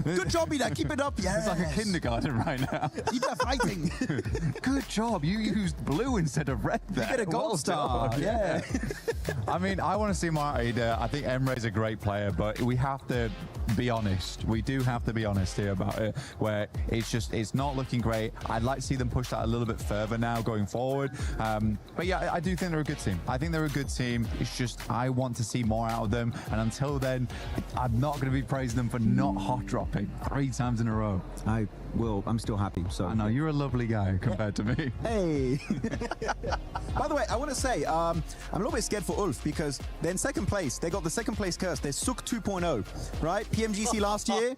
Speaker 20: Good job, Ida. Keep it up. Yeah,
Speaker 1: it's like a kindergarten right now.
Speaker 20: Ida fighting.
Speaker 1: Good job. You used blue instead of red there.
Speaker 20: You get a gold star. Yeah.
Speaker 1: I mean, I want to see more Ida. I think Emre's a great player, but we have to be honest. We do have to be honest here about it, where it's not looking great. I'd like to see them push that a little bit further now going forward. But yeah, I do think they're a good team. I think they're a good team. It's just I want to see more out of them. And until then, I'm not going to be praising them for not hot dropping 3 times in a row.
Speaker 20: I will. I'm still happy. So
Speaker 1: I know you're a lovely guy compared to me.
Speaker 20: Hey. By the way, I want to say I'm a little bit scared for Ulf, because they're in second place. They got the second place curse. They're Suk 2.0, right? PMGC last year.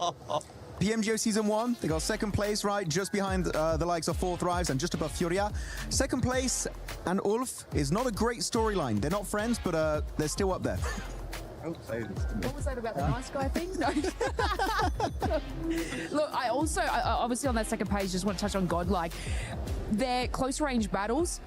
Speaker 20: PMGO Season 1, they got second place, right, just behind the likes of Four Thrives and just above Furia. Second place and Ulf is not a great storyline. They're not friends, but they're still up there.
Speaker 6: What was that about the nice guy thing? No. Look, I obviously on that second page just want to touch on Godlike. Their close range battles,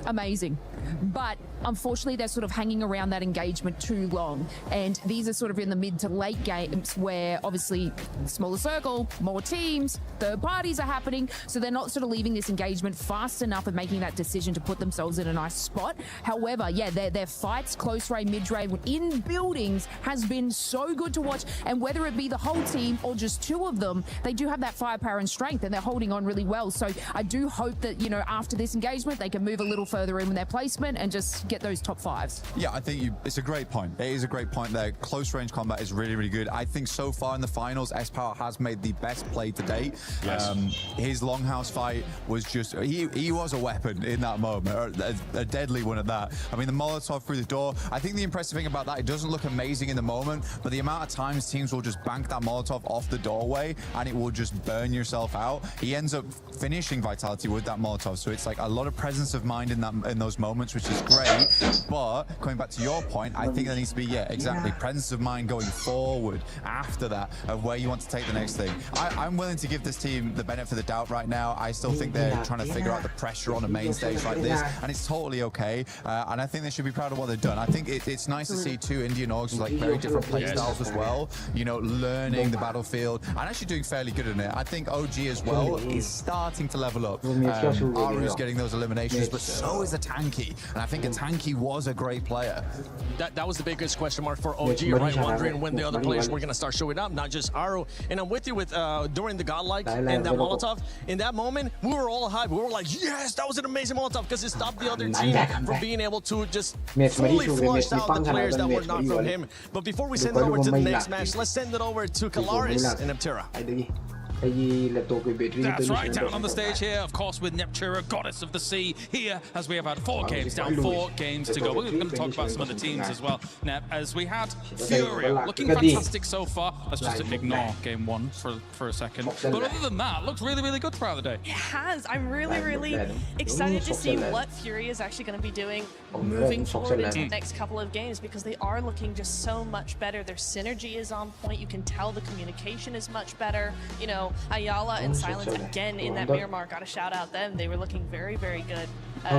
Speaker 6: amazing. But unfortunately, they're sort of hanging around that engagement too long. And these are sort of in the mid to late games where obviously smaller circle, more teams, third parties are happening. So they're not sort of leaving this engagement fast enough and making that decision to put themselves in a nice spot. However, yeah, their fights, close range, mid range, in buildings has been so good to watch. And whether it be the whole team or just two of them, they do have that firepower and strength and they're holding on really well. So I do hope that, you know, after this engagement, they can move a little further in with their placement and just get those top fives.
Speaker 1: Yeah, I think it's a great point. It is a great point there. Close range combat is really, really good. I think so far in the finals, S-Power has made the best play to date.
Speaker 9: Yes.
Speaker 1: His Longhouse fight was just, he was a weapon in that moment, a deadly one at that. I mean, the Molotov through the door, I think the impressive thing about that, it doesn't look amazing in the moment, but the amount of times teams will just bank that Molotov off the doorway and it will just burn yourself out. He ends up finishing Vitality with that Molotov, so it's like a lot of presence of mind in those moments, which is great. But coming back to your point, I think there needs to be, yeah, exactly, presence of mind going forward after that of where you want to take the next thing. I'm willing to give this team the benefit of the doubt right now. I still think they're trying to figure out the pressure on a main stage like this, and it's totally okay. And I think they should be proud of what they've done. I think it's nice to see two Indian orgs with like very different play styles as well, you know, learning the battlefield and actually doing fairly good in it. I think OG as well is starting to level up. Aru's getting those eliminations, but so is a THANKG. And I think a THANKG was a great player.
Speaker 15: That was the biggest question mark for OG, right? Wondering when the other players were going to start showing up, not just Aru. And I'm with you with during the Godlike and that Molotov. In that moment, we were all hyped. We were like, yes, that was an amazing Molotov because it stopped the other team from being able to just fully flush out the players that were not from him. But before we send it over to the next match, let's send it over to Kalaris and Neptera.
Speaker 14: That's right, down on the stage here, of course, with Neptera, Goddess of the Sea, here as we have had 4 games down, 4 games to go. We're going to talk about some other teams as well, Nep, as we had Furia, looking fantastic so far. Let's just ignore game 1 for a second. But other than that, looks really, really good throughout the day.
Speaker 4: It has. I'm really, really excited to see what Furia is actually going to be doing moving forward into the next couple of games because they are looking just so much better. Their synergy is on point. You can tell the communication is much better. You know, Ayala and Silence again in that Miramar, gotta shout out them. They were looking very, very good.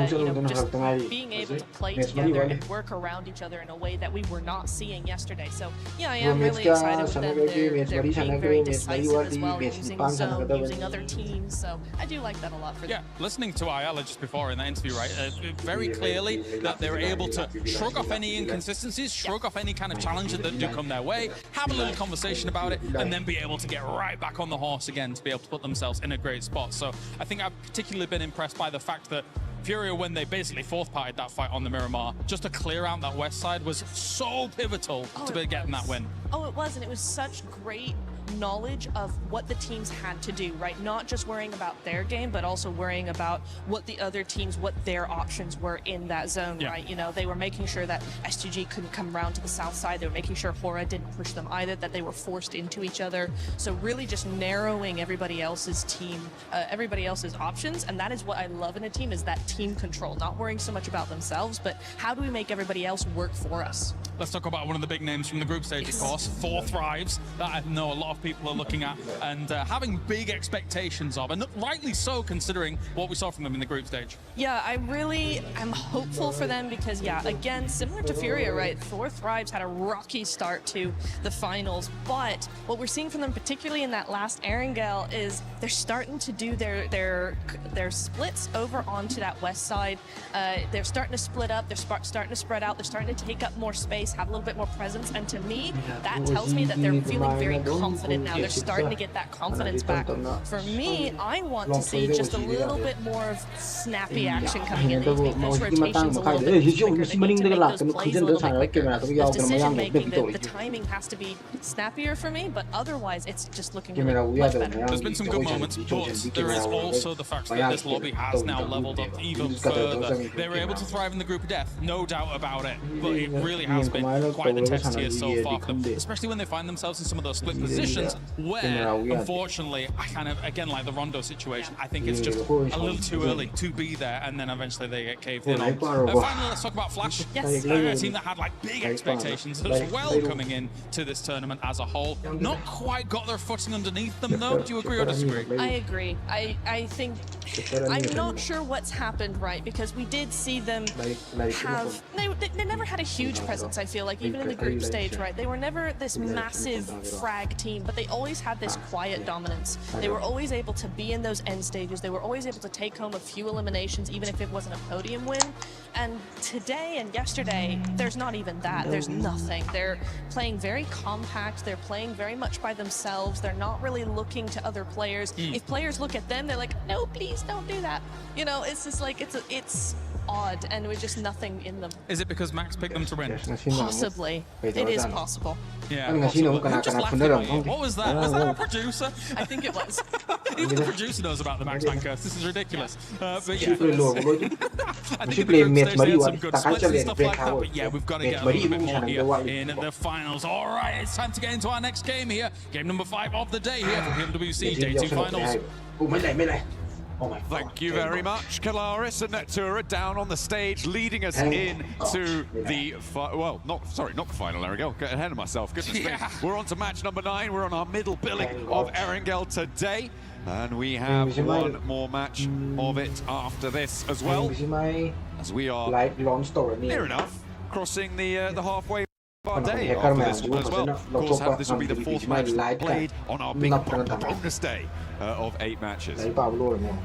Speaker 4: You know, just being able to play together and work around each other in a way that we were not seeing yesterday. So yeah, I am really excited with them. They're being very decisive as well, using zone, using other teams. So I do like that a lot for them.
Speaker 14: Yeah, listening to Ayala just before in that interview, right, very clearly that they're able to shrug off any inconsistencies, shrug off any kind of challenges that do come their way, have a little conversation about it, and then be able to get right back on the horse again to be able to put themselves in a great spot. So I think I've particularly been impressed by the fact that Furia, when they basically fourth-parted that fight on the Miramar, just to clear out that west side was so pivotal to be getting that win.
Speaker 4: Oh, it was, and it was such great knowledge of what the teams had to do, right? Not just worrying about their game, but also worrying about what the other teams, what their options were in that zone, right? You know, they were making sure that STG couldn't come around to the south side. They were making sure Hora didn't push them either, that they were forced into each other. So really just narrowing everybody else's team, everybody else's options. And that is what I love in a team, is that team control, not worrying so much about themselves, but how do we make everybody else work for us?
Speaker 14: Let's talk about one of the big names from the group stage, of course, Four Thrives, that I know a lot of people are looking at and having big expectations of, and rightly so considering what we saw from them in the group stage.
Speaker 4: Yeah, I really am hopeful for them because, yeah, again, similar to Furia, right? Four Thrives had a rocky start to the finals, but what we're seeing from them, particularly in that last Erangel, is they're starting to do their splits over onto that west side. They're starting to split up, they're starting to spread out, they're starting to take up more space, have a little bit more presence, and to me, that tells me that they're feeling very confident now. They're starting to get that confidence back. For me, I want to see just a little bit more of snappy action coming in. Those rotations a little bit quicker. They need to make those plays a little bit quicker. Those decision making, the timing has to be snappier for me, but otherwise it's just looking really much better.
Speaker 14: There's been some good moments, but there is also the fact that this lobby has now leveled up even further. They were able to thrive in the group of death, no doubt about it, but it really has been quite the test here so far for them, especially when they find themselves in some of those split positions. situations where, unfortunately, I kind of, again, like the Rondo situation, I think it's just a little too early to be there, and then eventually they get caved in on. Finally, let's talk about Flash.
Speaker 4: Yes.
Speaker 14: A team that had like big expectations as well coming in to this tournament as a whole. Not quite got their footing underneath them, though. Do you agree or disagree?
Speaker 4: I agree. I think I'm not sure what's happened, right? Because we did see them have they never had a huge presence. I feel like even in the group stage, right? They were never this massive frag team, but they always had this quiet dominance. They were always able to be in those end stages. They were always able to take home a few eliminations, even if it wasn't a podium win. And today and yesterday, there's not even that. There's nothing. They're playing very compact. They're playing very much by themselves. They're not really looking to other players. If players look at them, they're like, no, please don't do that. You know, it's just like, it's odd, and with just nothing in them.
Speaker 14: Is it because Max picked them to win?
Speaker 4: Possibly. It is possible.
Speaker 14: Yeah, possibly. Who just laughed at you? What was that? Was that our producer?
Speaker 4: I think it was.
Speaker 14: Even the producer knows about the Max Man curse. This is ridiculous. But yeah, I think in the group stage they had some good splits and stuff like that, but yeah, we've got to get a little bit more here in the finals. All right, it's time to get into our next game here. Game number 5 of the day here for Pmwc Day 2 Finals.
Speaker 9: Thank you very much, Kalaris and Netura down on the stage, leading us into the not the final, Erangel. Get ahead of myself. Goodness me. We're on to match number 9. We're on our middle billing of Erangel today, and we have one more match of it after this as well, as we are near enough crossing the halfway day after this one as well. Of course, this will be the 4th match played on our big bonus day of 8 matches.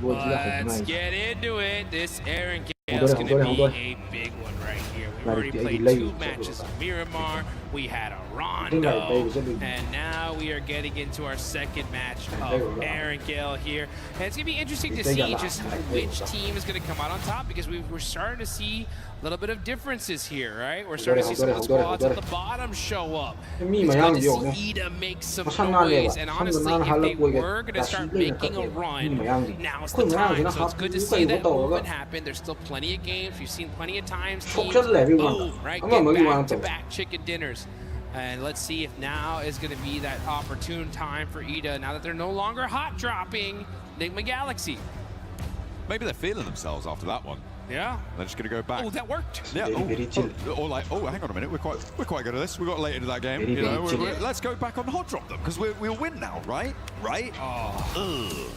Speaker 10: Let's get into it. This Erangel is going to be a big one right here. We've already played 2 matches of Miramar. We had a Rondo, and now we are getting into our 2nd match of Erangel here. And it's going to be interesting to see just which team is going to come out on top, because we're starting to see a little bit of differences here, right? We're starting to see some of the squads at the bottom show up. It's good to see Ida make some noise, and honestly, if they were going to start making a run, now's the time. So it's good to see that movement happen. There's still plenty of games. We've seen plenty of times teams, boom, right? Get back-to-back chicken dinners. And let's see if now is going to be that opportune time for Ida, now that they're no longer hot dropping Enigma Galaxy.
Speaker 9: Maybe they're feeling themselves after that one.
Speaker 10: Yeah.
Speaker 9: They're just going to go back.
Speaker 10: Oh, that worked.
Speaker 9: Yeah. Or like, hang on a minute. We're quite good at this. We got late into that game. You know, let's go back on hot drop them, because we'll win now, right? Right?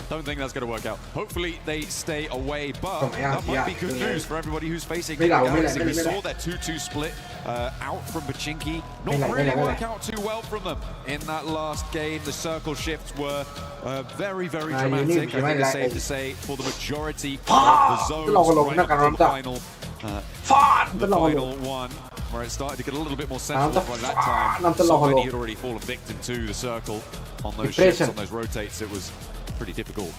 Speaker 9: Don't think that's going to work out. Hopefully they stay away, but that might be good news for everybody who's facing Galaxy. We saw their 2-2 split out from Pachinki. Not really work out too well from them in that last game. The circle shifts were very, very dramatic. I think it's safe to say for the majority of the zones right up to the final one, where it started to get a little bit more sensible by that time. So many had already fallen victim to the circle on those shifts, on those rotates. It was pretty difficult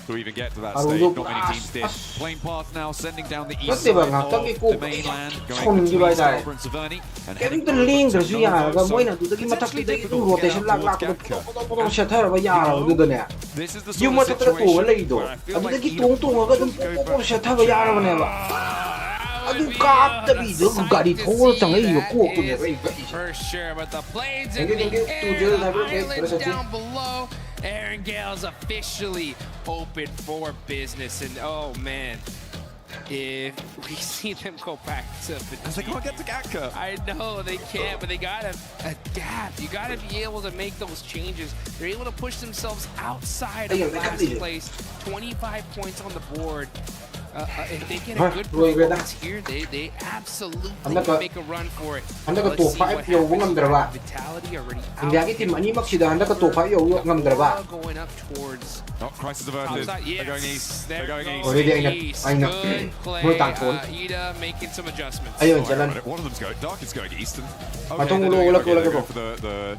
Speaker 9: to even get to that stage. Not many teams did. Plane path now sending down the east side of the mainland, going between Scarborough and Severny, and heading towards the potentially difficult This is the sort of situation where I feel like for sure, but the planes in the island down below, Erangel's officially open for business, and oh man, if we see them go back to they can't get to Gatka.
Speaker 10: I know they can't, but they gotta adapt. You gotta be able to make those changes. They're able to push themselves outside of last place. 25 points on the board. If they get a good performance here, they absolutely make a run for it. Let's see what happens. Vitality already out. Going up towards.
Speaker 9: Crisis averted.
Speaker 10: Yes,
Speaker 9: they're going east. They're going east.
Speaker 10: Good play. Ida making some adjustments.
Speaker 9: One of them's going. Dark is going east. They're going for the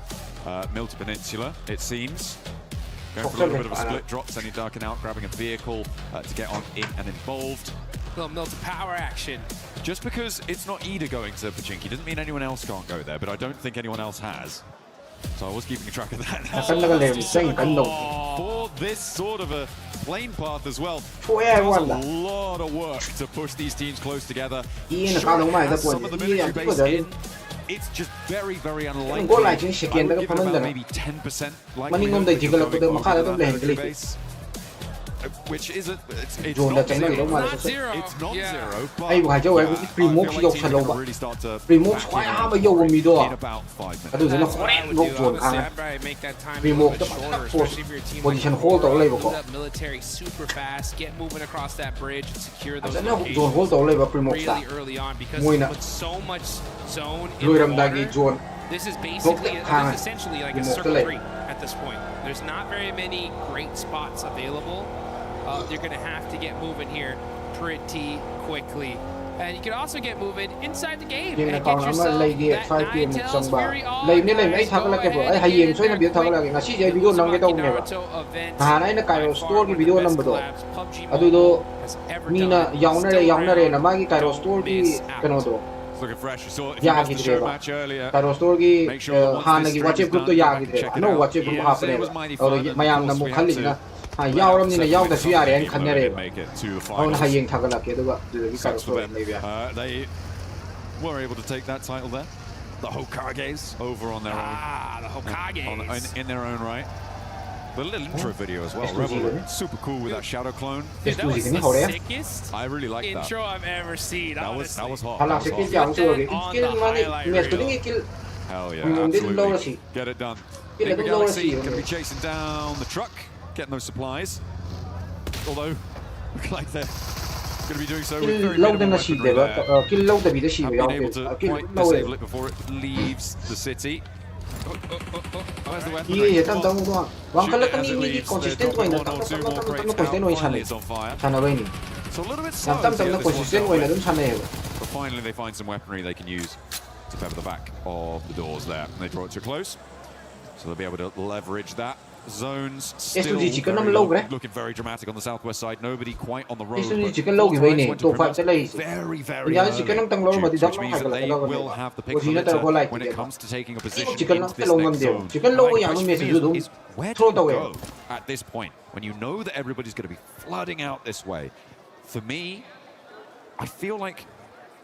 Speaker 9: Milton Peninsula, it seems. Going for a little bit of a split drop, sending Darken out, grabbing a vehicle to get on in and involved.
Speaker 10: Little Milton power action.
Speaker 9: Just because it's not Ida going to Pachinki doesn't mean anyone else can't go there, but I don't think anyone else has. So I was keeping track of that. For this sort of a plane path as well, there's a lot of work to push these teams close together. Some of the military base in it's just very, very unlikely.
Speaker 19: Goal line second
Speaker 9: I would give it about maybe 10% likelihood of going over that third base. Which is it's not zero. It's not zero, but I feel like the team's going to really start to back in about 5 minutes.
Speaker 10: Make that time a little bit shorter, especially if your team hold up military super fast, get moving across that bridge and secure those locations really early on, because with so much zone in the water, this is basically, this is essentially like a circle 3 at this point. There's not very many great spots available. You're going to have to get moving here pretty quickly. And you can also get moving inside the game and get yourself that 9 tails very on. Go ahead and get a quick Naruto event.
Speaker 9: Looking fresh. You saw if you watched the show match earlier. Make sure
Speaker 19: WhatsApp group to Yagi. I know WhatsApp group half an hour.
Speaker 9: They were able to take that title there. The Hokages over on their own.
Speaker 10: The Hokages.
Speaker 9: In their own right. The little intro video as well. Rebel, super cool with that shadow clone.
Speaker 10: Dude, that was the sickest
Speaker 9: I really like that.
Speaker 10: intro I've ever seen.
Speaker 9: That was hot. Hell yeah, absolutely. Get it done. Big Galaxy going to be chasing down the truck, getting those supplies. Although, look like they're going to be doing so with very minimal weaponry there. Have been able to quite disable it before it leaves the city. Where's the weapon? It's on fire. So a little bit slow but finally they find some weaponry they can use to pepper the back of the doors there. And they draw it too close, so they'll be able to leverage that. Zones still looking very dramatic on the southwest side. Nobody quite on the road. But very, very early, which means that they will have the pick of the litter when it comes to taking a position into this next zone. My question is where do you go at this point when you know that everybody's going to be flooding out this way? For me, I feel like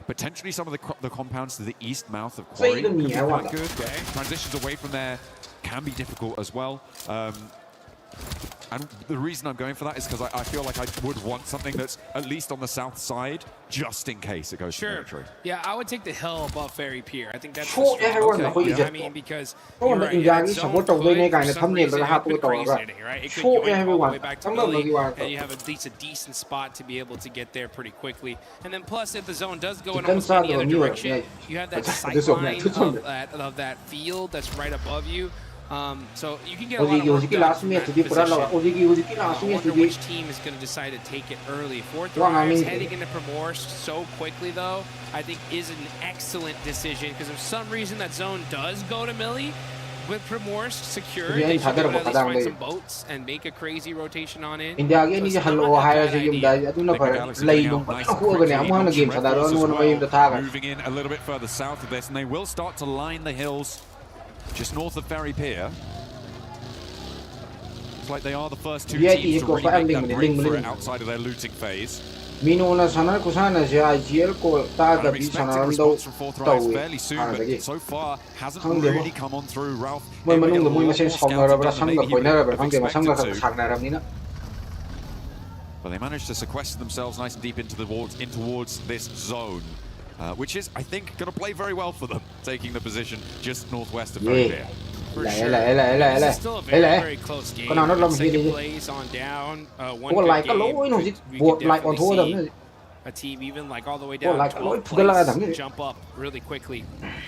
Speaker 9: potentially some of the compounds to the east mouth of Quarry could be quite good. Transitions away from there can be difficult as well. And the reason I'm going for that is because I feel like I would want something that's at least on the south side, just in case it goes to military.
Speaker 10: Yeah, I would take the hill above Ferry Pier. I think that's I mean, because you're right, zone could for some reason have been crazy today, right? It could go all the way back to Millie, and you have at least a decent spot to be able to get there pretty quickly. And then plus, if the zone does go in almost any other direction, you have that sight line of that field that's right above you. So you can get a lot of work done from that position. I wonder which team is going to decide to take it early. Fourth Riders heading into Primorsk so quickly, though, I think is an excellent decision, because if for some reason that zone does go to Millie, with Primorsk secured, they should at least find some boats and make a crazy rotation on in.
Speaker 19: Moving in
Speaker 9: a little bit further south of this, and they will start to line the hills just north of Ferry Pier. It's like they are the first two teams to really make that break for it outside of their looting phase. I'm expecting a response from Fourth Rise fairly soon, but so far hasn't really come on through. Ralph able to get a lot more scouting done than he would have expected to. But they managed to sequester themselves nice and deep in towards this zone. Which is, I think, going to play very well for them, taking the position just northwest of Ferry Pier.
Speaker 10: For sure. This is still a very, very close game. Second place on down. One good game. We could definitely see a team even like all the way down 12th place jump up really quickly.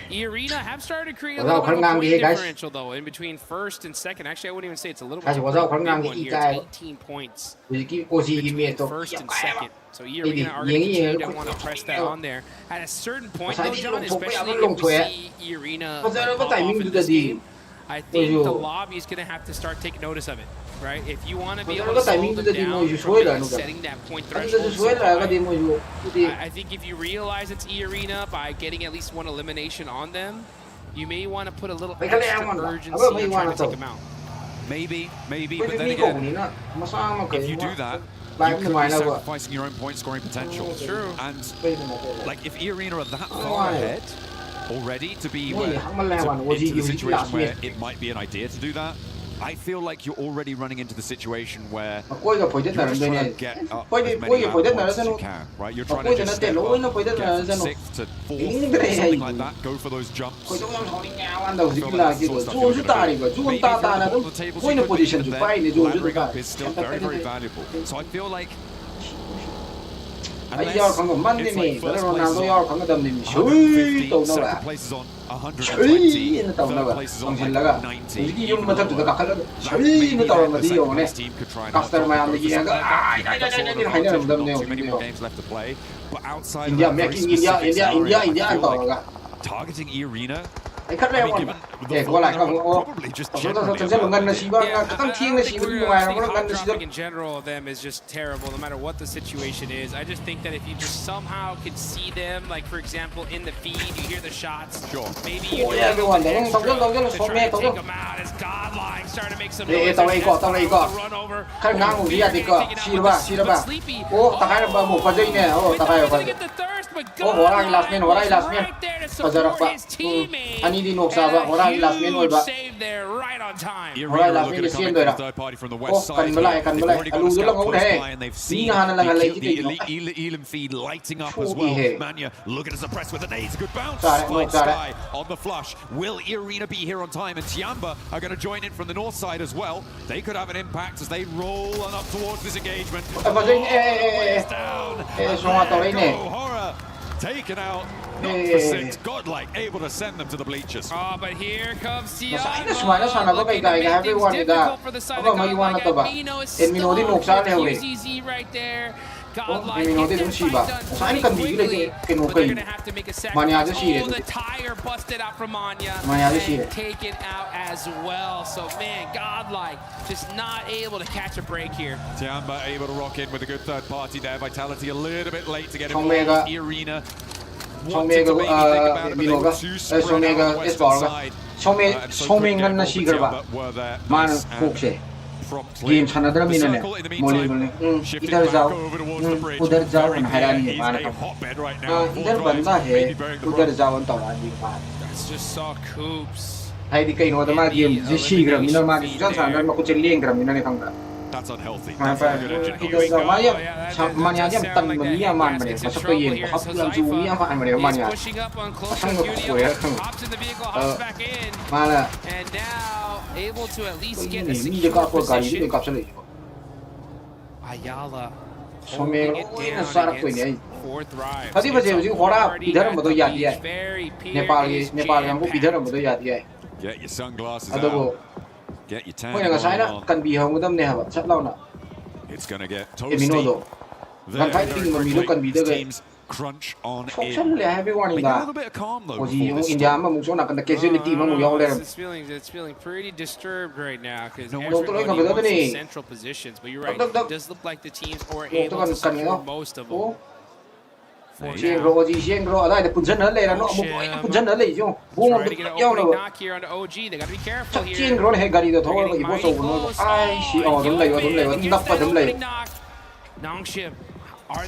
Speaker 10: E-Arena have started to create a little bit of a point differential, though, in between first and second. Actually, I wouldn't even say it's a little bit of a big one here. It's 18 points between first and second. So E-Arena are going to continue to want to press that on there. At a certain point, though, John, especially if we see E-Arena off in this game, I think the lobby is going to have to start taking notice of it, right? If you want to be able to slow them down from setting that point threshold so high, I think if you realize it's E-Arena by getting at least one elimination on them, you may want to put a little extra urgency in trying to take them out.
Speaker 9: Maybe, but then again, if you do that, you could be sacrificing your own point scoring potential.
Speaker 10: True.
Speaker 9: And like if E-Arena are that far ahead, already to be into the situation where it might be an idea to do that. I feel like you're already running into the situation where you're just trying to get up as many points as you can, right? You're trying to just step up, get from 6th to 4th, something like that, go for those jumps. I feel like that's the sort of stuff you're going to do. Maybe if you're at the bottom of the table, so you don't need to then laddering up is still very, very valuable. So I feel like
Speaker 2: Ai yo không có mang đi nè, cái Ronaldo yo không có đâm đi, chui tàu đâu là, chui nó tàu đâu là, không xin là cái, cái dùng mà thật sự là cái chui nó tàu mà đi rồi nè, customer mà đi cái, ai hay là đâm nè, India making India tàu là cái.
Speaker 9: Targeting E-Arena.
Speaker 2: Anh cắt leo còn để có lại không có thật ra là ngân là xí ba cái tăng thiên là xí bên ngoài nó ngân là xí
Speaker 10: in general of them is just terrible no matter what the situation is. I just think that if you just somehow could see them, like for example in the feed, you hear the shots.
Speaker 9: Sure.
Speaker 10: Maybe you do to try to take them out as Godlike starting to make some noise.
Speaker 2: tao đây có khai ngang một cái gì cơ xí ba ô tao khai là một cái dây nè ô tao khai là ô hóa ra last man bây giờ là anh đi nộp sao vậy hóa ra last man rồi vậy hóa ra last man cái xiên rồi đó ô cần mới lại alu rất là ngấu thế xí nga là lấy cái gì
Speaker 9: Elam feed lighting up as well. Manya looking to suppress with an ace. Good bounce. Sky on the flush. Will E-Arena be here on time? And Tiamba are going to join in from the north side as well. They could have an impact as they roll on up towards this engagement. Down. Horror taken out. Not for 6. Godlike able to send them to the bleachers.
Speaker 10: Oh, but here comes Tiamba.
Speaker 2: Difficult
Speaker 10: for the side of Godlike. Mino is still UZZ right there. Godlike can fight done pretty quickly, but they're going to have to make a sacrifice. Oh, the tire busted out from Manya and taken out as well. So, man, Godlike just not able to catch a break here.
Speaker 9: Tiamba able to rock in with a good third party there. Vitality a little bit late to get involved. E-Arena.
Speaker 2: 소명은 나 시그바 만 혹시 game छाना मिले ने मोली इधर जाओ हैरानी है माना इधर बंदा है उधर जाओ तो आदमी मार हाइडी कहीं होता मार गेम जो शीघ्र मिला मार जो छाना में कुछ लिंक कर मिला नहीं खाऊंगा
Speaker 9: That's unhealthy.
Speaker 2: Manya jam tan mania man bane masuk ke yen hap lang ju mia man bane manya sang ko ya khang mala
Speaker 10: and now able to at least get a
Speaker 2: ni ka ko gari ni ka chale
Speaker 10: Ayala
Speaker 2: some ina sarak ko ni thadi baje ji hora idhar ma to yaad hai Nepal yang ko idhar ma to yaad hai
Speaker 9: get your sunglasses out. Get your tan on. It's going to get toasty. This team's crunch on in. Make a little bit of calm though.
Speaker 10: It's feeling pretty disturbed right now because everybody wants some central positions. But you're right, it does look like the teams are able to secure most of them.
Speaker 2: Chiên rồi ở đây để punch nó lên là nó một punch nó lên chứ buông một cái nhau rồi chiên rồi hay gari đó thôi cái bộ số nó ai xí đấm lấy đập vào đấm lấy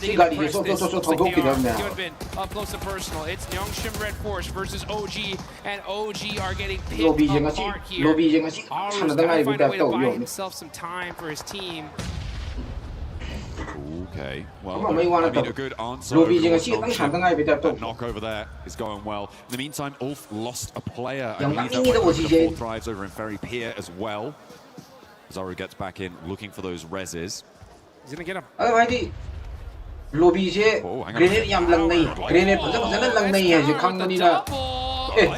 Speaker 2: cái gari số thằng gốc kia đấm nè
Speaker 10: up close and personal. It's Youngshim Red Force versus OG, and OG are getting picked apart here. Aru's got to find a way to buy himself some time for his team.
Speaker 9: Okay, well, I mean, a good answer. That knock over there is going well. In the meantime, Ulf lost a player. I believe that went to 4 thrives over in Ferry Pier as well. Zaru gets back in, looking for those reses.
Speaker 10: He's going to get him.
Speaker 2: Lobby je grenade yam lang nahi grenade phajana lang nahi hai je khangani na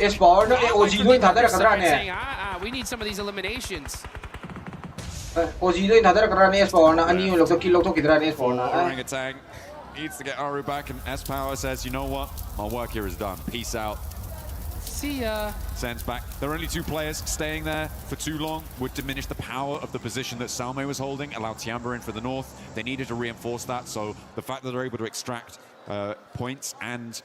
Speaker 2: spawn na OG noi thadar kadra ne
Speaker 10: we need some of these eliminations.
Speaker 2: OG noi thadar kadra ne spawn na ani log to kill log to kidra ne spawn na
Speaker 9: orangutan needs to get Aru back, and S Power says, you know what, my work here is done, peace out.
Speaker 10: See ya.
Speaker 9: Sends back. There are only 2 players. Staying there for too long would diminish the power of the position that Salme was holding, allow Tiamba in for the north. They needed to reinforce that, so the fact that they're able to extract points and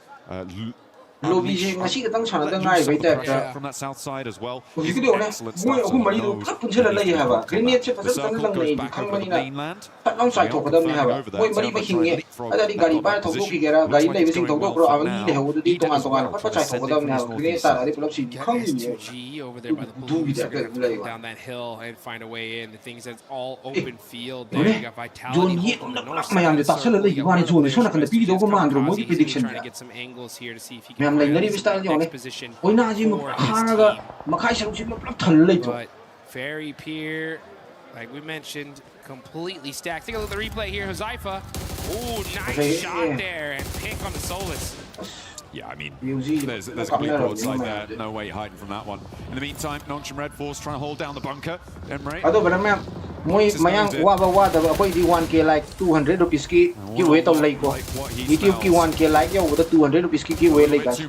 Speaker 19: 로비지 ngasi katang sanada ngai bai ta
Speaker 9: from that south side as well.
Speaker 19: hujik do na moi ahum mari do pulap punchela lai haba grenade che pasal tan lang nei khangmani na patong sai thok kadam ni haba moi mari ma hinge adari gari pa thok thok ki gera gari lai bising thok thok ro awangi le ho di tongan tongan pat pat sai thok kadam ni haba grenade ta ari pulap si khang ni
Speaker 10: over there by the blue down that hill and find a way in. The things that's all open field there. You got Vitality on the north side.
Speaker 19: Trying
Speaker 10: to get some angles here to see if he can next position for his team. But Fairy Pier, like we mentioned, completely stacked. Take a look at the replay here. Huzaifa. Oh, nice shot there. And pick on the Solus.
Speaker 9: Yeah, I mean, there's a clear broadside there. No way hiding from that one. In the meantime, Nongshim Red Force trying to hold down the bunker. Emre.
Speaker 19: Moi mayang wa da koi di 1k like 200 rupees ki giveaway tong lai ko YouTube ki 1k like yo da 200 rupees ki giveaway lai ka adu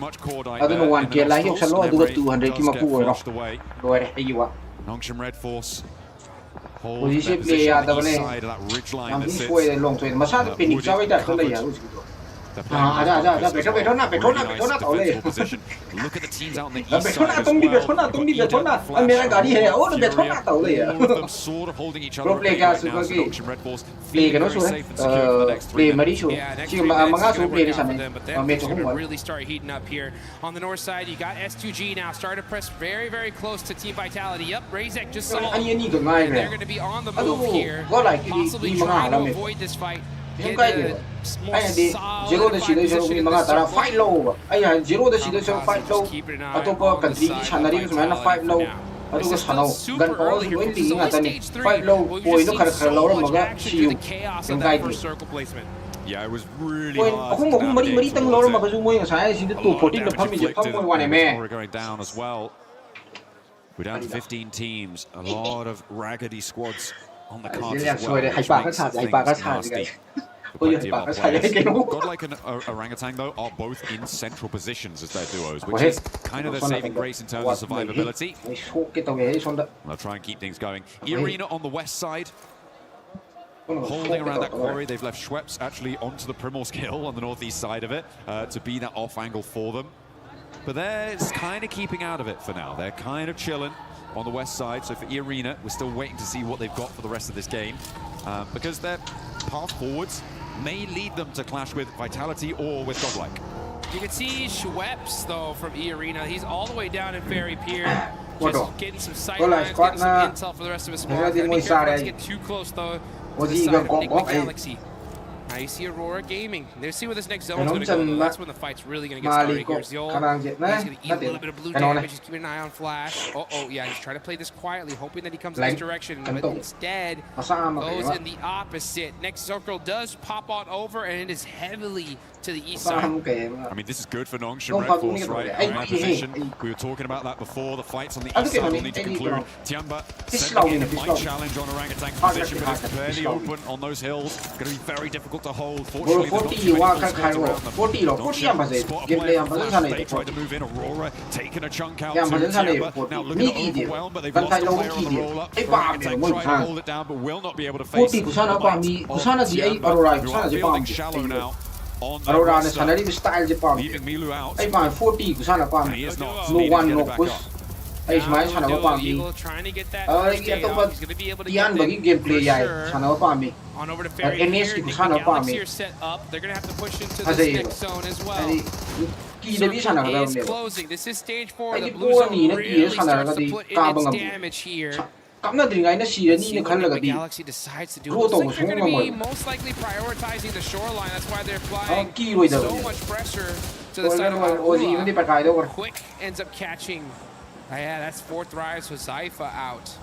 Speaker 19: no 1k like yo salo adu 200 ki maku oi ro re ai wa
Speaker 9: Nongshim Red Force
Speaker 19: position play ya da bane am ni foi long toi ma sa da pin cha wai da ko lai ya
Speaker 9: Look at the teams out on the east side as well. Sort of holding each other. Nongshim Red Force feeling very safe and secure for the next 3 minutes.
Speaker 10: Really start heating up here on the north side. You got S2G now start to press very, very close to Team Vitality. Yep, Razek just saw them. And they're going to be on the move here, possibly trying to avoid this fight.
Speaker 19: Ai di zero da shida zero ni mga tara fight low ai ha zero da shida zero fight low atopa country ki sanari ko sumana fight low adu ko sano gan ko si win ting ata ni fight low poi no khar khar low maga siu yung kai di
Speaker 9: yeah it was really hard
Speaker 19: ahum mari tang low maga ju moi ngasai si tu 14 da phami je pham moi wane me
Speaker 9: we're going down as well. We're down to 15 teams, a lot of raggedy squads on the cards as well, which makes things nasty. Godlike and Orangutan, though, are both in central positions as their duos, which is kind of their saving grace in terms of survivability. They'll try and keep things going. Arena on the west side, holding around that quarry. They've left Schweppes actually onto the Primorsk Hill on the northeast side of it to be that off angle for them. But they're kind of keeping out of it for now. They're kind of chilling on the west side. So for Arena, we're still waiting to see what they've got for the rest of this game. Because their path forwards may lead them to clash with Vitality or with Godlike.
Speaker 10: You can see Schweppes, though, from Arena. He's all the way down in Fairy Pier. Just getting some sight lines, getting some intel for the rest of his squad. Be careful not to get too close, though, to the side of Enigma Galaxy. Now you see Aurora Gaming. Let's see where this next zone is going to go, though. That's when the fight's really going to get started here. Zol, he's going to eat a little bit of blue damage. He's keeping an eye on Flash. Uh-oh, yeah, he's trying to play this quietly, hoping that he comes in this direction, but instead goes in the opposite. Next circle does pop on over, and it is heavily to the east side.
Speaker 9: I mean, this is good for Nongshim Red Force, right? Around position. We were talking about that before. The fights on the east side will need to conclude. Tiamba sending in a fight challenge on Orangutan's position, but it's fairly open on those hills. Going to be very difficult to hold. Fortunately, they're not too many close around them. Nongshim spot a play on Flash. They tried to move in. Aurora taking a chunk out to Tiamba. Now looking to overwhelm, but they've lost a player on the roll-up. Orangutan trying to hold it down, but will not be able to face Tiamba. Fielding shallow now.
Speaker 19: Aurora ne sanari style je pam
Speaker 9: leaving Milu out.
Speaker 19: Ai ba 40 ku sana pam
Speaker 9: He is not
Speaker 19: no one no push ai smai sana ba pam mi
Speaker 10: trying to get that
Speaker 19: ai ke to ba yan bagi gameplay yai sana ba pam mi
Speaker 10: on over to Fairy
Speaker 19: NS ku sana pa mi
Speaker 10: set up. They're going to have to push into the next zone as well. Is closing. This is stage 4. The blue zone really starts to put in its damage here. Galaxy decides to do it. Looks like they're going to be most likely prioritizing the shoreline. That's why they're applying so much pressure to the side of Alula. Quick ends up catching. Yeah, that's 4th Rise with Zaifa out.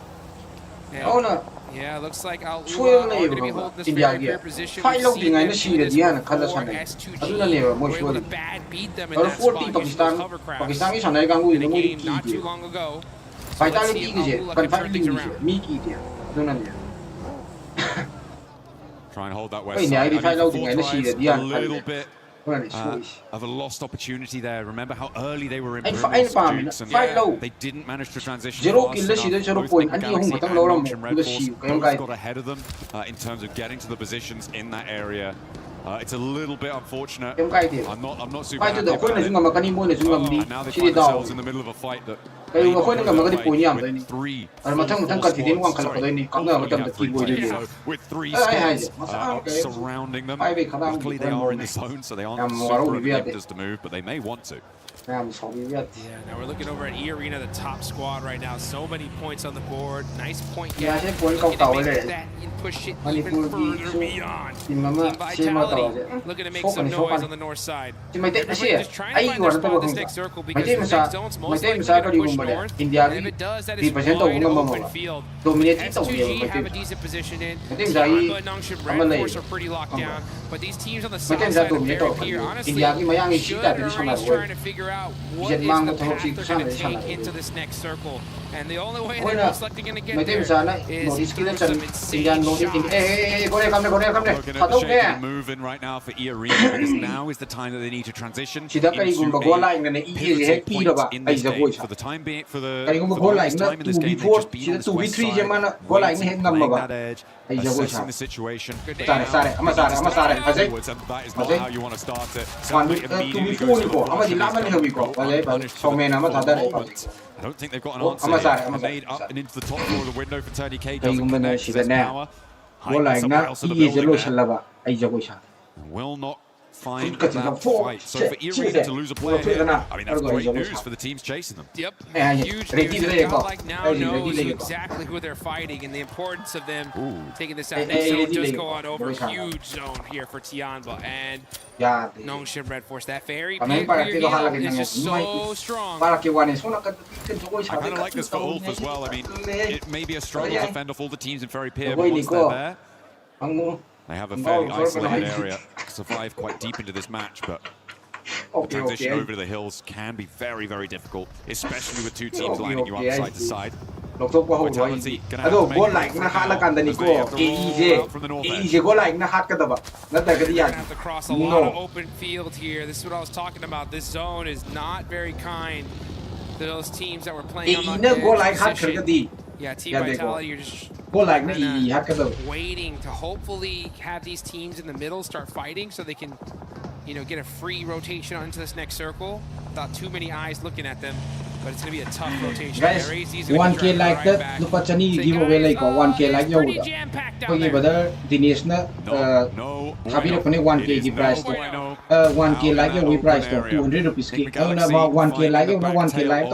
Speaker 10: Yeah, looks like Alula are going to be holding this very fair position. We've seen them do this before. S2G were able to bad beat them in that spot using those hovercrafts in a game not too long ago. So let's see if Alula can turn things around.
Speaker 9: Try and hold that west side. I mean, a little bit of a lost opportunity there. Remember how early they were in Dukes, and they didn't manage to transition fast enough. Both Galaxy and Nongshim Red Force both got ahead of them in terms of getting to the positions in that area. It's a little bit unfortunate.
Speaker 19: I'm
Speaker 9: not super happy
Speaker 19: about it. And now they find
Speaker 9: themselves in the middle of a fight that with three surrounding them. Luckily they are in the zone, so they aren't super adept to move, but they may want to.
Speaker 16: Yeah, now we're looking over at E-Arena, the top squad right now. So many points on the board. Nice point gap. Looking to make that and push it even further beyond. Team Vitality looking to make some noise on the north side. Everybody just trying to find their spot in this next circle because the next zone's most likely going to push north. And if it does, that is wide open field. THANKG have a decent position in. Tianba and Nongshim Red Force are pretty locked down. But these teams on the south side are very appear. Honestly, should are already trying to figure out what is the path they're going to take into this next circle. And the only way they're most likely going to get there is through some insane shots.
Speaker 9: Looking at the shape and moving right now for E-Arena because now is the time that they need to transition into a pivotal point in this game. For the time being, for the longest time in this game, they've just been on this west side, waiting, playing that edge, assessing the situation. But now, forwards, and that is not how you want to start it. Somebody immediately goes to the moment. I don't think they've got an answer here. Grenade up and into the top floor of the window for THANKG. Doesn't connect. There's power. Hiding somewhere else in the building there. Will not find that fight. So for E-Arena to lose a player here, I mean, that's great news for the teams chasing them.
Speaker 16: Yep, huge news. Godlike now knows exactly who they're fighting and the importance of them taking this out. Next zone just go on over. Huge zone here for Tianba and Nongshim Red Force. That very big rear is just so strong.
Speaker 9: I kind of like this for Ulf as well. I mean, it may be a struggle to fend off all the teams in Ferry Pier, but once they're there, they have a fairly isolated area, survive quite deep into this match, but the transition over to the hills can be very, very difficult, especially with two teams lining you up side to side. Vitality gonna have to make
Speaker 16: have to cross a lot of open field here. This is what I was talking about. This zone is not very kind to those teams that were playing on the edge. Yeah, Team Vitality, you're just waiting to hopefully have these teams in the middle start fighting so they can, you know, get a free rotation onto this next circle without too many eyes looking at them. But it's going to be a tough rotation.
Speaker 19: Guys, 1K like that, look at Chani giveaway like 1K like you. Okay, brother, Dinesh na happy to 1K price to 1K like you we price to 200 rupees. Now 1K like you 1K like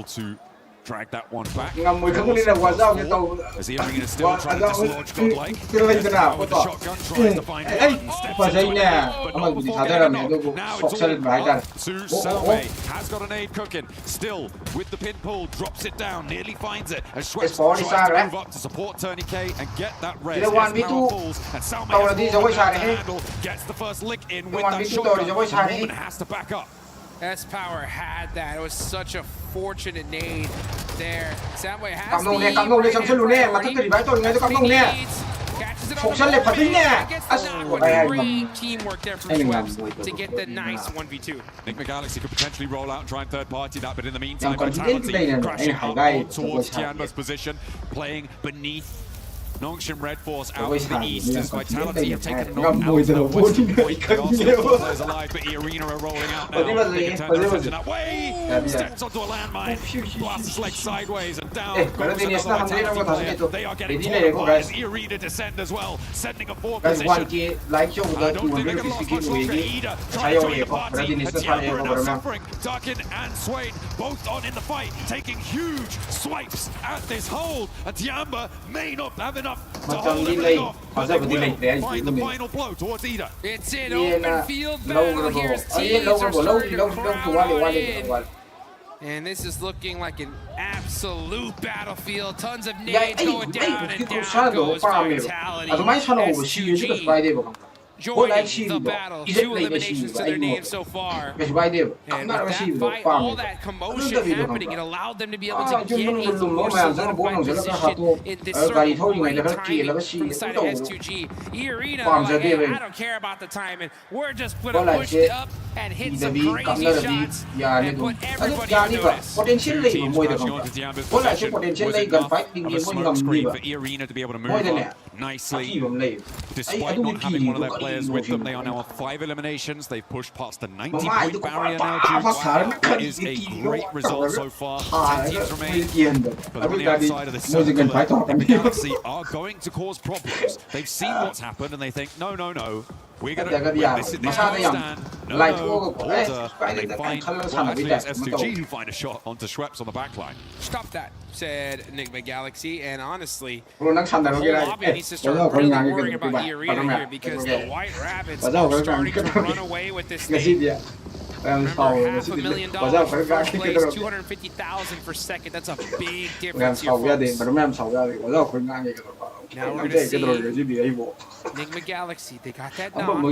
Speaker 9: to drag that one back.
Speaker 19: As
Speaker 9: E-Arena still trying to dislodge Godlike. With a shotgun, tries to find one step now it's all up to Salve. Has got a nade cooking. Still with the pin pull, drops it down, nearly finds it. As Schweppes tries to move up to support THANKG and get that res. Power falls and Salve has more than the handle. Gets the first lick in with that shotgun. Roman has to back up.
Speaker 16: S-Power had that. It was such a fortunate nade there. Soundway has the catches it on the board. Great teamwork there from Schweppes to get the nice 1v2.
Speaker 9: Nick McGalaxy could potentially roll out and try and third party that, but in the meantime, Vitality crashing up towards Tianba's position, playing beneath Nongshim Red Force out to the east as Vitality have taken a knock out of the western point. They are still 4 players alive, but E-Arena are rolling out now. They can turn their attention that way. Steps onto a landmine. Blasts his leg sideways and down. Goes another Vitality player. They are getting torn apart as E-Arena descend as well, sending a 4 position. I don't think they're going to lose much longer. Ida trying to join the party. And Tianba are now suffering. Duckin and Swain both on in the fight, taking huge swipes at this hold. And Tianba may not have enough to hold everything off, but they will find the final blow towards Ida.
Speaker 16: It's in open field battle. Here's teams are starting to crowd in. And this is looking like an absolute battlefield. Tons of nades going down and down goes Vitality. SQG joining the battle. 2 eliminations to their name so far. And with that fight, all that commotion happening, it allowed them to be able to get into more solidified position in this circle. Great timing from the side of S2G. E-Arena, like, hey, I don't care about the timing. We're just going to push it up and hit some crazy shots and put everybody on notice.
Speaker 9: Two teams rushing onto Tianba's position. Was enough of a smoke screen for E-Arena to be able to move on. nicely. Despite not having one of their players with them, they are now on 5 eliminations. They've pushed past the 90-point barrier now, Juice. That is a great result so far. 10 teams remain. But on the outside of the circle, the Galaxy are going to cause problems. They've seen what's happened and they think, no. We're going to win this stand. No. Order. And they find, well, actually it's S2G who find a shot onto Schweppes on the back line.
Speaker 16: Stop that, said Enigma Galaxy, and honestly, the whole lobby needs to start really worrying about the arena here because the White Rabbits are starting to run away with this thing. Remember, $500,000 for first place, 250,000 for second. That's a big difference here, folks. Now we're going to see Enigma Galaxy. They got that knock.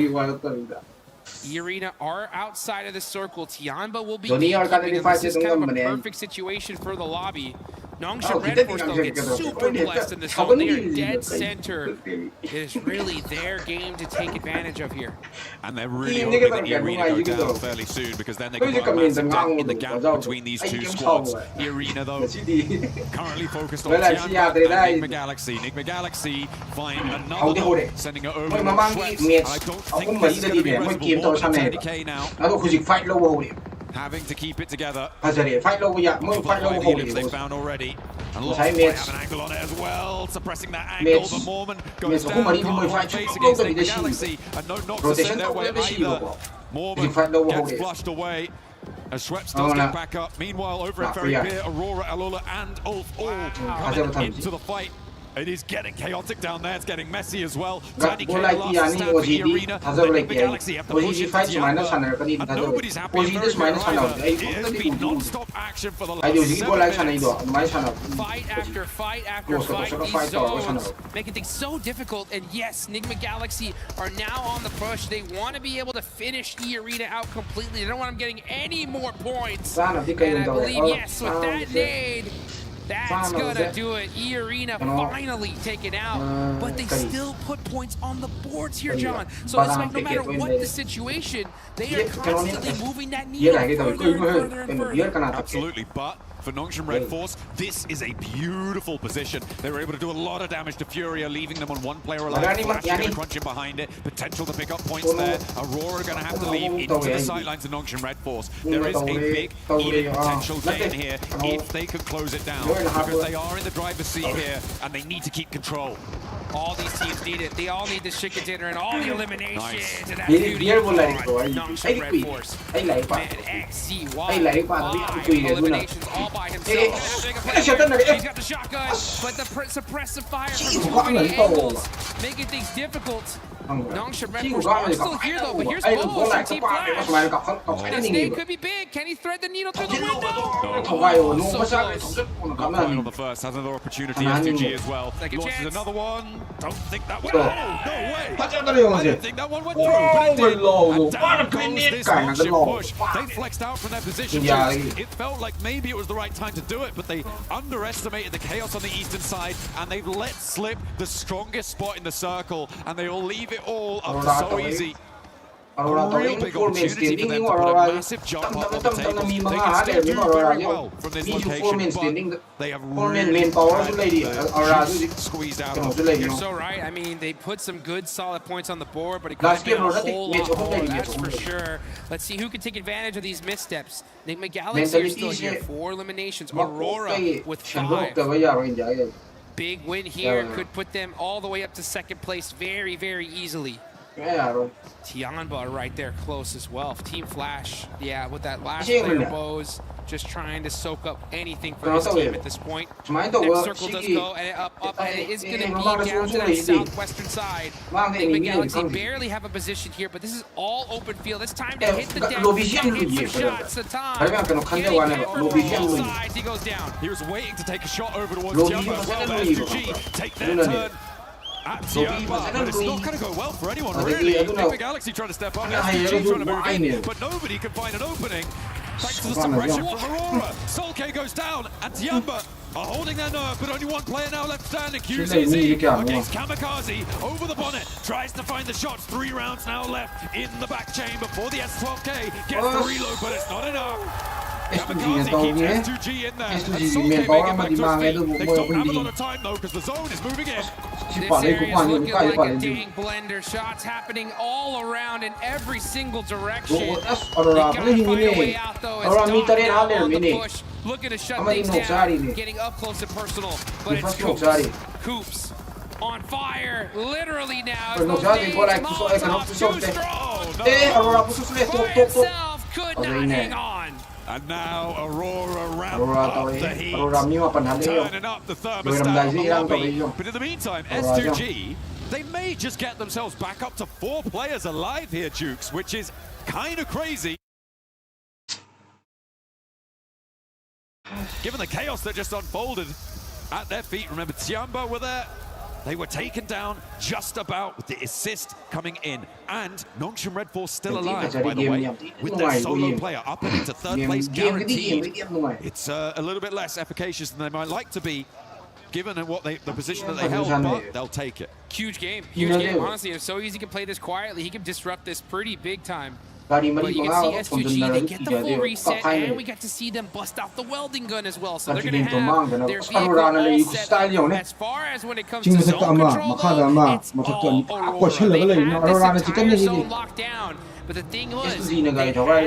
Speaker 16: Arena are outside of the circle. Tianba will be keeping them. This is kind of a perfect situation for the lobby. Nongshan Red Force, though, gets super blessed in the zone. They are dead center. It is really their game to take advantage of here.
Speaker 9: And they're really hoping that the Arena go down fairly soon because then they can put a massive dent in the gap between these two squads. The Arena, though, currently focused on Tianba and Enigma Galaxy. Enigma Galaxy find another one, sending it over to Schweppes. I don't think this is going to be reasonable for THANKG now. Having to keep it together. They found already. And lots of have an angle on it as well, suppressing that angle. The Mormon goes down, can't hold face against Enigma Galaxy, and no knocks to send their way either. Mormon gets flushed away as Schweppes does get back up. Meanwhile, over at Ferry Pier, Aurora, Alola, and Ulf all coming into the fight. It is getting chaotic down there. It's getting messy as well. THANKG last stand for the Arena. Enigma Galaxy have to push it to Tianba. And nobody's happy. It has been non-stop action for the last 7 minutes.
Speaker 16: Fight after fight after fight. These zones making things so difficult. And yes, Enigma Galaxy are now on the push. They want to be able to finish the Arena out completely. They don't want them getting any more points. And I believe, yes, with that nade, that's gonna do it. E-Arena finally taken out, but they still put points on the boards here, John. So it's like no matter what the situation, they are constantly moving that needle further and further.
Speaker 9: Absolutely, but for Nongshan Red Force, this is a beautiful position. They were able to do a lot of damage to Furia, leaving them on one player alive. Flash going to crunch in behind it. Potential to pick up points there. Aurora going to have to leave into the sidelines of Nongshan Red Force. There is a big even potential gain here if they can close it down, because they are in the driver's seat here and they need to keep control.
Speaker 16: All these teams need it. They all need the chicken dinner and all the eliminations.
Speaker 9: Nice.
Speaker 16: And that beauty of Nongshan Red Force. Man, XCY, eliminations all by himself. He's got the shotgun, but the suppressive fire from too many angles, making things difficult. Nongshan Red Force are still here though, but here's Bose and Team Flash. And his name could be big. Can he thread the needle through the window? So close.
Speaker 9: Not quite on the first, has another opportunity. S2G as well. Launches another one. Don't think that went. Oh, no way. I didn't think that one went through, but it did. And down goes this Nongshan push. They flexed out from their position. It felt like maybe it was the right time to do it, but they underestimated the chaos on the eastern side, and they've let slip the strongest spot in the circle, and they will leave it all up to so easy. A real big opportunity for them to put a massive jump up on the table. They can still do very well from this location, but they have really squeezed out of it.
Speaker 16: You're so right. I mean, they put some good, solid points on the board, but it could have been a whole lot more, that's for sure. Let's see who can take advantage of these missteps. Enigma Galaxy are still here. 4 eliminations. Aurora with 5. Big win here could put them all the way up to second place very, very easily. Tianba right there close as well. Team Flash, yeah, with that last player Bose, just trying to soak up anything for his team at this point. Next circle does go, and up, and it is going to be down to that southwestern side. Enigma Galaxy barely have a position here, but this is all open field. It's time to hit the deck, hit some shots. The time, getting there over all sides, he goes down.
Speaker 9: He was waiting to take a shot over towards Tianba as well. S2G take their turn at Tianba, but it's not going to go well for anyone, really. Enigma Galaxy trying to step up, S2G trying to move in, but nobody can find an opening. Thanks to the suppression from Aurora. Solke goes down, and Tianba are holding their nerve, but only one player now left standing. QCZ against Kamikaze over the bonnet, tries to find the shots. 3 rounds now left in the back chamber for the S12K. Gets the reload, but it's not enough.
Speaker 2: S2G tawgi S2G main power amadi mange du mo hindi
Speaker 10: This area is looking like a dang blender. Shots happening all around in every single direction. You gotta find a way out though. It's Dom down on the push, looking to shut things down, getting up close and personal. But it's Coops on fire, literally now. As those nades come off too strong. Himself could not hang on.
Speaker 9: And now Aurora ramp up the heat, turning up the thermostat on the lobby. But in the meantime, S2G, they may just get themselves back up to 4 players alive here, Jukes, which is kind of crazy. Given the chaos that just unfolded at their feet, remember Tiamba were there. They were taken down just about with the assist coming in. And Nongshim Red Force still alive, by the way, with their solo player up and into 3rd place guaranteed. It's a little bit less efficacious than they might like to be, given the position that they held, but they'll take it.
Speaker 10: Huge game, honestly. It's so easy to play this quietly. He can disrupt this pretty big time. But you can see S2G, they get the full reset, and we get to see them bust out the welding gun as well. So they're going to have their vehicle all set up. As far as when it comes to zone control, though, it's all Aurora. They had this entire zone locked down. But the thing was, they had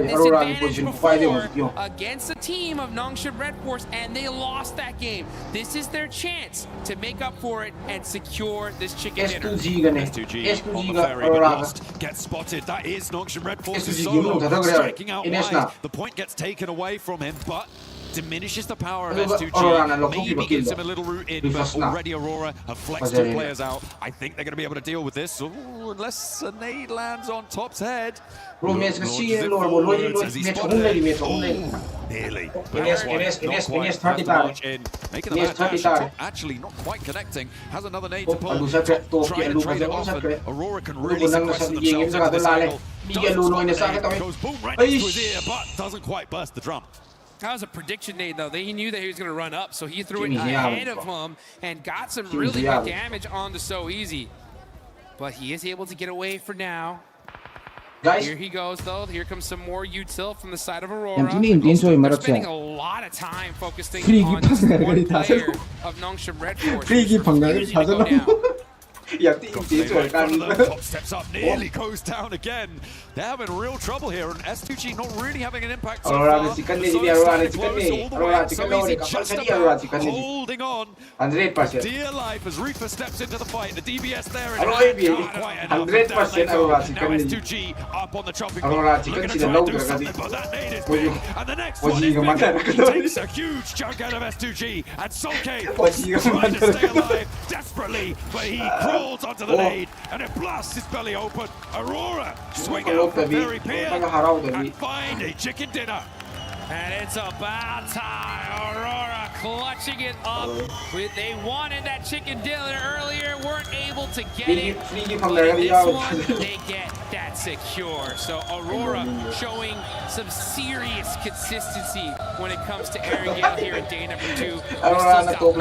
Speaker 10: this advantage before against a team of Nongshim Red Force, and they lost that game. This is their chance to make up for it and secure this chicken dinner.
Speaker 9: S2G on the ferry, but lost, gets spotted. That is Nongshim Red Force's solo, striking out wide. The point gets taken away from him, but diminishes the power of S2G, maybe gives him a little route in, but already Aurora have flexed 2 players out. I think they're going to be able to deal with this, unless a nade lands on Top's head.
Speaker 2: Nearly.
Speaker 9: Ines 30 making the match actually not quite connecting. Has another nade to pull. Trying to trade it off, and Aurora can really sequester themselves into this angle. Goes boom right into his ear, but doesn't quite burst the drum.
Speaker 10: That was a prediction nade, though. He knew that he was going to run up, so he threw it ahead of him and got some really good damage onto So Easy. But he is able to get away for now. Here he goes, though. Here comes some more util from the side of Aurora. They're spending a lot of time focusing on just one player of Nongshim Red Force. Easy to go down.
Speaker 9: Top steps up, nearly goes down again. They're having real trouble here, and S2G not really having an impact so far. Holding on. Dear life as Reaper steps into the fight. The DBS there and not quite enough. Now S2G up on the chopping block. Looking to try and do something, but that nade is big. And the next one is big. He takes a huge chunk out of S2G, and Solke trying to stay alive desperately, but he crawls onto the nade, and it blasts his belly open. Aurora swing out from very pier and find a chicken dinner.
Speaker 10: And it's about time. Aurora clutching it up. They wanted that chicken dinner earlier, weren't able to get it. But in this one, they get that secure. So Aurora showing some serious consistency when it comes to airing out here in day number 2. We've still got 1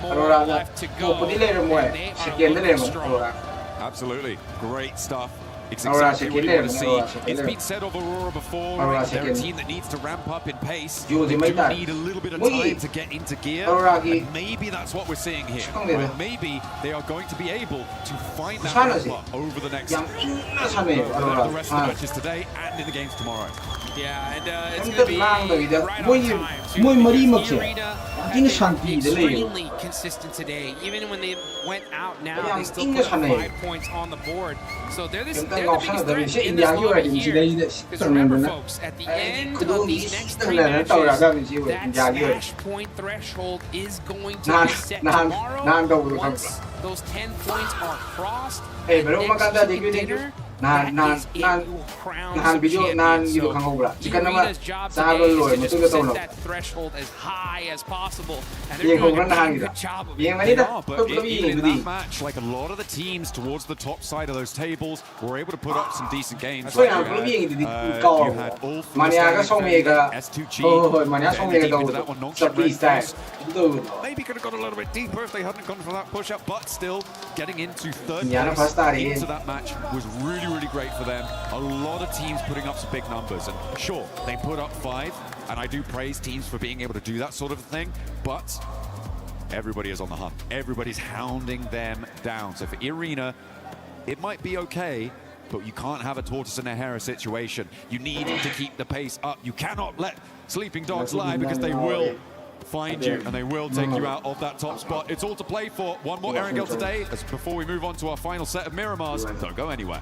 Speaker 10: more left to go. And they are looking strong.
Speaker 9: Absolutely. Great stuff. It's exactly what you want to see. It's been said of Aurora before, they're a team that needs to ramp up in pace. They do need a little bit of time to get into gear, and maybe that's what we're seeing here. Where maybe they are going to be able to find that ramp up over the next the rest of the matches today and in the games tomorrow.
Speaker 10: Yeah, and it's going to be right on time. Extremely consistent today. Even when they went out now, they still put 5 points on the board. So they're the biggest threat in this lobby here. Because remember, folks, at the end of these next 3 matches, that smash point threshold is going to be set tomorrow. Once those 10 points are crossed, the next chicken dinner, nahan video khangobra chicken nama sabal loi mutu to no that threshold as high as possible, and they're doing a good job of
Speaker 9: but even in that match, like a lot of the teams towards the top side of those tables were able to put up some decent games. You had all S2G, maybe could have got a little bit deeper if they hadn't gone for that push up, but still getting into 3rd place into that match was really great for them. A lot of teams putting up some big numbers, and sure, they put up 5. and I do praise teams for being able to do that sort of thing, but everybody is on the hunt. Everybody's hounding them down. So for Irina, it might be okay, but you can't have a tortoise and a hare situation. You need to keep the pace up. You cannot let sleeping dogs lie, because they will find you and they will take you out of that top spot. It's all to play for. One more Erangel today. Before we move on to our final set of Miramars, don't go anywhere.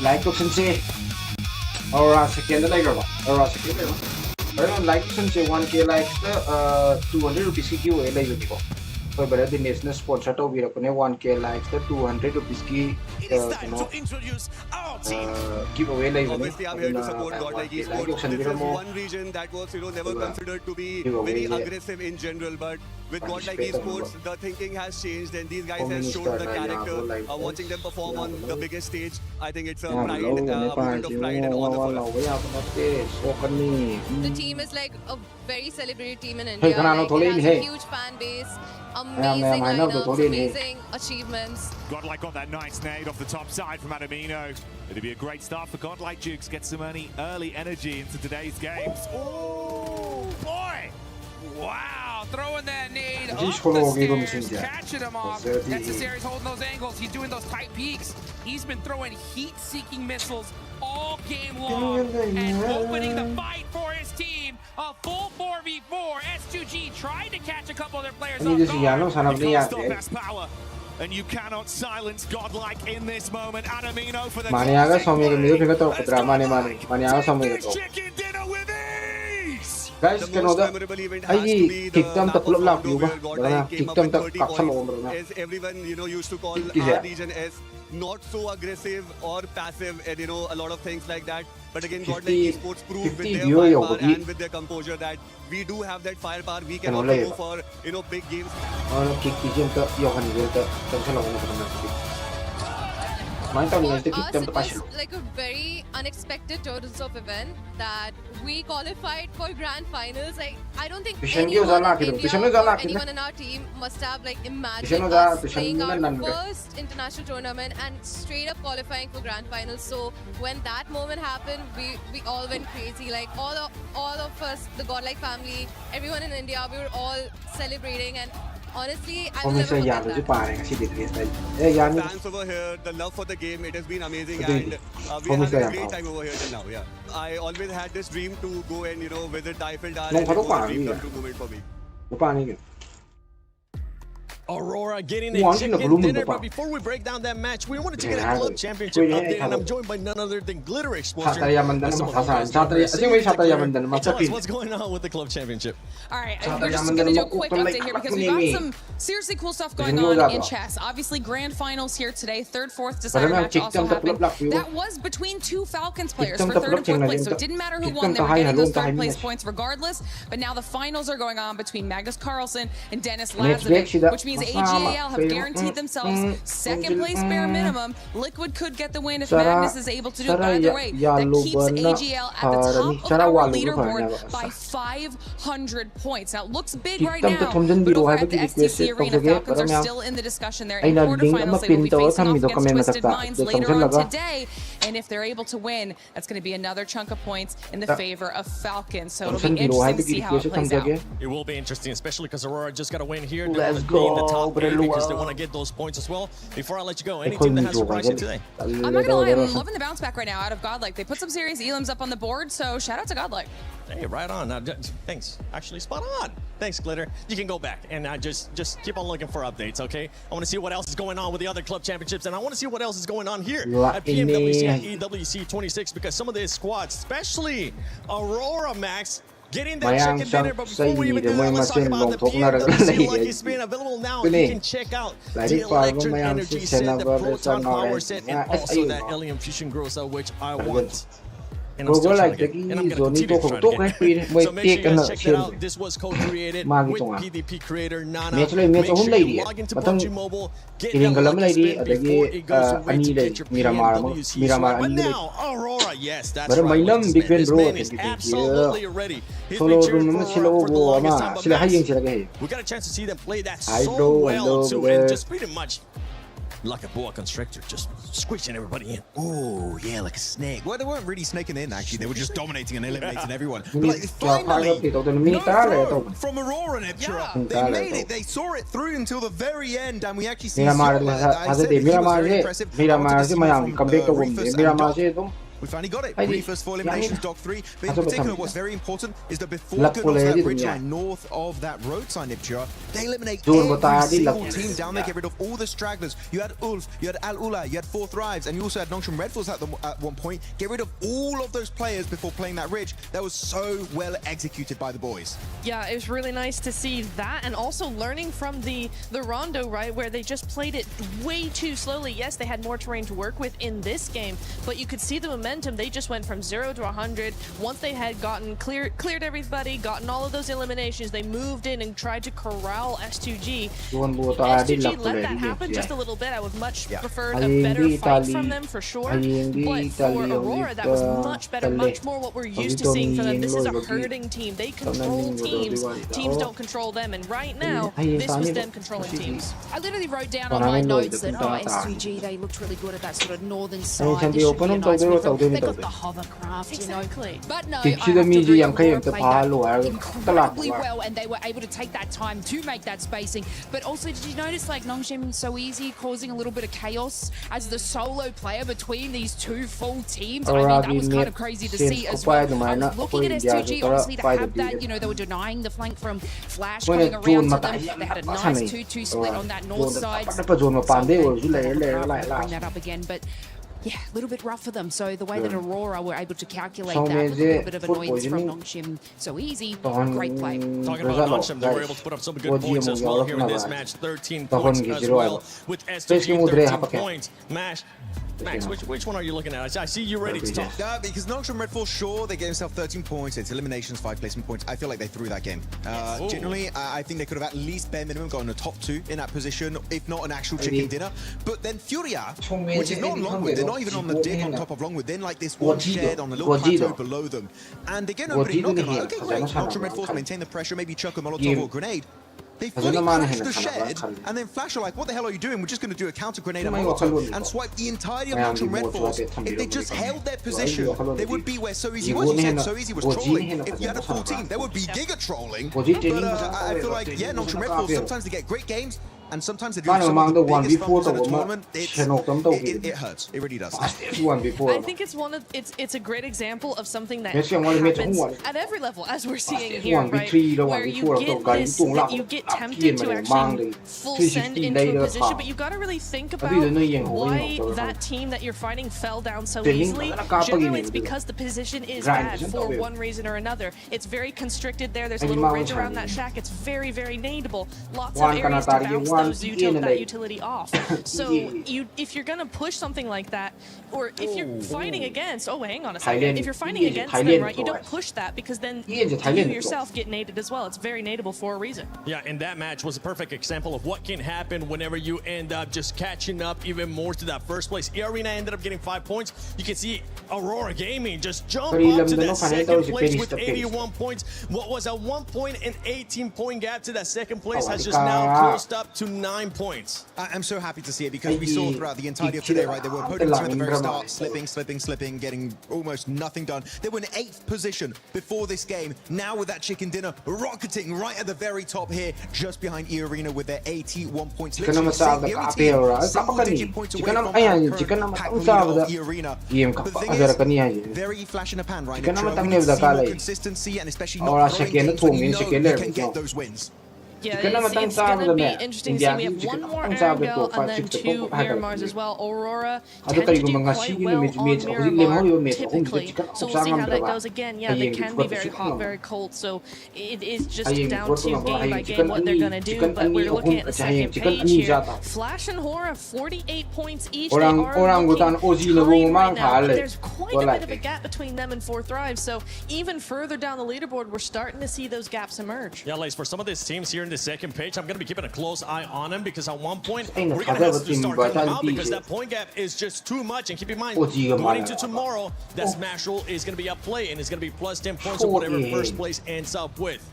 Speaker 2: Like option C. Or second like or second like option C 1k likes the 200 rupees ki giveaway like you so better the national sponsor to be 1k likes the 200 rupees ki giveaway like
Speaker 17: obviously I'm here to support God Like Esports. This is one region that was never considered to be very aggressive in general, but with God Like Esports the thinking has changed and these guys have shown the character. Watching them perform on the biggest stage, I think it's a pride, moment of pride and honor for us.
Speaker 18: The team is like a very celebrated team in India. Like, it has a huge fan base, amazing lineups, amazing achievements.
Speaker 23: Godlike got that nice nade off the top side from Adamino. It'd be a great start for Godlike Dukes. Get some early energy into today's games. Oh boy!
Speaker 10: Wow, throwing that nade up the stairs, catching him off. Necessari's holding those angles. He's doing those tight peaks. He's been throwing heat-seeking missiles all game long and opening the fight for his team. A full 4v4. S2G tried to catch a couple of their players off guard.
Speaker 23: And you cannot silence Godlike in this moment. Adamino for the
Speaker 2: Maniaga something music to Maniaga something guys can order I kick them to pull up you kick them to
Speaker 17: as everyone used to call our region as not so aggressive or passive and a lot of things like that, but again God Like Esports proved with their firepower and with their composure that we do have that firepower. We can also go for big games.
Speaker 18: For us, it was like a very unexpected turn of event that we qualified for grand finals. Like, I don't think anyone in India or anyone in our team must have imagined us playing our first international tournament and straight up qualifying for grand finals. So when that moment happened, we all went crazy. Like all of us, the Godlike family, everyone in India, we were all celebrating. And honestly, I will never forget that.
Speaker 17: Fans over here, the love for the game, it has been amazing, and we had a great time over here till now. Yeah, I always had this dream to go and visit the Eiffel Tower. It was a dream come true moment for me.
Speaker 21: Aurora getting a chicken dinner, but before we break down that match, we wanted to get a club championship update, and I'm joined by none other than Glitter Explosion. Tell us what's going on with the club championship.
Speaker 24: All right, we're just going to do a quick update here because we've got some seriously cool stuff going on in chess. Obviously, grand finals here today, third, fourth decider match also happened. That was between two Falcons players for third and fourth place, so it didn't matter who won, they were getting those third place points regardless. But now the finals are going on between Magnus Carlsen and Dennis Lazovic, which means AGL have guaranteed themselves second place bare minimum. Liquid could get the win if Magnus is able to do it. By the way, that keeps AGL at the top of our leaderboard by 500 points. Now it looks big right now, but over at the STC Arena, Falcons are still in the discussion there. In quarterfinals, they will be facing off against Twisted Minds later on today. And if they're able to win, that's going to be another chunk of points in the favor of Falcons. So it'll be interesting to see how it plays out.
Speaker 15: It will be interesting, especially because Aurora just got a win here.
Speaker 2: Let's
Speaker 15: go. In the top 8
Speaker 2: bro.
Speaker 15: because they want to get those points as well. Before I let you go, any team that has surprised you today?
Speaker 24: I'm not going to lie, I'm loving the bounce back right now out of Godlike. They put some serious elims up on the board, so shout out to Godlike.
Speaker 15: Hey, right on. Thanks. Actually, spot on. Thanks, Glitter. You can go back and just keep on looking for updates, okay? I want to see what else is going on with the other club championships, and I want to see what else is going on here at Pmwc and EWC 26, because some of these squads, especially Aurora, Max, getting that chicken dinner. But before we even do that, let's talk about the Pmwc Lucky Spin available now. You can check out the Electric Energy set, the Proton Power set, and also that Alien Fusion Grosa, which I want. And I'm still trying to get, and I'm going to continue trying to get. So make sure you guys check that out. This was co-created with PvP creator Nana. Make sure you log into PUBG Mobile, get that Lucky Spin before it goes away to get your Pmwc swag. But now, Aurora, yes, that's right. This man is absolutely ready. He's been cheering for the longest time, but Max, we got a chance to see them play that so well too, and just pretty much like a boa constrictor, just squishing everybody in.
Speaker 20: Oh, yeah, like a snake. Well, they weren't really snaking in, actually. They were just dominating and eliminating everyone. But like, finally, no throw from Aurora and Epchira. They made it. They saw it through until the very end, and we actually see I said he was very impressive. We finally got it. Briefers for eliminations, Doc 3. But in particular, what's very important is that before going onto that bridge line north of that road sign, Ipchira, they eliminate every single team down there, get rid of all the stragglers. You had Ulf, you had Al Ula, you had Fourth Rives, and you also had Nongshim Red Force at one point. Get rid of all of those players before playing that ridge. That was so well executed by the boys.
Speaker 4: Yeah, it was really nice to see that, and also learning from the Rondo, right, where they just played it way too slowly. Yes, they had more terrain to work with in this game, but you could see the momentum. They just went from 0 to 100. Once they had gotten cleared everybody, gotten all of those eliminations, they moved in and tried to corral S2G. S2G let that happen just a little bit. I would much prefer a better fight from them for sure. But for Aurora, that was much better, much more what we're used to seeing from them. This is a herding team. They control teams. Teams don't control them. And right now, this was them controlling teams.
Speaker 6: I literally wrote down on my notes that, S2G, they looked really good at that sort of northern side. This should be a nice win. They got the hovercraft,
Speaker 4: exactly.
Speaker 6: But no, I have to agree, Aurora played that incredibly well, and they were able to take that time to make that spacing. But also, did you notice like Nongshim so easy causing a little bit of chaos as the solo player between these two full teams? I mean, that was kind of crazy to see as well. I was looking at S2G, obviously, to have that, you know, they were denying the flank from Flash coming around to them. They had a nice 2-2 split on that north side. Bring that up again, but yeah, a little bit rough for them. So the way that Aurora were able to calculate that with a little bit of annoyance from Nongshim so easy, great play.
Speaker 15: Talking about Nongshim, they were able to put up some good points as well here in this match. 13 points as well with S2G, 13 points. Max, which one are you looking at? I see you ready to talk.
Speaker 20: Yeah, because Nongshim Red Force, sure, they gave themselves 13 points. It's eliminations, 5 placement points. I feel like they threw that game. Generally, I think they could have at least bare minimum gotten a top 2 in that position, if not an actual chicken dinner. But then Furia, which is not Longwood, they're not even on the dig on top of Longwood. Then like this one shed on a little plateau below them. And again, nobody knocking like, okay, great. Nongshim Red Force maintain the pressure, maybe chuck a Molotov or grenade. They fully crashed the shed, and then Flash are like, what the hell are you doing? We're just going to do a counter grenade at Molotov and swipe the entirety of Nongshim Red Force. If they just held their position, they would be where So Easy was. You said So Easy was trolling. If you had a full team, there would be giga trolling. But I feel like, yeah, Nongshim Red Force, sometimes they get great games, and sometimes they do some of the biggest fumbles at a tournament. It hurts. It really does.
Speaker 4: I think it's a great example of something that happens at every level, as we're seeing here, right? Where you get tempted to actually full send into a position, but you got to really think about why that team that you're fighting fell down so easily. Generally, it's because the position is bad for one reason or another. It's very constricted there. There's a little ridge around that shack. It's very, very nadeable. Lots of areas to bounce that utility off. So if you're gonna push something like that, or if you're fighting against, hang on a second, if you're fighting against them, right, you don't push that, because then you yourself get naded as well. It's very nadeable for a reason.
Speaker 15: Yeah, and that match was a perfect example of what can happen whenever you end up just catching up even more to that first place. Arena ended up getting 5 points. You can see Aurora Gaming just jump up to that second place with 81 points. What was a 1 point and 18 point gap to that second place has just now closed up to
Speaker 23: to 9 points.
Speaker 20: I'm so happy to see it because we saw throughout the entirety of today, right, there were opponents at the very start, slipping, getting almost nothing done. They were in 8th position before this game. Now with that chicken dinner, rocketing right at the very top here, just behind E-Arena with their 81 points. Literally single-digit points away from E-Arena. But the thing is, very flash in the pan, right? They're trying to see more consistency and especially not throwing games when you know you can get those wins.
Speaker 4: Yeah, it's going to be interesting to see. We have one more Arangel and then 2 Miramars as well. Aurora tend to do quite well on Miramar typically, so we'll see how that goes again. Yeah, they can be very hot, very cold, so it is just down to game by game what they're going to do, but we're looking at the second page here. Flash and Hora, 48 points each. They are looking tied right now, but there's quite a bit of a gap between them and 4th Thrive, so even further down the leaderboard, we're starting to see those gaps emerge.
Speaker 21: Yeah, Lace, for some of these teams here in the second page, I'm going to be keeping a close eye on him because at one point we're going to have to start cutting them out because that point gap is just too much. And keep in mind, going into tomorrow, that smash roll is going to be up play and it's going to be plus 10 points or whatever first place ends up with.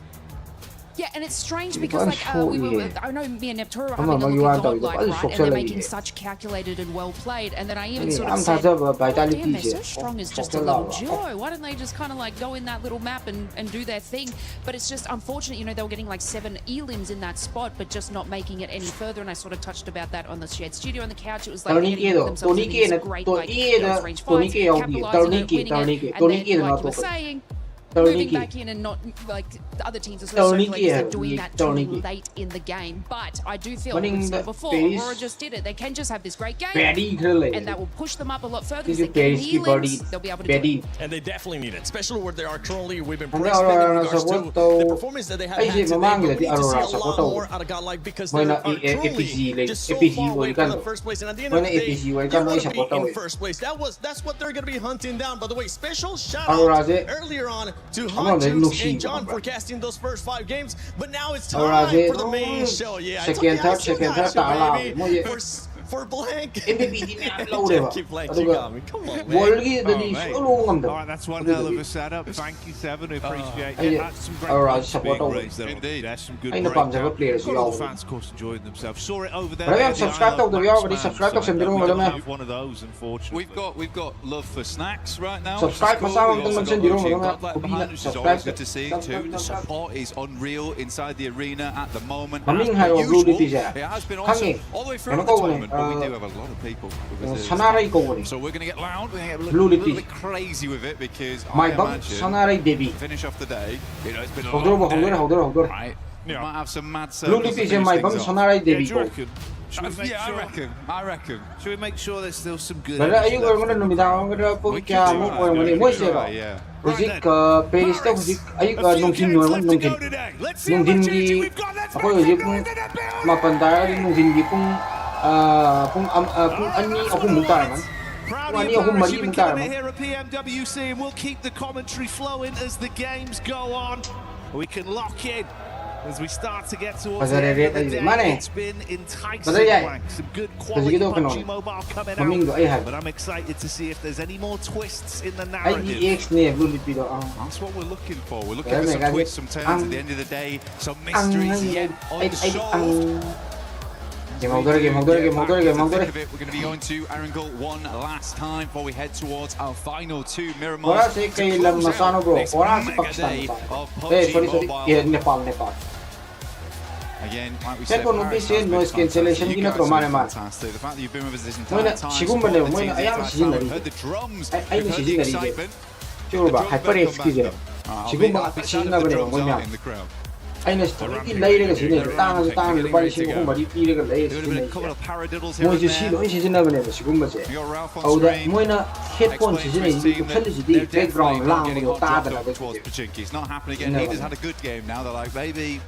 Speaker 6: Yeah, and it's strange because I know me and Nepturo were having a look at Godlike, right? And they're making such calculated and well played. And then I even sort of said, damn, they're so strong as just a little duo. Why don't they just kind of like go in that little map and do their thing? But it's just unfortunate, you know, they were getting like 7 elims in that spot, but just not making it any further. And I sort of touched about that on the shared studio on the couch. It was like getting themselves in these great like range fights, capitalizing on it, winning it, and then like you were saying, moving back in and not like the other teams are sort of circulating, they're doing that too late in the game. But I do feel like we said before, Aurora just did it. They can just have this great game, and that will push them up a lot further. They'll be able to do it.
Speaker 21: And they definitely need it, especially where they are currently. We've been praised in regards to the performance that they have had today. We need to see a lot more out of Godlike because they are truly just so far away from the first place. And at the end of the day, you want to be in first place. That's what they're going to be hunting down. By the way, special shout out earlier on to Huntus and John for casting those first 5 games, but now it's time for the main show. Yeah, for blank. Keep blanking on me. Come on, man.
Speaker 23: Alright, that's one hell of a setup. Thank you, Seven. We appreciate it. That's some great being raised there. Indeed, that's some good breakdown. All the fans, of course, enjoying themselves. Saw it over there. One of those, unfortunately.
Speaker 9: We've got love for snacks right now.
Speaker 2: Subscribe
Speaker 9: behind us is always good to see too. The support is unreal inside the arena at the moment. As per usual, it has been awesome all the way through the tournament. But we do have a lot of people. So we're going to get loud. We're going to get a little bit crazy with it because I imagine finish off the day. You know, it's been a long day. Right? We might have some mad circles. I reckon.
Speaker 23: Should we make sure there's still some good
Speaker 2: energy
Speaker 23: left?
Speaker 2: Hujik Paris hujik ayuk nungkin nuwan nungkin di ako hujik pung mapantaya di nungkin di pung ani ako mutar man ani ako mari mutar man.
Speaker 23: Here at Pmwc, and we'll keep the commentary flowing as the games go on. We can lock in as we start to get towards the end of the day. It's been enticing blank. Some good quality PUBG Mobile coming out. But I'm excited to see if there's any more twists in the narrative.
Speaker 9: That's what we're looking for. We're looking for some twists, some turns at the end of the day. Some mysteries yet unsolved. We're going to be going to Arangel one last time before we head towards our final 2 Miramars. This mega day of PUBG Mobile. Again, like we said, noise cancellation fantastic. The fact that you've been with us this entire time, we've heard the drums, we've heard the excitement. In the crowd.
Speaker 2: Aina story later sini tang bari sini ko bari pire ga lay sini mo ji si lo si na bane si gumba se au da mo na headphone si sini ko thali si di background lang mo ta da la
Speaker 9: towards Pachinki. It's not happening again. He's had a good game now. They're like, maybe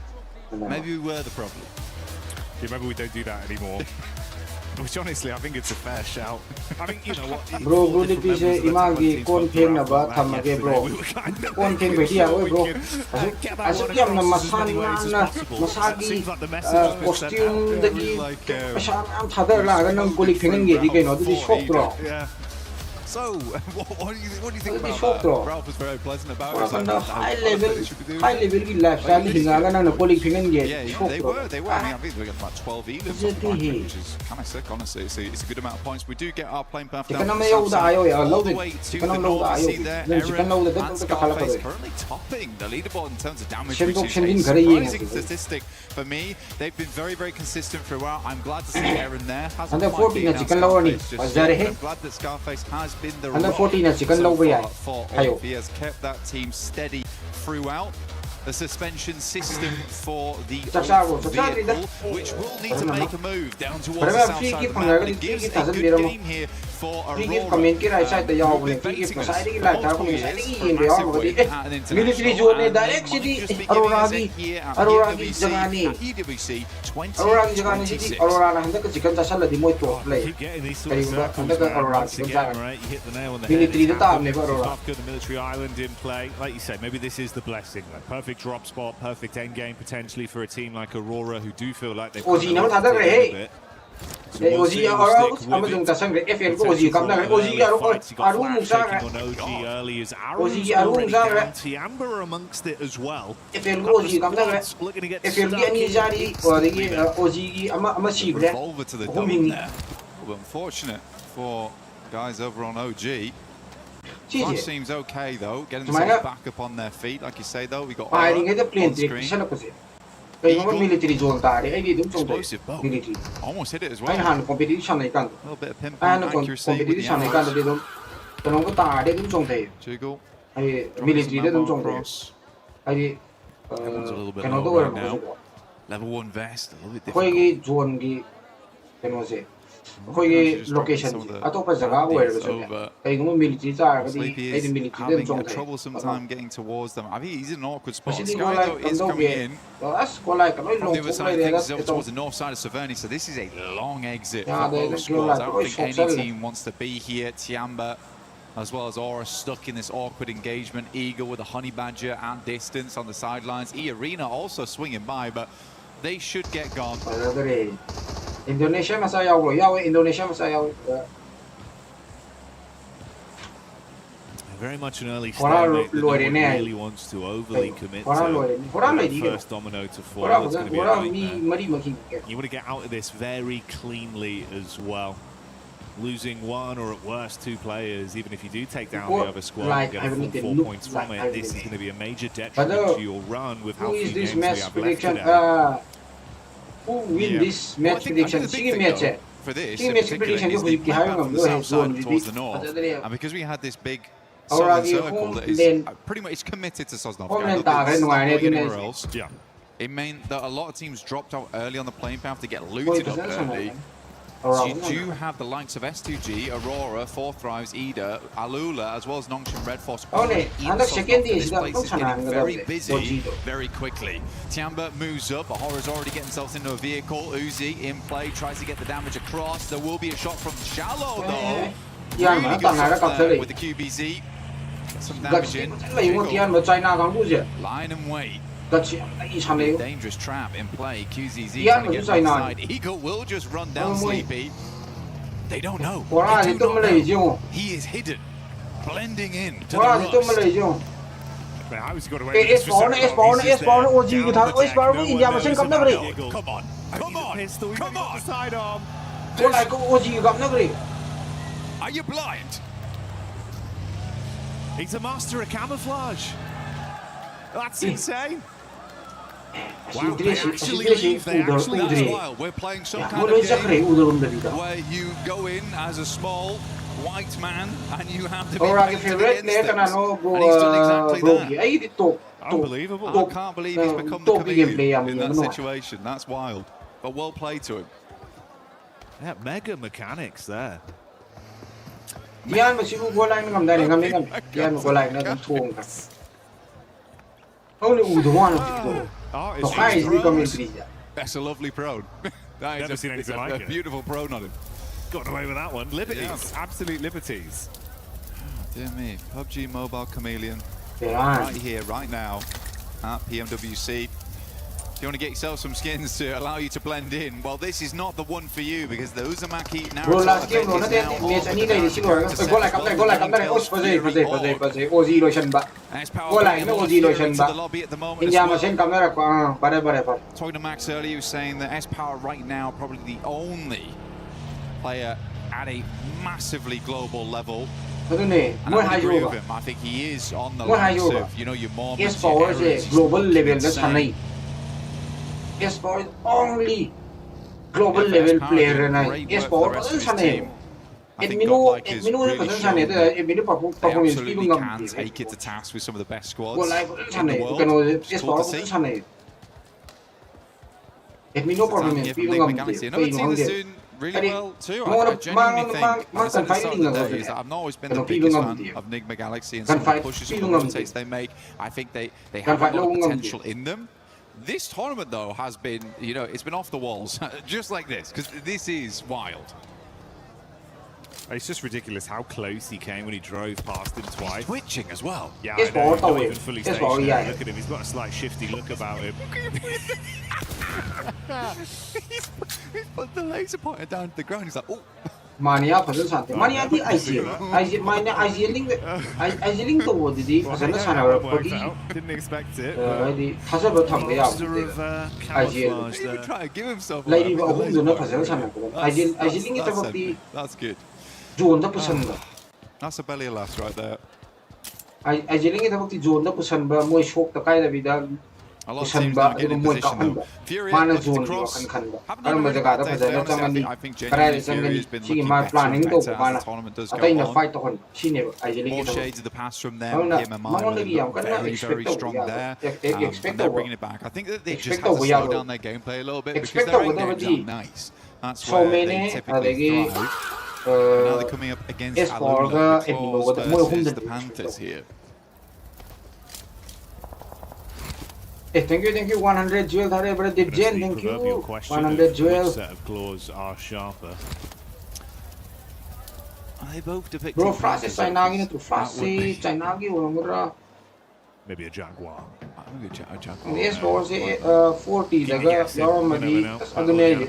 Speaker 9: we were the problem.
Speaker 23: Yeah, maybe we don't do that anymore. Which honestly, I think it's a fair shout. I think, you know what?
Speaker 2: Bro, di pise imagi kon pheng na ba thamage bro. Kon pheng beti ya oi bro. Asuk yam na masan na masagi costume dagi masan am thadar la ga nang goli phengen ge di kai no di shok bro.
Speaker 9: So, what do you think about that? Ralph was very pleasant about it.
Speaker 2: High level की lifestyle हिंगागा ना नकोली फिंगन ये.
Speaker 9: Yeah, they were. I think we got about 12 evens, which is kind of sick, honestly. It's a good amount of points. We do get our plane path down all the way to the north. See there, Aaron and Scarface currently topping the leaderboard in terms of damage, which is a surprising statistic for me. They've been very, very consistent throughout. I'm glad to see Aaron there. Hasn't quite been out Scarface just yet. I'm glad that Scarface has been the rock so far for all. He has kept that team steady throughout. The suspension system for the vehicle, which will need to make a move down towards the south side of the map, but it gives a good game here for Aurora.
Speaker 2: Military zone direct city Aurora की जगह नहीं Aurora की जगह नहीं Aurora ना हम तक chicken चाशा लड़ी मोई तो play करीब हम तक Aurora चिकन चाशा military तो तार नहीं Aurora.
Speaker 23: Got the military island in play, like you said. Maybe this is the blessing. Like perfect drop spot, perfect end game potentially for a team like Aurora, who do feel like they've
Speaker 2: Ozi ना था रहे. Ozi Aurora हम जों चाशा रहे FL को Ozi कम ना रहे Ozi आरू मुसा रहे. Ozi आरू मुसा रहे.
Speaker 23: Amber amongst it as well.
Speaker 2: FL को Ozi कम ना रहे. FL की अन्य जारी और ये Ozi की अमा शीप रहे.
Speaker 9: Revolver to the dome there. Unfortunate for guys over on OG. Flash seems okay though, getting themselves back up on their feet, like you say though. We got
Speaker 2: firing at the plane screen. Military zone explosive bow.
Speaker 9: Almost hit it as well. A little bit of pinpoint accuracy with the arrow. Jiggle.
Speaker 2: Military
Speaker 9: cross. Everyone's a little bit lower right now. Level 1 vest, a little bit different.
Speaker 2: 거기 location 아토파 자가 where 이거 military 자가디 이 military 좀
Speaker 9: a troublesome time getting towards them. I think he's in an awkward spot. Sky though is coming in from the other side of things, up towards the north side of Severny, so this is a long exit for both squads. I don't think any team wants to be here. Tiamba as well as Aura stuck in this awkward engagement. Eagle with a honey badger at distance on the sidelines. E-Arena also swinging by, but they should get gone.
Speaker 2: Indonesia masa yaw Indonesia masa yaw.
Speaker 23: Very much an early stalemate that no one really wants to overly commit to. The first domino to fall. That's going to be a nightmare. You want to get out of this very cleanly as well. Losing one or at worst two players, even if you do take down the other squad and get a full 4 points from it, this is going to be a major detriment to your run with how few games we have left today.
Speaker 2: Who win this match prediction? Single match.
Speaker 9: For this, prediction is the south side towards the north, and because we had this big southern circle that is pretty much committed to Sosnovka, anywhere else.
Speaker 23: Yeah.
Speaker 9: It meant that a lot of teams dropped out early on the playing path to get looted up early. So you do have the likes of S2G, Aurora, Four Thrives, Ida, Alula, as well as Nongshim Red Force. This place is getting very busy very quickly. Tiamba moves up, Ahora's already getting himself into a vehicle. Uzi in play, tries to get the damage across. There will be a shot from Shallow though. Really good shot there with the QBZ. Some damage in. Line and wait. Dangerous trap in play. QZZ trying to get inside. Eagle will just run down Sleepy. They don't know. He is hidden, blending in to the rush.
Speaker 23: Come on.
Speaker 9: Are you blind?
Speaker 23: He's a master of camouflage. That's insane. Wow, they actually leave. That's
Speaker 9: wild. We're playing some kind of game where you go in as a small white man and you have to be against him. And he's done exactly that.
Speaker 23: Unbelievable.
Speaker 9: I can't believe he's become the chameleon in that situation. That's wild. But well played to him.
Speaker 23: Yeah, mega mechanics there.
Speaker 9: That's a lovely prone. That
Speaker 23: Never seen anything like
Speaker 9: a beautiful prone on him.
Speaker 23: Got away with that one. Liberties, absolute liberties.
Speaker 9: Dear me, PUBG Mobile Chameleon, right here, right now, at PMWC. If you want to get yourself some skins to allow you to blend in, well, this is not the one for you because the Uzumaki
Speaker 2: Bro,
Speaker 9: narrative
Speaker 2: last game, no,
Speaker 9: is
Speaker 2: natin,
Speaker 9: now
Speaker 2: match
Speaker 9: on
Speaker 2: ani
Speaker 9: the
Speaker 2: dai
Speaker 9: narrative
Speaker 2: sino.
Speaker 9: character
Speaker 2: Go like,
Speaker 9: set.
Speaker 2: go like, pase. OG lotion ba. Go like, no OG lotion ba. India machine camera ko, bare.
Speaker 9: Talking to Max earlier, he was saying that S-Power right now probably the only player at a massively global level. And I agree with him. I think he is on the lines of, you know, your moments,
Speaker 2: S-Power is global level da sanai. S-Power is only global level player na. S-Power pasan sanai. Adminu pasan sanai da adminu performance
Speaker 9: absolutely
Speaker 2: pi
Speaker 9: can take it to task with some of the best squads
Speaker 2: Go like
Speaker 9: in the
Speaker 2: sanai.
Speaker 9: world.
Speaker 2: S-Power pasan sanai. Adminu performance pi
Speaker 9: Galaxy. Another team that's doing really well too. I genuinely think, I said at the start of the day, is that I've not always been the biggest fan of Nigma Galaxy and some of the pushes and the rotates they make. I think they have a lot of potential in them. This tournament, though, has been, you know, it's been off the walls, just like this, because this is wild.
Speaker 7: It's just ridiculous how close he came when he drove past him twice.
Speaker 9: He's twitching as well.
Speaker 7: Yeah, I know, he's not even fully stationary. Look at him, he's got a slight shifty look about him.
Speaker 9: He's put the laser pointer down to the ground, he's like, oh.
Speaker 2: Mania pasan sanai. Mania di IGL. Mania IGL link to wo di pasan na sana pagi.
Speaker 7: Didn't expect it.
Speaker 2: Di thasa ba tham ya. IGL.
Speaker 9: Even try to give himself.
Speaker 2: Lady ba ahum dona pasan sana. IGL link ita bakti.
Speaker 9: That's good.
Speaker 2: Zone da pasan ba.
Speaker 9: That's a belly last right there.
Speaker 2: IGL link ita bakti zone da pasan ba moi shock ta kai da bida.
Speaker 9: A lot of teams don't get in position though. Fury looks to cross. Haven't done a really bad day there. Honestly, I think genuinely Fury has been looking better and better as the tournament does go on. More shades of the pass from them. Him and Milo look very, very strong there. And they're bringing it back. I think that they just have to slow down their gameplay a little bit because their end games are nice. That's where they typically thrive. And now they're coming up against Aluna, the Claws versus the Panthers here.
Speaker 2: Thank you, 100 jewels. Hare brother Dipjen, thank you. 100 jewels.
Speaker 7: Which set of claws are sharper?
Speaker 9: They both depict.
Speaker 2: Bro, Francis Chainagi na to. Francis Chainagi wala.
Speaker 7: Maybe a Jaguar.
Speaker 9: Maybe a Jaguar.
Speaker 2: Yes, boss. 40 daga yaw madi. Agane.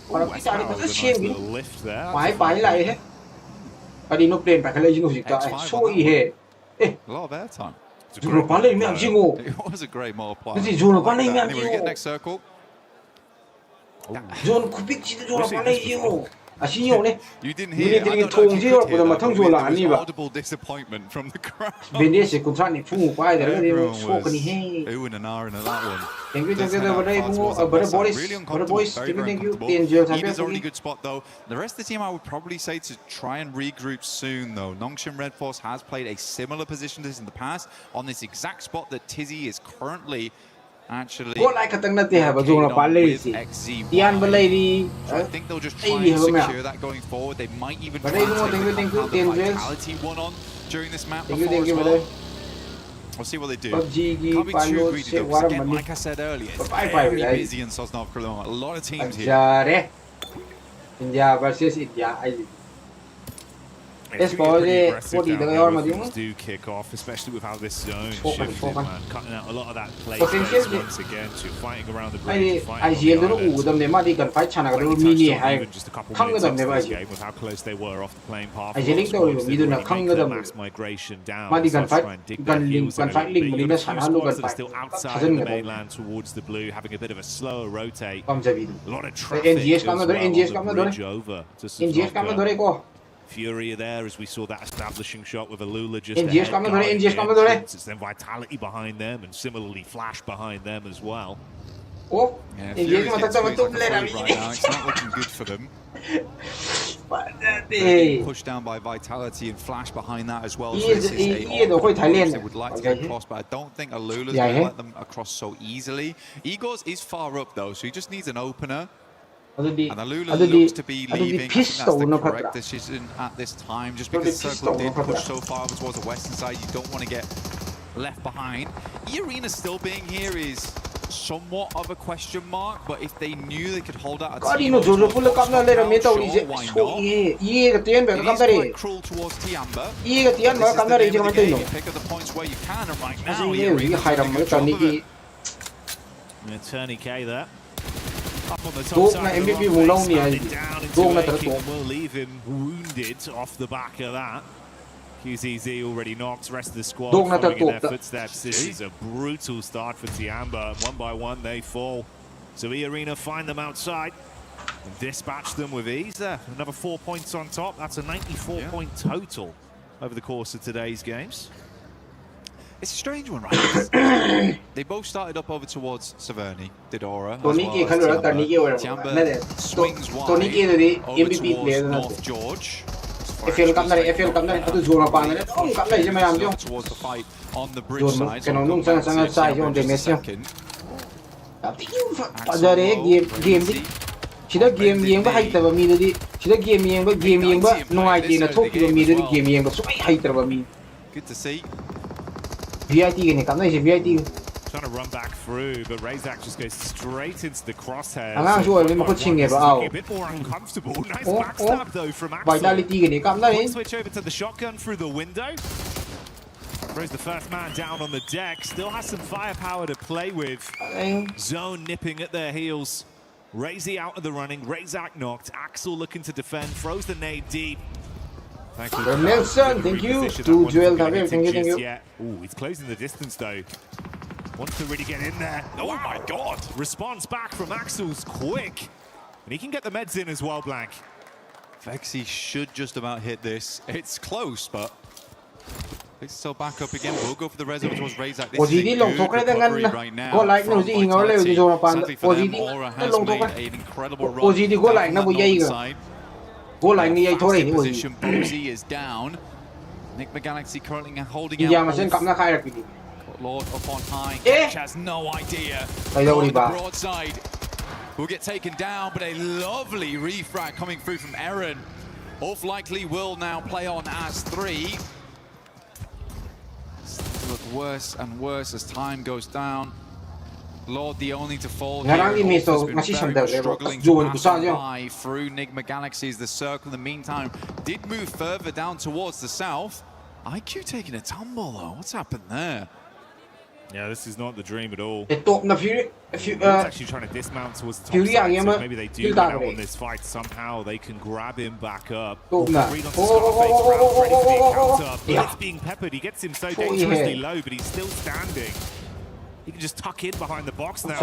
Speaker 2: Parang kitari pa sa shame.
Speaker 7: Lift there.
Speaker 2: Pai lai hai. Padi no plane pa kala jingo sikta. So he.
Speaker 9: A lot of airtime. It
Speaker 2: was
Speaker 9: a great multiplier.
Speaker 2: Anyway,
Speaker 9: we get next circle. You didn't hear. Audible disappointment from the crowd. Everyone was oohing and ahhing at that one.
Speaker 2: Thank you,
Speaker 9: really uncomfortable, very uncomfortable. Eva's already good spot though. The rest of the team, I would probably say to try and regroup soon though. Nongshim Red Force has played a similar position to this in the past on this exact spot that Tizzy is currently actually
Speaker 2: like a thing that they have a zone of lazy.
Speaker 9: So I think they'll just try and secure that going forward. They might even try and take the Vitality one on during this map before as well. We'll see what they do. Can't be too greedy though, because again, like I said earlier, it's very busy in Sosnovka at the moment. A lot of teams here.
Speaker 2: India versus India.
Speaker 7: It's pretty aggressive down there when things do kick off, especially with how this zone shifted, man. Cutting out a lot of that play space once again to fighting around the bridge, fighting on the island. Even just a couple minutes into this game with how close they were off the playing path. The mass migration down to try and dig their heels in a little bit. You've got a few squads that are still outside of the mainland towards the blue, having a bit of a slower rotate. A lot of traffic as well over to Sosnovka. Fury there as we saw that establishing shot with Alula just ahead. It's then Vitality behind them and similarly Flash behind them as well.
Speaker 9: Yeah, Fury's getting squeezed like a right now. It's not looking good for them. They're pushed down by Vitality and Flash behind that as well. So this is they would like to get across, but I don't think Alula's going to let them across so easily. Igor's is far up though, so he just needs an opener. And Alula looks to be leaving. I think that's the correct decision at this time, just because the circle did push so far over towards the western side. You don't want to get left behind. E-Arena still being here is somewhat of a question mark, but if they knew they could hold out a team, why not? It is quite cruel towards Tiamba. This is the name of the game. You pick up the points where you can, and right now E-Arena
Speaker 7: THANKG there. Up on the top
Speaker 2: Tuộc
Speaker 7: side
Speaker 2: này
Speaker 7: of the
Speaker 2: MVP
Speaker 7: rock,
Speaker 2: mùa đông
Speaker 7: standing
Speaker 2: này.
Speaker 7: down into
Speaker 2: Tuộc này
Speaker 7: A.
Speaker 2: thật tuộc.
Speaker 7: Will leave him wounded off the back of that. QZZ already knocked, rest of the squad
Speaker 2: Tuộc này thật
Speaker 7: following in
Speaker 2: tuộc
Speaker 7: their
Speaker 2: đó.
Speaker 7: footsteps. This is a brutal start for Tiamba. One by one they fall. So E-Arena find them outside and dispatch them with ease there. Another 4 points on top. That's a 94-point total over the course of today's games.
Speaker 9: It's a strange one, right? They both started up over towards Severny, Didora, as well as Tiamba swings wide over towards North George.
Speaker 2: FL cắm này, FL cắm này, tôi dồn vào bàn này, không cắm này cho mày làm chứ? Dồn nó sang sai cho để mẹ xem. Giờ đấy game đi. Chỉ là game yeng ba hay tao mi đi. Chỉ là game yeng ba nói gì là thuốc thì mi đi game yeng ba số hay tao mi.
Speaker 9: Good to see.
Speaker 2: VIP cái này cắm này chỉ VIP.
Speaker 7: Trying to run back through, but Razak just goes straight into the crosshairs.
Speaker 2: Ang rồi mình có chinh nghiệp vào.
Speaker 7: A bit more uncomfortable. Nice backstab though from Axel.
Speaker 2: Vitality cái này cắm này.
Speaker 7: Switch over to the shotgun through the window. Throws the first man down on the deck. Still has some firepower to play with. Zone nipping at their heels. Razy out of the running. Razak knocked. Axel looking to defend. Throws the nade deep. Thank you.
Speaker 2: Nelson, thank you. To Joel David, thank you.
Speaker 7: Ooh, he's closing the distance though. Wants to really get in there. Oh my God! Response back from Axel's quick. And he can get the meds in as well, Blank.
Speaker 9: Vexy should just about hit this. It's close, but it's still back up again. We'll go for the reservoir towards Razak. This is a good recovery right now from Vitality. Sadly for them, Aura has made an incredible run down the north side. Fantastic position. Boozy is down. Nick McGalaxy currently holding out. Lord up on high. Catch has no idea. On the broadside will get taken down, but a lovely refrag coming through from Eren. Off likely will now play on as 3. It's look worse and worse as time goes down. Lord the only to fall here. Has been very struggling to pass by through Enigma Galaxies. The circle in the meantime did move further down towards the south. IQ taking a tumble though. What's happened there?
Speaker 7: Yeah, this is not the dream at all.
Speaker 2: He's
Speaker 7: actually trying to dismount towards the top side, so maybe they do get out on this fight. Somehow they can grab him back up. Read on Scarface, Ralph ready to be a counter. Bullets being peppered. He gets him so dangerously low, but he's still standing. He can just tuck in behind the box now.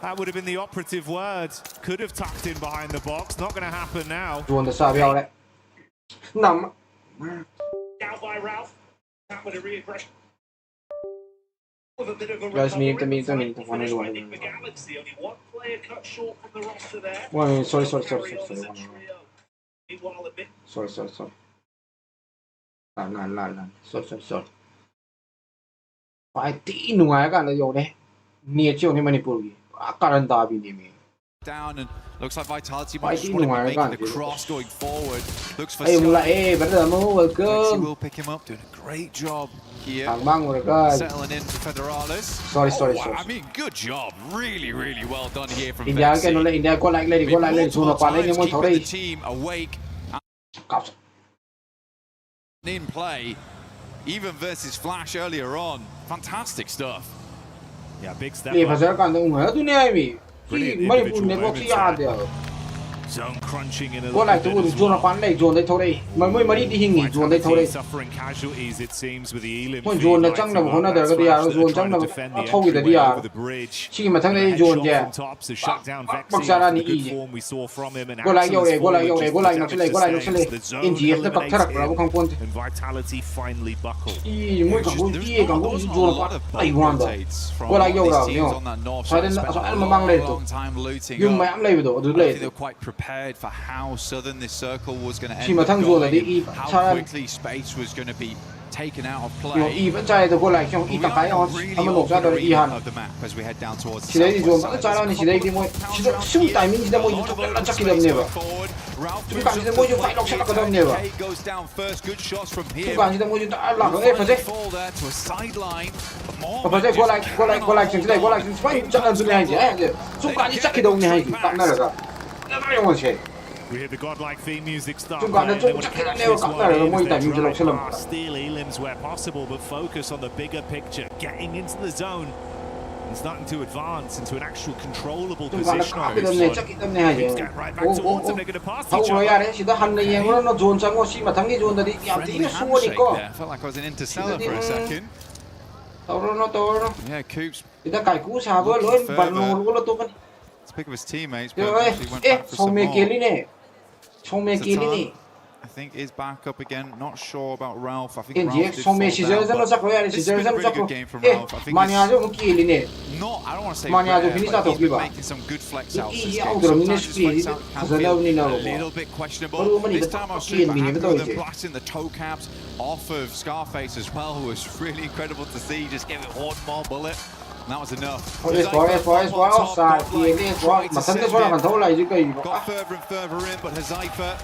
Speaker 7: That would have been the operative word. Could have tucked in behind the box. Not going to happen now.
Speaker 2: Down
Speaker 23: by Ralph. With a reaggression.
Speaker 2: Guys, me. One sorry. Sorry. Sorry. Phải tí nungai cả là rồi đấy. Nia chiều này Manipur gì. Karanta bị đi mi.
Speaker 9: Down and looks like Vitality might just want to be making the cross going forward. Looks for
Speaker 2: welcome.
Speaker 9: Will pick him up, doing a great job here.
Speaker 2: Settling
Speaker 9: in for Federalis.
Speaker 2: Sorry.
Speaker 9: I mean, good job. Really well done here from
Speaker 2: India. India go like lady.
Speaker 9: Keeping the team awake. In play, even versus Flash earlier on. Fantastic stuff.
Speaker 7: Yeah, big step. Zone crunching in a little bit. Suffering casualties, it seems, with the Elim. Trying to defend the over the bridge. Headshot from top, so shut down Vexy. The good form we saw from him, and and Vitality finally buckled.
Speaker 9: There's not a lot of rotates from these teams on that north side. Spent a long time looting up. I think they were quite prepared for how southern this circle was going to end up going, how quickly space was going to be taken out of play. We are really on the area of the map as we head down towards the south. Ralph goes down first, good shots from here. Fall there to a sideline.
Speaker 7: We hear the godlike theme music start
Speaker 2: Trung Quốc
Speaker 7: playing.
Speaker 2: chắc chắn nếu các bạn là môi tại mình chỉ lọc
Speaker 7: steal elims where possible, but focus on the bigger picture, getting into the zone and starting to advance into an actual controllable position.
Speaker 2: chắc cái này hay
Speaker 7: Get right back towards them, they're going to pass each
Speaker 2: rồi
Speaker 7: other.
Speaker 2: đấy, chỉ đã hành này em nó dồn sang ngôi mà thắng cái dồn là đi kéo tí nó xua đi co.
Speaker 1: Felt like I was an interstellar for a second.
Speaker 2: Tao nó to.
Speaker 1: Yeah, Coops.
Speaker 2: Người ta cải cú xả với lối bắn nổ của nó to cái.
Speaker 1: It's big of his teammates,
Speaker 2: Rồi,
Speaker 1: but he went back for some more. I think is back up again. Not sure about Ralph. I think Ralph did fall down, but this has been a really good game from Ralph. I think not, I don't want to say rare, but he's been making some good flex outs this game. Sometimes his flex out can feel a little bit questionable. This time Australia happy with them blasting the toe caps off of Scarface as well, who was really incredible to see. Just gave it one more bullet. That was enough.
Speaker 2: Offside. Mà thân cái số là phản thấu lại chứ cái gì
Speaker 1: got further and further in, but Hazaifa.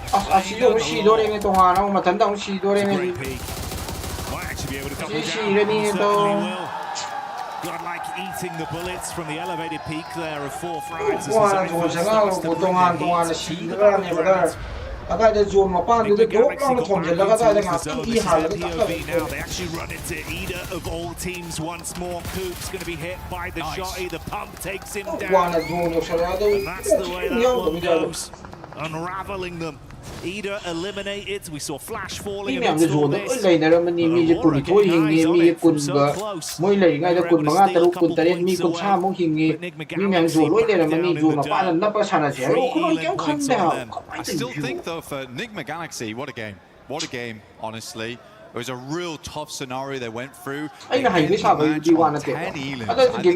Speaker 2: Xì đôi đây tôi hòa đâu mà thân đâu xì đôi đây xì đây tôi.
Speaker 7: Godlike eating the bullets from the elevated peak there of 4 frags.
Speaker 2: Wow, rồi sáng nào 동안 xì nữa này mà đây. 아까 이제 좀 아빠한테 욕하는 통제를 가서 내가 이 하려고
Speaker 7: now they actually run into Ida of all teams once more. Coop's going to be hit by the shotty. The pump takes him down. And that's the way that one goes. Unraveling them. Ida eliminated. We saw Flash falling against all this.
Speaker 2: Mỗi lần ngay đó quân mga taru quân tarin mi quân sa mong hingi mi mang dù lối đây là mani dù mà pa là nắp sa na chéo không kéo khăn nào.
Speaker 1: I still think though for Enigma Galaxy, what a game. What a game, honestly. It was a real tough scenario they went through.
Speaker 2: Anh là hay với sao vậy đi qua nó kìa.
Speaker 1: I think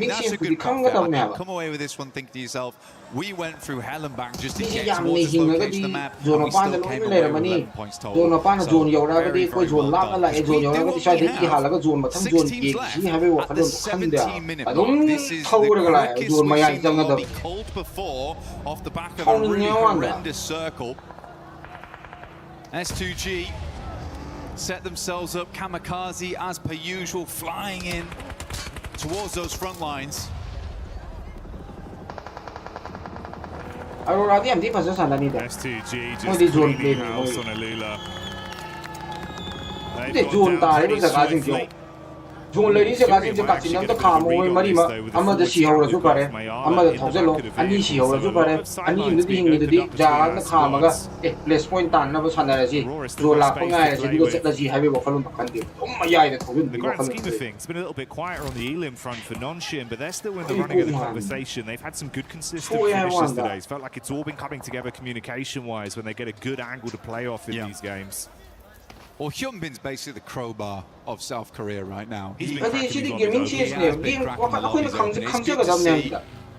Speaker 1: that's a good crowd. Come away with this one thinking to yourself, we went through hell and back just to get towards this location of the map, and we still came away with 11 points total.
Speaker 2: Dù nó pa là dồn nhiều ra cái đi coi dồn lát lại dồn nhiều ra cái sai thì hà là cái dồn mà thằng dồn kì chỉ hay với một cái dồn khăn đẻ. Đúng thâu được cái lại dồn mày anh trong cái đó. Không nhau anh ạ.
Speaker 1: S2G set themselves up, kamikaze as per usual, flying in towards those front lines.
Speaker 2: Aurora em đi phải rất là đi đấy.
Speaker 7: S2G just cleaning house on Alula.
Speaker 2: để dồn tài bây giờ cả gì kiểu dồn lấy đi sẽ cả gì cho cả chính nó tất cả mọi người mà anh mà chỉ hậu là giúp vào đấy anh mà thấu rất lâu anh đi chỉ hậu là giúp vào đấy anh đi những cái hình đi giá nó khá mà cái less point tàn nó vẫn sản là gì rồi là có ngày là gì nó sẽ là gì hay bị bỏ phân luôn toàn điểm mà dài để thấu
Speaker 7: The grand scheme of things, it's been a little bit quieter on the Elim front for non-Shin, but they're still in the running of the conversation. They've had some good consistent finishes today. It's felt like it's all been coming together communication-wise when they get a good angle to play off in these games.
Speaker 1: Well, Hyunbin's basically the crowbar of South Korea right now.
Speaker 2: He's been cracking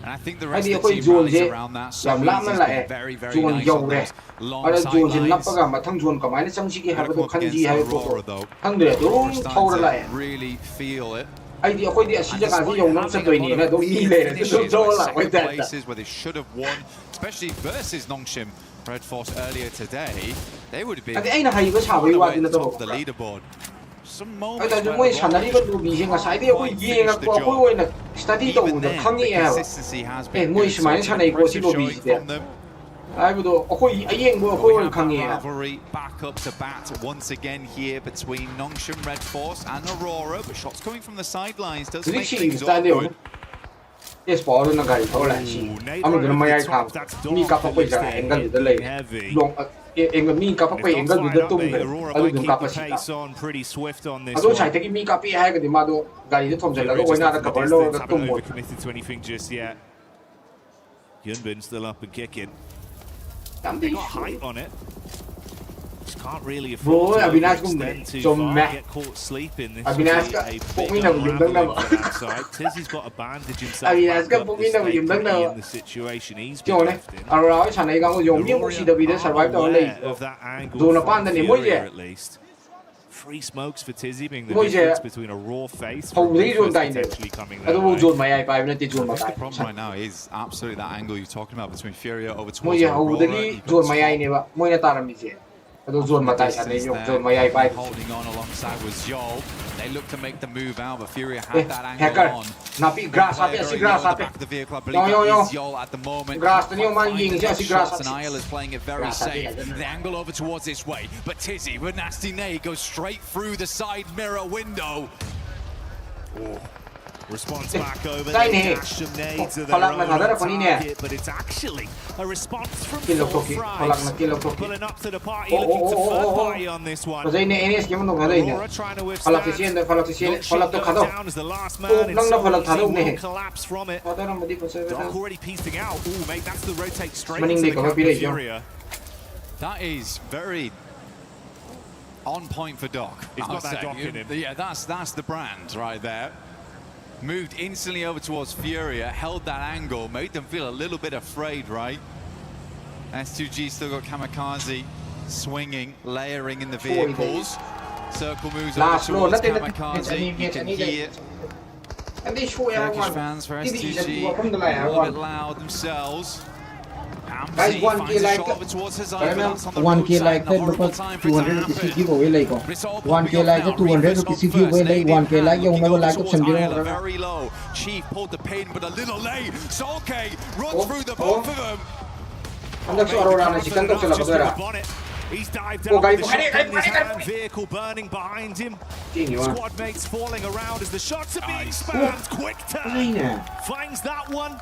Speaker 1: and I think the rest of the team rallies around that. So he's been very, very nice on those long sidelines. Aurora, though, really feel it. Places where they should have won, especially versus Nongshim Red Force earlier today, they would have been all the way at the top of the leaderboard. Some moments where the consistency has been good, so it's showing from them. Rivalry back up to bat once again here between Nongshim Red Force and Aurora, but shots coming from the sidelines does make things awkward.
Speaker 2: Yes, bỏ luôn là gầy thôi lại chỉ ông đừng mày ai thằng mi cặp phải ra anh gần được lấy long anh gần mi cặp phải anh gần được tung đấy anh đừng cặp phải xịt anh tôi chạy tới cái mi cặp hay cái gì mà đồ gầy nó thông là cái quay nào cặp lâu nó tung một
Speaker 7: Hyunbin still up and kicking.
Speaker 2: Cảm thấy
Speaker 7: height on it. Can't really afford to extend too far, get caught sleeping. This will be a big unraveling for that side. Tizzy's got to bandage himself back up to stay in the situation he's been left in. Aware of that angle at least. Free smokes for Tizzy being the difference between a raw face from potentially coming their way.
Speaker 1: The problem right now is absolutely that angle you're talking about between Furia over towards Aurora.
Speaker 2: zone mà tại này dùng zone mà ai bay
Speaker 9: holding on alongside with Joel. They look to make the move out, but Furia had that angle
Speaker 2: hacker
Speaker 9: on.
Speaker 2: napi grass api asi grass api
Speaker 9: The vehicle, I believe that is Joel at the moment.
Speaker 2: grass tani man ying si asi grass
Speaker 9: And Isle is playing it very safe. The angle over towards this way, but Tizzy with nasty nade goes straight through the side mirror window.
Speaker 23: Response back over there, dash some nades of their own on target, but it's actually a response from Fries. Pulling up to the party, looking to third party on this one. Aurora trying to withstand. Down as the last man, and so will collapse from it. Doc already piecing out. Ooh, mate, that's the rotate straight into the camp of Furia.
Speaker 9: That is very on point for Doc.
Speaker 23: He's got that Doc in him.
Speaker 9: Yeah, that's the brand right there. Moved instantly over towards Furia, held that angle, made them feel a little bit afraid, right? S2G still got Kamikaze swinging, layering in the vehicles. Circle moves over towards Kamikaze. You can hear Turkish fans for S2G a little bit loud themselves.
Speaker 2: Guys, 1K like 1K like that because 200 rupees giveaway like 1K like 200 rupees giveaway like 1K like you never like option
Speaker 9: very low. Chief pulled the pin, but a little late. Solke runs through the both of them.
Speaker 23: He's dived down with the shotgun in his hand, vehicle burning behind him. Squad mates falling around as the shots are being spammed. Quick turn. Finds that one.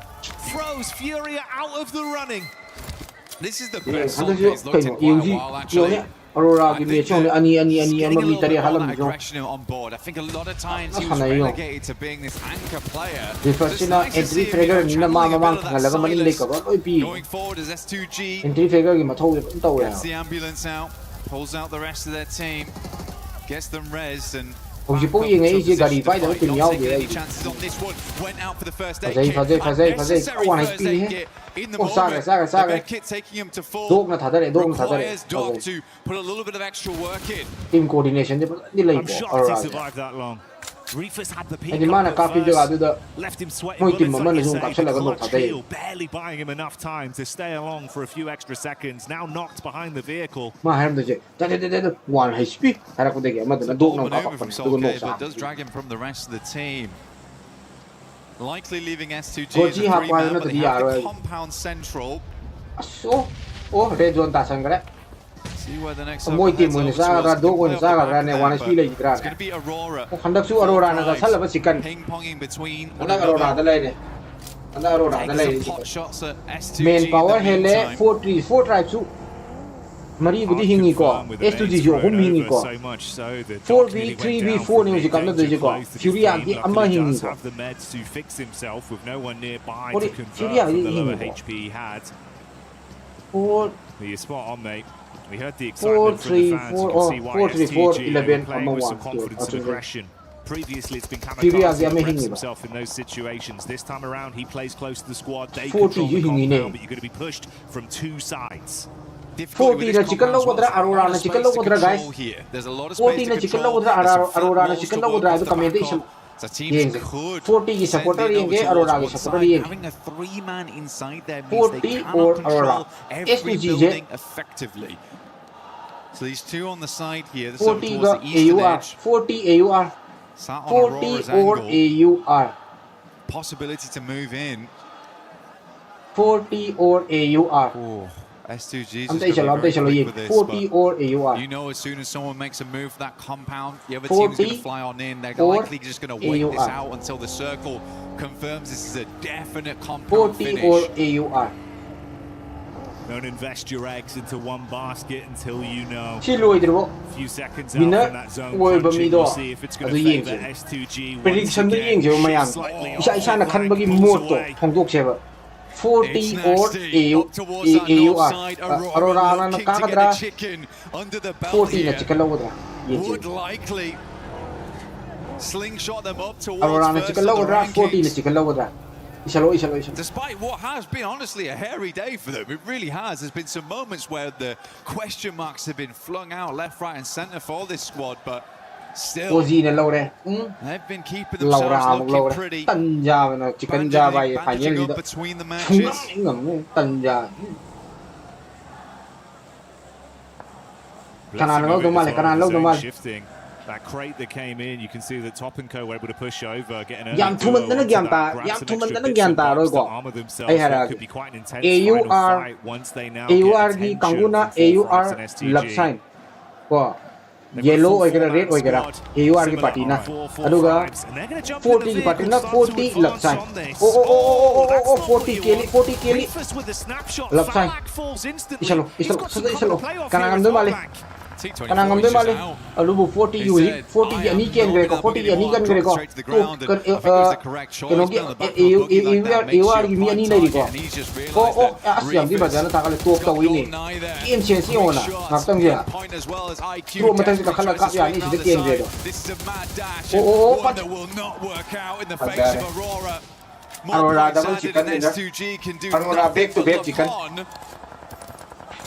Speaker 23: Throws Furia out of the running.
Speaker 9: This is the best Solke's looked in quite a while, actually.
Speaker 2: Aurora ani
Speaker 9: aggression on board. I think a lot of times he was relegated to being this anchor player.
Speaker 2: Entry figure
Speaker 9: Going forward as S2G
Speaker 2: entry figure
Speaker 9: gets the ambulance out, pulls out the rest of their team, gets them rezzed, and
Speaker 2: chances
Speaker 9: on this one. Went out for the first aid kit. In the moment, the med kit taking him to full requires Doc to put a little bit of extra work in.
Speaker 2: Team coordination
Speaker 23: I'm shocked he survived that long. Reefus had the peak left him sweating bullets on the side. Barely buying him enough time to stay along for a few extra seconds. Now knocked behind the vehicle.
Speaker 2: 1 HP
Speaker 9: but does drag him from the rest of the team. Likely leaving S2G as a 3-man, but they have the compound central.
Speaker 2: red zone
Speaker 9: See where the next
Speaker 2: Moi team mun sa do gon sa ga ne wan spi le gra.
Speaker 9: It's going to be Aurora.
Speaker 2: Khandak su Aurora na sal ba sikan.
Speaker 9: Ping-ponging between
Speaker 2: Aurora da lai ne. Aurora da lai.
Speaker 9: Shots at S2G.
Speaker 2: Main power hele 4 tribes su. Mari budi hingi ko. S2G jo hum hingi ko. 4v 3v4 ni jikam na de ko. Furia gi amma hingi ko.
Speaker 23: Have the meds to fix himself with no one nearby to convert from the lower HP he had.
Speaker 2: 4
Speaker 23: You're spot on, mate. We heard the excitement from the fans. You can see why S2G playing with some confidence and aggression. Previously, it's been Kamikaze who reps himself in those situations. This time around, he plays close to the squad. They control the compound, but you're going to be pushed from two sides.
Speaker 2: 40 na chicken lo kodra Aurora na chicken lo kodra guys. 40 na chicken lo kodra Aurora na chicken lo kodra commentation. 40 की supporter येंगे Aurora की supporter येंगे.
Speaker 9: Having a 3-man inside there means
Speaker 2: 40
Speaker 9: they
Speaker 2: or
Speaker 9: cannot
Speaker 2: Aurora.
Speaker 9: control every building effectively. So these two on the side here, the
Speaker 2: 40
Speaker 9: towards the eastern
Speaker 2: AUR.
Speaker 9: edge.
Speaker 2: 40 AUR.
Speaker 9: Sat on
Speaker 2: 40
Speaker 9: Aurora's
Speaker 2: or
Speaker 9: angle.
Speaker 2: AUR.
Speaker 9: Possibility to move in.
Speaker 2: 40 or AUR.
Speaker 9: Oh, S2G
Speaker 2: I'm taking 40 or AUR.
Speaker 9: You know, as soon as someone makes a move that compound, the other team's going to fly on in. They're likely just going to wait this out until the circle confirms this is a definite compound
Speaker 2: 40
Speaker 9: finish.
Speaker 2: or AUR.
Speaker 23: Don't invest your eggs into one basket until you know.
Speaker 2: A
Speaker 23: few seconds out from that zone punching, we'll see if it's going to favor S2G
Speaker 2: prediction
Speaker 23: slightly
Speaker 2: off. 40 or AUR. Aurora na kakadra 40 na chicken lo
Speaker 9: would likely slingshot them up towards
Speaker 2: Aurora na chicken lo 40 na chicken lo
Speaker 9: Despite what has been honestly a hairy day for them, it really has. There's been some moments where the question marks have been flung out left, right and centre for this squad, but still they've been keeping themselves looking pretty. Bandaging up between the matches.
Speaker 7: shifting. That crate that came in, you can see that Top and Co were able to push over, get an
Speaker 19: Yam
Speaker 7: early duo
Speaker 19: thuman na
Speaker 7: onto
Speaker 19: gyam
Speaker 7: that,
Speaker 19: ta,
Speaker 7: grab
Speaker 19: yam
Speaker 7: some
Speaker 19: thuman
Speaker 7: extra
Speaker 19: na
Speaker 7: bits
Speaker 19: gyam
Speaker 7: and
Speaker 19: ta
Speaker 7: bobs
Speaker 19: ro
Speaker 7: to
Speaker 19: ko.
Speaker 7: armor themselves.
Speaker 19: Ay
Speaker 7: So it
Speaker 19: harag.
Speaker 7: could be quite an intense final fight once they now get attention from STG.
Speaker 19: left side. Ko yellow oigera red oigera AUR ki party na aduga 40 ki party na 40 left side. Oh 40 keli left side. Isalo kanang do mali kanang do mali alubu 40 yu 40 ki ani ken gre ko 40 ki ani kan gre ko AUR ki mi ani nei ko ko asyam di bajana ta kale top ta wini in chen si ona ngaptang ya throw matang ka khala ka ya ni de ken gre do pat Aurora double chicken Aurora back to back chicken.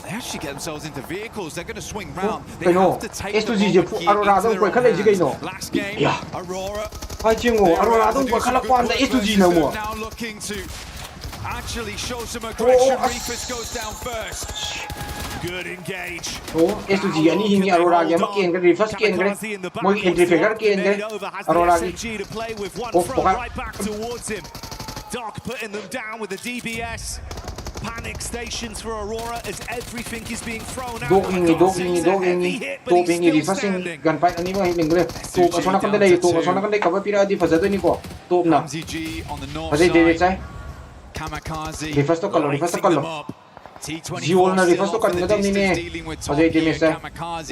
Speaker 9: They actually get themselves into vehicles. They're going to swing round. They
Speaker 19: They know.
Speaker 9: have to take
Speaker 19: It's
Speaker 9: the
Speaker 19: to
Speaker 9: long
Speaker 19: see
Speaker 9: key
Speaker 19: Aurora
Speaker 9: into
Speaker 19: don't
Speaker 9: their
Speaker 19: quite color
Speaker 9: own
Speaker 19: you know.
Speaker 9: hands. Last game,
Speaker 19: Yeah.
Speaker 9: Aurora.
Speaker 19: Hai chingo Aurora don't quite color kwanda it's to see no more.
Speaker 9: Now looking to actually show some aggression. Reefus goes down first.
Speaker 7: Good engage.
Speaker 19: It's to see any hingi Aurora game ken gre first ken gre mo entry figure ken gre Aurora
Speaker 23: SMG to play with one right back towards him. Doc putting them down with the DBS. Panic stations for Aurora as everything is being thrown out.
Speaker 19: Doping reversing gunfight ani mo hin gre to asona kan dai to asona kan dai cover pira di fazado ni ko to na
Speaker 9: THANKG on the north
Speaker 19: fazai de
Speaker 9: side.
Speaker 19: chai
Speaker 9: Kamikaze.
Speaker 19: reverse to color Jiwol na reverse to kan madam ni ne fazai de mesa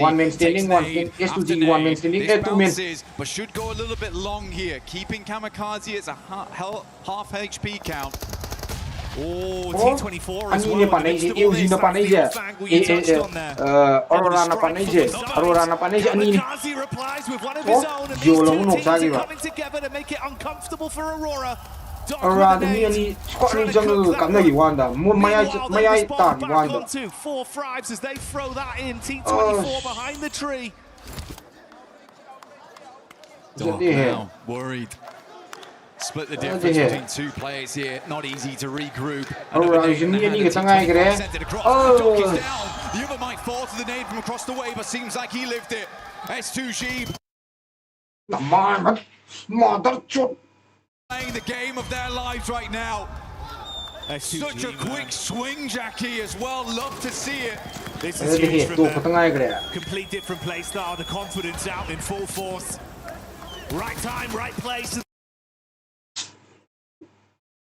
Speaker 19: one man standing one S2G one man standing two men
Speaker 9: but should go a little bit long here, keeping Kamikaze as a half HP count.
Speaker 23: T24 as
Speaker 19: ani
Speaker 23: well.
Speaker 19: ne panai je UG na panai je Aurora na panai je Aurora na panai je ani ni
Speaker 23: Kamikaze replies with one of his own, and
Speaker 19: Jiwol
Speaker 23: these two
Speaker 19: no
Speaker 23: teams
Speaker 19: sagi
Speaker 23: are
Speaker 19: ba
Speaker 23: coming together to make it uncomfortable for Aurora.
Speaker 19: Aurora ni ani squad ni jang kam na gi wanda mo maya ta gi wanda
Speaker 23: 4 fribes as they throw that in. T24 behind the tree.
Speaker 9: Doc now worried. Split the difference between two players here. Not easy to regroup.
Speaker 19: Aurora ni tanga gre
Speaker 9: Doc is down. The other might fall to the nade from across the way, but seems like he lived it. S2G
Speaker 19: man mother chot
Speaker 9: playing the game of their lives right now.
Speaker 23: S2G,
Speaker 9: such a quick swing, Jackie, as well. Love to see it.
Speaker 23: This is huge from them. Complete different play style. The confidence out in full force. Right time, right place.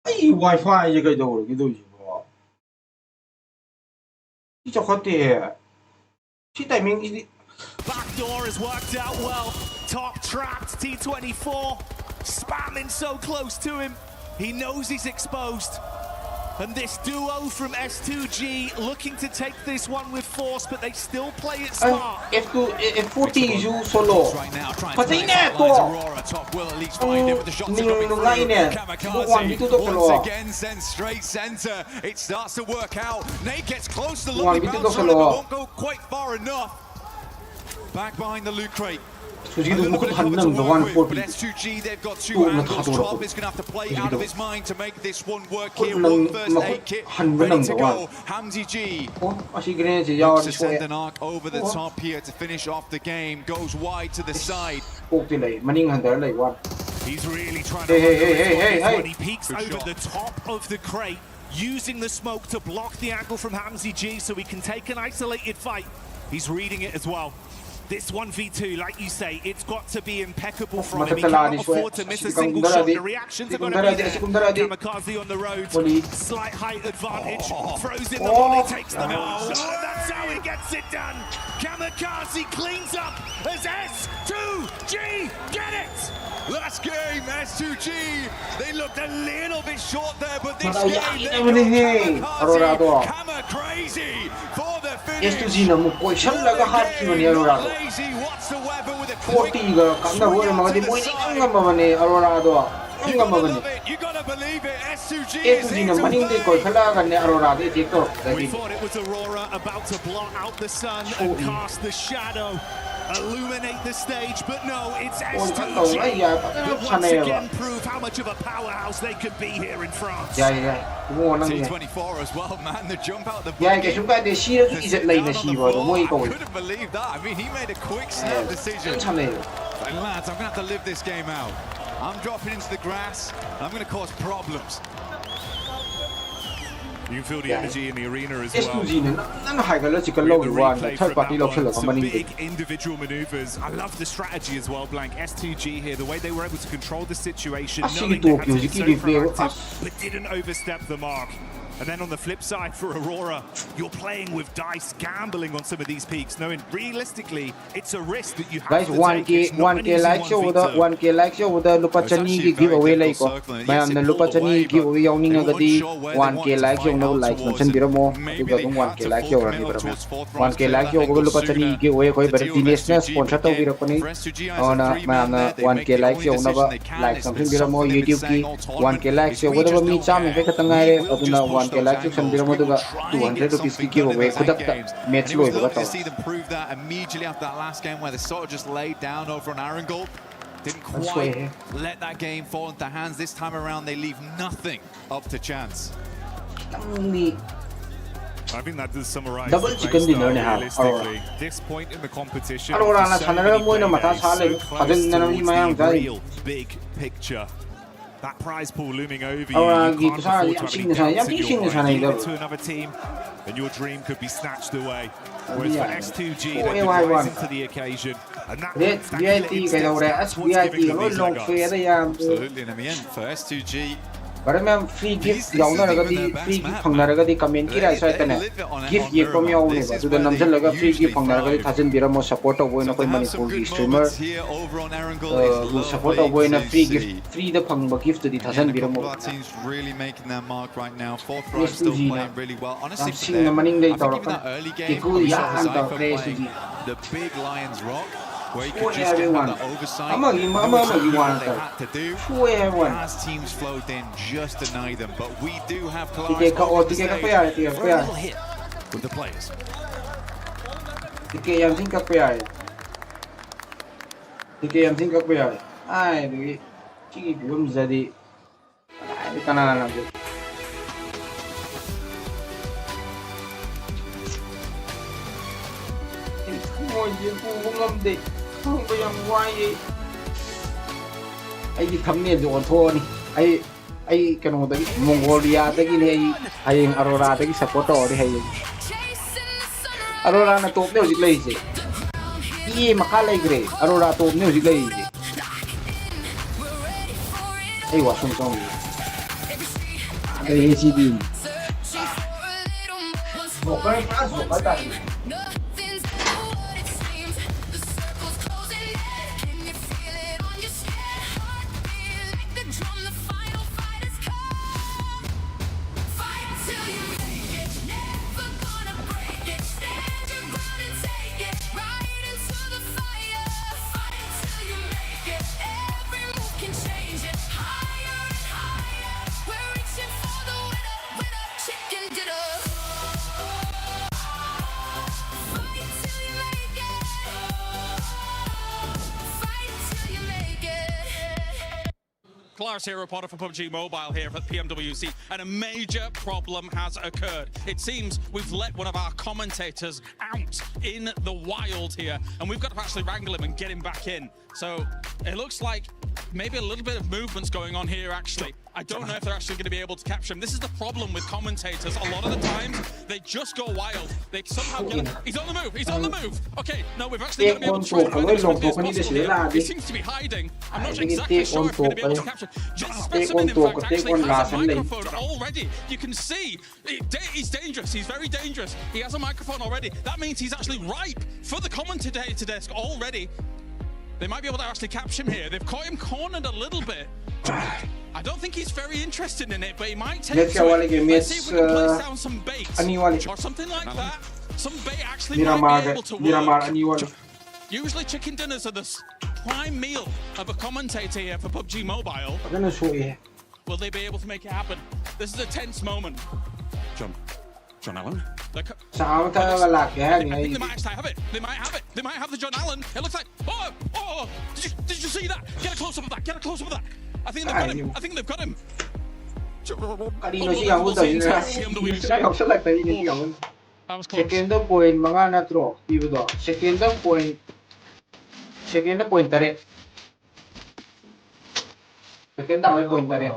Speaker 19: ai wifi je cái đồ gì bo đi cho khó tiền chỉ tại mình
Speaker 23: Back door has worked out well. Top trapped. T24 spamming so close to him. He knows he's exposed. And this duo from S2G looking to take this one with force, but they still play it smart.
Speaker 19: F40 ju solo patay na to nilulungay na buwan dito to solo
Speaker 9: once again sent straight center. It starts to work out. Nate gets close to the
Speaker 19: buwan
Speaker 9: lovely
Speaker 19: dito to
Speaker 9: bounce runner, but
Speaker 19: solo
Speaker 9: won't go quite far enough. Back behind the loot crate.
Speaker 19: sujido mo ko hanam the 140
Speaker 9: But S2G, they've got two angles. Top is going to have to play out of his mind to make this one work here. One first aid kit ready to go. THANKG looks to send an arc over the top here to finish off the game. Goes wide to the side.
Speaker 23: He's really trying to when he peeks over the top of the crate, using the smoke to block the angle from THANKG so he can take an isolated fight. He's reading it as well. This 1v2, like you say, it's got to be impeccable from him. He can't afford to miss a single shot. The reactions are going to be there. Kamikaze on the road. Slight height advantage. Throws in the volley, takes them out. That's how he gets it done. Kamikaze cleans up as S2G get it!
Speaker 9: Last game, S2G. They looked a little bit short there, but this
Speaker 19: Madaya,
Speaker 9: game,
Speaker 19: Aurora to.
Speaker 9: Kamikaze for the finish.
Speaker 19: S2G na mo ko siyang laga hard ki ni Aurora 40 ga kanda ho na mga di mo nga mamani Aurora do nga mamani
Speaker 9: you gotta believe it.
Speaker 19: S2G na maning di ko kailangan ni Aurora di dito
Speaker 23: We thought it was Aurora about to blot out the sun and cast the shadow. illuminate the stage, but no, it's S2G that once again prove how much of a powerhouse they could be here in France.
Speaker 1: T24 as well, man. The jump out the
Speaker 2: cái chúng ta để xia cái giật lầy là xì vào rồi
Speaker 1: I couldn't believe that. I mean, he made a quick snap decision. Like, lads, I'm going to have to live this game out. I'm dropping into the grass. I'm going to cause problems.
Speaker 23: You can feel the energy in the arena as well. Some big individual maneuvers. I love the strategy as well, Blank. S2G here, the way they were able to control the situation, knowing they had to be so proactive, but didn't overstep the mark. And then on the flip side for Aurora, you're playing with dice, gambling on some of these peaks, knowing realistically it's a risk that you have to take.
Speaker 2: 1K likes over the 1K likes over the Lupachani giveaway like man the Lupachani giveaway only the 1K likes you know likes mention biramo you got 1K likes you already 1K likes you over Lupachani giveaway koi better business sponsor to birapani on man 1K likes you know like something biramo YouTube ki 1K likes you over me cham me katangare aduna 1K likes you sambiramo duga 200 rupees ki giveaway kudakta match lo
Speaker 1: to see them prove that immediately after that last game where they sort of just laid down over on Arangold. Didn't quite let that game fall into hands. This time around, they leave nothing up to chance.
Speaker 23: I think that does summarize
Speaker 2: double chicken dinner
Speaker 23: realistically. This point in the competition, real big picture. That prize pool looming over you. You can't afford to have any doubts in your mind. You go to another team, and your dream could be snatched away. Whereas for S2G, they rise into the occasion, and that's what's giving them these leg ups.
Speaker 1: Absolutely, and in the end, for S2G,
Speaker 2: But free gift yawnaragadi free gift pangnaragadi comment kira saitane gift ye from yaw ne to the namjal laga free gift pangnaragadi thajin biramo support of boy na koi manipur streamer who support of boy na free gift free the pangba gift the thajin biramo
Speaker 1: teams really making their mark right now. Fourth row still playing really well. Honestly, for
Speaker 2: them, I think
Speaker 1: that early game we saw Zypher playing the big Lions Rock, where you could just get the oversight. They had to do as teams flowed in, just deny them. But we do have Kalaris on the stage for a little hit with the players.
Speaker 2: Tiket yang singkat payah. Tiket yang singkat payah. Ay, di ciki belum jadi. Di kanan aja. Mau je ngam deh. Không yang why ai thumbnail jo on thoni ai kano da Mongolia da gi nei ai Aurora da gi support ori hai Aurora na top music lai je i maka lai gre Aurora top music lai je ai wa song song ai si din vokai pas vokai ta
Speaker 14: Claris here, reporter for PUBG Mobile here at Pmwc, and a major problem has occurred. It seems we've let one of our commentators out in the wild here, and we've got to actually wrangle him and get him back in. So it looks like maybe a little bit of movement's going on here, actually. I don't know if they're actually going to be able to capture him. This is the problem with commentators. A lot of the times, they just go wild. They somehow get him. He's on the move. He's on the move. Okay, no, we've actually got to be able to try and find him as quickly as possible here. He seems to be hiding. I'm not exactly sure if we're going to be able to capture him. This specimen, in fact, actually has a microphone already. You can see he's dangerous. He's very dangerous. He has a microphone already. That means he's actually ripe for the commentator desk already. They might be able to actually capture him here. They've caught him cornered a little bit. I don't think he's very interested in it, but he might take to it. Let's see if we can place down some bait or something like that. Some bait actually might be able to work. Usually chicken dinners are the prime meal of a commentator here for PUBG Mobile. Will they be able to make it happen? This is a tense moment.
Speaker 23: John Allen?
Speaker 2: Saka talaga laki yan.
Speaker 14: I think they might actually have it. They might have it. They might have the John Allen. It looks like. Oh! Did you see that? Get a close up of that. Get a close up of that. I think they've got him. I think they've got him.
Speaker 2: Kanino siya ang Sila yung sa like kanino siya ang second point mga na-draw. Iba do. Second point tare. Second point tare.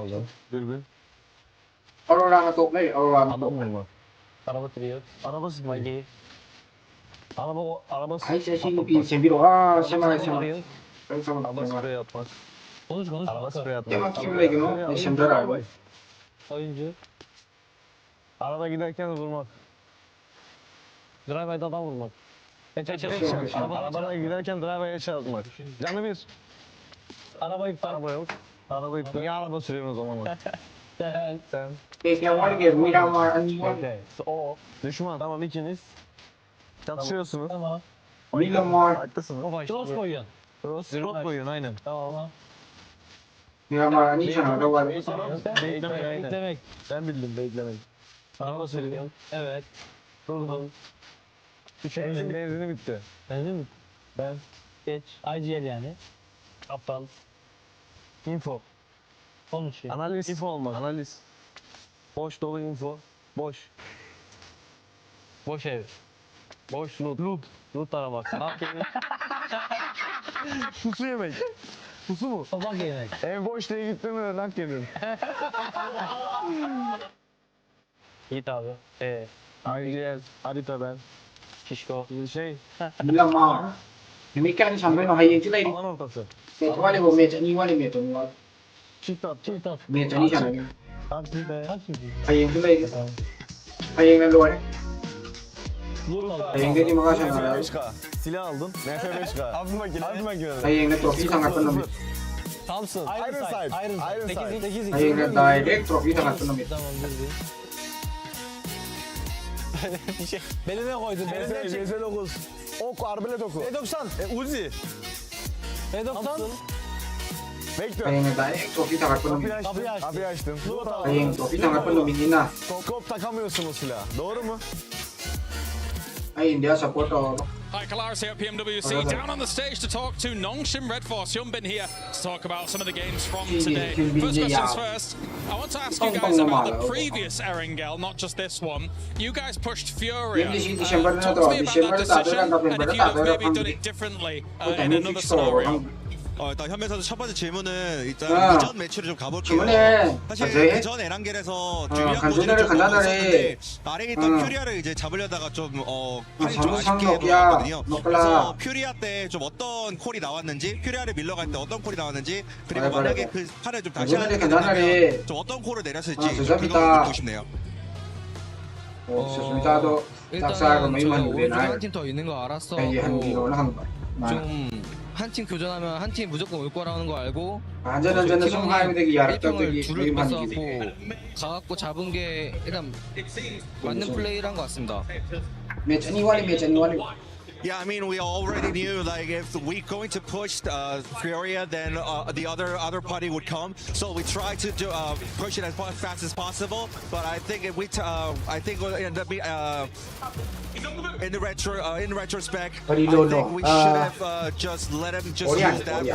Speaker 2: Aurora na to play. Aurora na to.
Speaker 8: Araba trio. Arabası magi. Araba.
Speaker 2: Ay siya biro. Siya mga.
Speaker 8: Araba sprey yapmak. Konuş. Araba sprey yapmak.
Speaker 2: Yaman kim lagi no? Şimdi araba.
Speaker 8: Oyuncu. Araba giderken vurmak. Drive'da adam vurmak. Arabaya giderken drive'ya çarpmak. Canlı bir. Araba yok. Niye araba sürüyorsun o zaman? Sen.
Speaker 2: Peki var ki Miramar Anwar.
Speaker 8: O düşman tamam ikiniz. Çatışıyorsunuz. Tamam.
Speaker 2: Miramar.
Speaker 8: Haklısınız. Cross koyuyorsun. Cross koyuyorsun aynen. Tamam.
Speaker 2: Miramar Anwar sana da var.
Speaker 8: Beklemek. Ben bildim beklemek. Araba sürüyorsun. Evet. Durdum. Benzini bitti. Benzin bitti. Ben. Geç. IGL yani. Aptal. Info. Konuşuyor. Analiz. Info olmaz. Analiz. Boş dolu info. Boş. Boş ev. Boş loot. Loot aramak. Pusu yemek. Pusu mu? Tabak yemek. Ev boş diye gittim mi? Rank yedim. Git abi. IGL. Harita ben. Şişko. Şey.
Speaker 2: Miramar. Demikian sampai no hayang sila ini.
Speaker 8: Alan ortası.
Speaker 2: Meto wale bo meto ni wale.
Speaker 8: Çift at.
Speaker 2: Meto ni sana.
Speaker 8: Taksi be.
Speaker 2: Hayang sila ini. Hayang na luar. Hayang din mga sana.
Speaker 8: Silah aldın. NF5K. Abi makine.
Speaker 2: Hayang na trophy sangat penuh.
Speaker 8: Thompson. Ironside. 8.
Speaker 2: Hayang na direct trophy sangat penuh.
Speaker 8: Beline koydun. CS9. Ok, arbelet oku. E90. Uzi. E90. Bekle.
Speaker 2: Hayang na direct trophy sangat penuh.
Speaker 8: Kapıyı açtım.
Speaker 2: Hayang trophy sangat penuh minina.
Speaker 8: Kop takamıyorsun o silahı. Doğru mu?
Speaker 2: Hayang dia support o.
Speaker 14: Hi, Kalaris here at Pmwc, down on the stage to talk to Nongshim Redforce. Hyunbin here to talk about some of the games from today. First questions first. I want to ask you guys about the previous Erangel, not just this one. You guys pushed Furia. Talk to me about that decision, and if you'd have maybe done it differently in another scenario.
Speaker 20: 일단 현민 선수 첫 번째 질문은 일단 이전 매치를 좀 가볼게요. 사실 그전 에란겔에서 듀리안 코즈를 잡았었는데 아래에 있던 퓨리아를 이제 잡으려다가 좀 판이 좀 아쉽게 돌아갔거든요. 그래서 퓨리아 때 좀 어떤 콜이 나왔는지, 퓨리아를 밀러갈 때 어떤 콜이 나왔는지, 그리고 만약에 그 판을 좀 다시 하게 된다면 좀 어떤 콜을 내렸을지 좀 그거 듣고 싶네요.
Speaker 11: 일단은 한 팀 더 있는 거 알았어. 좀 한 팀 교전하면 한 팀 무조건 올 거라는 거 알고
Speaker 2: 안전한전은 송하임되기
Speaker 11: 야릇병을 둘을 뺏어갖고 가갖고 잡은 게 일단 맞는 플레이를 한 것 같습니다.
Speaker 20: Yeah, I mean, we already knew like if we going to push Furia, then the other party would come. So we tried to do, push it as fast as possible. But I think if we, I think we'll end up in retrospect, I think we should have just let him just use that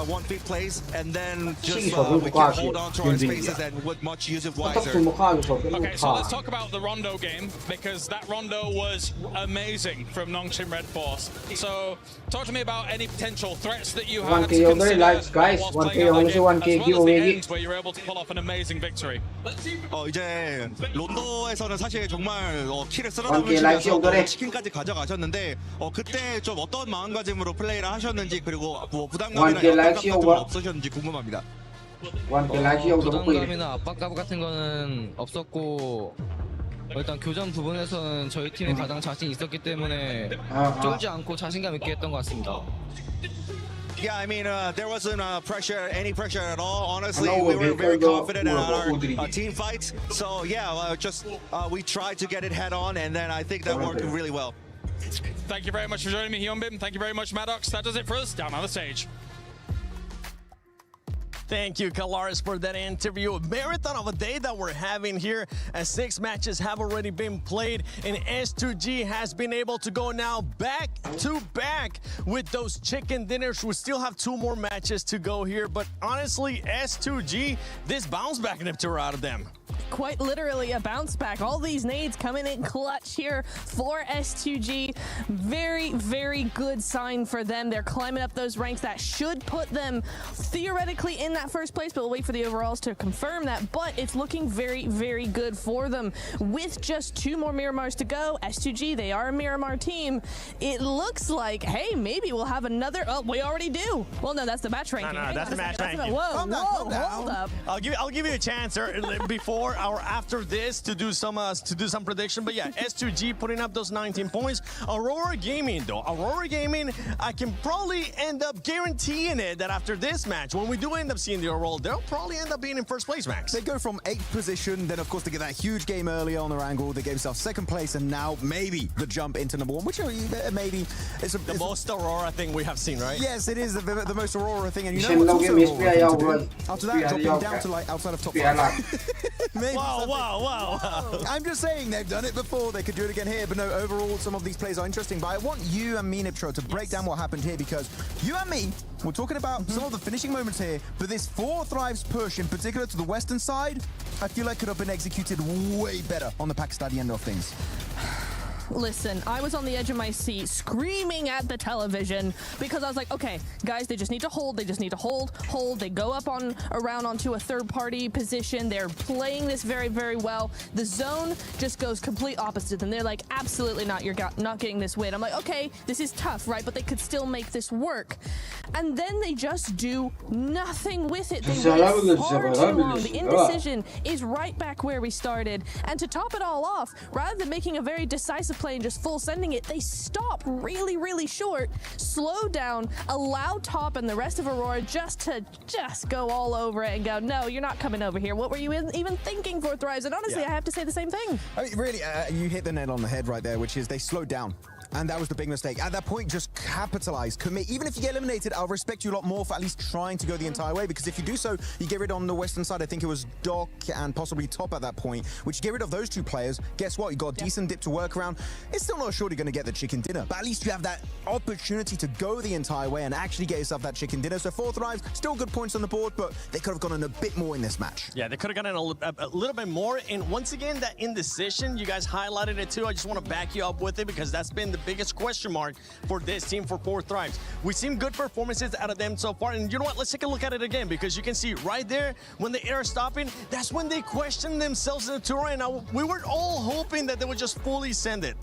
Speaker 20: one feet place, and then just we can hold on to our spaces and with much use of wiser.
Speaker 14: Okay, so let's talk about the Rondo game, because that Rondo was amazing from Nongshim Red Force. So talk to me about any potential threats that you had to consider
Speaker 2: guys. 1K only 1K giveaway.
Speaker 14: Where you're able to pull off an amazing victory.
Speaker 20: 이제 론도에서는 사실 정말 키를 쓸어담으시면서 치킨까지 가져가셨는데 그때 좀 어떤 마음가짐으로 플레이를 하셨는지, 그리고 뭐 부담감이나 압박감 같은 건 없으셨는지 궁금합니다.
Speaker 11: 부담감이나 압박감 같은 거는 없었고, 일단 교전 부분에서는 저희 팀이 가장 자신 있었기 때문에 쫄지 않고 자신감 있게 했던 것 같습니다.
Speaker 20: Yeah, I mean, there wasn't any pressure at all. Honestly, we were very confident in our team fights. So yeah, we tried to get it head on, and then I think that worked really well.
Speaker 14: Thank you very much for joining me, Hyunbin. Thank you very much, Maddox. That does it for us down on the stage.
Speaker 15: Thank you, Kalaris, for that interview. A marathon of a day that we're having here, as 6 matches have already been played, and S2G has been able to go now back to back with those chicken dinners. We still have 2 more matches to go here, but honestly, S2G, this bounce back Niptura out of them.
Speaker 4: Quite literally a bounce back. All these nades coming in clutch here for S2G. Very, very good sign for them. They're climbing up those ranks. That should put them theoretically in that first place, but we'll wait for the overalls to confirm that. But it's looking very, very good for them. With just 2 more Miramars to go, S2G, they are a Miramar team. It looks like, hey, maybe we'll have another. Oh, we already do. Well, no, that's the match ranking.
Speaker 15: No, that's the match ranking.
Speaker 4: Whoa, hold up.
Speaker 15: I'll give you a chance before or after this to do some prediction. But yeah, S2G putting up those 19 points. Aurora Gaming though, I can probably end up guaranteeing it that after this match, when we do end up seeing the overall, they'll probably end up being in first place, Max.
Speaker 20: They go from 8th position, then of course they get that huge game earlier on their angle. They gave themselves 2nd place, and now maybe the jump into number 1, which maybe it's the
Speaker 15: most Aurora thing we have seen, right?
Speaker 20: Yes, it is the most Aurora thing, and you know what's also Aurora thing to do? After that, dropping down to like outside of top 5. Wow. I'm just saying they've done it before. They could do it again here. But no, overall, some of these plays are interesting. But I want you and me, Niptro, to break down what happened here, because you and me, we're talking about some of the finishing moments here. But this 4 Thrives push, in particular to the western side, I feel like could have been executed way better on the Pakistani end of things.
Speaker 4: Listen, I was on the edge of my seat screaming at the television because I was like, okay, guys, they just need to hold. They just need to hold. They go up around onto a third-party position. They're playing this very, very well. The zone just goes complete opposite, and they're like, absolutely not. You're not getting this win. I'm like, okay, this is tough, right? But they could still make this work. And then they just do nothing with it. They wait far too long. The indecision is right back where we started. And to top it all off, rather than making a very decisive play and just full sending it, they stop really, really short, slow down, allow Top and the rest of Aurora just go all over it and go, no, you're not coming over here. What were you even thinking for Thrives? And honestly, I have to say the same thing.
Speaker 20: I mean, really, you hit the nail on the head right there, which is they slowed down. And that was the big mistake. At that point, just capitalize, commit. Even if you get eliminated, I'll respect you a lot more for at least trying to go the entire way, because if you do so, you get rid on the western side. I think it was Doc and possibly Top at that point, which you get rid of those 2 players. Guess what? You got a decent dip to work around. It's still not sure you're going to get the chicken dinner, but at least you have that opportunity to go the entire way and actually get yourself that chicken dinner. So 4 Thrives, still good points on the board, but they could have gotten a bit more in this match.
Speaker 15: Yeah, they could have gotten a little bit more. And once again, that indecision, you guys highlighted it too. I just want to back you up with it, because that's been the biggest question mark for this team, for 4 Thrives. We've seen good performances out of them so far, and you know what? Let's take a look at it again, because you can see right there when the air is stopping, that's when they question themselves in the tour. And we were all hoping that they would just fully send it.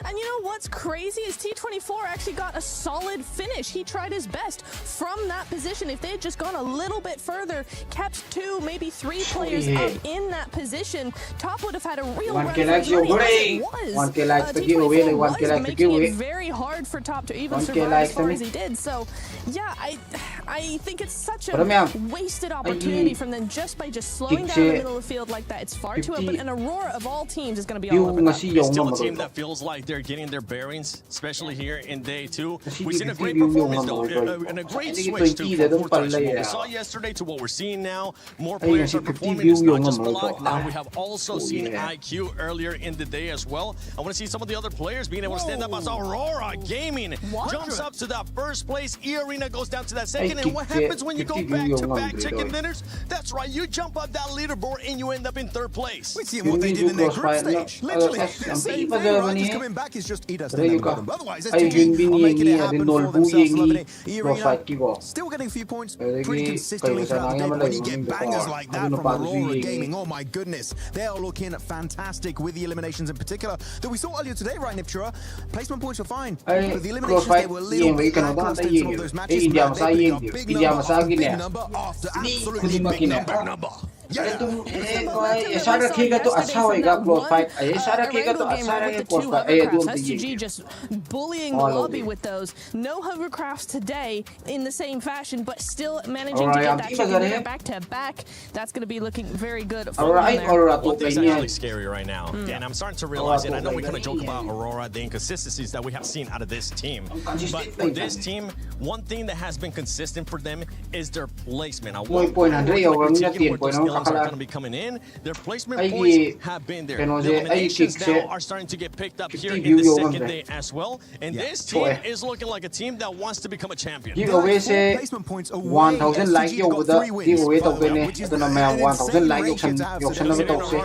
Speaker 4: And you know what's crazy is T24 actually got a solid finish. He tried his best from that position. If they had just gone a little bit further, kept 2, maybe 3 players up in that position, Top would have had a real run for money, as it was. T24 was making it very hard for Top to even survive as far as he did. So, yeah, I think it's such a wasted opportunity from them just by slowing down the middle of the field like that. It's far too open, and Aurora of all teams is going to be all over that.
Speaker 15: It's still a team that feels like they're getting their bearings, especially here in day 2. We've seen a great performance though, and a great switch to 4 Thrives. What we saw yesterday to what we're seeing now. More players are performing. It's not just Block. Now we have also seen IQ earlier in the day as well. I want to see some of the other players being able to stand up as Aurora Gaming jumps up to that first place. E-Arena goes down to that second. And what happens when you go back-to-back chicken dinners? That's right, you jump up that leaderboard and you end up in 3rd place.
Speaker 20: We see what they did in their group stage. Literally, same thing, right? Just coming back is just eat us. Otherwise, STG are making it happen for themselves. Loving it. E-Arena still getting a few points pretty consistently throughout the day. But when you get bangers like that from Aurora Gaming, oh my goodness, they are looking fantastic with the eliminations in particular that we saw earlier today, right, Niptura? Placement points were fine, but the eliminations, they were a little bit lackluster in some of those matches. They put up big number after absolutely big number.
Speaker 2: अरे तुम ऐसा रखेगा तो अच्छा होएगा close fight ऐसा रखेगा तो अच्छा रहेगा close fight
Speaker 4: STG just bullying the lobby with those. No hovercrafts today in the same fashion, but still managing to get that chicken dinner back to back. That's going to be looking very good.
Speaker 15: One thing's actually scary right now, and I'm starting to realize it. I know we kind of joke about Aurora, the inconsistencies that we have seen out of this team, but for this team, one thing that has been consistent for them is their placement. I want particular where those skills are going to be coming in. Their placement points have been there. The eliminations now are starting to get picked up here in the second day as well, and this team is looking like a team that wants to become a champion.
Speaker 2: Giveaway से 1000 like के ऊपर giveaway तो बने तो ना मैं 1000 like auction में तो से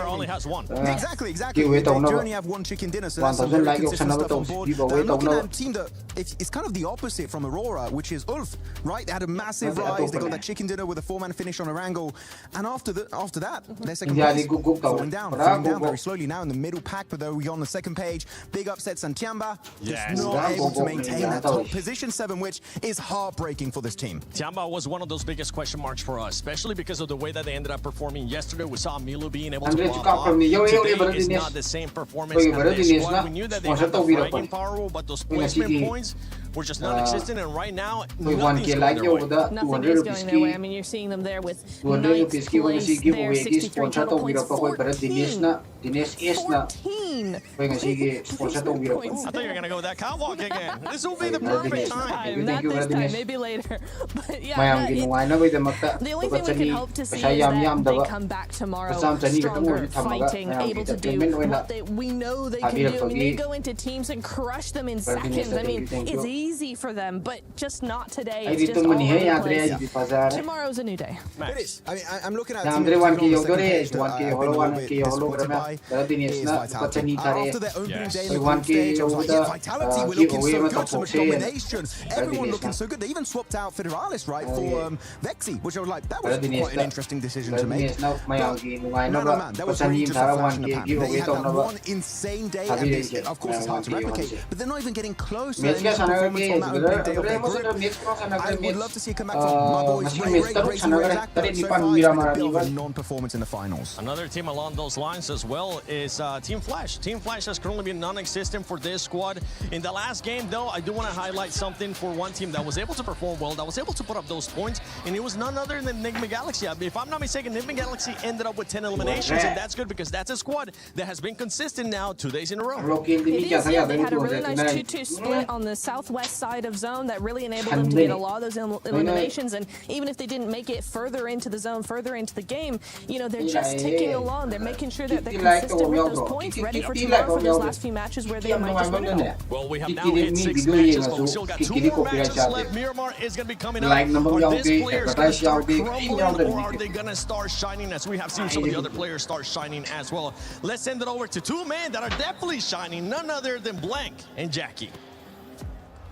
Speaker 2: giveaway तो ना 1000 like auction में तो giveaway तो ना
Speaker 20: team that it's kind of the opposite from Aurora, which is Ulf, right? They had a massive rise. They got that chicken dinner with a 4-man finish on Erangel, and after that, their second place falling down very slowly now in the middle pack. But though we on the second page, big upset Santiamba, just not able to maintain that top position 7, which is heartbreaking for this team.
Speaker 15: Tiamba was one of those biggest question marks for us, especially because of the way that they ended up performing yesterday. We saw Milu being able to pop off. Today is not the same performance as this squad. We knew that they had the bragging power, but those placement points were just non-existent, and right now, nothing's going their way.
Speaker 4: Nothing is going their way. I mean, you're seeing them there with 9th place, there 63 total points, 14.
Speaker 15: I thought you were going to go with that catwalk again. This will be the perfect time.
Speaker 4: Not this time, maybe later. But yeah, the only thing we can hope to see is that they come back tomorrow stronger, fighting, able to do what we know they can do. I mean, they go into teams and crush them in seconds. I mean, it's easy for them, but just not today. It's just all over the place. Tomorrow's a new day.
Speaker 20: It is. I mean, I'm looking at
Speaker 2: after
Speaker 20: their opening day in the group stage, I was like, yeah, Vitality were looking so good, so much domination. Everyone looking so good. They even swapped out Federalis, right, for Vexy, which I was like, that was quite an interesting decision to make. But, man, that was really just a flash in the pan. They had that one insane day, and of course it's hard to replicate, but they're not even getting close to the performance from that opening day of their group. I would love to see a comeback from my boys, Ray, Grayson, Razak, but so far it's been a bit of a non-performance in the finals.
Speaker 15: Another team along those lines as well is Team Flash. Team Flash has currently been non-existent for this squad. In the last game, though, I do want to highlight something for one team that was able to perform well, that was able to put up those points, and it was none other than Enigma Galaxy. If I'm not mistaken, Enigma Galaxy ended up with 10 eliminations, and that's good because that's a squad that has been consistent now 2 days in a row.
Speaker 4: It is, yeah, they had a really nice 2-2 split on the southwest side of zone that really enabled them to get a lot of those eliminations, and even if they didn't make it further into the zone, further into the game, you know, they're just ticking along. They're making sure that they're consistent with those points, ready for tomorrow for those last few matches where they might just win it all.
Speaker 15: Well, we have now hit 6 matches, but we still got 2 more matches left. Miramar is going to be coming up. Are these players going to start crumbling, or are they going to start shining, as we have seen some of the other players start shining as well? Let's send it over to 2 men that are definitely shining, none other than Blank and Jackie.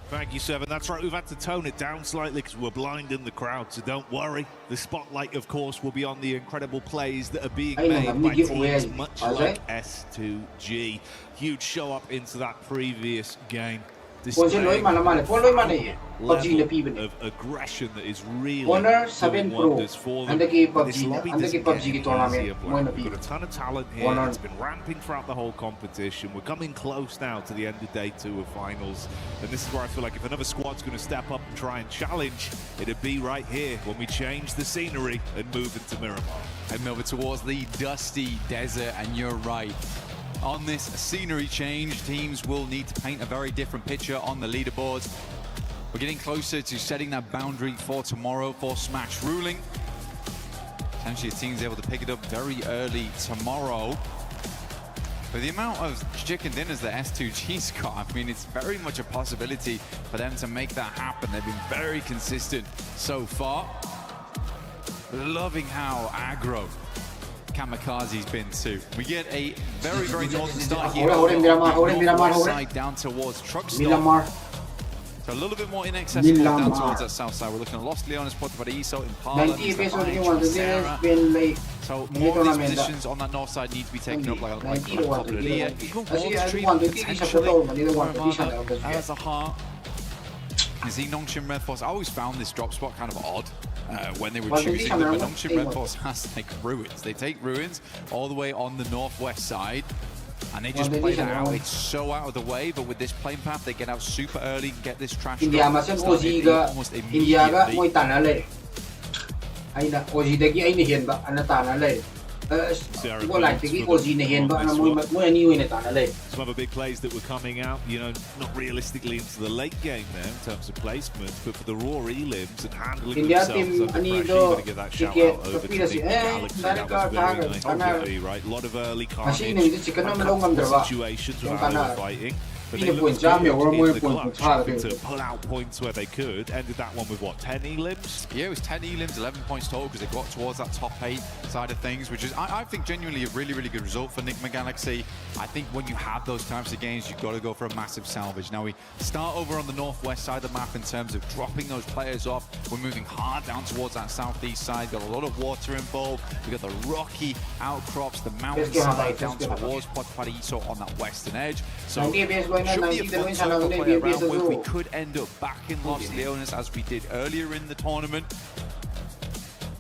Speaker 7: Thank you, Seven. That's right, we've had to tone it down slightly because we're blinding the crowd, so don't worry. The spotlight, of course, will be on the incredible plays that are being made by teams much like S2G. Huge show up into that previous game. Displaying level of aggression that is really doing wonders for them. This lobby doesn't get easier, Black. We've got a ton of talent here. It's been ramping throughout the whole competition. We're coming close now to the end of day 2 of finals, and this is where I feel like if another squad's going to step up and try and challenge, it'd be right here when we change the scenery and move into Miramar.
Speaker 9: And move it towards the dusty desert, and you're right. On this scenery change, teams will need to paint a very different picture on the leaderboards. We're getting closer to setting that boundary for tomorrow for Smash ruling. Potentially a team's able to pick it up very early tomorrow. But the amount of chicken dinners that S2G's got, I mean, it's very much a possibility for them to make that happen. They've been very consistent so far. Loving how aggro Kamikaze's been too. We get a very, very northern start here. Side down towards Truck Stop. So a little bit more inaccessible down towards that south side. We're looking at Los Leones, Puerto Paraíso, Impala, so more of these positions on that north side need to be taken up, like Popularia, even Wall Street, potentially. As a heart. You see Nongshim Red Force, I always found this drop spot kind of odd. when they were choosing them. But Nongshim Red Force has like ruins. They take ruins all the way on the northwest side, and they just play that out. It's so out of the way, but with this plane path, they get out super early and get this trash.
Speaker 2: India masih OG ga India ga moi tanah le. Aina OG dagi aina hian ba ana tanah le. What like the OG ne hian ba ana moi ani win tanah le.
Speaker 7: Some other big plays that were coming out, you know, not realistically into the late game there in terms of placement, but for the raw elims and handling
Speaker 2: India
Speaker 7: themselves
Speaker 2: team
Speaker 7: under pressure, you got to give that shout out over to the Galaxy. That was very nice, obviously, right? A lot of early carnage, situations without all fighting. But they looked to pull out points where they could. Ended that one with what, 10 elims?
Speaker 1: Yeah, it was 10 elims, 11 points total because they got towards that top 8 side of things, which is, I think, genuinely a really, really good result for Nigma Galaxy. I think when you have those types of games, you've got to go for a massive salvage. Now we start over on the northwest side of the map in terms of dropping those players off. We're moving hard down towards that southeast side. Got a lot of water involved. We got the rocky outcrops, the mountainside down towards Potpariso on that western edge. So should be a fun solo play around with. We could end up back in Los Leones as we did earlier in the tournament.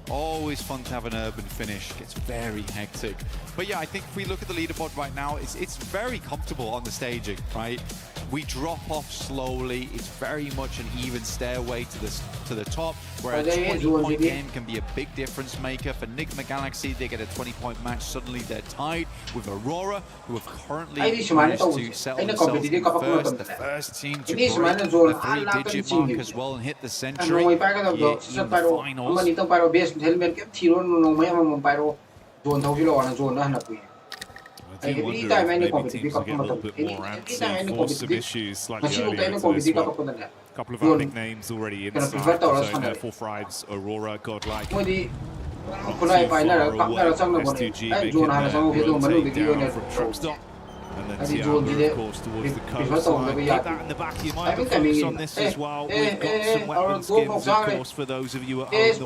Speaker 1: Always fun to have an urban finish. Gets very hectic. But yeah, I think if we look at the leaderboard right now, it's very comfortable on the staging, right? We drop off slowly. It's very much an even stairway to the top, where a 20-point game can be a big difference maker. For Nigma Galaxy, they get a 20-point match. Suddenly they're tied with Aurora, who have currently managed to settle themselves in first. The first team to break the 3-digit mark as well and hit the century here in the finals.
Speaker 7: I do wonder if maybe teams will get a little bit more antsy for some issues slightly earlier into this one. A couple of our nicknames already inside the zone there for Thrives, Aurora, Godlike. Not too far away from S2G, making rotate down from truck stop. And then Tiamba, of course, towards the coastline. Keep that in the back of your mind. Focus on this as well. We've got some weapon skins, of course, for those of you at home. Some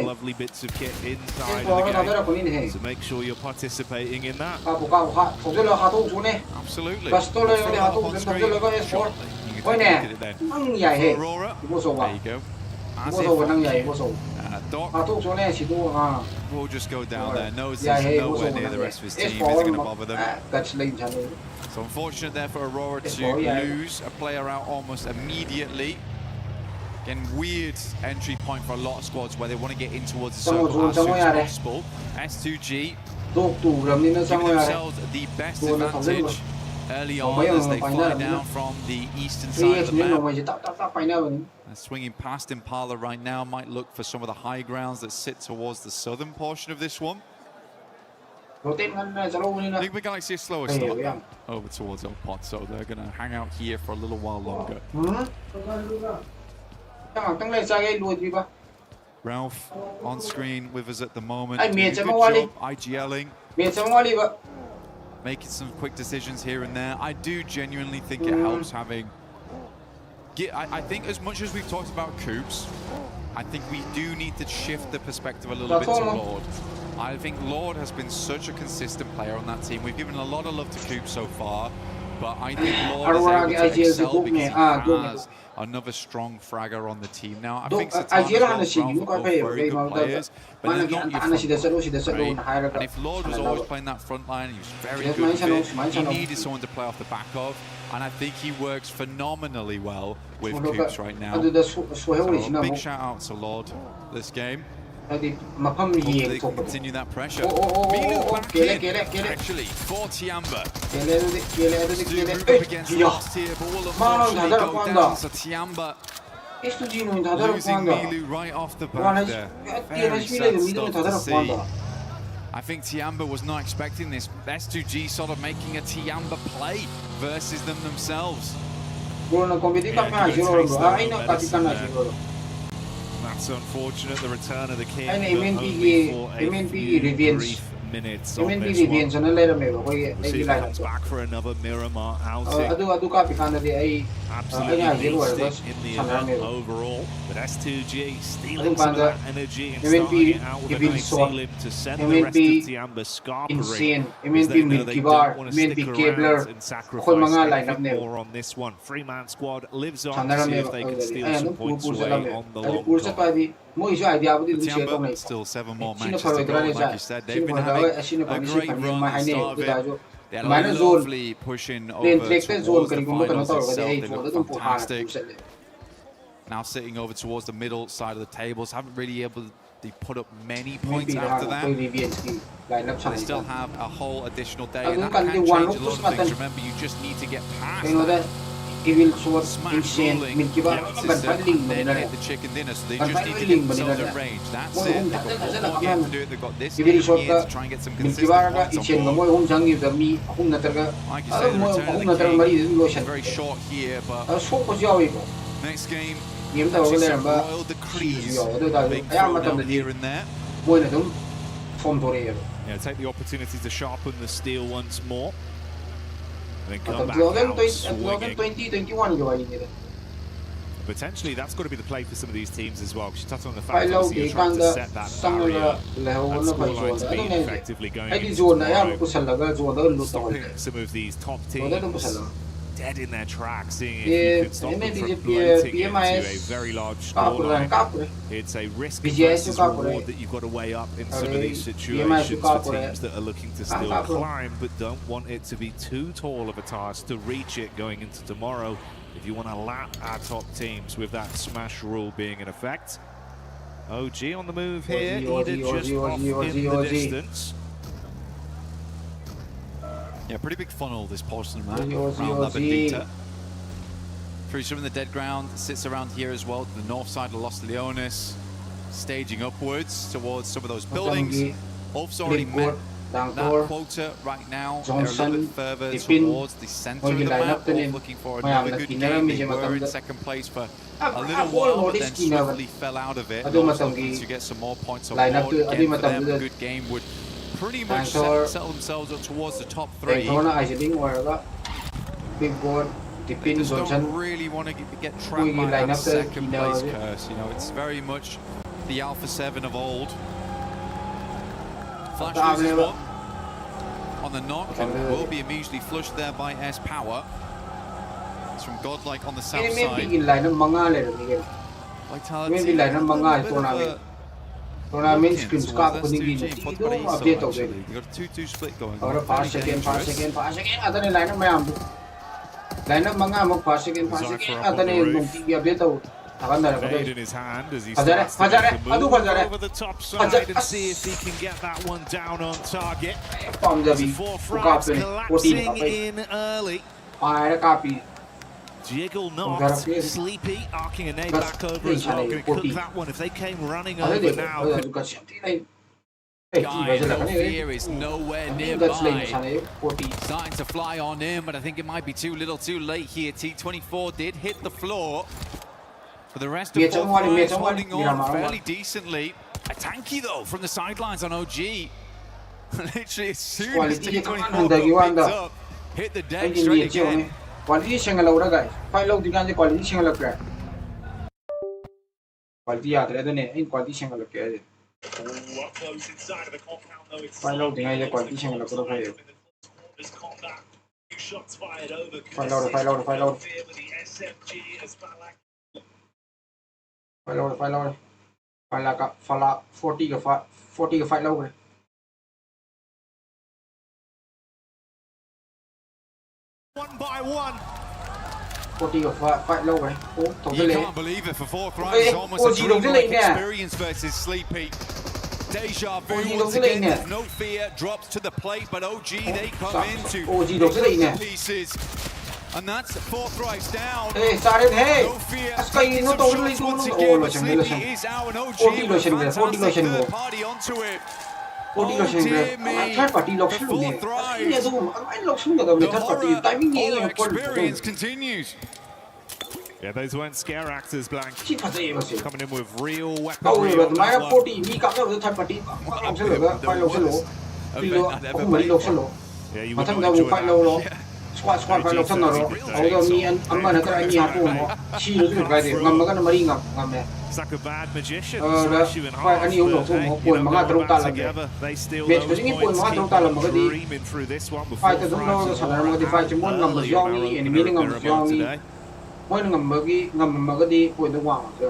Speaker 7: lovely bits of kit inside of the game. So make sure you're participating in that.
Speaker 1: Absolutely.
Speaker 2: Aurora.
Speaker 1: There you go. Doc will just go down there, knows he's nowhere near the rest of his team, isn't going to bother them. So unfortunate there for Aurora to lose a player out almost immediately. Again, weird entry point for a lot of squads where they want to get in towards the circle as soon as possible. S2G give themselves the best advantage early on as they fly down from the eastern side of the map. Swinging past Impala right now, might look for some of the high grounds that sit towards the southern portion of this one. Nigma Galaxy is slower start over towards El Pot, so they're going to hang out here for a little while longer. Ralph on screen with us at the moment. Good job IGLing. Making some quick decisions here and there. I do genuinely think it helps having... I think as much as we've talked about Coops, I think we do need to shift the perspective a little bit to Lord. I think Lord has been such a consistent player on that team. We've given a lot of love to Coops so far, but I think Lord is able to excel because he has another strong fragger on the team. Now, I think Satana as well, Ralph are both very good players, but they're not your front line, right? And if Lord was always playing that front line, he was very good with it, he needed someone to play off the back of, and I think he works phenomenally well with Coops right now. So a big shout out to Lord this game. Hopefully they can continue that pressure. Milu back in, actually, for Tiamba. Let's do against last here, but will unfortunately go down. So Tiamba losing Milu right off the back there. Very sad stuff to see. I think Tiamba was not expecting this. S2G sort of making a Tiamba play versus them themselves.
Speaker 7: That's unfortunate, the return of the king, but only for a few brief minutes on this one. We'll see if he comes back for another Miramar outing. Absolutely beasting in the event overall, but S2G stealing some of that energy and starting it out with a nice sealim to send the rest of Tiamba scarpering, as they know they don't want to stick around and sacrifice anything more on this one. 3-man squad lives on to see if they can steal some points away on the long top.
Speaker 2: Moisu idea budi dum share tong nei.
Speaker 9: Still 7 more
Speaker 2: Sino
Speaker 9: matches to
Speaker 2: pharo
Speaker 9: go.
Speaker 2: dra ne
Speaker 9: Like
Speaker 2: ja.
Speaker 9: you said, they've
Speaker 2: Sino
Speaker 9: been
Speaker 2: pharo
Speaker 9: having
Speaker 2: da sino
Speaker 9: a
Speaker 2: pharo si
Speaker 9: great
Speaker 2: pharo
Speaker 9: run
Speaker 2: ma
Speaker 9: at
Speaker 2: hai
Speaker 9: the
Speaker 2: ne
Speaker 9: start of
Speaker 2: ku da
Speaker 9: it.
Speaker 2: jo.
Speaker 9: They had a
Speaker 2: Mana zone
Speaker 9: lovely pushing
Speaker 2: lane
Speaker 9: over
Speaker 2: track te zone
Speaker 9: towards the
Speaker 2: kari gumba kana
Speaker 9: finals
Speaker 2: tor ga
Speaker 9: itself.
Speaker 2: de
Speaker 9: They
Speaker 2: zone
Speaker 9: look
Speaker 2: dum pu ha na
Speaker 9: fantastic. Now sitting over towards the middle side of the tables, haven't really able to put up many points after that. They still have a whole additional day, and that can change a lot of things. Remember, you just need to get past that. Smash ruling and then hit the chicken dinner, so they just need to get themselves in range. That's it. They've got one more game to do it. They've got this game here to try and get some consistent points on board. Like you say, the return of the king, very short here, but next game, just some royal decrees being thrown out here and there.
Speaker 7: Yeah, take the opportunity to sharpen the steel once more. And then come back out swinging. Potentially, that's got to be the play for some of these teams as well. Because you touched on the fact that you're trying to set that barrier and scoreline to be effectively going into tomorrow, stopping some of these top teams dead in their tracks, seeing if you can stop them from bloating into a very large scoreline. It's a risk versus reward that you've got to weigh up in some of these situations for teams that are looking to still climb but don't want it to be too tall of a task to reach it going into tomorrow. If you want to lap our top teams with that smash rule being in effect. OG on the move here, either just off in the distance.
Speaker 9: Yeah, pretty big funnel, this portion map around La Bendita. Through in the dead ground, sits around here as well, to the north side of Los Leones, staging upwards towards some of those buildings. Ulf's already met that quota right now. They're a little bit further towards the center of the map, looking for another good game. They were in second place for a little while, but then swiftly fell out of it. Looking to get some more points on board. Again, for them, a good game would pretty much settle themselves up towards the top 3. They just don't really want to get trapped by that second place curse. You know, it's very much the Alpha 7 of old. Flash loses one on the knock and will be immediately flushed there by S Power. It's from Godlike on the south side.
Speaker 2: Tournament screens ka ko ni
Speaker 9: They've got a 2-2 split going on.
Speaker 2: Pass again. Atane line mayam. Line manga mo pass again. Atane nung update to.
Speaker 7: Fade in his hand as he starts to make the move over the top side and see if he can get that one down on target. Fourth right collapsing in early. Jiggle knocked, Sleepy arcing a nade back over as well. Going to cook that one if they came running over now.
Speaker 9: Guy here is nowhere nearby. Starting to fly on him, but I think it might be too little too late here. T24 did hit the floor. For the rest of both players holding on fairly decently. A THANKG though from the sidelines on OG. Literally as soon as T24 picked up, hit the deck straight again.
Speaker 2: Quality single out guys. Fight low the quality single up. Quality other than in quality single up. Fight low the quality single up. Fight loud. Fala 40 ka fight low.
Speaker 7: 1 by 1.
Speaker 2: 40 fight low right?
Speaker 9: You can't believe it for fourth round. It's almost a dream-like experience versus Sleepy. Deja vu once again, with no fear, drops to the plate, but OG, they come into pieces. And that's fourth rights down.
Speaker 2: Hey, started, hey!
Speaker 9: No fear, taking some shots once again, but Sleepy is out and OG with fantastic third party onto it. Oh dear me, the fourth rise. The whole experience continues.
Speaker 7: Yeah, those weren't scare actors, Blank. Coming in with real weaponry. Yeah, you would not enjoy that.
Speaker 2: Squad fight low son naro. Audio me and amma na kara ni hatu mo. Chi lo tu kai de. Ngam ka na mari ngam me.
Speaker 7: It's like a bad magician. Smash you in half.
Speaker 2: Ani yo lo tu mo point mga tro ta lam.
Speaker 7: They steal
Speaker 2: those
Speaker 7: points. Keep dreaming through this one before
Speaker 2: fight the no sa na mo di fight mo ngam mo yong ni enemy ngam mo yong ni.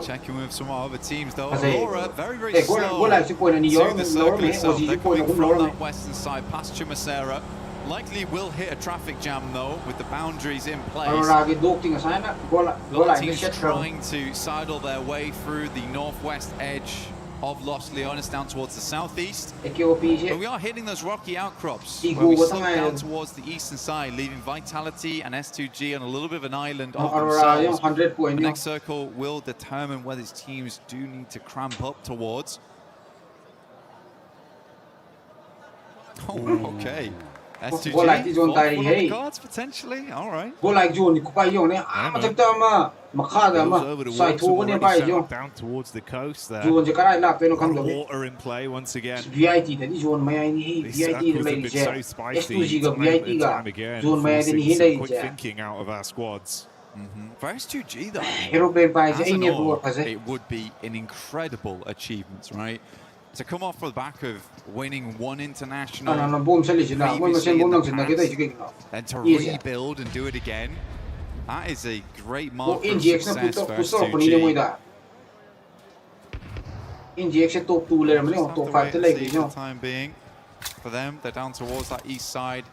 Speaker 1: Checking with some other teams though.
Speaker 2: Kasi,
Speaker 1: Aurora, very slow
Speaker 2: goal like si point na ni
Speaker 1: to
Speaker 2: York,
Speaker 1: the
Speaker 2: Lorme,
Speaker 1: circle itself.
Speaker 2: Ozi
Speaker 1: They're
Speaker 2: point
Speaker 1: coming
Speaker 2: na
Speaker 1: from
Speaker 2: Lorme.
Speaker 1: that western side past Chumasera. Likely will hit a traffic jam though with the boundaries in place. A lot of teams trying to sidle their way through the northwest edge of Los Leones down towards the southeast. But we are hitting those rocky outcrops where we slope down towards the eastern side, leaving Vitality and S2G on a little bit of an island of themselves. The next circle will determine whether these teams do need to cramp up towards. Oh, okay. S2G, on the cards potentially. All right.
Speaker 2: Go like John,
Speaker 23: down towards the coast there.
Speaker 2: Water
Speaker 23: in play once again.
Speaker 2: VIT that is one my VIT
Speaker 23: so spicy time again, forcing some quick thinking out of our squads.
Speaker 1: For S2G though, it would be an incredible achievement, right? To come off the back of winning one international previously in the past, and to rebuild and do it again, that is a great mark of success for S2G. For the time being, for them, they're down towards that east side.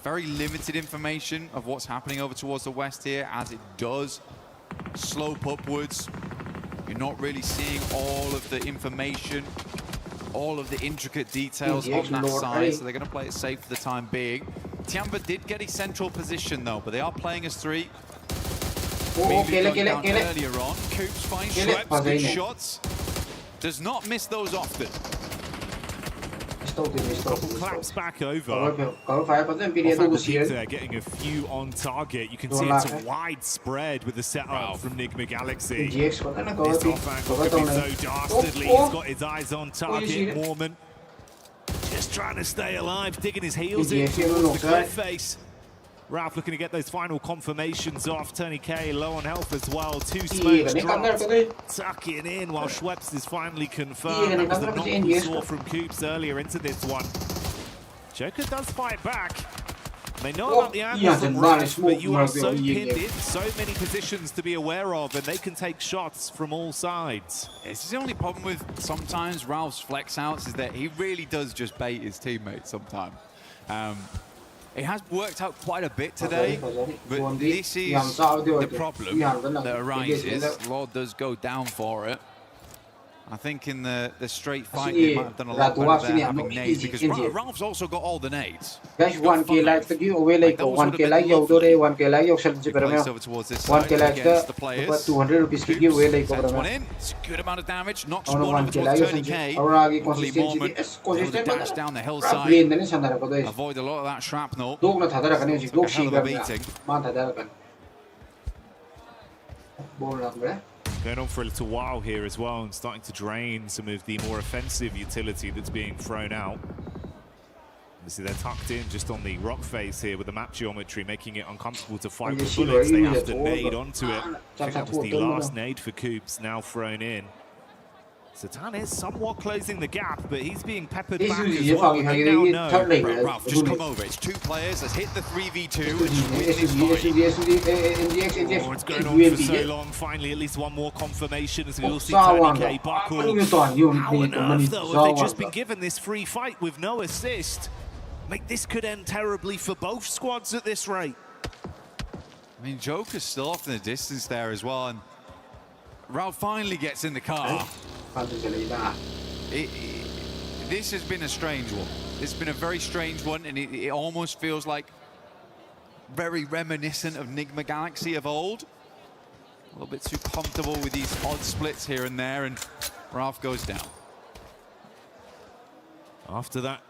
Speaker 1: Very limited information of what's happening over towards the west here, as it does slope upwards. You're not really seeing all of the information, all of the intricate details on that side, so they're going to play it safe for the time being. Tiamba did get a central position though, but they are playing as three. Earlier on, Coops finds Schweppes, good shots. Does not miss those often.
Speaker 23: Couple claps back over. There, getting a few on target. You can see it's a wide spread with the setup from Nigma Galaxy. This off-angle could be so dastardly. He's got his eyes on target. Mormon just trying to stay alive, digging his heels in towards the cliff face. Ralph looking to get those final confirmations off. THANKG low on health as well. 2 smokes dropped. Tucking in while Schweppes is finally confirmed. That was the knock we saw from Coops earlier into this one. Joker does fight back. They know about the angle from Ralph, but you are so pinned in, so many positions to be aware of, and they can take shots from all sides.
Speaker 1: This is the only problem with sometimes Ralph's flex outs, is that he really does just bait his teammates sometimes. It has worked out quite a bit today, but this is the problem that arises. Lord does go down for it. I think in the straight fight, they might have done a lot better there having nades, because Ralph's also got all the nades.
Speaker 2: Guys, 1k like the give away like 1k like yo do 1k like yo shall
Speaker 1: over towards this side
Speaker 2: 1k like
Speaker 1: the players.
Speaker 2: 200 rupees ki give away like
Speaker 1: one in. It's a good amount of damage. Knocks one over towards THANKG. Luckily Mormon able to dash down the hillside. Avoid a lot of that shrapnel. Took a hell of a beating.
Speaker 23: Going on for a little while here as well, and starting to drain some of the more offensive utility that's being thrown out. Obviously they're tucked in just on the rock face here with the map geometry, making it uncomfortable to fight with bullets. They have to nade onto it. I think that was the last nade for Coops, now thrown in. Satan is somewhat closing the gap, but he's being peppered back as well. They now know.
Speaker 1: Ralph, just come over. It's 2 players. Let's hit the 3v2.
Speaker 23: It's going on for so long. Finally, at least one more confirmation as we all see THANKG buckle. How on earth, though, have they just been given this free fight with no assist? Mate, this could end terribly for both squads at this rate.
Speaker 1: I mean, Joker's still off in the distance there as well, and Ralph finally gets in the car. This has been a strange one. It's been a very strange one, and it almost feels like very reminiscent of Nigma Galaxy of old. A little bit too comfortable with these odd splits here and there, and Ralph goes down.
Speaker 23: After that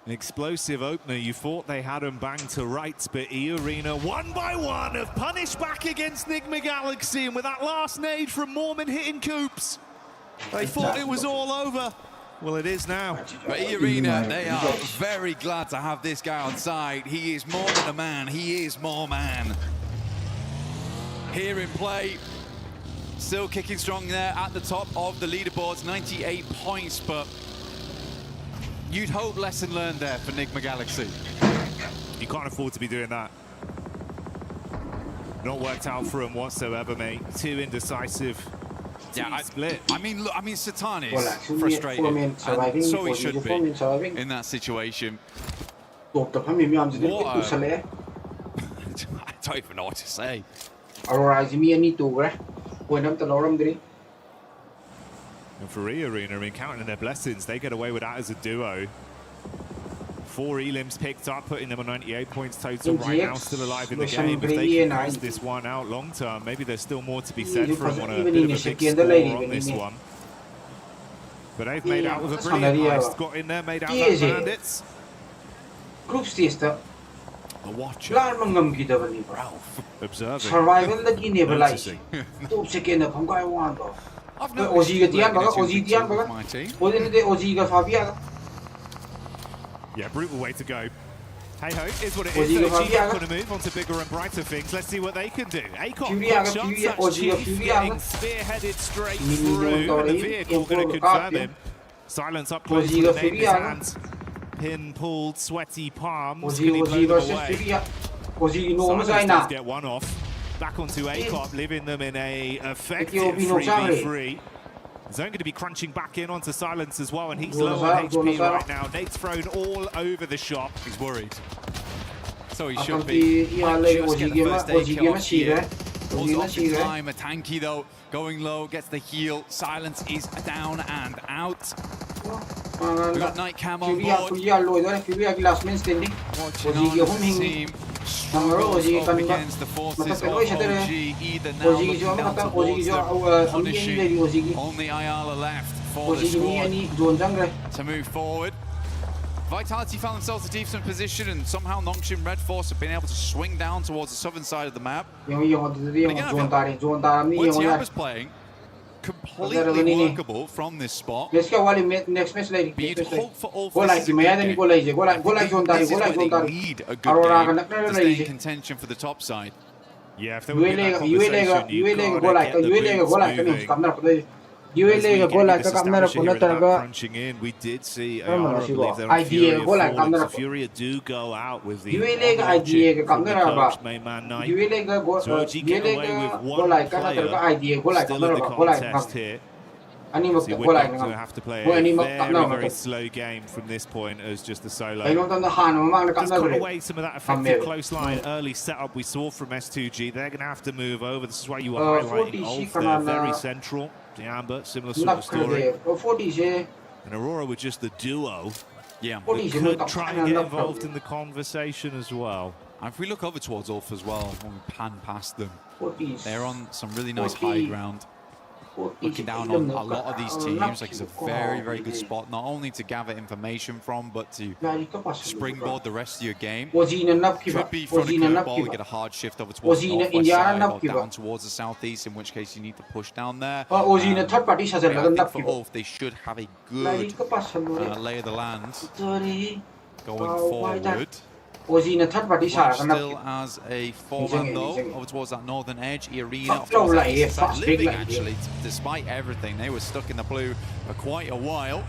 Speaker 23: explosive opener, you thought they had him banged to rights, but E-Arena, one by one, have punished back against Nigma Galaxy, and with that last nade from Mormon hitting Coops, they thought it was all over. Well, it is now.
Speaker 1: But E-Arena, they are very glad to have this guy on side. He is more than a man, he is more man. Here in play, still kicking strong there at the top of the leaderboards, 98 points, but you'd hope lesson learned there for Nigma Galaxy.
Speaker 23: You can't afford to be doing that.
Speaker 7: Not worked out for him whatsoever, mate. Too indecisive.
Speaker 9: Yeah,
Speaker 7: split.
Speaker 9: I mean, Satan is frustrated, and so he should be in that situation. What I don't even know what to say.
Speaker 7: And for E-Arena, I mean, counting their blessings, they get away with that as a duo. 4 elims picked up, putting them on 98 points total right now, still alive in the game. If they can close this one out long term, maybe there's still more to be said for them on a bit of a big score on this one. But they've made out with a brilliant heist, got in there, made out that bandits.
Speaker 2: Group stage the
Speaker 9: watcher.
Speaker 7: Ralph observing.
Speaker 2: Survival the Guinea Belay. 2 seconds of Hungary one. Oziga Tian, Oziga, Oziga Fabia.
Speaker 7: Yeah, brutal way to go. Hey ho, is what it is. So G-Mac going to move on to bigger and brighter things. Let's see what they can do. Akon, shots, that's Chief getting spearheaded straight through, and the vehicle going to confirm him. Silence up close to the name in his hands. Pin pulled, sweaty palms. Can he blow them away? Silence does get one off. Back onto Akon, leaving them in a effective 3v3. Zone going to be crunching back in onto Silence as well, and he's low on HP right now. Nate's thrown all over the shop.
Speaker 9: He's worried. So he should be. Might just get the first aid kill off here. Pulls off in time. A THANKG though, going low, gets the heal. Silence is down and out. We've got Night Cam on board. Watching out the team. Struggles up against the forces of OG. Either now looking down towards them, punishing. Only Ayala left for the squad to move forward. Vitality found themselves a decent position, and somehow Nongshim Red Force have been able to swing down towards the southern side of the map. And again, I feel where Tiapa's playing, completely workable from this spot. But you'd hope for all phases of the game. This is where they need a good game to stay in contention for the top side.
Speaker 7: Yeah, if they were in that conversation, you've got to get the boots moving. We did see I believe there are Furia do go out with the main man Knight. So OG get away with one player still in the contest here. So we're going to have to play a very slow game from this point as just a solo. Just cut away some of that effective close line early setup we saw from S2G. They're going to have to move over. This is why you were highlighting Ulf. They're very central. The Amber, similar sort of story. And Aurora with just the duo.
Speaker 9: Yeah,
Speaker 7: we could try and get involved in the conversation as well.
Speaker 9: And if we look over towards Ulf as well, when we pan past them, they're on some really nice high ground. Looking down on a lot of these teams, like it's a very, very good spot, not only to gather information from, but to springboard the rest of your game. Could be front of curveball, you get a hard shift over towards the northwest side, or down towards the southeast, in which case you need to push down there. I think for Ulf, they should have a good lay of the land going forward. Still as a 4-man though, over towards that northern edge. Arena living actually, despite everything. They were stuck in the blue for quite a while.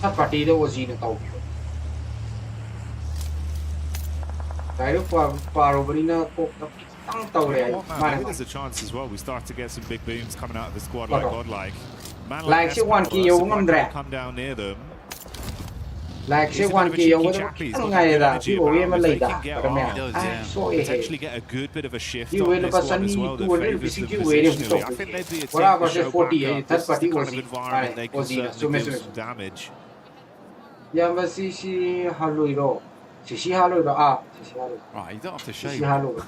Speaker 7: Maybe there's a chance as well. We start to get some big booms coming out of the squad like Godlike. Man like come down near them.
Speaker 2: Like say one key over the
Speaker 7: potentially get a good bit of a shift on this one as well that favours them positionally. I think they'd be a team to show back up. This is the kind of environment they can certainly do some damage.
Speaker 2: Right,
Speaker 9: you don't have to shave.
Speaker 7: Does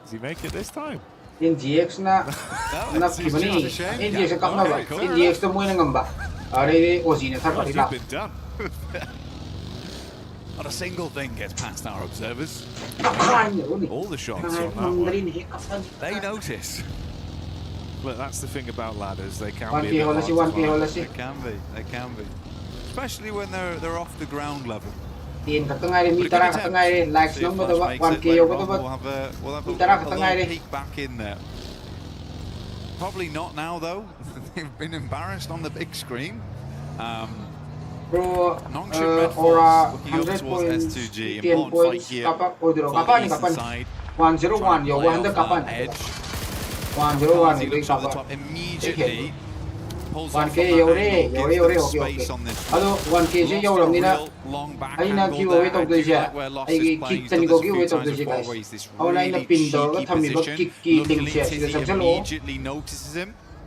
Speaker 7: he make it this time?
Speaker 2: In GX na GX come na ba? In GX to mo na ngamba. Are Ozina
Speaker 9: been done. Not a single thing gets past our observers. All the shots on that one. They notice.
Speaker 7: Look, that's the thing about ladders. They can be.
Speaker 9: They can be. Especially when they're off the ground level. We'll have a peek back in there. Probably not now though. They've been embarrassed on the big screen.
Speaker 2: Bro,
Speaker 9: Aura
Speaker 2: 100 points,
Speaker 9: S2G.
Speaker 2: 10
Speaker 9: Important fight
Speaker 2: points,
Speaker 9: here.
Speaker 2: kapan? Oh, dito, kapan ni kapan? 101, yo, 100 kapan? 101, ito yung kapan.
Speaker 9: Immediately pulls
Speaker 2: 1K,
Speaker 9: off
Speaker 2: yo,
Speaker 9: from that
Speaker 2: re,
Speaker 9: angle,
Speaker 2: yo,
Speaker 9: gives
Speaker 2: yo,
Speaker 9: them
Speaker 2: re, okay,
Speaker 9: space
Speaker 2: okay.
Speaker 9: on this
Speaker 2: Alo, 1K siya, yo, lang nila. Ay, nag-giveaway tawag doon siya. Ay, kick ta ni ko giveaway tawag doon siya, guys. Ako na yung napindor, katami ba, kick-killing siya. Sila sa loo.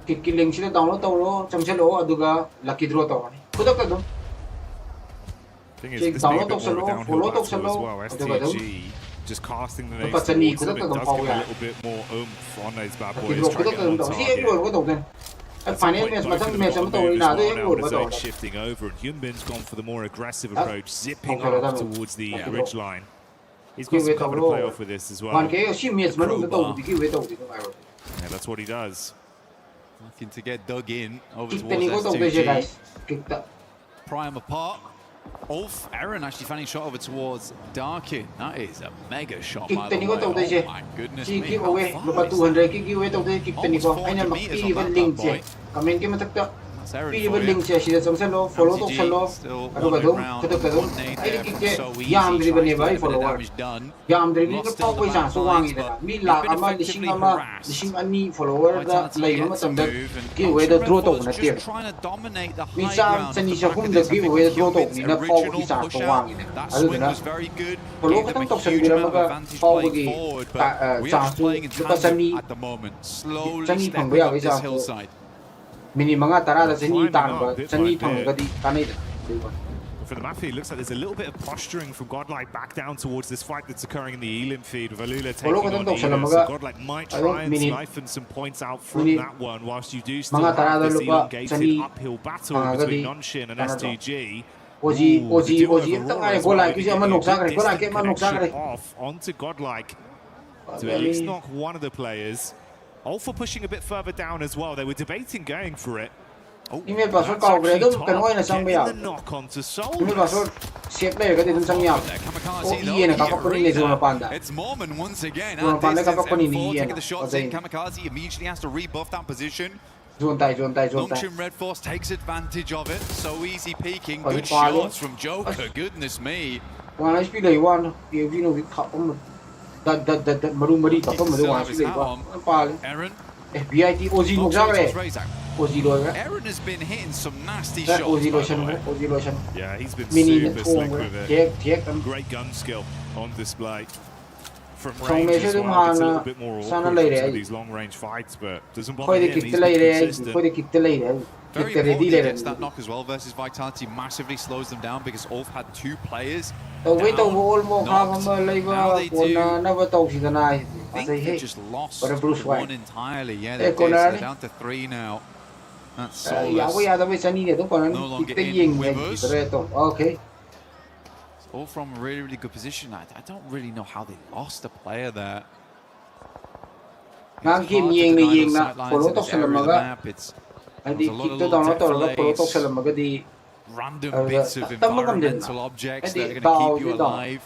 Speaker 2: Kick-killing sila, download tawlo. Sa loo, aduga, lucky draw tawag. Kudak ka doon.
Speaker 7: This
Speaker 2: download
Speaker 7: being a bit more of a downhill battle as well. STG just casting the nades towards them. It does give a little bit more oomph on those bad boys trying to get on target. Shifting over, and Hyunbin's gone for the more aggressive approach, zipping off towards the ridge line. He's got some cover to play off with this as well. Yeah, that's what he does.
Speaker 9: Looking to get dug in over towards S2G. Prime apart. Ulf, Aaron actually finding shot over towards Darkin. That is a mega shot, by the way. Oh my goodness me.
Speaker 2: Giveaway, lupa 200 giveaway tawag kick ta ni ko. Ay na mag-even link siya. Kami yung matakta. Even link siya siya sa loob, follow to sa loob. Ano ba doon? Kato ka doon? Ay kick siya. Yam driven niya ba? Follower. Yam driven niya pa ko isang suwang ita. Mila ama, lising ani follower da lay mo matanda. Giveaway da draw tawag na tier. Minsan sa niya kung da giveaway da draw tawag ni na pa ko isang suwang ita. Ano na? Follow ka tang toksan bila maga pa ko gi sa lupa sa ni pangbayaw isa ko. Mini mga tarada sa ni tan ba sa ni thang ga di kanay.
Speaker 7: For the map feed, it looks like there's a little bit of posturing from Godlike back down towards this fight that's occurring in the Elim feed with Alula taking on Ela. So Godlike might try and siphon some points out from that one, whilst you do still have this elongated uphill battle between Nonshin and S2G.
Speaker 2: Oji, tangay ko like siya manok sa kare, ko like manok sa kare.
Speaker 7: Off onto Godlike to at least knock one of the players. Alpha pushing a bit further down as well. They were debating going for it. Oh,
Speaker 2: email password ka upgrade dum kanoy na sang bayaw. Email password safe player ka din sang yaw. O iyan ka pa kunin ni Zona Panda.
Speaker 9: It's Mormon once again.
Speaker 2: Zona Panda ka pa kunin ni iyan.
Speaker 9: Taking the shots in. Kamikaze immediately has to rebuff that position.
Speaker 2: Zone tie.
Speaker 9: Nongchin Red Force takes advantage of it. So easy peeking. Good shots from Joker. Goodness me.
Speaker 2: One HP day one. You know we cut on. That marumari ka pa madu one HP day one. Pal.
Speaker 9: Aaron.
Speaker 2: FBIT Oji mo sa kare. Oji lo ka.
Speaker 9: Aaron has been hitting some nasty shots.
Speaker 2: Oji lotion.
Speaker 7: Yeah, he's been super slick with it. Great gun skill on display. From range as well, it's a little bit more awkward for these long-range fights, but doesn't bother him. He's consistent.
Speaker 9: Very important he gets that knock as well versus Vitality. Massively slows them down because Ulf had two players. Now they do. I think they just lost one entirely. Yeah, they're down to 3 now. That's Solus. No longer in with us.
Speaker 2: Okay.
Speaker 9: All from a really, really good position. I don't really know how they lost a player there. It's hard to deny those sidelines in this area of the map. There's a lot of little delays, random bits of environmental objects that are going to keep you alive.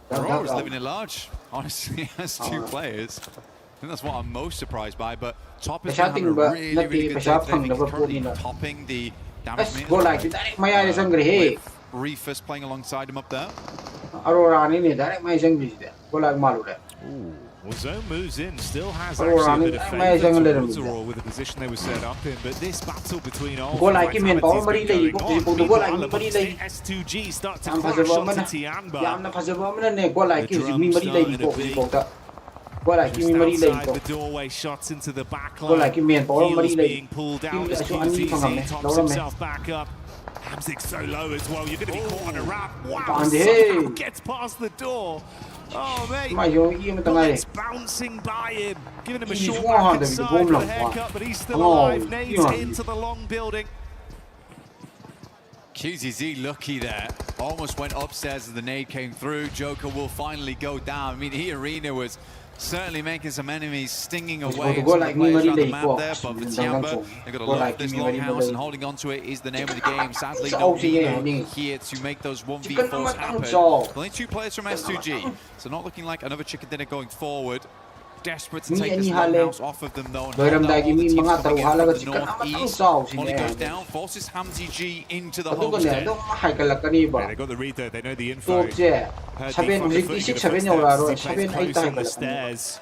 Speaker 9: Aurora is living it large, honestly, has 2 players. I think that's what I'm most surprised by, but Top is having a really, really good day. Currently topping the damage meter with Reefus playing alongside him up there.
Speaker 7: Well, Zone moves in, still has actually a bit of favour towards Aurora with the position they were set up in, but this battle between all Vitality's been going on. Meanwhile, S2G start to crash onto Tianba. The drums starting to beat. Just outside the doorway, shots into the back line. Heels being pulled out as QZZ tops himself back up. Hamzik's so low as well, you're going to be caught on a wrap. Wow, somehow gets past the door. Oh, mate. Bullets bouncing by him, giving him a short back inside with a haircut, but he's still alive. Nades into the long building.
Speaker 9: QZZ lucky there. Almost went upstairs as the nade came through. Joker will finally go down. I mean, Arena was certainly making some enemies stinging away some of the players around the map there, but for Tiamba, they've got to love this longhouse, and holding on to it is the name of the game. Sadly, no Nino here to make those 1v4s happen. Only 2 players from S2G, so not looking like another chicken dinner going forward. desperate to take this house off of them though.
Speaker 2: Rồi đâm đại mi mga tàu hala ka chicken amatang sao
Speaker 9: Molly
Speaker 2: sine.
Speaker 9: goes down, forces THANKG into the
Speaker 2: Ado ka
Speaker 9: homestead.
Speaker 2: ne, ado hai ka lakani ba.
Speaker 7: They got the read there, they know the info.
Speaker 2: Top je. Saben hujik 7 yaura ro, saben ai tai ka
Speaker 7: stairs.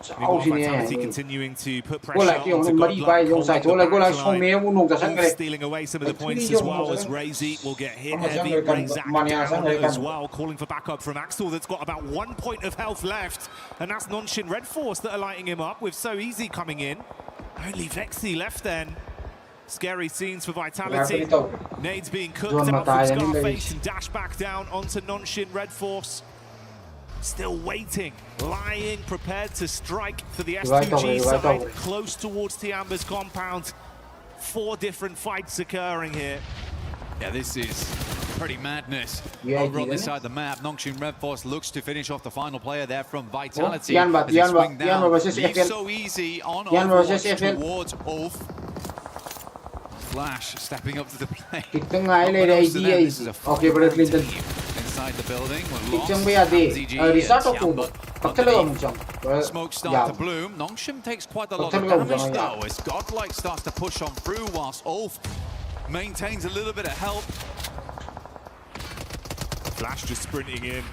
Speaker 2: Sao sine.
Speaker 7: Continuing to put pressure
Speaker 2: Gola ki on mari bai jong sai gola gola song me mu nong ka sang kare.
Speaker 7: Stealing away some of the points as well as Razy will get hit heavy. Razak as well, calling for backup from Axel that's got about 1 point of health left. And that's Nonshin Red Force that are lighting him up with So Easy coming in. Only Vexy left then. Scary scenes for Vitality. Nades being cooked out from Scarface and dash back down onto Nonshin Red Force. Still waiting, lying, prepared to strike for the S2G side, close towards Tiamba's compound. 4 different fights occurring here.
Speaker 9: Yeah, this is pretty madness over on this side of the map. Nongshim Red Force looks to finish off the final player there from Vitality. Leaves So Easy on over towards Ulf. Flash stepping up to the plate. This is a inside the building. Smoke start to bloom. Nongshim takes quite a lot of damage though as Godlike starts to push on through whilst Ulf maintains a little bit of help.
Speaker 7: Flash just sprinting in,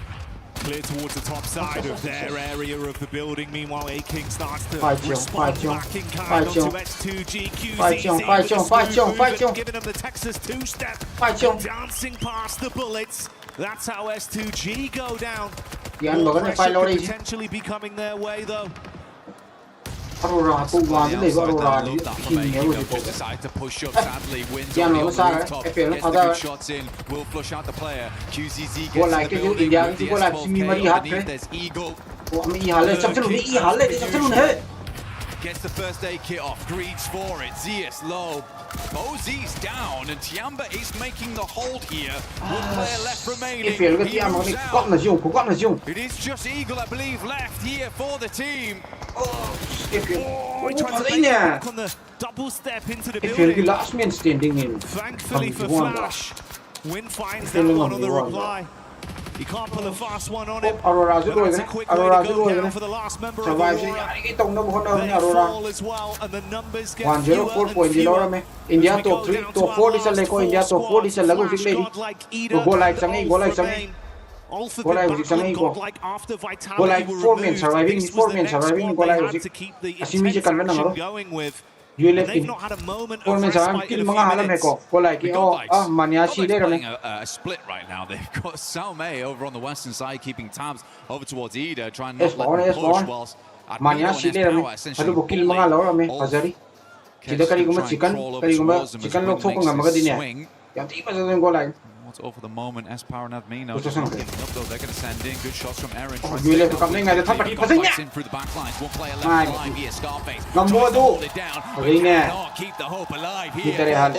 Speaker 7: clear towards the top side of their area of the building. Meanwhile, A-King starts to respond back in kind onto S2G. QZ giving them the Texas two-step, dancing past the bullets. That's how S2G go down. More pressure could potentially be coming their way though.
Speaker 2: Aurora cũng vào cái này của Aurora thì nhớ rồi thì
Speaker 9: decide to push up sadly wins on the rooftop gets the good shots in will flush out the player QZZ gets to the building with the S12K underneath there's Eagle gets the first aid kit off, Greed's for it, Zeus low, Bozy's down and Tiamba is making the hold here. One player left remaining, he moves out. It is just Eagle I believe left here for the team.
Speaker 7: He tried to make it on the double step into the building.
Speaker 2: last man standing in.
Speaker 7: Thankfully for Flash, Win finds that one on the reply. He can't pull a fast one on him. That's a quick way to go down for the last member of Aurora. Fall as well, and the numbers get fewer and fewer.
Speaker 2: India top 3, top 4 is a leko. India top 4 is a lego. Go like something. Go like something. Go like something. Go like 4 men surviving. 4 men surviving. Go like Asimi can win
Speaker 7: going with.
Speaker 2: You left in. 4 men surviving. Kill mga halam heko. Go like mania si there.
Speaker 9: A split right now. They've got Salme over on the western side, keeping tabs over towards Ida, trying not to let them push whilst
Speaker 2: mania si there. Aduh kill mga lawan me. Azari. Kita kali guma chicken log thok ngam magadi ne. Yang tiba saja go like.
Speaker 9: What's all for the moment? S Power and Admino just giving up though. They're going to send in good shots from Aaron.
Speaker 2: You left coming at the top.
Speaker 9: In through the back lines. One player left alive here. Scarface.
Speaker 2: Hold
Speaker 9: it down. We cannot keep the hope alive here.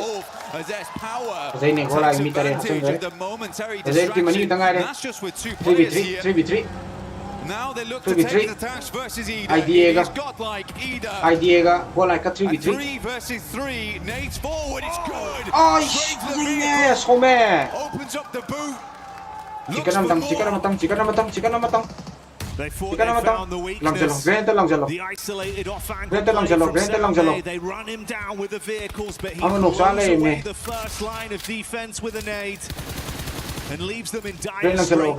Speaker 9: As S Power. The momentary distraction. That's just with 2 players here.
Speaker 2: 3v3.
Speaker 9: Now they look to take the task versus Ida. He's got like Ida.
Speaker 2: Idea go like a 3v3.
Speaker 9: 3 versus 3. Nate's forward. It's good.
Speaker 2: Oh, yes, home.
Speaker 9: Opens up the boot.
Speaker 2: Chicken matang.
Speaker 7: They thought they found the weakness. The isolated off-angle they run him down with the vehicles, but he blows away the first line of defense with a nade. And leaves them in dire straits now.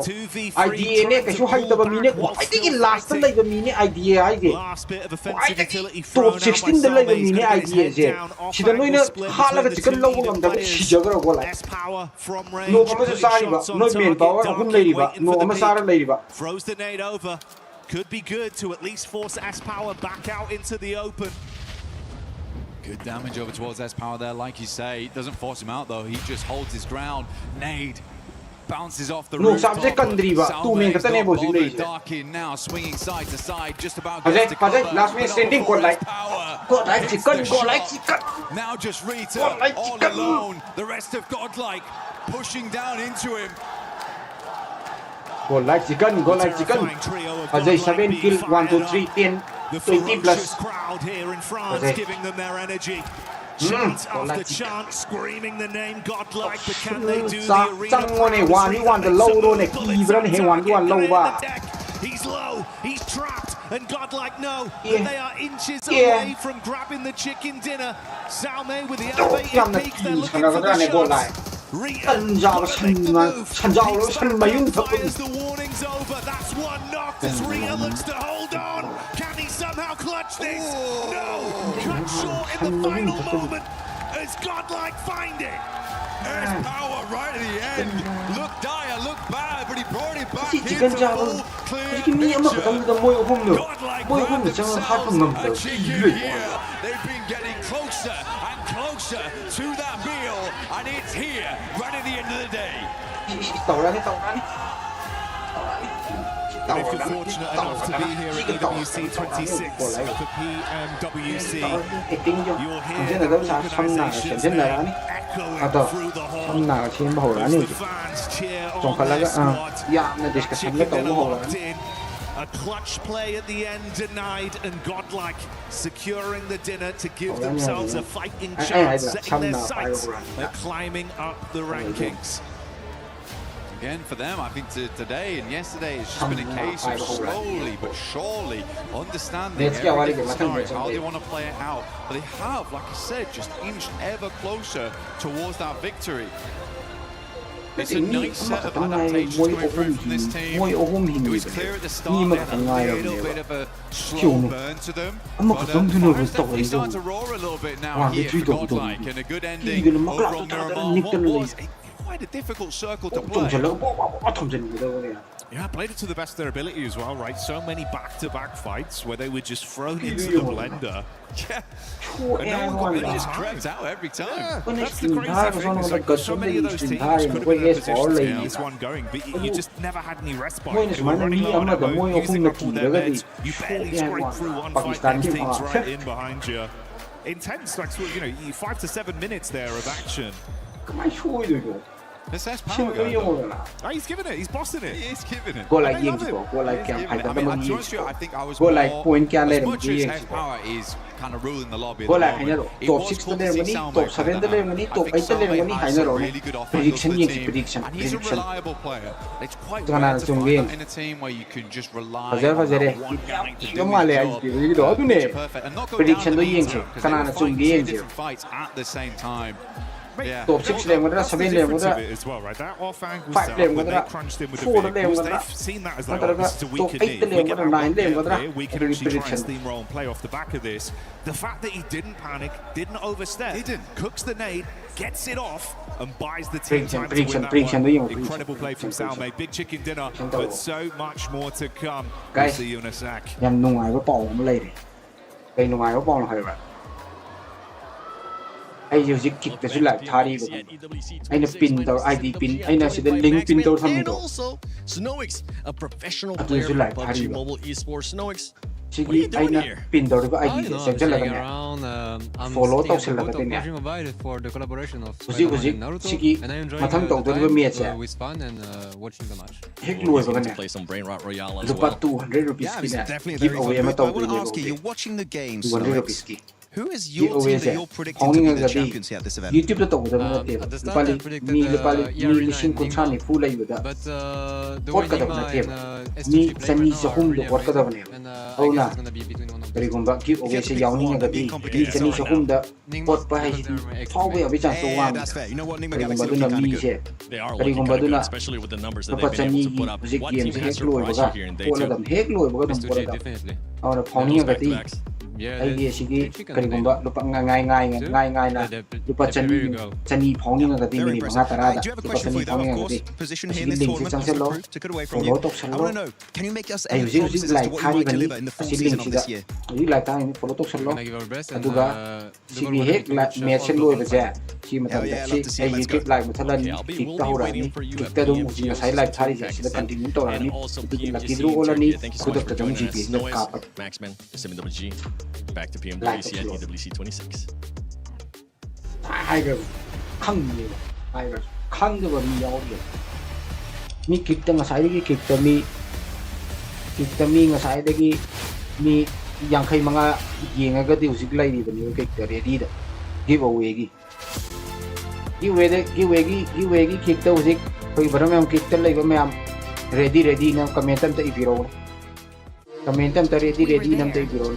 Speaker 7: 2v3
Speaker 2: idea ke shu hai da mine I think last time the mine idea
Speaker 7: last bit of offensive utility
Speaker 2: top 16 the mine idea je sida noina hala ga chicken logo ngam da shi jagra go like
Speaker 7: power from range
Speaker 2: no ama sari ba no main power hum lei ba no ama sara lei ba
Speaker 7: throws the nade over, could be good to at least force S Power back out into the open.
Speaker 9: Good damage over towards S Power there, like you say. Doesn't force him out though. He just holds his ground. Nade bounces off the roof. Dark in now, swinging side to side, just about gets to cover.
Speaker 2: Last man standing. Go like chicken.
Speaker 9: Now just Rita all alone. The rest of Godlike pushing down into him.
Speaker 2: Go like chicken. Ajay 7 kill 1 2 3 10 20 plus.
Speaker 7: Crowd here in France giving them their energy. Chant after chant, screaming the name Godlike, but can they do the arena?
Speaker 2: He's
Speaker 23: low. He's trapped, and Godlike know that they are inches away from grabbing the chicken dinner. Salme with the elevated peaks, they're looking for the shots. Fires the warning's over. That's one knocked as Rita looks to hold on. Can he somehow clutch this? No! Cut short in the final moment as Godlike find it.
Speaker 9: There's power right at the end. Look dire, look bad, but he brought it back here to full clear picture. Godlike grabbed themselves a chicken here. They've been getting closer and closer to that meal, and it's here right at the end of the day.
Speaker 23: If you're fortunate enough to be here at EWC 26 for Pmwc, you'll hear the organization's name echoing through the hall as the fans cheer on their squad. Chicken dinner locked in. A clutch play at the end denied, and Godlike securing the dinner to give themselves a fighting chance, setting their sights at climbing up the rankings.
Speaker 9: Again, for them, I think today and yesterday, it's just been a case of slowly but surely understanding every different scenario, how they want to play it out. But they have, like I said, just inched ever closer towards that victory. It's a nice set of adaptations coming through from this team. It was clear at the start they had a little bit of a slow burn to them, but fire's definitely starting to roar a little bit now here for Godlike, and a good ending over on Miramar. What was quite a difficult circle to play.
Speaker 23: Yeah, played it to the best of their ability as well, right? So many back-to-back fights where they were just thrown into the blender.
Speaker 9: Yeah, and no one got just crept out every time.
Speaker 23: Yeah, that's the crazy thing. It's like so many of those teams could have been in a position to keep this one going, but you just never had any respite. They were running low on ammo, using up all their meds. You barely scraped through one fight, and things right in behind you. Intense, like, 5 to 7 minutes there of action.
Speaker 9: This has power going on.
Speaker 23: Oh, he's giving it. He's bossing it.
Speaker 9: He is giving it.
Speaker 2: Go like
Speaker 9: I love him.
Speaker 2: Go like
Speaker 9: He is giving it. I mean, to be honest with you, I think I was
Speaker 2: Go
Speaker 9: more,
Speaker 2: like point
Speaker 9: as much as Hess Power is kind of ruling the lobby at the moment, it
Speaker 2: top
Speaker 9: was
Speaker 2: 6
Speaker 9: cool
Speaker 2: na
Speaker 9: to see
Speaker 2: lemani,
Speaker 9: Salme
Speaker 2: top 7 na
Speaker 9: play that
Speaker 2: lemani,
Speaker 9: out.
Speaker 2: top
Speaker 9: I
Speaker 2: 8
Speaker 9: think
Speaker 2: na lemani,
Speaker 9: Salme
Speaker 2: hay
Speaker 9: has
Speaker 2: na
Speaker 9: some
Speaker 2: ron.
Speaker 9: really good offers
Speaker 2: Prediction
Speaker 9: of the
Speaker 2: yeng
Speaker 9: team,
Speaker 2: prediction.
Speaker 9: and he's a reliable player. It's quite
Speaker 2: Tengah
Speaker 9: rare
Speaker 2: na
Speaker 9: to
Speaker 2: chung
Speaker 9: find
Speaker 2: game.
Speaker 9: that in a team where you can just rely
Speaker 2: Fazer
Speaker 9: on
Speaker 2: fazer
Speaker 9: that
Speaker 2: é.
Speaker 9: one guy to do
Speaker 2: Yung mali
Speaker 9: his
Speaker 2: ay
Speaker 9: job.
Speaker 2: dito ado ne.
Speaker 9: Perfect. And not go
Speaker 2: Prediction
Speaker 9: down
Speaker 2: do
Speaker 9: the
Speaker 2: yeng
Speaker 9: meter,
Speaker 2: siya.
Speaker 9: because they
Speaker 2: Kana
Speaker 9: were
Speaker 2: na chung
Speaker 9: fighting two
Speaker 2: game siya.
Speaker 9: different fights at the same time. Yeah.
Speaker 2: Top 6 lem mo na, 7 lem mo na.
Speaker 23: As well, right? That off angle
Speaker 2: 5
Speaker 23: setup
Speaker 2: lem mo
Speaker 23: when they
Speaker 2: na.
Speaker 23: crunched in with the
Speaker 2: 4 lem
Speaker 23: vehicles,
Speaker 2: mo na.
Speaker 23: they've seen that as like, oh, this is a
Speaker 2: Top
Speaker 23: weaker
Speaker 2: 8
Speaker 23: knee. If we
Speaker 2: lem mo
Speaker 23: get
Speaker 2: na,
Speaker 23: our
Speaker 2: 9
Speaker 23: run
Speaker 2: lem mo na.
Speaker 23: here, we can actually try and
Speaker 2: Prediction.
Speaker 23: steamroll and play off the back of this. The fact that he didn't panic, didn't overstep, cooks the nade, gets it off, and buys the team time to win that one. Incredible play from Salme. Big chicken dinner, but so much more to come. We'll see you in a sec.
Speaker 2: ยังนุ่งไงก็เป่าผมเลยดิไปนุ่งไงก็เป่าใครวะไอ้ยูซิกิกแต่สุดหลายท่าดีกว่าไอ้เนี่ยปินตัวไอ้ดีปินไอ้เนี่ยสุดลิงปินตัวทำไม่ได้
Speaker 15: Snoix, a professional
Speaker 2: Ito
Speaker 15: player
Speaker 2: yung
Speaker 15: for
Speaker 2: sulay,
Speaker 15: PUBG
Speaker 2: hari ba?
Speaker 15: Mobile Esports. Snoix,
Speaker 2: Sige, ay na pin daw rin ba ay di sa dyan lang niya. Follow taw sila ka din niya. Uzi, sige, matang taw doon ba miya siya. Hekluwa ba ka niya?
Speaker 15: play some Brain Rot Royale as
Speaker 2: Lupa
Speaker 15: well.
Speaker 2: 200 rupees
Speaker 20: Yeah,
Speaker 2: ki
Speaker 20: it's
Speaker 2: na.
Speaker 20: definitely a very
Speaker 2: Giveaway
Speaker 20: good
Speaker 2: mo
Speaker 20: move.
Speaker 2: taw
Speaker 20: But I want to ask you,
Speaker 2: giveaway.
Speaker 20: you're watching the game,
Speaker 2: 200 rupees ki.
Speaker 20: Who is your
Speaker 2: Giveaway
Speaker 20: team that
Speaker 2: siya.
Speaker 20: you're predicting
Speaker 2: Honging
Speaker 20: to be
Speaker 2: ang
Speaker 20: the
Speaker 2: gabi.
Speaker 20: champions here at this event?
Speaker 2: YouTube na taw doon mo natin. Mi lising kung saan ni fulay yun da. What ka daw na team? Mi sa ni sa hum do what ka daw na. Oh na. Pero kung ba giveaway siya yaw nga gabi. Mi sa ni sa hum da. What pa hay how ba abi chan so
Speaker 20: Yeah,
Speaker 2: wang.
Speaker 20: that's fair. You know what, Nima
Speaker 2: Pero kung ba
Speaker 20: Galaxy
Speaker 2: doon na
Speaker 20: looking
Speaker 2: mi
Speaker 20: kind of
Speaker 2: siya.
Speaker 20: good.
Speaker 15: They are
Speaker 2: Pero
Speaker 15: looking
Speaker 2: kung ba
Speaker 15: kind of
Speaker 2: doon
Speaker 15: good,
Speaker 2: na
Speaker 15: especially with the numbers that
Speaker 2: dapat
Speaker 15: they've
Speaker 2: sa
Speaker 15: been
Speaker 2: ni
Speaker 15: able to put up.
Speaker 2: music
Speaker 15: What
Speaker 2: game
Speaker 15: team
Speaker 2: sa
Speaker 15: has
Speaker 2: heklo
Speaker 15: surprised
Speaker 2: ba
Speaker 15: you here in day
Speaker 2: wala
Speaker 15: two?
Speaker 2: dam heklo ba dam wala dam. Awal pawning nga gati. Ay di sige kari kung ba lupa ngay na lupa chani pawning nga gati mini mga tarada.
Speaker 20: Do you have a
Speaker 2: Lupa
Speaker 20: question for
Speaker 2: chani
Speaker 20: you though?
Speaker 2: pawning
Speaker 20: Of
Speaker 2: nga
Speaker 20: course,
Speaker 2: gati.
Speaker 20: position here in
Speaker 2: Sige
Speaker 20: this
Speaker 2: link
Speaker 20: tournament
Speaker 2: siyang
Speaker 20: was
Speaker 2: salo.
Speaker 20: improved, took it away from you.
Speaker 2: Follow tok
Speaker 20: I
Speaker 2: salo.
Speaker 20: want to know, can you make us
Speaker 2: Ay
Speaker 20: any
Speaker 2: using
Speaker 20: promises as
Speaker 2: like
Speaker 20: to what you
Speaker 2: tari
Speaker 20: might
Speaker 2: bani.
Speaker 20: deliver in the full
Speaker 2: Kasi
Speaker 20: season
Speaker 2: link
Speaker 20: of
Speaker 2: sida.
Speaker 20: this year?
Speaker 2: Using like tari follow tok salo. Aduga sige hek like match lo ba ja. Si matam si ay hek like matalan tikta ho rani. Tikta dum using sai like tari ja sida continue to rani. Ito kidro ko lani kudak ka dum GP na kapat.
Speaker 15: Maxman, SMWG, back to Pmwc at EWC 26.
Speaker 2: Ai rồi khăng nhiều ai rồi khăng cái mi yếu nhiều mi kịch tang sai cái kịch mi nga sai cái mi yang khai mga yenga ga diu sig lai di bani kịch ready da giveaway kịch tau sig koi baram am kịch lai ba me am ready na comment ta ipiro comment tam ta ready nam ta giron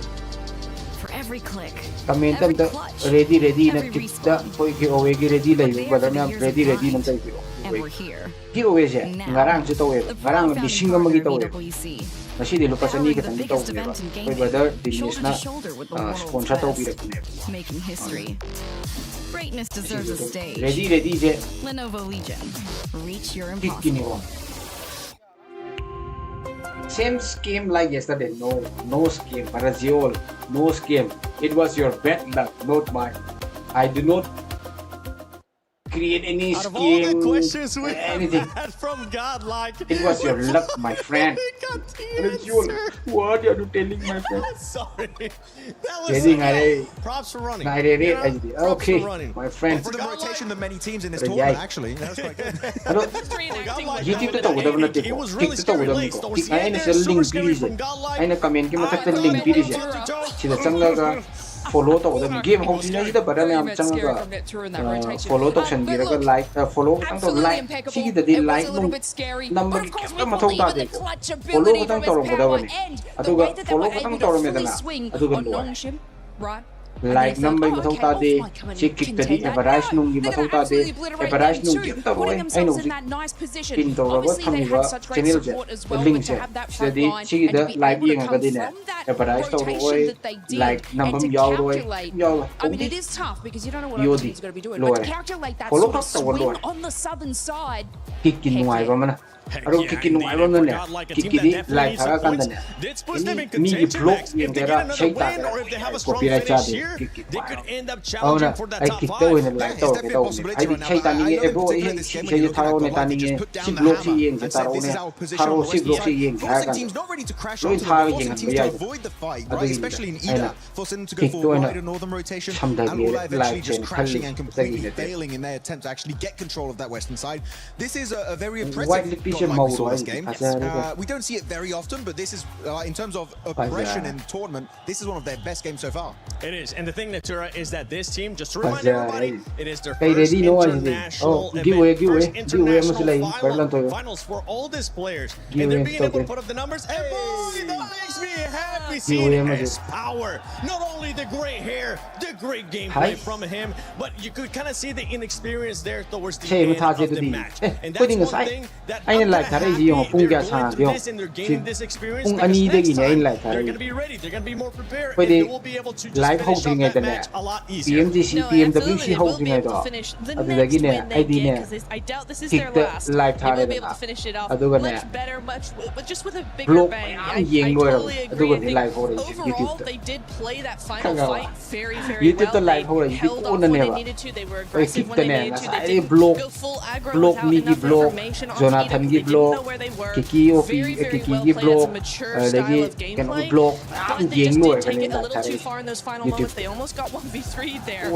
Speaker 3: for every click
Speaker 2: comment tam ta ready na kita poi ki owe gi ready lai ba na ready nam ta giron
Speaker 3: and we're here
Speaker 2: giveaway je ngarang chu tawe ngarang lising am gi tawe
Speaker 3: PMWC
Speaker 2: masi de lupa sani ka tan tawe ba poi brother dinis na sponsor taw bi rakne
Speaker 3: making history. Greatness deserves a stage.
Speaker 2: Ready je
Speaker 3: Lenovo Legion. Reach your impossible.
Speaker 2: Same scheme like yesterday. No scheme. RedChilD, no scheme. It was your bad luck, not mine. I do not create any
Speaker 15: Out of
Speaker 2: scheme.
Speaker 15: all the questions we
Speaker 2: anything.
Speaker 15: had from God, like
Speaker 2: It was your luck, my friend. RedChilD, what are you telling my friend?
Speaker 15: Sorry, that was props for running.
Speaker 2: Okay, my friend.
Speaker 20: For the rotation of many teams in this tournament, actually, that's quite good.
Speaker 2: He was really scary late. I comment ki mathak ta link piri je sida changa follow to the game home sina sida bara me am changa follow to san gira ka like follow tang to like sigi da di like number ka mathau ta de follow ko tang to ro da bani aduga follow ko tang to ro me da na aduga lo like number mathau ta de chik kick ta di average nung gi mathau ta de average nung gi ta ro ai no pin to ro ba thang ba channel je link je sida di sigi da like yeng ga di ne average to ro oi like number yaw ro oi yaw
Speaker 6: I mean, it is tough because you don't know what other teams are going to be doing. But a character like that sort of swing on the southern side.
Speaker 2: Kicking nuai ba mana aro kicking nuai ba mana kicki di like thara kan da ne ni block yeng dera shai ta copyright cha de kicki auna ai kitte oi ne like to ke to ai di shai ta ni e bro ai shai ta ro ne ta ni si block si yeng ta ro ne haro si block si yeng ha kan loi tha yeng ba ya
Speaker 20: especially in Ida for them to go for wider northern rotation like just crashing and completely failing in their attempt to actually get control of that western side. This is a very impressive this game. We don't see it very often, but this is in terms of aggression in tournament, this is one of their best games so far.
Speaker 15: It is, and the thing, Natura, is that this team, just to remind everybody, it is their first international finals for all these players, and they're being able to put up the numbers. And boy, that makes me happy seeing his power. Not only the great hair, the great gameplay from him, but you could kind of see the inexperience there towards the end of the match. And that's one thing that I'm happy that they're going this and they're gaining this experience because next time they're going to be ready, they're going to be more prepared, and they will be able to just finish up that match a lot easier.
Speaker 2: PMGC, PMWC holding it off. Adugagi ne, ID ne.
Speaker 4: I doubt this is their last. They will be able to finish it off much better, but just with a bigger bang. I totally agree. Overall, they did play that final fight very, very well. They held off when they needed to. They were aggressive when they needed to. They didn't go full aggro without enough information on Ida, who didn't know where they were. Very, very well played. It's a mature style of gameplay. But they just did take it a little too far in those final moments. They almost got 1v3'd there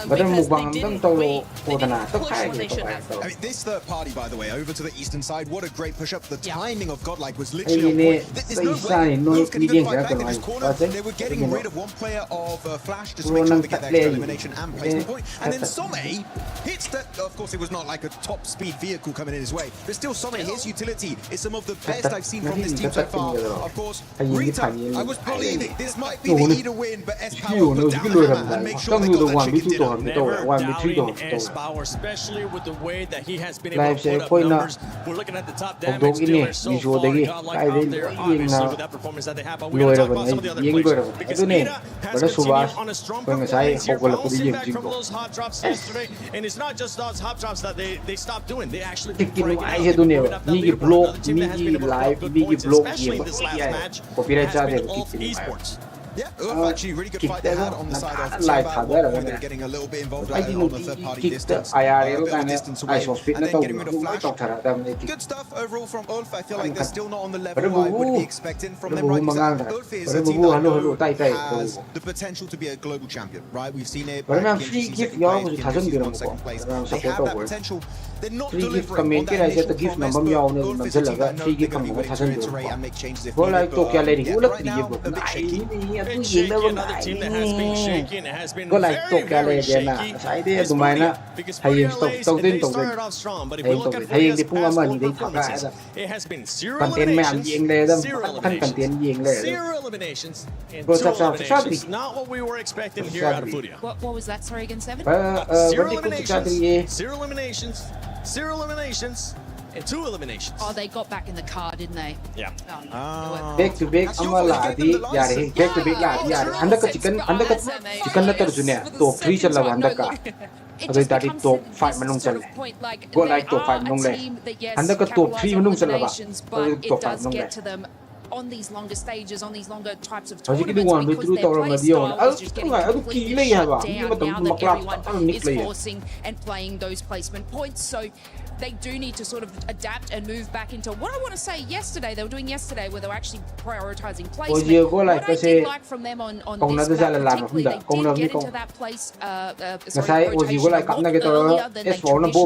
Speaker 4: because they didn't wait. They didn't push when they should have.
Speaker 20: I mean, this third party, by the way, over to the eastern side, what a great push-up. The timing of Godlike was literally on point. There's no way Wolf can even fight back in this corner. They were getting rid of one player of Flash just to make sure they get the extra elimination and placement point. And then Some hits that, of course, it was not like a top-speed vehicle coming in his way, but still Some, his utility is some of the best I've seen from this team so far. Of course, Rita, I was believing this might be the Ida win, but S-Power put down the hammer and make sure they got that chicken kill.
Speaker 15: Never doubting S-Power, especially with the way that he has been able to put up numbers. We're looking at the top damage dealer so far. Godlike out there, obviously, with that performance that they have. But we got to talk about some of the other players, because Ida has continued on a strong performance here, but also back from those hot drops yesterday. And it's not just those hot drops that they stopped doing. They actually been breaking out and moving up that leaderboard. Another team that has been able to put up good points, especially in this last match, has been Ulf Esports.
Speaker 20: Yeah, actually really good fight they had on the side of Tiamat. They were getting a little bit involved on the third party distance. A bit of distance away, and then getting rid of Flash. Good stuff overall from Ulf. I feel like they're still not on the level I would be expecting from them, right? Because Ulf is a team that I know has the potential to be a global champion, right? We've seen it back in GCC won second place. They have that potential. They're not delivering on that initial promise, but Ulf is a team that I know they're going to be willing to reiterate and make changes if needed. But right now, a bit shaky.
Speaker 21: been shaky. Another team that has been shaky and has been very shaky.
Speaker 2: It's funny
Speaker 21: because Furia Lays, they started off strong, but if we look at Furia's past 4 performances, it has been 0 eliminations, 0 eliminations, and 2 eliminations. Not what we were expecting here out of Furia.
Speaker 6: What was that? Sorry again, 7?
Speaker 21: 0 eliminations, 0 eliminations, 0 eliminations, and 2 eliminations.
Speaker 6: Oh, they got back in the car, didn't they?
Speaker 21: Yeah.
Speaker 2: Back to back ama ladi yare back to back ladi yare handaka chicken na tarjune top 3 challa handaka adoi tadi top 5 manung challe go like top 5 manung le handaka top 3 manung challa ba top 5 manung le
Speaker 6: on these longer stages, on these longer types of
Speaker 2: tournaments, because their play style is just getting completely shut down now that everyone is forcing and playing those placement points. So they do need to sort of adapt and move back into what I want to say yesterday, they were doing yesterday, where they were actually prioritizing placement. What I did like from them on this map particularly, they did get into that place, rotation a lot earlier than they traditionally do,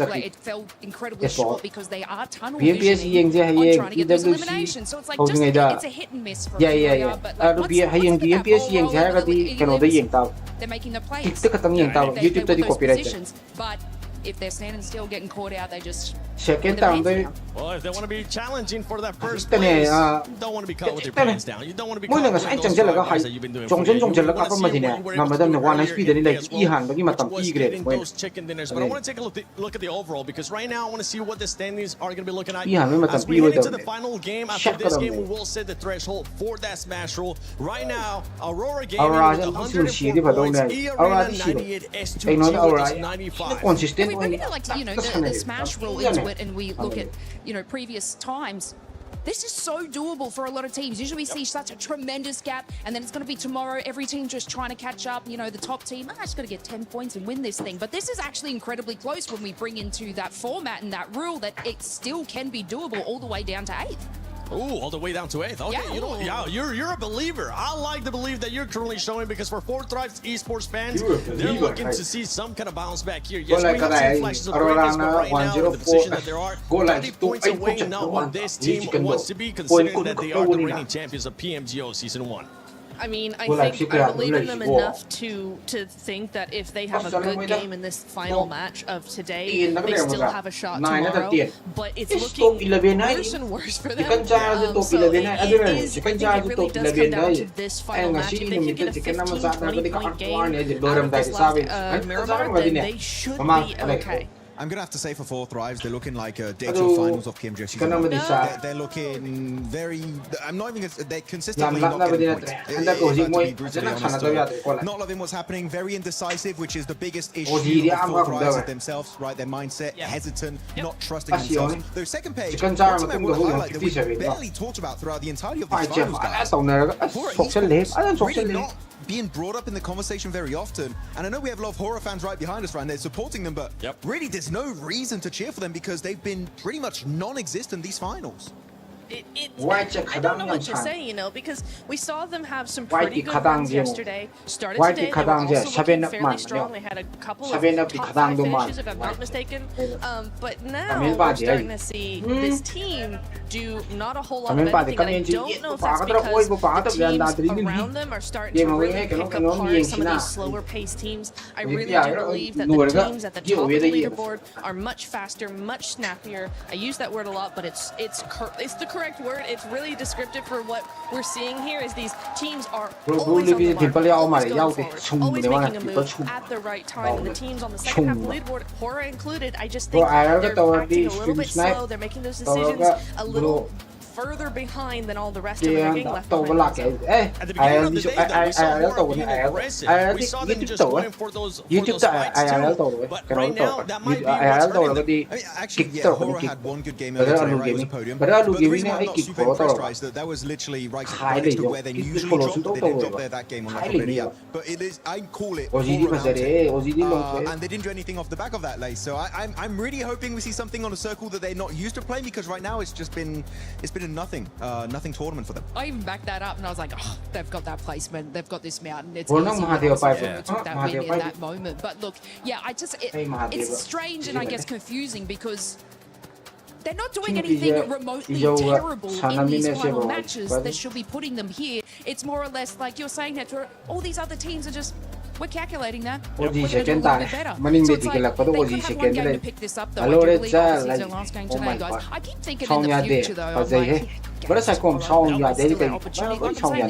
Speaker 2: but it felt incredibly short because they are tunnel visioning on trying to get those eliminations. So it's like just, it's a hit and miss for Furia, but like once they get that ball rolling, they're making the plays. They want those positions, but if they're standing still, getting caught out, they just second time they
Speaker 21: well, if they want to be challenging for that first place, you don't want to be caught with your pants down. You don't want to be caught with those guys that you've been doing. Getting those chicken dinners, but I want to take a look at the overall because right now I want to see what the standings are going to be looking at. As we head into the final game, after this game, we will set the threshold for that smash roll. Right now, Aurora Gaming with 104 points, E-Arena 98, S2 95.
Speaker 2: Consistent.
Speaker 6: We like the smash rule into it, and we look at previous times. This is so doable for a lot of teams. Usually we see such a tremendous gap, and then it's going to be tomorrow. Every team just trying to catch up. The top team, I just got to get 10 points and win this thing. But this is actually incredibly close when we bring into that format and that rule that it still can be doable all the way down to 8th.
Speaker 21: Ooh, all the way down to 8th. Okay,
Speaker 6: yeah.
Speaker 21: You're a believer. I like the belief that you're currently showing because for 4 Thrives esports fans, they're looking to see some kind of bounce back here. Yes, we have seen flashes of greatness, but right now, in the position that they are, 30 points away, not what this team wants to be, considering that they are the reigning champions of PMGO Season 1.
Speaker 4: I mean, I think I believe in them enough to think that if they have a good game in this final match of today, they still have a shot tomorrow. But it's looking worse and worse for them. So it really does come down to this final match. If they can get a 15, 20-point game out of this last Miramar, then they should be okay.
Speaker 20: I'm going to have to say for 4 Thrives, they're looking like day 2 finals of KMG Season 1. They're looking very... I'm not even... They're consistently not getting points. Not loving what's happening. Very indecisive, which is the biggest issue of 4 Thrives of themselves, right? Their mindset, hesitant, not trusting themselves. The second page, one thing I want to highlight that we barely talked about throughout the entirety of these finals, guys. Really not being brought up in the conversation very often. And I know we have a lot of horror fans right behind us, right? And they're supporting them, but really there's no reason to cheer for them because they've been pretty much non-existent these finals.
Speaker 4: I don't know what to say, because we saw them have some pretty good runs yesterday. Started today, they were also looking fairly strong. They had a couple of top 5 finishes, if I'm not mistaken. But now we're starting to see this team do not a whole lot of anything. And I don't know if that's because the teams around them are starting to really pick apart some of these slower-paced teams. I really do believe that the teams at the top of the leaderboard are much faster, much snappier. I use that word a lot, but it's the correct word. It's really descriptive for what we're seeing here is these teams are always on the mark, always going forward, always making a move at the right time. And the teams on the second half of the leaderboard, horror included, I just think they're acting a little bit slow. They're making those decisions a little further behind than all the rest of them are getting left behind.
Speaker 21: At the beginning of the day, though, we saw Horror being aggressive. We saw them just going for those fights too. But right now, that might be what's hurting them.
Speaker 20: Actually, yeah, Horror had one good game earlier today, right? It was a podium. But the reason why I'm not super impressed, right, is that was literally right next to where they usually drop. They didn't drop there that game on like already. But it is, I call it Horror mountain. And they didn't do anything off the back of that, Lace. So I'm really hoping we see something on a circle that they're not used to playing because right now it's been a nothing tournament for them.
Speaker 6: I even backed that up and I was like, oh, they've got that placement, they've got this mountain. It's easy. We took that win in that moment. But look, yeah, it's strange and I guess confusing because they're not doing anything remotely terrible in these final matches that should be putting them here. It's more or less like you're saying that all these other teams are just, we're calculating that. We're going to do a little bit better. So it's like, they could have one game to pick this up, though. I do believe obviously it's their last game today, guys. I keep thinking in the future, though, I'm like, this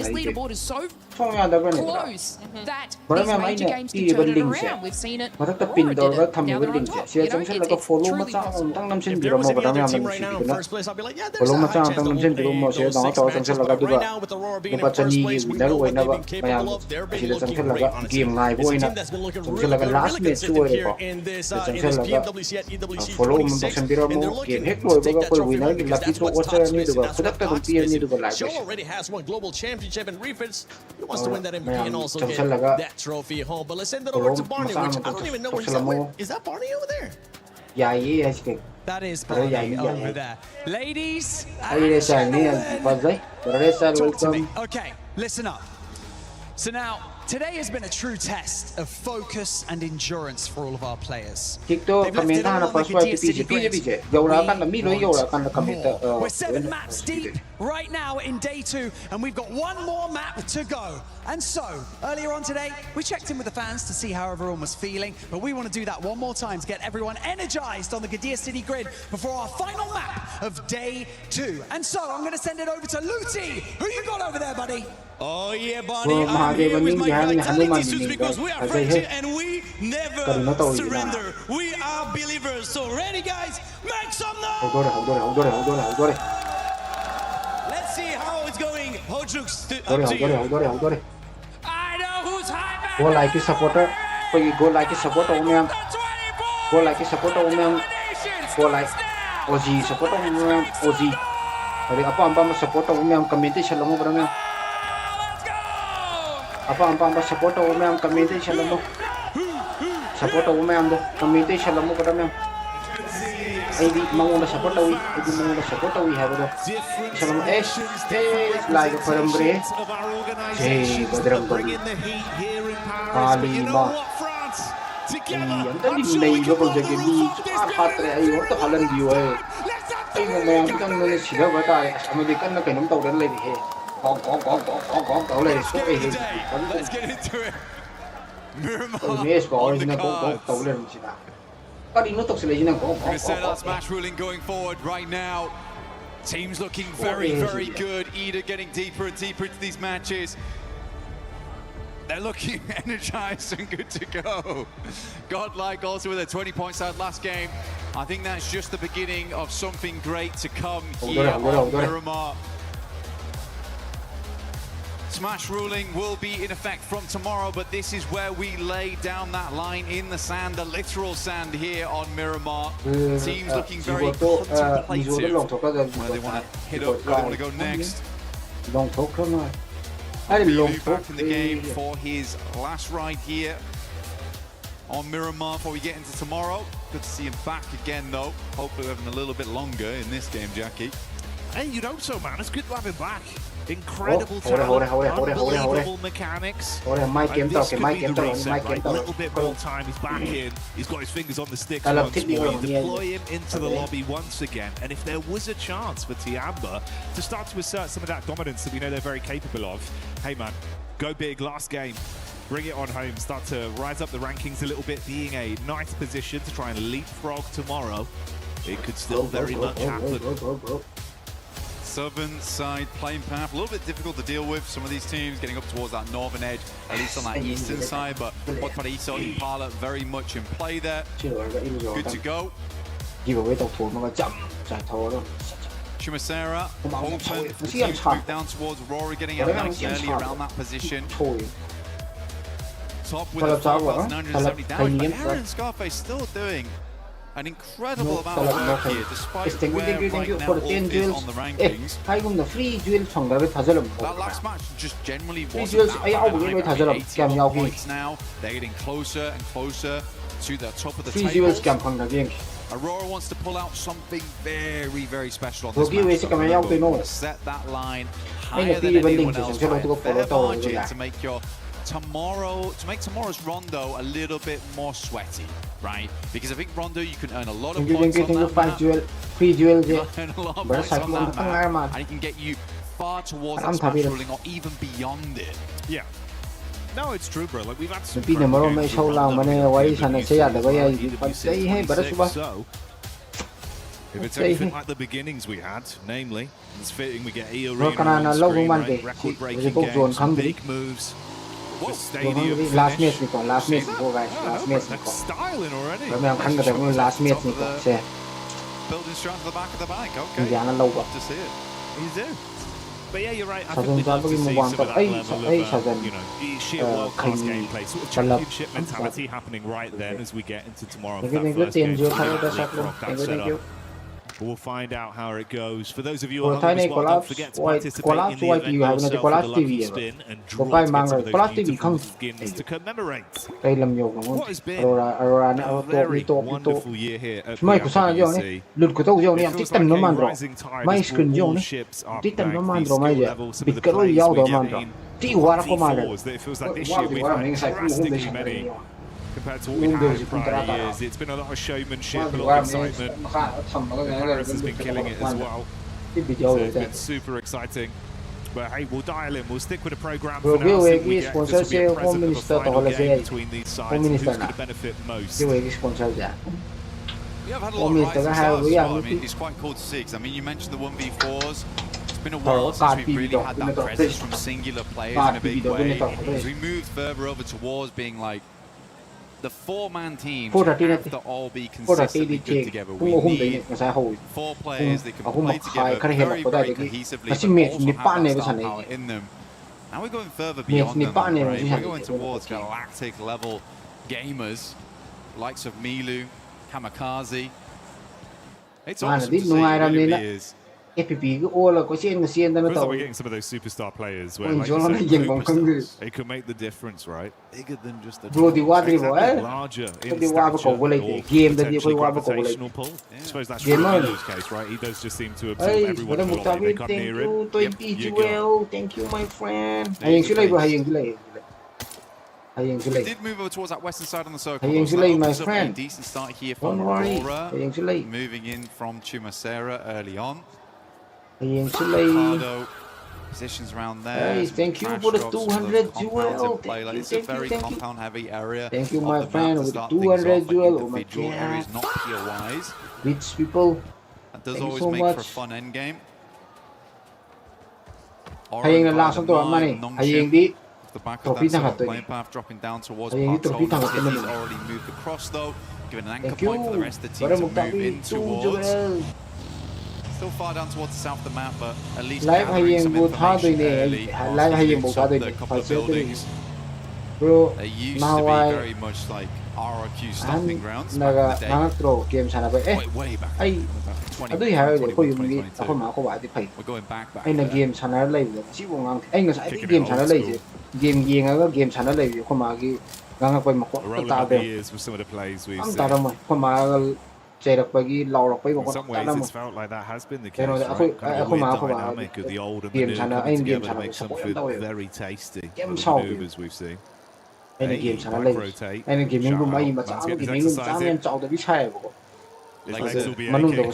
Speaker 6: leaderboard is so close that these major games can turn it around. We've seen it before, and did it. Now they're on top. You know, it's truly possible.
Speaker 21: If there was any other team right now in first place, I'd be like, yeah, there's a high chance they'll win those 6 matches. But right now, with Aurora being in first place, we know what they've been capable of. They're been looking great, honestly. It's a team that's been looking really consistent here in this PMWC at EWC 26, and they're looking to take that trophy home because that's what's top space, and that's what Cox is. Show already has won global championship and refits. He wants to win that MVP and also get that trophy home. But let's send it over to Barney, which I don't even know where he's at. Is that Barney over there?
Speaker 5: That is Barney over there. Ladies and gentlemen, talk to me. Okay, listen up. So now, today has been a true test of focus and endurance for all of our players. They've left it all on the Gadir City grid. We're 7 maps deep right now in day 2, and we've got 1 more map to go. And so, earlier on today, we checked in with the fans to see how everyone was feeling, but we want to do that one more time to get everyone energized on the Gadir City grid before our final map of day 2. And so, I'm going to send it over to Luti. Who you got over there, buddy?
Speaker 10: Oh yeah, Barney, I'm here with my vitality suits because we are friends here and we never surrender. We are believers. So ready, guys? Make some noise! Let's see how it's going. Hojux, up to you. I know who's high.
Speaker 2: Go like a supporter. Go like a supporter, woman. Go like a supporter, woman. Go like Ozzy, supporter, woman. Ozzy. Apa supporter, woman. Community shalom, brother. Apa support women community shalom. Support women community shalom brother. Maybe manguna support we have shalom like from bre. Hey, badram bari. Alima. Antan nei local jagge ni khatre ai or to halan diu hai. Ai mo kan ne sida bata American na kainam tawdan lai he.
Speaker 10: Let's get into it.
Speaker 9: We're set up smash ruling going forward right now. Teams looking very, very good. Ida getting deeper and deeper into these matches. They're looking energized and good to go. Godlike also with a 20 points out last game. I think that's just the beginning of something great to come here on Miramar. Smash ruling will be in effect from tomorrow, but this is where we lay down that line in the sand, the literal sand here on Miramar. Teams looking very contemplative where they want to hit up, where they want to go next. Really back in the game for his last ride here on Miramar before we get into tomorrow. Good to see him back again though. Hopefully having a little bit longer in this game, Jackie.
Speaker 23: Hey, you'd hope so, man. It's good to have him back. Incredible talent, unbelievable mechanics.
Speaker 2: A
Speaker 23: little bit more time, he's back in, he's got his fingers on the sticks once more. You deploy him into the lobby once again, and if there was a chance for THANKG to start to assert some of that dominance that we know they're very capable of, hey man, go big last game. Bring it on home, start to rise up the rankings a little bit, being a nice position to try and leapfrog tomorrow. It could still very much happen.
Speaker 9: Southern side playing path, a little bit difficult to deal with. Some of these teams getting up towards that northern edge, at least on that eastern side, but Paraíso and Impala very much in play there. Good to go. Chimasera, Holton, the teams move down towards Aurora, getting out nice early around that position. Top with a 4,970 damage, but Aaron and Scarface still doing an incredible amount of work here, despite where right now Wolf is on the rankings. That last match just generally wasn't that bad. 81 points now. They're getting closer and closer to the top of the table. Aurora wants to pull out something very, very special on this match. Set that line higher than anyone else by a fair margin to make your to make tomorrow's Rondo a little bit more sweaty, right? Because I think Rondo, you can earn a lot of points on that map.
Speaker 2: Free duel
Speaker 9: You can earn a lot of points on that map, and it can get you far towards that smash ruling or even beyond it.
Speaker 7: Yeah. No, it's true, bro. Like, we've had some
Speaker 2: Nupi na maro may show lang mane wari sana siya da baya say hey bara suba.
Speaker 7: If it's anything like the beginnings we had, namely, it's fitting we get E-Arena
Speaker 2: on screen,
Speaker 7: right? Record-breaking games, big moves. The stadium
Speaker 2: last match niko, last match niko guys, last match niko.
Speaker 7: Styling already.
Speaker 2: Kami ang kan kata mo last match niko siya.
Speaker 9: Building strong to the back of the bank. Okay.
Speaker 2: Hindi na low
Speaker 9: Love to see it.
Speaker 7: You do. But yeah, you're right. I
Speaker 2: Sadan
Speaker 7: think we'd love to
Speaker 2: sabi
Speaker 7: see
Speaker 2: mo
Speaker 7: some of that level of, you know, sheer world-class
Speaker 2: kay
Speaker 7: gameplay, sort of championship mentality happening right then as we get into tomorrow. That first game, that setup. We'll find out how it goes. For those of you on home as well, don't forget to participate in the event yourself for the lucky spin and draw to get some of those beautiful skins to commemorate what has been a very wonderful year here at the Pmwc. It feels like a rising tide as all ships are back. These skill levels, some of the plays we're getting, it feels like this year we've had drastically many compared to what we had in prior years. It's been a lot of showmanship, a lot of excitement. Paris has been killing it as well. So it's been super exciting. But hey, we'll dial in. We'll stick with the program for now. See if we get this will be a present of a final game between these sides. Who's going to benefit most?
Speaker 9: We have had a lot of rising stars as well. I mean, it's quite cool to see. Because I mean, you mentioned the 1v4s. It's been a while since we've really had that presence from singular players in a big way. As we move further over towards being like the four-man teams have to all be consistently good together. We need 4 players that can play together very, very cohesively, but also have that star power in them. Now we're going further beyond them, right? We're going towards galactic level gamers, likes of Milu, Kamikaze. It's awesome to see, it really is.
Speaker 2: FPP all ko siya na siya na
Speaker 7: Feels like
Speaker 2: tao.
Speaker 7: we're getting some of those superstar players where, like you said, it could make the difference, right? Bigger than just a larger in stature
Speaker 2: game that
Speaker 7: potentially gravitational pull. I suppose that's Ronaldo's case, right? He does just seem to absorb everyone in the lobby. They come near him.
Speaker 2: Thank you, my friend. Hayang July bro, hayang July. Hayang July.
Speaker 9: We did move over towards that western side on the circle.
Speaker 2: Hayang July, my friend.
Speaker 9: A decent start here from Aurora. Moving in from Chumacera early on. Ricardo, positions around there.
Speaker 2: Hey, thank you for the 200 duel.
Speaker 9: It's a very compound-heavy area.
Speaker 2: Thank you, my friend, with the 200 duel. Oh my god.
Speaker 9: Not POIs.
Speaker 2: Rich people.
Speaker 9: That does always make for a fun endgame.
Speaker 2: Hayang na lasang to ang money. Hayang di.
Speaker 9: The back of that plane path dropping down towards Bartolo. He's already moved across though, giving an anchor point for the rest of the team to move in towards. Still far down towards the south of the map, but at least gathering some information early. A couple of buildings. They used to be very much like RRQ stomping grounds back in the day. Way back. We're going back there.
Speaker 2: Game channel live. Game channel live. Game game channel live.
Speaker 7: A roll of the years with some of the plays we've seen. In some ways, it's felt like that has been the case, right? Kind of a weird dynamic of the old and the new coming together to make something very tasty. The maneuvers we've seen. Hey, back rotate. Shout out. Man's getting his exercise in. His legs will be aching. Both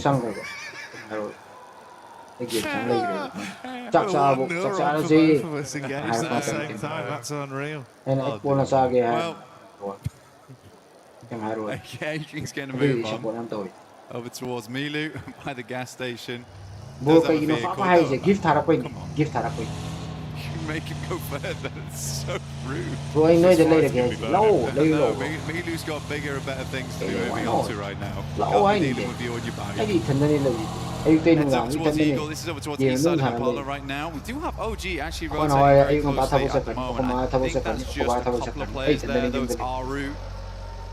Speaker 7: of us engaged at the same time. That's unreal.
Speaker 9: Adrian's getting a move on over towards Milu by the gas station.
Speaker 2: Gift
Speaker 9: Make him go further. It's so rude.
Speaker 2: Bro, I know the later guys. No,
Speaker 9: Milu's got bigger and better things to be moving on to right now. Can't be dealing with the audio barrier. This is over towards the east side of Impala right now. We do have OG actually rotating very closely at the moment. I think that's just a couple of players there. Those Aru.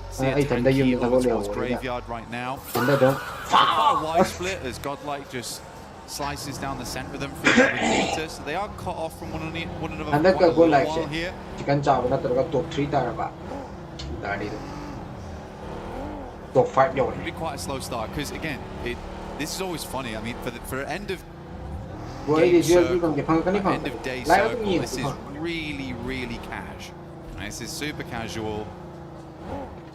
Speaker 9: See a THANKG over towards Graveyard right now. Far wide split as Godlike just slices down the center of them for 11 meters. So they are cut off from one another for quite a while here. It'll be quite a slow start because again, this is always funny. I mean, for end of game circle, end of day circle, this is really, really cash. This is super casual.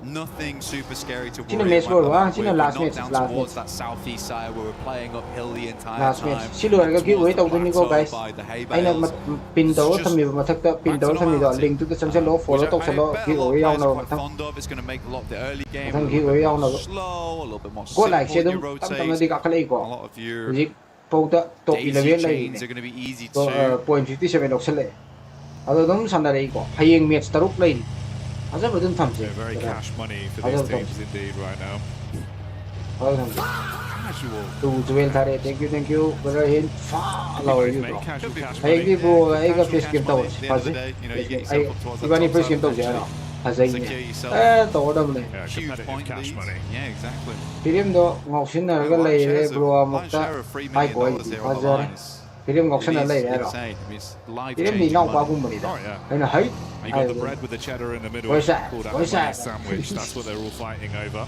Speaker 9: Nothing super scary to
Speaker 2: Sino
Speaker 9: worry
Speaker 2: match score ba?
Speaker 9: about.
Speaker 2: Sino
Speaker 9: We're
Speaker 2: last
Speaker 9: not
Speaker 2: match?
Speaker 9: down
Speaker 2: Last
Speaker 9: towards
Speaker 2: match.
Speaker 9: that southeast side where we're playing uphill the entire
Speaker 2: Last
Speaker 9: time.
Speaker 2: match. Si Lure ka giveaway tawdun niko guys. Aina pin daw thami ba mathakta pin daw thami daw link to the samsalo follow to salo giveaway yaw na mathang.
Speaker 9: It's going to make a lot of the early game
Speaker 2: Mathang giveaway yaw na.
Speaker 9: slow, a little bit more
Speaker 2: Go like
Speaker 9: simple
Speaker 2: sedum
Speaker 9: when you
Speaker 2: tam
Speaker 9: rotate.
Speaker 2: tam na di ka kalay ko.
Speaker 9: A lot of your
Speaker 2: Music powda top 11 lai
Speaker 9: chains are going to be easy
Speaker 2: to
Speaker 9: to
Speaker 2: point 57 ok sale. Ado dum sandarai ko. Hayeng match taruk lai. Aja badun thamse.
Speaker 7: Very cash money for these teams indeed right now.
Speaker 9: casual.
Speaker 2: To Joel Thare, thank you. Brother Hin, follow you.
Speaker 9: Hey,
Speaker 2: give a fish game to watch. Even if fish game to watch, as I told them.
Speaker 9: Cash money. Yeah, exactly.
Speaker 2: Film do auction na galay bro amokta ay boy bazar. Film auction na lay ero. Film di nau pa kung manida. Ano hay?
Speaker 7: You got the bread with the cheddar in the middle.
Speaker 2: What's that?
Speaker 7: Called out
Speaker 2: What's
Speaker 7: the
Speaker 2: that?
Speaker 7: sandwich. That's what they're all fighting over.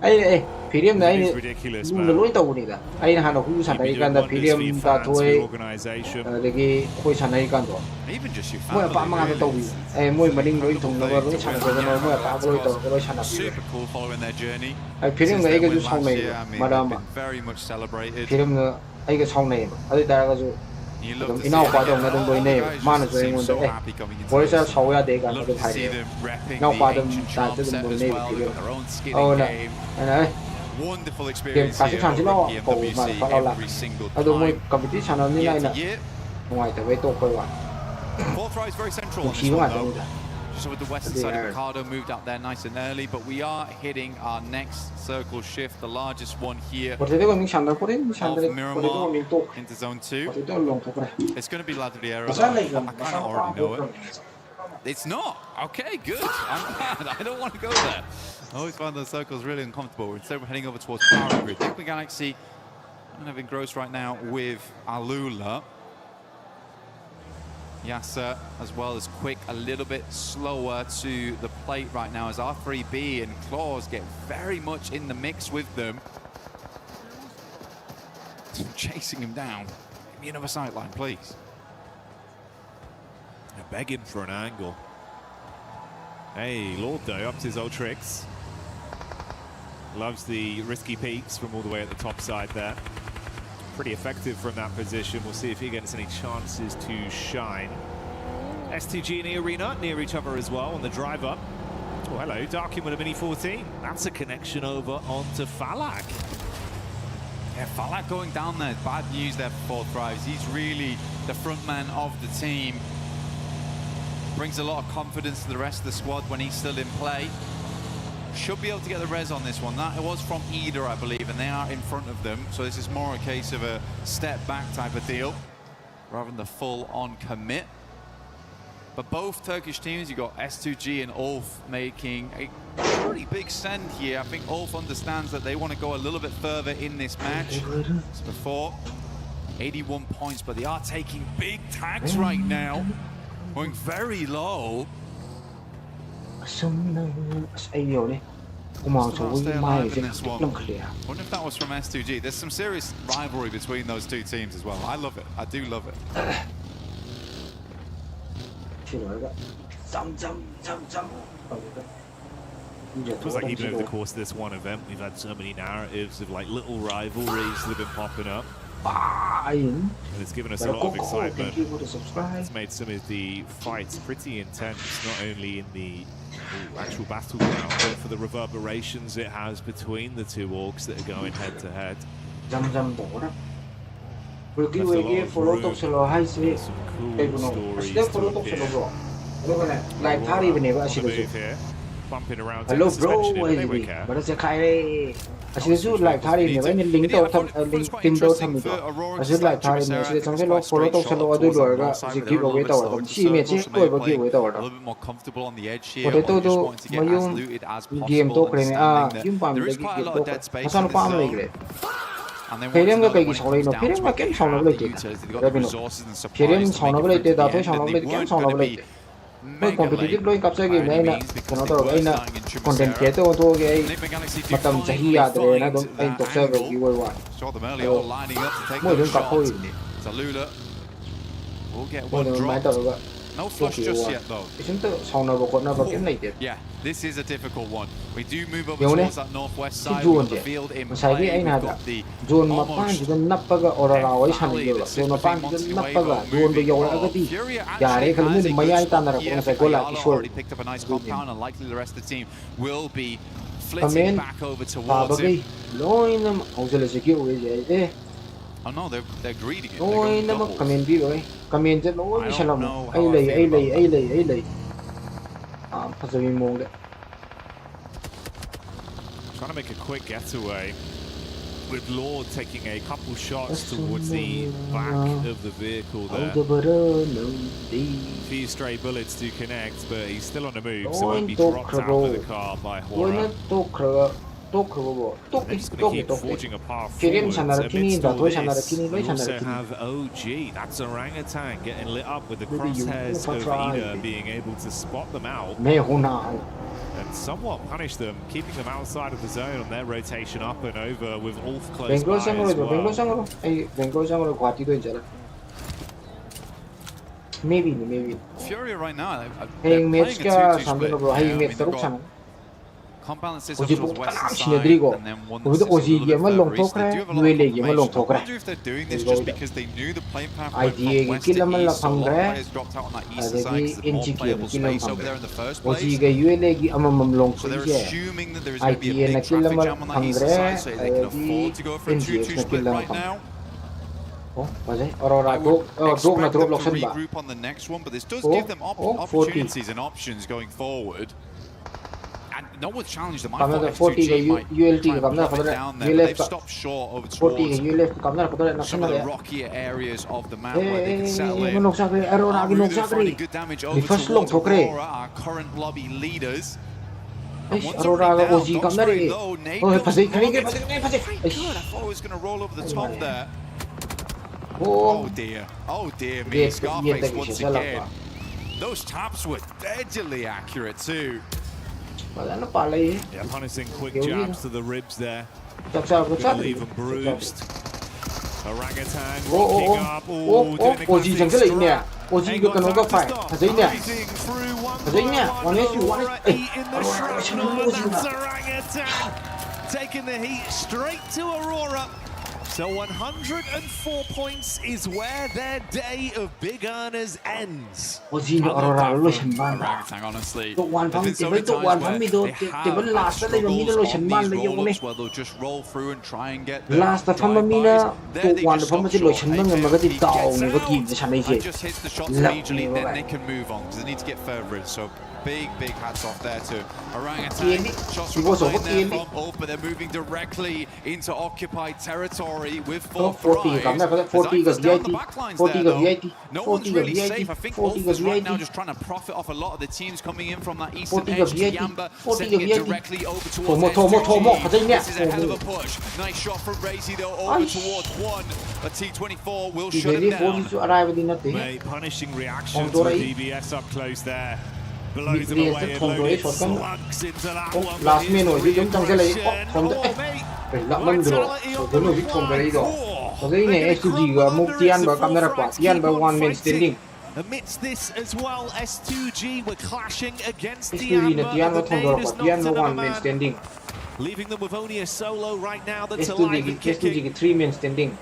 Speaker 2: Ay, film na
Speaker 7: It's
Speaker 2: ay
Speaker 7: ridiculous,
Speaker 2: nung
Speaker 7: man.
Speaker 2: naluin tao nila. Ay na hano kung sanay kan na film ta tuwe. Lagi koy sanay kan do.
Speaker 9: Even just your
Speaker 2: Mo pa mga to wi. Ay mo maling loin tong na ro sana ko no mo pa loin to ko sana.
Speaker 9: Super cool following their journey.
Speaker 2: Ay film na ay ga ju song nay. Madama.
Speaker 9: Very much celebrated.
Speaker 2: Film na ay ga song nay. Ay ta ga ju inaw pa dong na dong loin nay. Mana so yung mundo eh. Boy sa saw ya de ga na thai. Inaw pa dong ta dong loin nay film. Oh na. Ana
Speaker 9: Wonderful
Speaker 2: game
Speaker 9: experience
Speaker 2: kasi
Speaker 9: here
Speaker 2: chansi lo
Speaker 9: over
Speaker 2: ko
Speaker 9: at
Speaker 2: ma
Speaker 9: PMWC
Speaker 2: pa la.
Speaker 9: every single
Speaker 2: Ado mo
Speaker 9: time.
Speaker 2: competition na nila na. Ngoi ta wei to ko wa.
Speaker 9: Fourth row is very central on this
Speaker 2: Chiwa
Speaker 9: one
Speaker 2: ta
Speaker 9: though.
Speaker 2: nila.
Speaker 9: Just with the western side of Ricardo moved out there nice and early, but we are hitting our next circle shift, the largest one here.
Speaker 2: Por te ko ning shandar ko rin
Speaker 9: Of
Speaker 2: shandar ko
Speaker 9: Miramar
Speaker 2: ning to.
Speaker 9: into zone 2.
Speaker 2: Por te long ko pa.
Speaker 9: It's going to be Ladriera.
Speaker 2: Basta
Speaker 9: I
Speaker 2: like lang.
Speaker 9: kind of already know it. It's not. Okay, good. I'm glad. I don't want to go there. I always find those circles really uncomfortable. Instead, we're heading over towards Power Grid. THANKG Galaxy kind of engrossed right now with Alula. Yasser, as well as Quick, a little bit slower to the plate right now as R3B and Claws get very much in the mix with them. Chasing him down. Give me another sightline, please.
Speaker 7: They're begging for an angle. Hey, Lord though, up to his old tricks. Loves the risky peaks from all the way at the top side there. Pretty effective from that position. We'll see if he gets any chances to shine. S2G in the arena, near each other as well on the drive up. Oh, hello, Darkin with a Mini 14. That's a connection over onto Falak.
Speaker 9: Yeah, Falak going down there. Bad news there for Fourth Rise. He's really the front man of the team. Brings a lot of confidence to the rest of the squad when he's still in play. Should be able to get the res on this one. That it was from Eder, I believe, and they are in front of them. So this is more a case of a step back type of deal, rather than the full-on commit. But both Turkish teams, you've got S2G and Ulf making a pretty big send here. I think Ulf understands that they want to go a little bit further in this match. As before, 81 points, but they are taking big tags right now. Going very low.
Speaker 2: Wonder if
Speaker 9: that was from S2G. There's some serious rivalry between those two teams as well. I love it. I do love it.
Speaker 7: Feels like even over the course of this one event, we've had so many narratives of like little rivalries that have been popping up. And it's given us a lot of excitement. It's made some of the fights pretty intense, not only in the actual battleground, but for the reverberations it has between the two orgs that are going head to head. Some cool stories to appear. Bumping around
Speaker 2: Hello, bro.
Speaker 7: they won't care.
Speaker 2: Asisu like thari ne when link to link team to tham to asisu like thari ne asisu samse lo follow to selo adu lorga asisu give away to wa si me chi to ba give away to wa
Speaker 9: a little bit more comfortable on the edge here.
Speaker 2: Potato
Speaker 9: Just
Speaker 2: to
Speaker 9: wanting to get as
Speaker 2: mayung
Speaker 9: looted as
Speaker 2: game to
Speaker 9: possible
Speaker 2: kre
Speaker 9: and
Speaker 2: ne
Speaker 9: standing
Speaker 2: yum
Speaker 9: there.
Speaker 2: pam
Speaker 9: There
Speaker 2: de
Speaker 9: is quite a lot of dead space
Speaker 2: asan
Speaker 9: in
Speaker 2: pam
Speaker 9: this
Speaker 2: le
Speaker 9: zone.
Speaker 2: gre
Speaker 9: And they
Speaker 2: Pherium
Speaker 9: want
Speaker 2: ga
Speaker 9: to
Speaker 2: kai
Speaker 9: know
Speaker 2: song no
Speaker 9: when
Speaker 2: Pherium
Speaker 9: down
Speaker 2: ga
Speaker 9: to
Speaker 2: kem
Speaker 9: get
Speaker 2: song no
Speaker 9: out
Speaker 2: le
Speaker 9: the
Speaker 2: ke
Speaker 9: utils. They've got the
Speaker 2: Rabino
Speaker 9: resources and supplies
Speaker 2: Pherium
Speaker 9: to
Speaker 2: song
Speaker 9: make
Speaker 2: no
Speaker 9: it
Speaker 2: le
Speaker 9: through
Speaker 2: te
Speaker 9: to
Speaker 2: da
Speaker 9: the
Speaker 2: to
Speaker 9: end,
Speaker 2: song no
Speaker 9: and
Speaker 2: le
Speaker 9: they
Speaker 2: kem
Speaker 9: weren't
Speaker 2: song no
Speaker 9: going to
Speaker 2: le
Speaker 9: be
Speaker 2: no competitive lo capture game na na kono to ga na content creator to ga matam chahi yaad re na dom ai to server ki wo wa
Speaker 9: Saw them early on lining up to take
Speaker 2: mo
Speaker 9: those
Speaker 2: dun ka
Speaker 9: shots.
Speaker 2: khoi ni
Speaker 9: Zalula will get
Speaker 2: mo
Speaker 9: one
Speaker 2: dun mai
Speaker 9: drop.
Speaker 2: to ga
Speaker 9: No flush just yet, though. Yeah, this is a difficult one. We do move over towards that northwest side of the field in play. We've got the almost valley that sits between Montenuevo moving well. Fury actually has a good spot here. Ayala already picked up a nice compound, and likely the rest of the team will be flitting back over towards him. Oh no, they're greeting it. They're going doubles. I don't know how I feel about that.
Speaker 7: Trying to make a quick getaway, with Lord taking a couple shots towards the back of the vehicle there. A few stray bullets to connect, but he's still on the move, so won't be dropped out of the car by Hora. They're just going to keep forging a path forwards amidst all this. We also have OG, that's Orangutan, getting lit up with the crosshairs of Ida being able to spot them out and somewhat punish them, keeping them outside of the zone on their rotation up and over with Ulf close by as well.
Speaker 1: Maybe.
Speaker 9: Fury right now, they're playing a 2-2 split. Combalances over towards western side, and then one that's a little bit further east. They do have a lot of information. I wonder if they're doing this just because they knew the playing path went from west to east, so a lot of players dropped out on that eastern side because there's more playable space over there in the first place. So they're assuming that there's going to be a big traffic jam on that eastern side, so they can afford to go for a 2-2 split right now. I would expect them to regroup on the next one, but this does give them opportunities and options going forward. And no one's challenged them. I thought F2G might try and plummet it down there, but they've stopped short over towards some of the rockier areas of the map where they can settle in. Really finding good damage over towards Aurora, our current lobby leaders. And once already down, Dog's very low. Nate goes long. It's very good. I thought it was going to roll over the top there. Oh dear me. Scarface once again. Those taps were deadly accurate too.
Speaker 7: Yeah, punishing quick jabs to the ribs there. Leave them bruised. Orangutan rocking up. Doing the classic strut. Ain't got time to stop. Rising through one Aurora eating the shrapnel. That's Orangutan taking the heat straight to Aurora. So 104 points is where their day of big earners ends.
Speaker 9: Orangutan, honestly. There's been so many times where they have struggled on these roll-ups where they'll just roll through and try and get the drive-bys. There they just stop short. AKP gets out and just hits the shots immediately, then they can move on because they need to get further in. So big hats off there to Orangutan. Shots from behind there from Ulf, but they're moving directly into occupied territory with full thrive. Zypher's down the backlines there, though. No one's really safe. I think Ulf is right now just trying to profit off a lot of the teams coming in from that eastern edge. Tiamba sending it directly over towards S2G. This is a hell of a push. Nice shot from Razy, though, over towards one. A T24 will shut him down.
Speaker 7: Mate, punishing reaction to the DBS up close there. Blows him away and loaded slugs into that one.
Speaker 2: Last minute,
Speaker 7: Vitality
Speaker 2: on the
Speaker 7: amidst this as well, S2G were clashing against Tiamba. The nade is knocked another man, leaving them with only a solo right now that's alive and kicking.
Speaker 2: 3-man standing.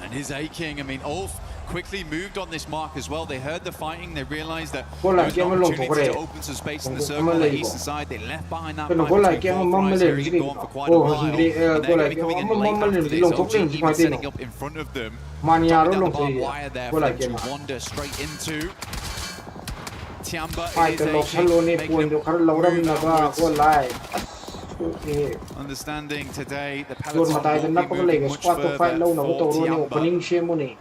Speaker 9: And his A-King, I mean, Ulf quickly moved on this mark as well. They heard the fighting, they realized that there was an opportunity to open some space in the circle on the eastern side. They left behind that fight between 4 thrives here. He's gone for quite a while. And they're going to be coming in late after this. OG even setting up in front of them. Dropping down the barbed wire there for them to wander straight into. Tiamba is A-King, making him move understanding today the peloton will be moving much further for Tiamba.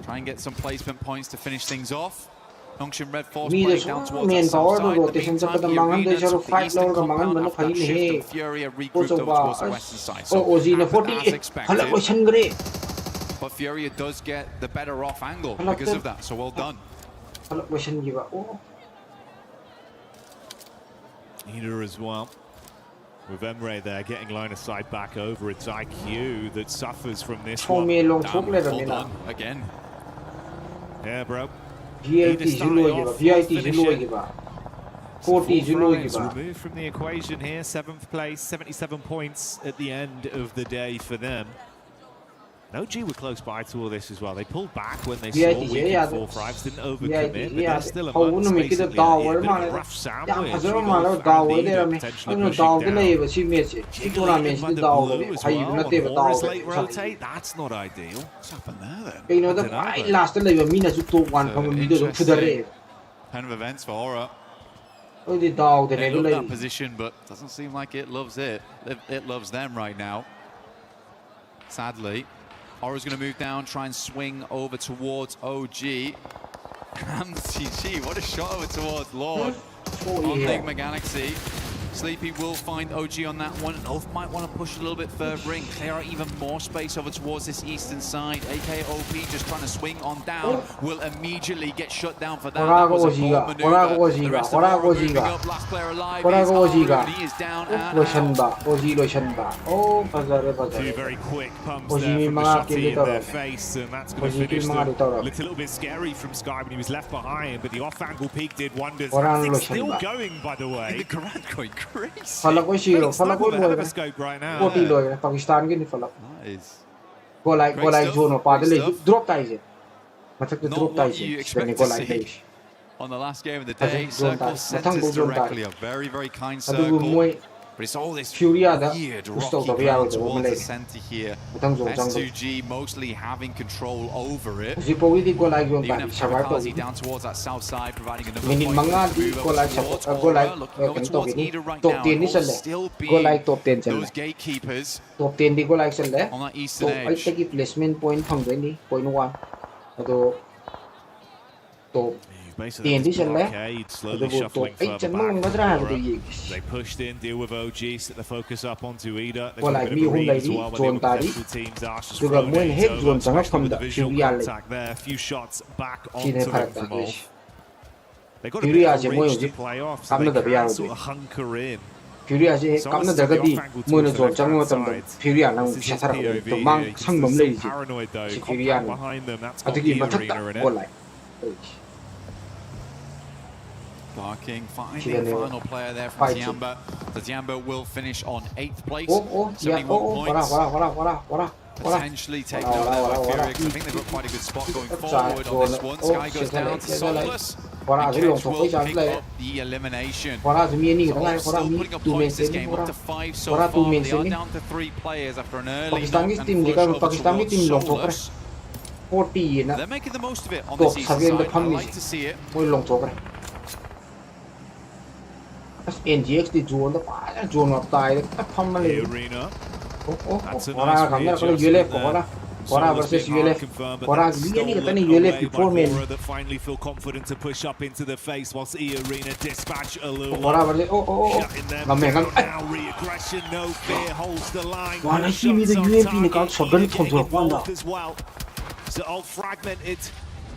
Speaker 9: Try and get some placement points to finish things off. Nongshim Red Force playing down towards that south side. In the meantime, the arena took the eastern compound after that shift, and Fury regrouped over towards the western side. So it happened as expected. But Fury does get the better off angle because of that, so well done.
Speaker 7: Ida as well. With Emre there getting line of sight back over, it's IQ that suffers from this one.
Speaker 9: Damn, full done again.
Speaker 7: Yeah, bro.
Speaker 2: VIT สิลุยกี่บ่ VIT สิลุยกี่บ่ 40 สิลุยกี่บ่
Speaker 7: removed from the equation here, 7th place, 77 points at the end of the day for them. OG were close by to all this as well. They pulled back when they saw week 4 Frives, didn't overcommit, but they're still a month basically a bit of a rough sandwich. Late rotate, that's not ideal. What's happened there then?
Speaker 1: Pen of events for Aura.
Speaker 2: They love
Speaker 1: that position, but doesn't seem like it loves it. It loves them right now. Sadly. Aura's going to move down, try and swing over towards OG. TG, what a shot over towards Lord. On Enigma Galaxy. Sleepy will find OG on that one. Oath might want to push a little bit further in, clear out even more space over towards this eastern side. AKOP just trying to swing on down. Will immediately get shut down for that. That was a bold maneuver. The rest of Aura moving up. Last player alive is Aura, and he is down and out.
Speaker 7: Two very quick pumps there from the shotty in their face, and that's going to finish them. Looked a little bit scary from Sky when he was left behind, but the off-angle peak did wonders. It's still going, by the way.
Speaker 1: The Garant going crazy.
Speaker 2: Falak ko zero, falak ko loy.
Speaker 7: Right now.
Speaker 2: 40 loy, Pakistan ke ni falak. Go like zone pa dele drop tayo je. Matak to drop tayo je. Go like tayo.
Speaker 1: On the last game of the day, circle centers directly, a very, very kind circle. But it's all this weird rocky ground towards the center here. S2G mostly having control over it. Even have Kamikaze down towards that south side, providing another point move towards Aura. Going towards Ida right now. Will still be those gatekeepers
Speaker 2: top 10 di ko like sel le.
Speaker 1: on that eastern edge.
Speaker 2: I take placement point phang doi ni point 1. Ado top
Speaker 7: Basically, slowly shuffling further back. They pushed in, deal with OG, set the focus up onto Ida. They've got a bit of a read as well, but the special teams are just thrown in. Some of the visual contact there, a few shots back onto them from Ulf. They've got a bit of a reach to play off, so they can sort of hunker in.
Speaker 2: Fury aje kamna daga di moina zon changwa tam Fury nang shasara to mang sangmam lei ji Fury an adigi mathak ko lai
Speaker 1: Barking, finding a final player there from Tiamba. The Tiamba will finish on 8th place. 71 points. Potentially take out their Fury. I think they've got quite a good spot going forward on this one. Sky goes down to Solus. And Catch will pick up the elimination. Solus still putting up points this game, up to 5 so far. They are down to 3 players after an early knock and push over towards Solus. They're making the most of it on this eastern side. I like to see it.
Speaker 2: NGX di zone the zone of die the
Speaker 7: arena.
Speaker 2: That's a nice ULF versus ULF. Before men
Speaker 7: that finally feel confident to push up into the face whilst arena dispatch Alula. Shutting them down now, re-aggression, no fear, holds the line. As well. So Ulf fragmented.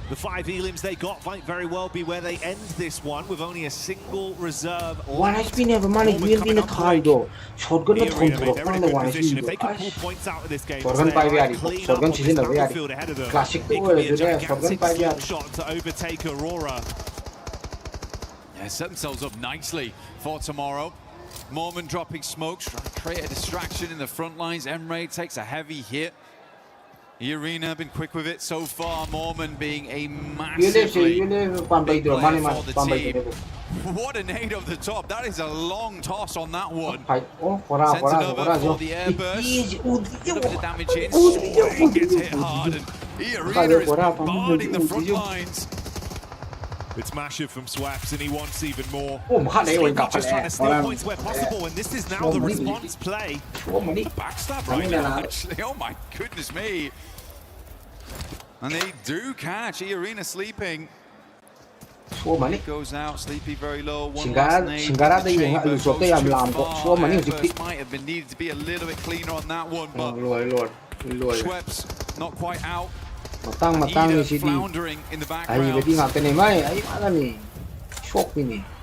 Speaker 7: The 5 elims they got might very well be where they end this one with only a single reserve.
Speaker 2: One has been ever money, we'll be in a car though. Shotgun the front row, find the one
Speaker 7: if they could pull points out of this game,
Speaker 2: Shotgun by Viari, Shotgun is in the Viari. Classic Shotgun by Viari.
Speaker 7: Shot to overtake Aurora.
Speaker 1: Yeah, set themselves up nicely for tomorrow. Mormon dropping smokes, trying to create a distraction in the front lines. Emre takes a heavy hit. Arena been quick with it so far. Mormon being a massively big player for the team. What a nade off the top. That is a long toss on that one. Sent it over for the air burst. A little bit of damage in. Swing gets hit hard. And Arena is bombarding the front lines.
Speaker 7: It's Masher from Swaps, and he wants even more.
Speaker 2: Sleepy
Speaker 7: just trying to steal points where possible, and this is now the response play.
Speaker 1: Backstab right now, actually. Oh my goodness me. And they do catch Arena sleeping. Goes out, Sleepy very low. One last nade. Might have been needed to be a little bit cleaner on that one, but Schweppes not quite out. Floundering in the background.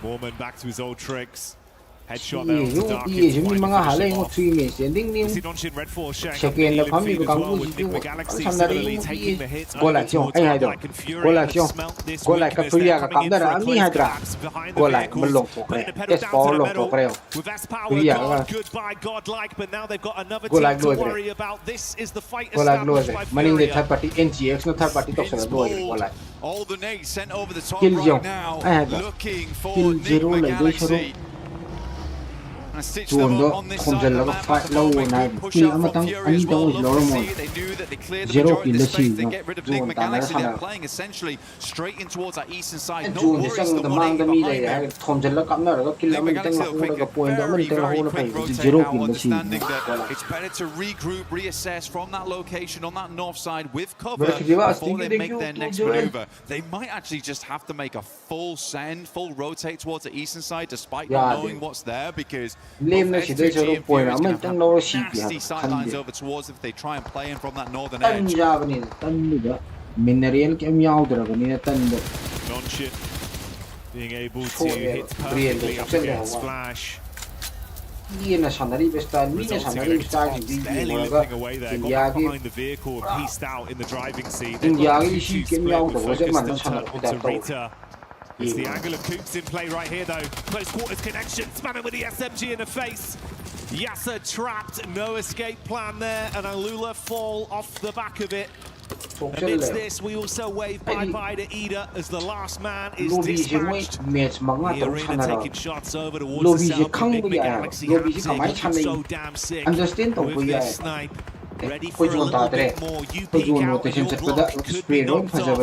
Speaker 7: Mormon back to his old tricks. Headshot there onto Dark. Nonshin Red Force sharing up the healing feed as well with Nick McGalaxy similarly taking the hit over towards Godlike and Fury and smelt this weakness there coming in for a close collapse behind the vehicles, putting the pedal down to the metal with S-Power gone, goodbye Godlike, but now they've got another team to worry about. This is the fight established by Fury.
Speaker 9: All the nades sent over the top right now, looking for Nick McGalaxy. And stitch them up on this side of the map. That's a good push out from Fury as well. Love to see it. They knew that they cleared the majority of the space. They get rid of Nick McGalaxy. They're playing essentially straight in towards that eastern side. No worries, the 180 behind them. Nick McGalaxy will make a very, very quick rotate now, understanding that it's better to regroup, reassess from that location on that north side with cover before they make their next maneuver. They might actually just have to make a full send, full rotate towards the eastern side despite not knowing what's there, because S2G and Fury is going to have nasty sightlines over towards if they try and play in from that northern edge.
Speaker 7: Nonshin being able to hit perfectly up against Splash. Barely limping away there, got behind the vehicle and pieced out in the driving seat. They've got a 2-2 split with focus still turned onto Rita. It's the angle of Coops in play right here though. Close quarters connection, spamming with the SMG in the face. Yasser trapped, no escape plan there, and Alula fall off the back of it. Amidst this, we also wave bye-bye to Ida as the last man is dispatched. The arena taking shots over towards the south of Nick McGalaxy. Hamzy so damn sick with this snipe. Ready for a little bit more. You peek out and your block could be knocked off.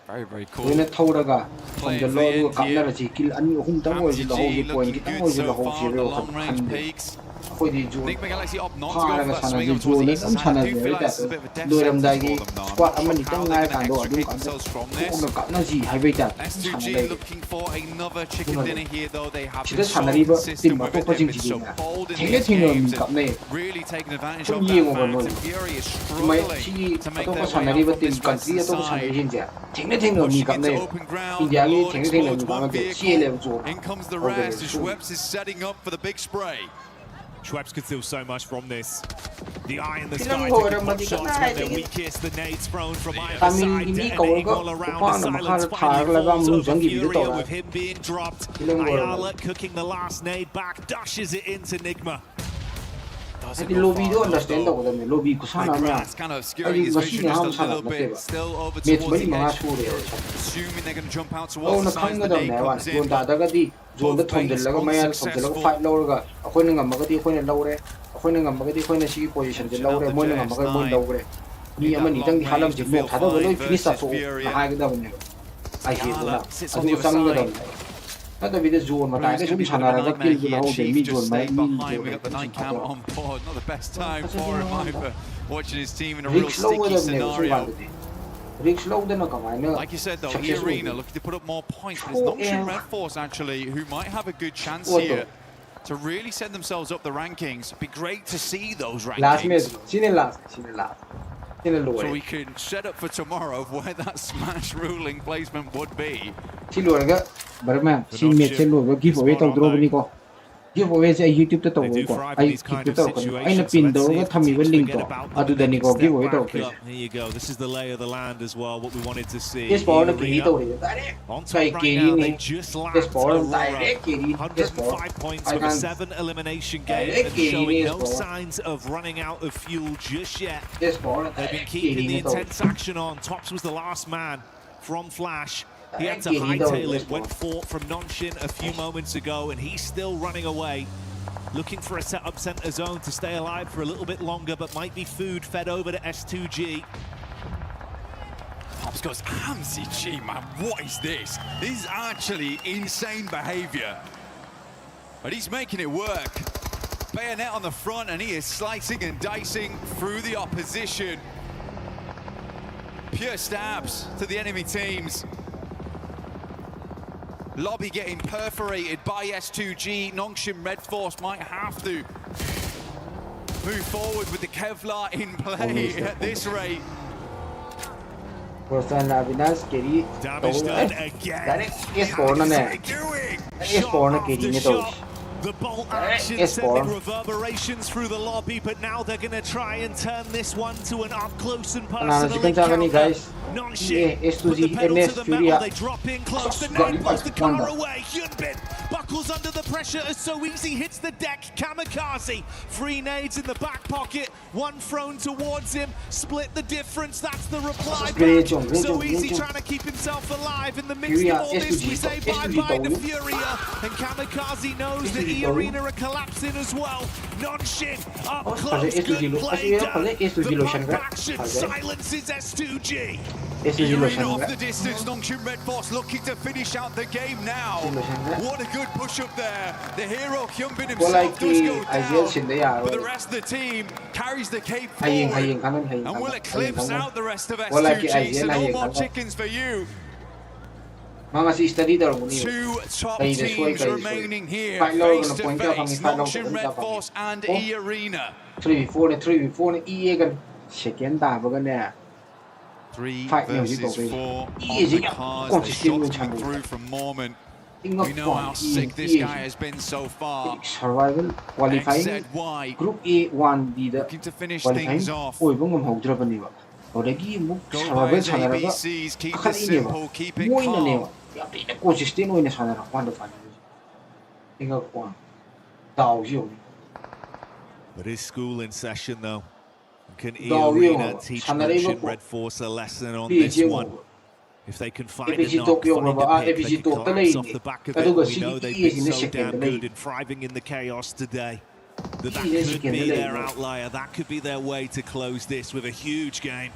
Speaker 9: Very, very cool. Playing for the long-range peaks. Nick McGalaxy opted not to go for that swing up towards the eastern side. I do feel like this is a bit of a death sentence for them now. How they're going to extricate themselves from this. S2G looking for another chicken dinner here, though. They have been so consistent with it. They've been so bold in these games and really taking advantage of that fact. And Fury is struggling to make their way up from this western side. Pushing into open ground, Lord explodes one vehicle. In comes the rest. Schweppes is setting up for the big spray.
Speaker 7: Schweppes could steal so much from this. The eye in the sky taking pot shots when they're weakest. The nades thrown from either side, detonating all around. The silence finally falls over Furia with him being dropped. Ayala cooking the last nade back, dashes it into Nigma.
Speaker 9: That's kind of obscuring his vision just a little bit. Still over towards the edge. Assuming they're going to jump out towards the side the nade comes in. Both baits unsuccessful. Sits on the other side. Chief just stayed behind. We got the night cam on board. Not the best time for him either. Watching his team in a real sticky scenario. Like you said though, the arena looking to put up more points, but it's Nonshin Red Force actually who might have a good chance here to really set themselves up the rankings. It'd be great to see those rankings. So we can set up for tomorrow of where that smash ruling placement would be.
Speaker 2: giveaway se YouTube ta tawai ko ai keep ta ko ai na pin do ga thami ba link to adu da ni ko giveaway to ke
Speaker 7: here you go. This is the lay of the land as well, what we wanted to see.
Speaker 2: Yes ball na ki to ri
Speaker 7: on top right now, they just lapped Aurora. 105 points with a 7 elimination game and showing no signs of running out of fuel just yet. They've been keeping the intense action on. Tops was the last man from Flash. He had to hightail it, went fought from Nonshin a few moments ago, and he's still running away. Looking for a setup center zone to stay alive for a little bit longer, but might be food fed over to S2G.
Speaker 9: Pops goes, Hamzy G, man, what is this? This is actually insane behavior. But he's making it work. Bayonet on the front, and he is slicing and dicing through the opposition. Pure stabs to the enemy teams. Lobby getting perforated by S2G. Nonshin Red Force might have to move forward with the Kevlar in play at this rate.
Speaker 2: Person Avinas carry.
Speaker 23: Damage done again.
Speaker 2: That is corner ne. That is corner carry ne to.
Speaker 23: The bolt action sending reverberations through the lobby, but now they're going to try and turn this one to an up close and personal encounter.
Speaker 2: Guys.
Speaker 23: Non-shit. With the pedal to the metal, they drop in close. The nade pulls the car away. Hyunbin buckles under the pressure as So Easy hits the deck. Kamikaze. 3 nades in the back pocket. 1 thrown towards him. Split the difference. That's the reply back. So Easy trying to keep himself alive. In the midst of all this, we say bye-bye to Furia. And Kamikaze knows that E-Arena are collapsing as well. Non-shit. Up close. Good play done. The pump action silences S2G.
Speaker 9: Urina off the distance, Nongshim Red Force looking to finish out the game now. What a good push up there. The hero Hyunbin himself does go down, but the rest of the team carries the cape forward and will eclipse out the rest of S2G, so no more chickens for you. 2 top teams remaining here, face to face, Nongshim Red Force and E-Arena.
Speaker 2: 3v4 EA กันเช็คกันตาบ่กันเนี่ย
Speaker 9: 3 versus 4 on the cars, the shots coming through from Mormon. We know how sick this guy has been so far.
Speaker 2: Survival qualifying Group A 1B the
Speaker 9: looking to finish things off.
Speaker 2: 오이봉 ಹೌದ್ರಬನಿವ ಅವರಿಗೆ 뭐 survival 사나라가
Speaker 9: simple, keeping calm.
Speaker 2: consistent 오이네 사나라 관도 관이 이거 관 다오지오.
Speaker 23: But is school in session though? Can E-Arena teach Nongshim Red Force a lesson on this one? If they can find a knock, find a pick, they can collapse off the back of it. We know they've been so damn good in thriving in the chaos today. That could be their outlier. That could be their way to close this with a huge game.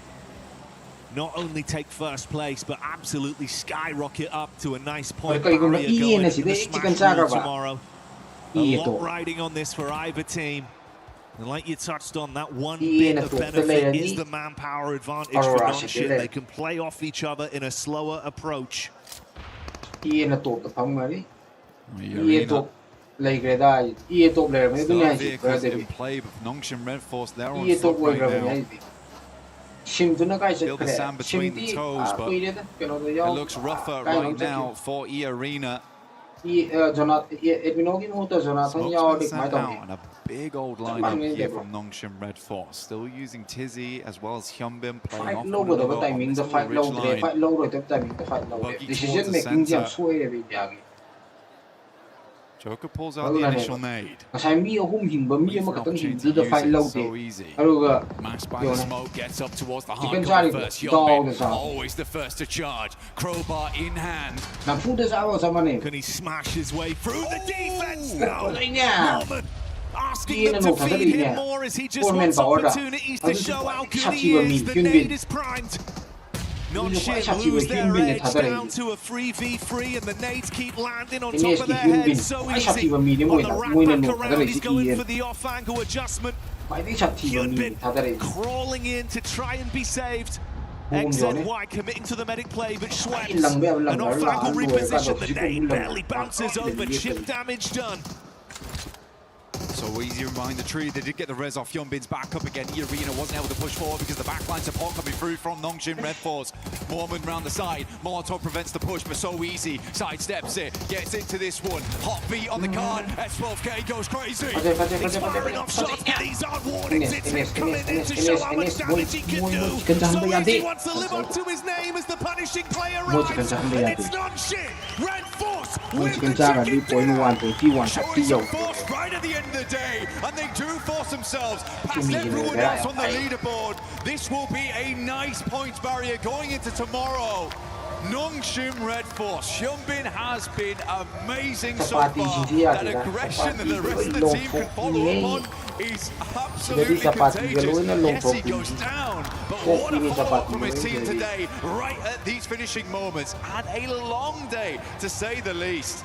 Speaker 23: Not only take first place, but absolutely skyrocket up to a nice point barrier going into the Smash tomorrow. A lot riding on this for either team. And like you touched on, that one bit of benefit is the manpower advantage for non-shit. They can play off each other in a slower approach.
Speaker 2: Ian a top the Pamari. Ian top like Red Eye. Ian top there.
Speaker 9: In play with Nongshim Red Force, they're on foot right now. Still the sand between the toes, but it looks rougher right now for E-Arena. And a big old lineup here from Nongshim Red Force. Still using Tizzy as well as Hyunbin playing off one another on this whole ridge line. Buggy towards the center. Joker pulls out the initial nade.
Speaker 2: So
Speaker 9: easy. Mashed by the smoke, gets up towards the hardcore first. Hyunbin, always the first to charge. Crowbar in hand.
Speaker 23: Can he smash his way through the defense? No. Norman asking them to feed him more as he just wants opportunities to show how good he is. The nade is primed. Non-shit lose their edge down to a 3v3 and the nades keep landing on top of their heads. So easy on the rat back around, he's going for the off-angle adjustment. Hyunbin crawling in to try and be saved. XZY committing to the medic play, but Schweppes, an off-angle reposition, the nade barely bounces over, chip damage done.
Speaker 9: So easy behind the tree. They did get the res off. Hyunbin's back up again. E-Arena wasn't able to push forward because the backline support coming through from Nongshim Red Force. Mormon round the side. Molotov prevents the push, but So Easy sidesteps it. Gets into this one. Hot beat on the card. S12K goes crazy. He's firing off shots, but these aren't warnings. It's him coming in to show how much damage he can do. So Easy wants to live up to his name as the punishing player arrives. And it's Nongshim Red Force with the champion. Showing some force right at the end of the day, and they do force themselves past everyone else on the leaderboard. This will be a nice points barrier going into tomorrow. Nongshim Red Force. Hyunbin has been amazing so far. That aggression that the rest of the team can follow up on is absolutely contagious. Yes, he goes down, but what a follow-up from his team today, right at these finishing moments, and a long day to say the least.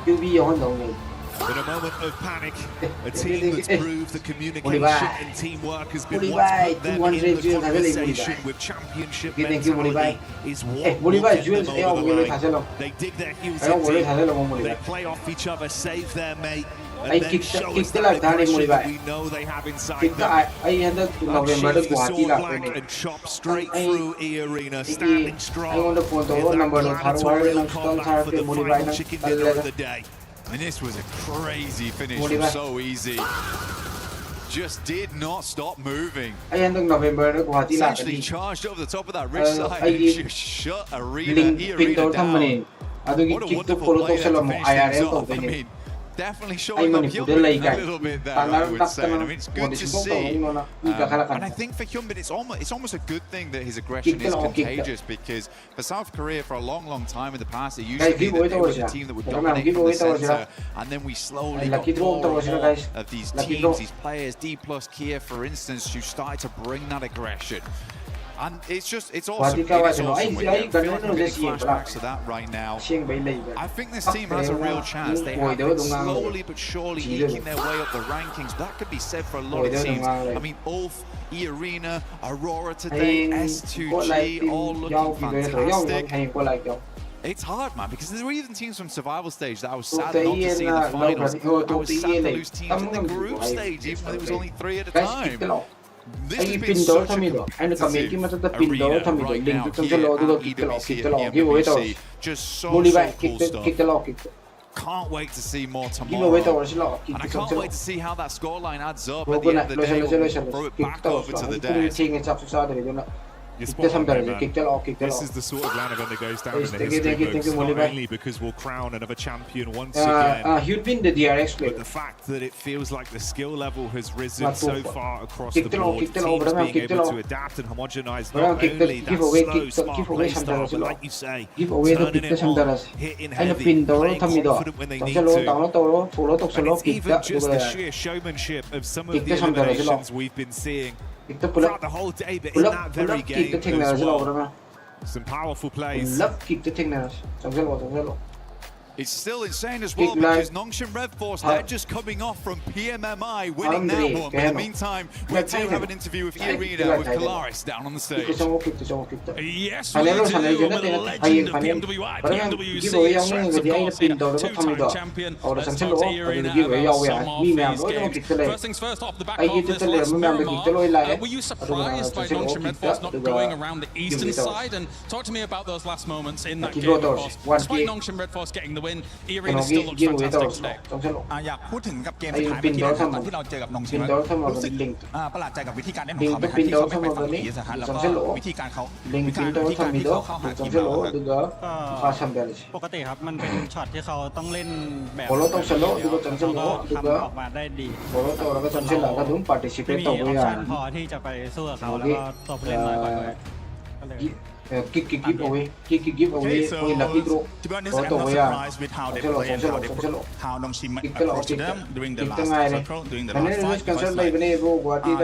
Speaker 23: In a moment of panic, a team that's proved the communication and teamwork has been what's put them in the conversation with championship mentality is what will get them over the line. They dig their heels in, they play off each other, save their mate,
Speaker 2: I kick the live thani muli ba
Speaker 7: we know they have inside
Speaker 2: kick
Speaker 7: them.
Speaker 2: I had the November the Guwahati la ko
Speaker 7: And chop straight through E Arena, standing strong.
Speaker 2: I want to phone to number no tharu wire no stall thar ke muli ba na
Speaker 7: chicken dinner of the day.
Speaker 1: And this was a crazy finish from So Easy. Just did not stop moving.
Speaker 2: I had the November the Guwahati la
Speaker 1: Essentially charged over the top of that wrist side and just shut E Arena down.
Speaker 2: Adugi kick to polo to selo mo IRL to
Speaker 1: I mean, definitely showing up Hyunbin a little bit there, I would say. I mean, it's good to see. And I think for Hyunbin, it's almost a good thing that his aggression is contagious, because for South Korea, for a long time in the past, it used to be that they were the team that would dominate from the center, and then we slowly got more and more of these teams, these players, D+ Kia, for instance, who started to bring that aggression. And it's awesome. It is awesome. We're getting flashbacks to that right now. I think this team has a real chance. They have been slowly but surely eking their way up the rankings. But that could be said for a lot of teams. I mean, Ulf, E Arena, Aurora today, S2G, all looking fantastic. It's hard, man, because there were even teams from survival stage that I was sad not to see in the finals. I was sad to lose teams in the group stage, even when it was only 3 at a time.
Speaker 2: Ay pindol thamido and committee mata the pindol thamido link to the load kick the log give away to
Speaker 1: just so
Speaker 2: kick the log
Speaker 1: can't wait to see more tomorrow. And I can't wait to see how that scoreline adds up at the end of the day. We'll throw it back over to the desk.
Speaker 7: This is the sort of land event that goes down in the history books, not only because we'll crown another champion once again,
Speaker 2: he'd been the DRX player.
Speaker 7: but the fact that it feels like the skill level has risen so far across the board, teams being able to adapt and homogenize not only that slow, smart play style, but like you say, turning it on, hitting heavy, playing confident when they need to. And it's even just the sheer showmanship of some of the eliminations we've been seeing throughout the whole day, but in that very game as well. Some powerful plays.
Speaker 1: It's still insane as well, because Nongshim Red Force, they're just coming off from PMMI winning that one. But in the meantime, we do have an interview with E-Arena with Kalaris down on the stage.
Speaker 14: Yes, we do, with the legend of PMWI. PMWC extracts, of course, here, two-time champion. Let's talk to E-Arena about some of these games. First things first, off the back of this last Miramar, were you surprised by Nongshim Red Force not going around the eastern side? And talk to me about those last moments in that game, of course. Despite Nongshim Red Force getting the win, E-Arena still looks fantastic today.
Speaker 12: อยากพูดถึงกับเกมสุดท้ายเมื่อกี้นะครับตอนที่เราเจอกับนงชิมรู้สึกประหลาดใจกับวิธีการเล่นของเขาไหมครับที่เขาไม่ไปฝั่งนี้นะฮะแล้วก็วิธีการเขาวิธีการที่เขาเข้าหาทีมเราปกติครับมันเป็นช็อตที่เขาต้องเล่นแบบแล้วก็ทำออกมาได้ดีไม่มีออปชั่นพอที่จะไปสู้กับเขาแล้วก็ตัวผู้เล่นน้อยกว่าด้วย
Speaker 2: kick away.
Speaker 12: So, to be honest, I'm not surprised with how they play and how Nongshim approached them during the last circle, during the last fight, because like,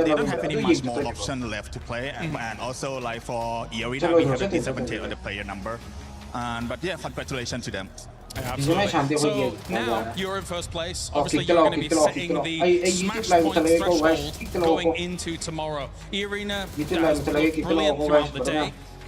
Speaker 12: they don't have any much more option left to play, and also like for E-Arena, we have a disadvantage on the player number. But yeah, congratulations to them.
Speaker 14: Absolutely. So now you're in first place. Obviously, you're going to be setting the smash point threshold going into tomorrow. E-Arena has looked brilliant throughout the day.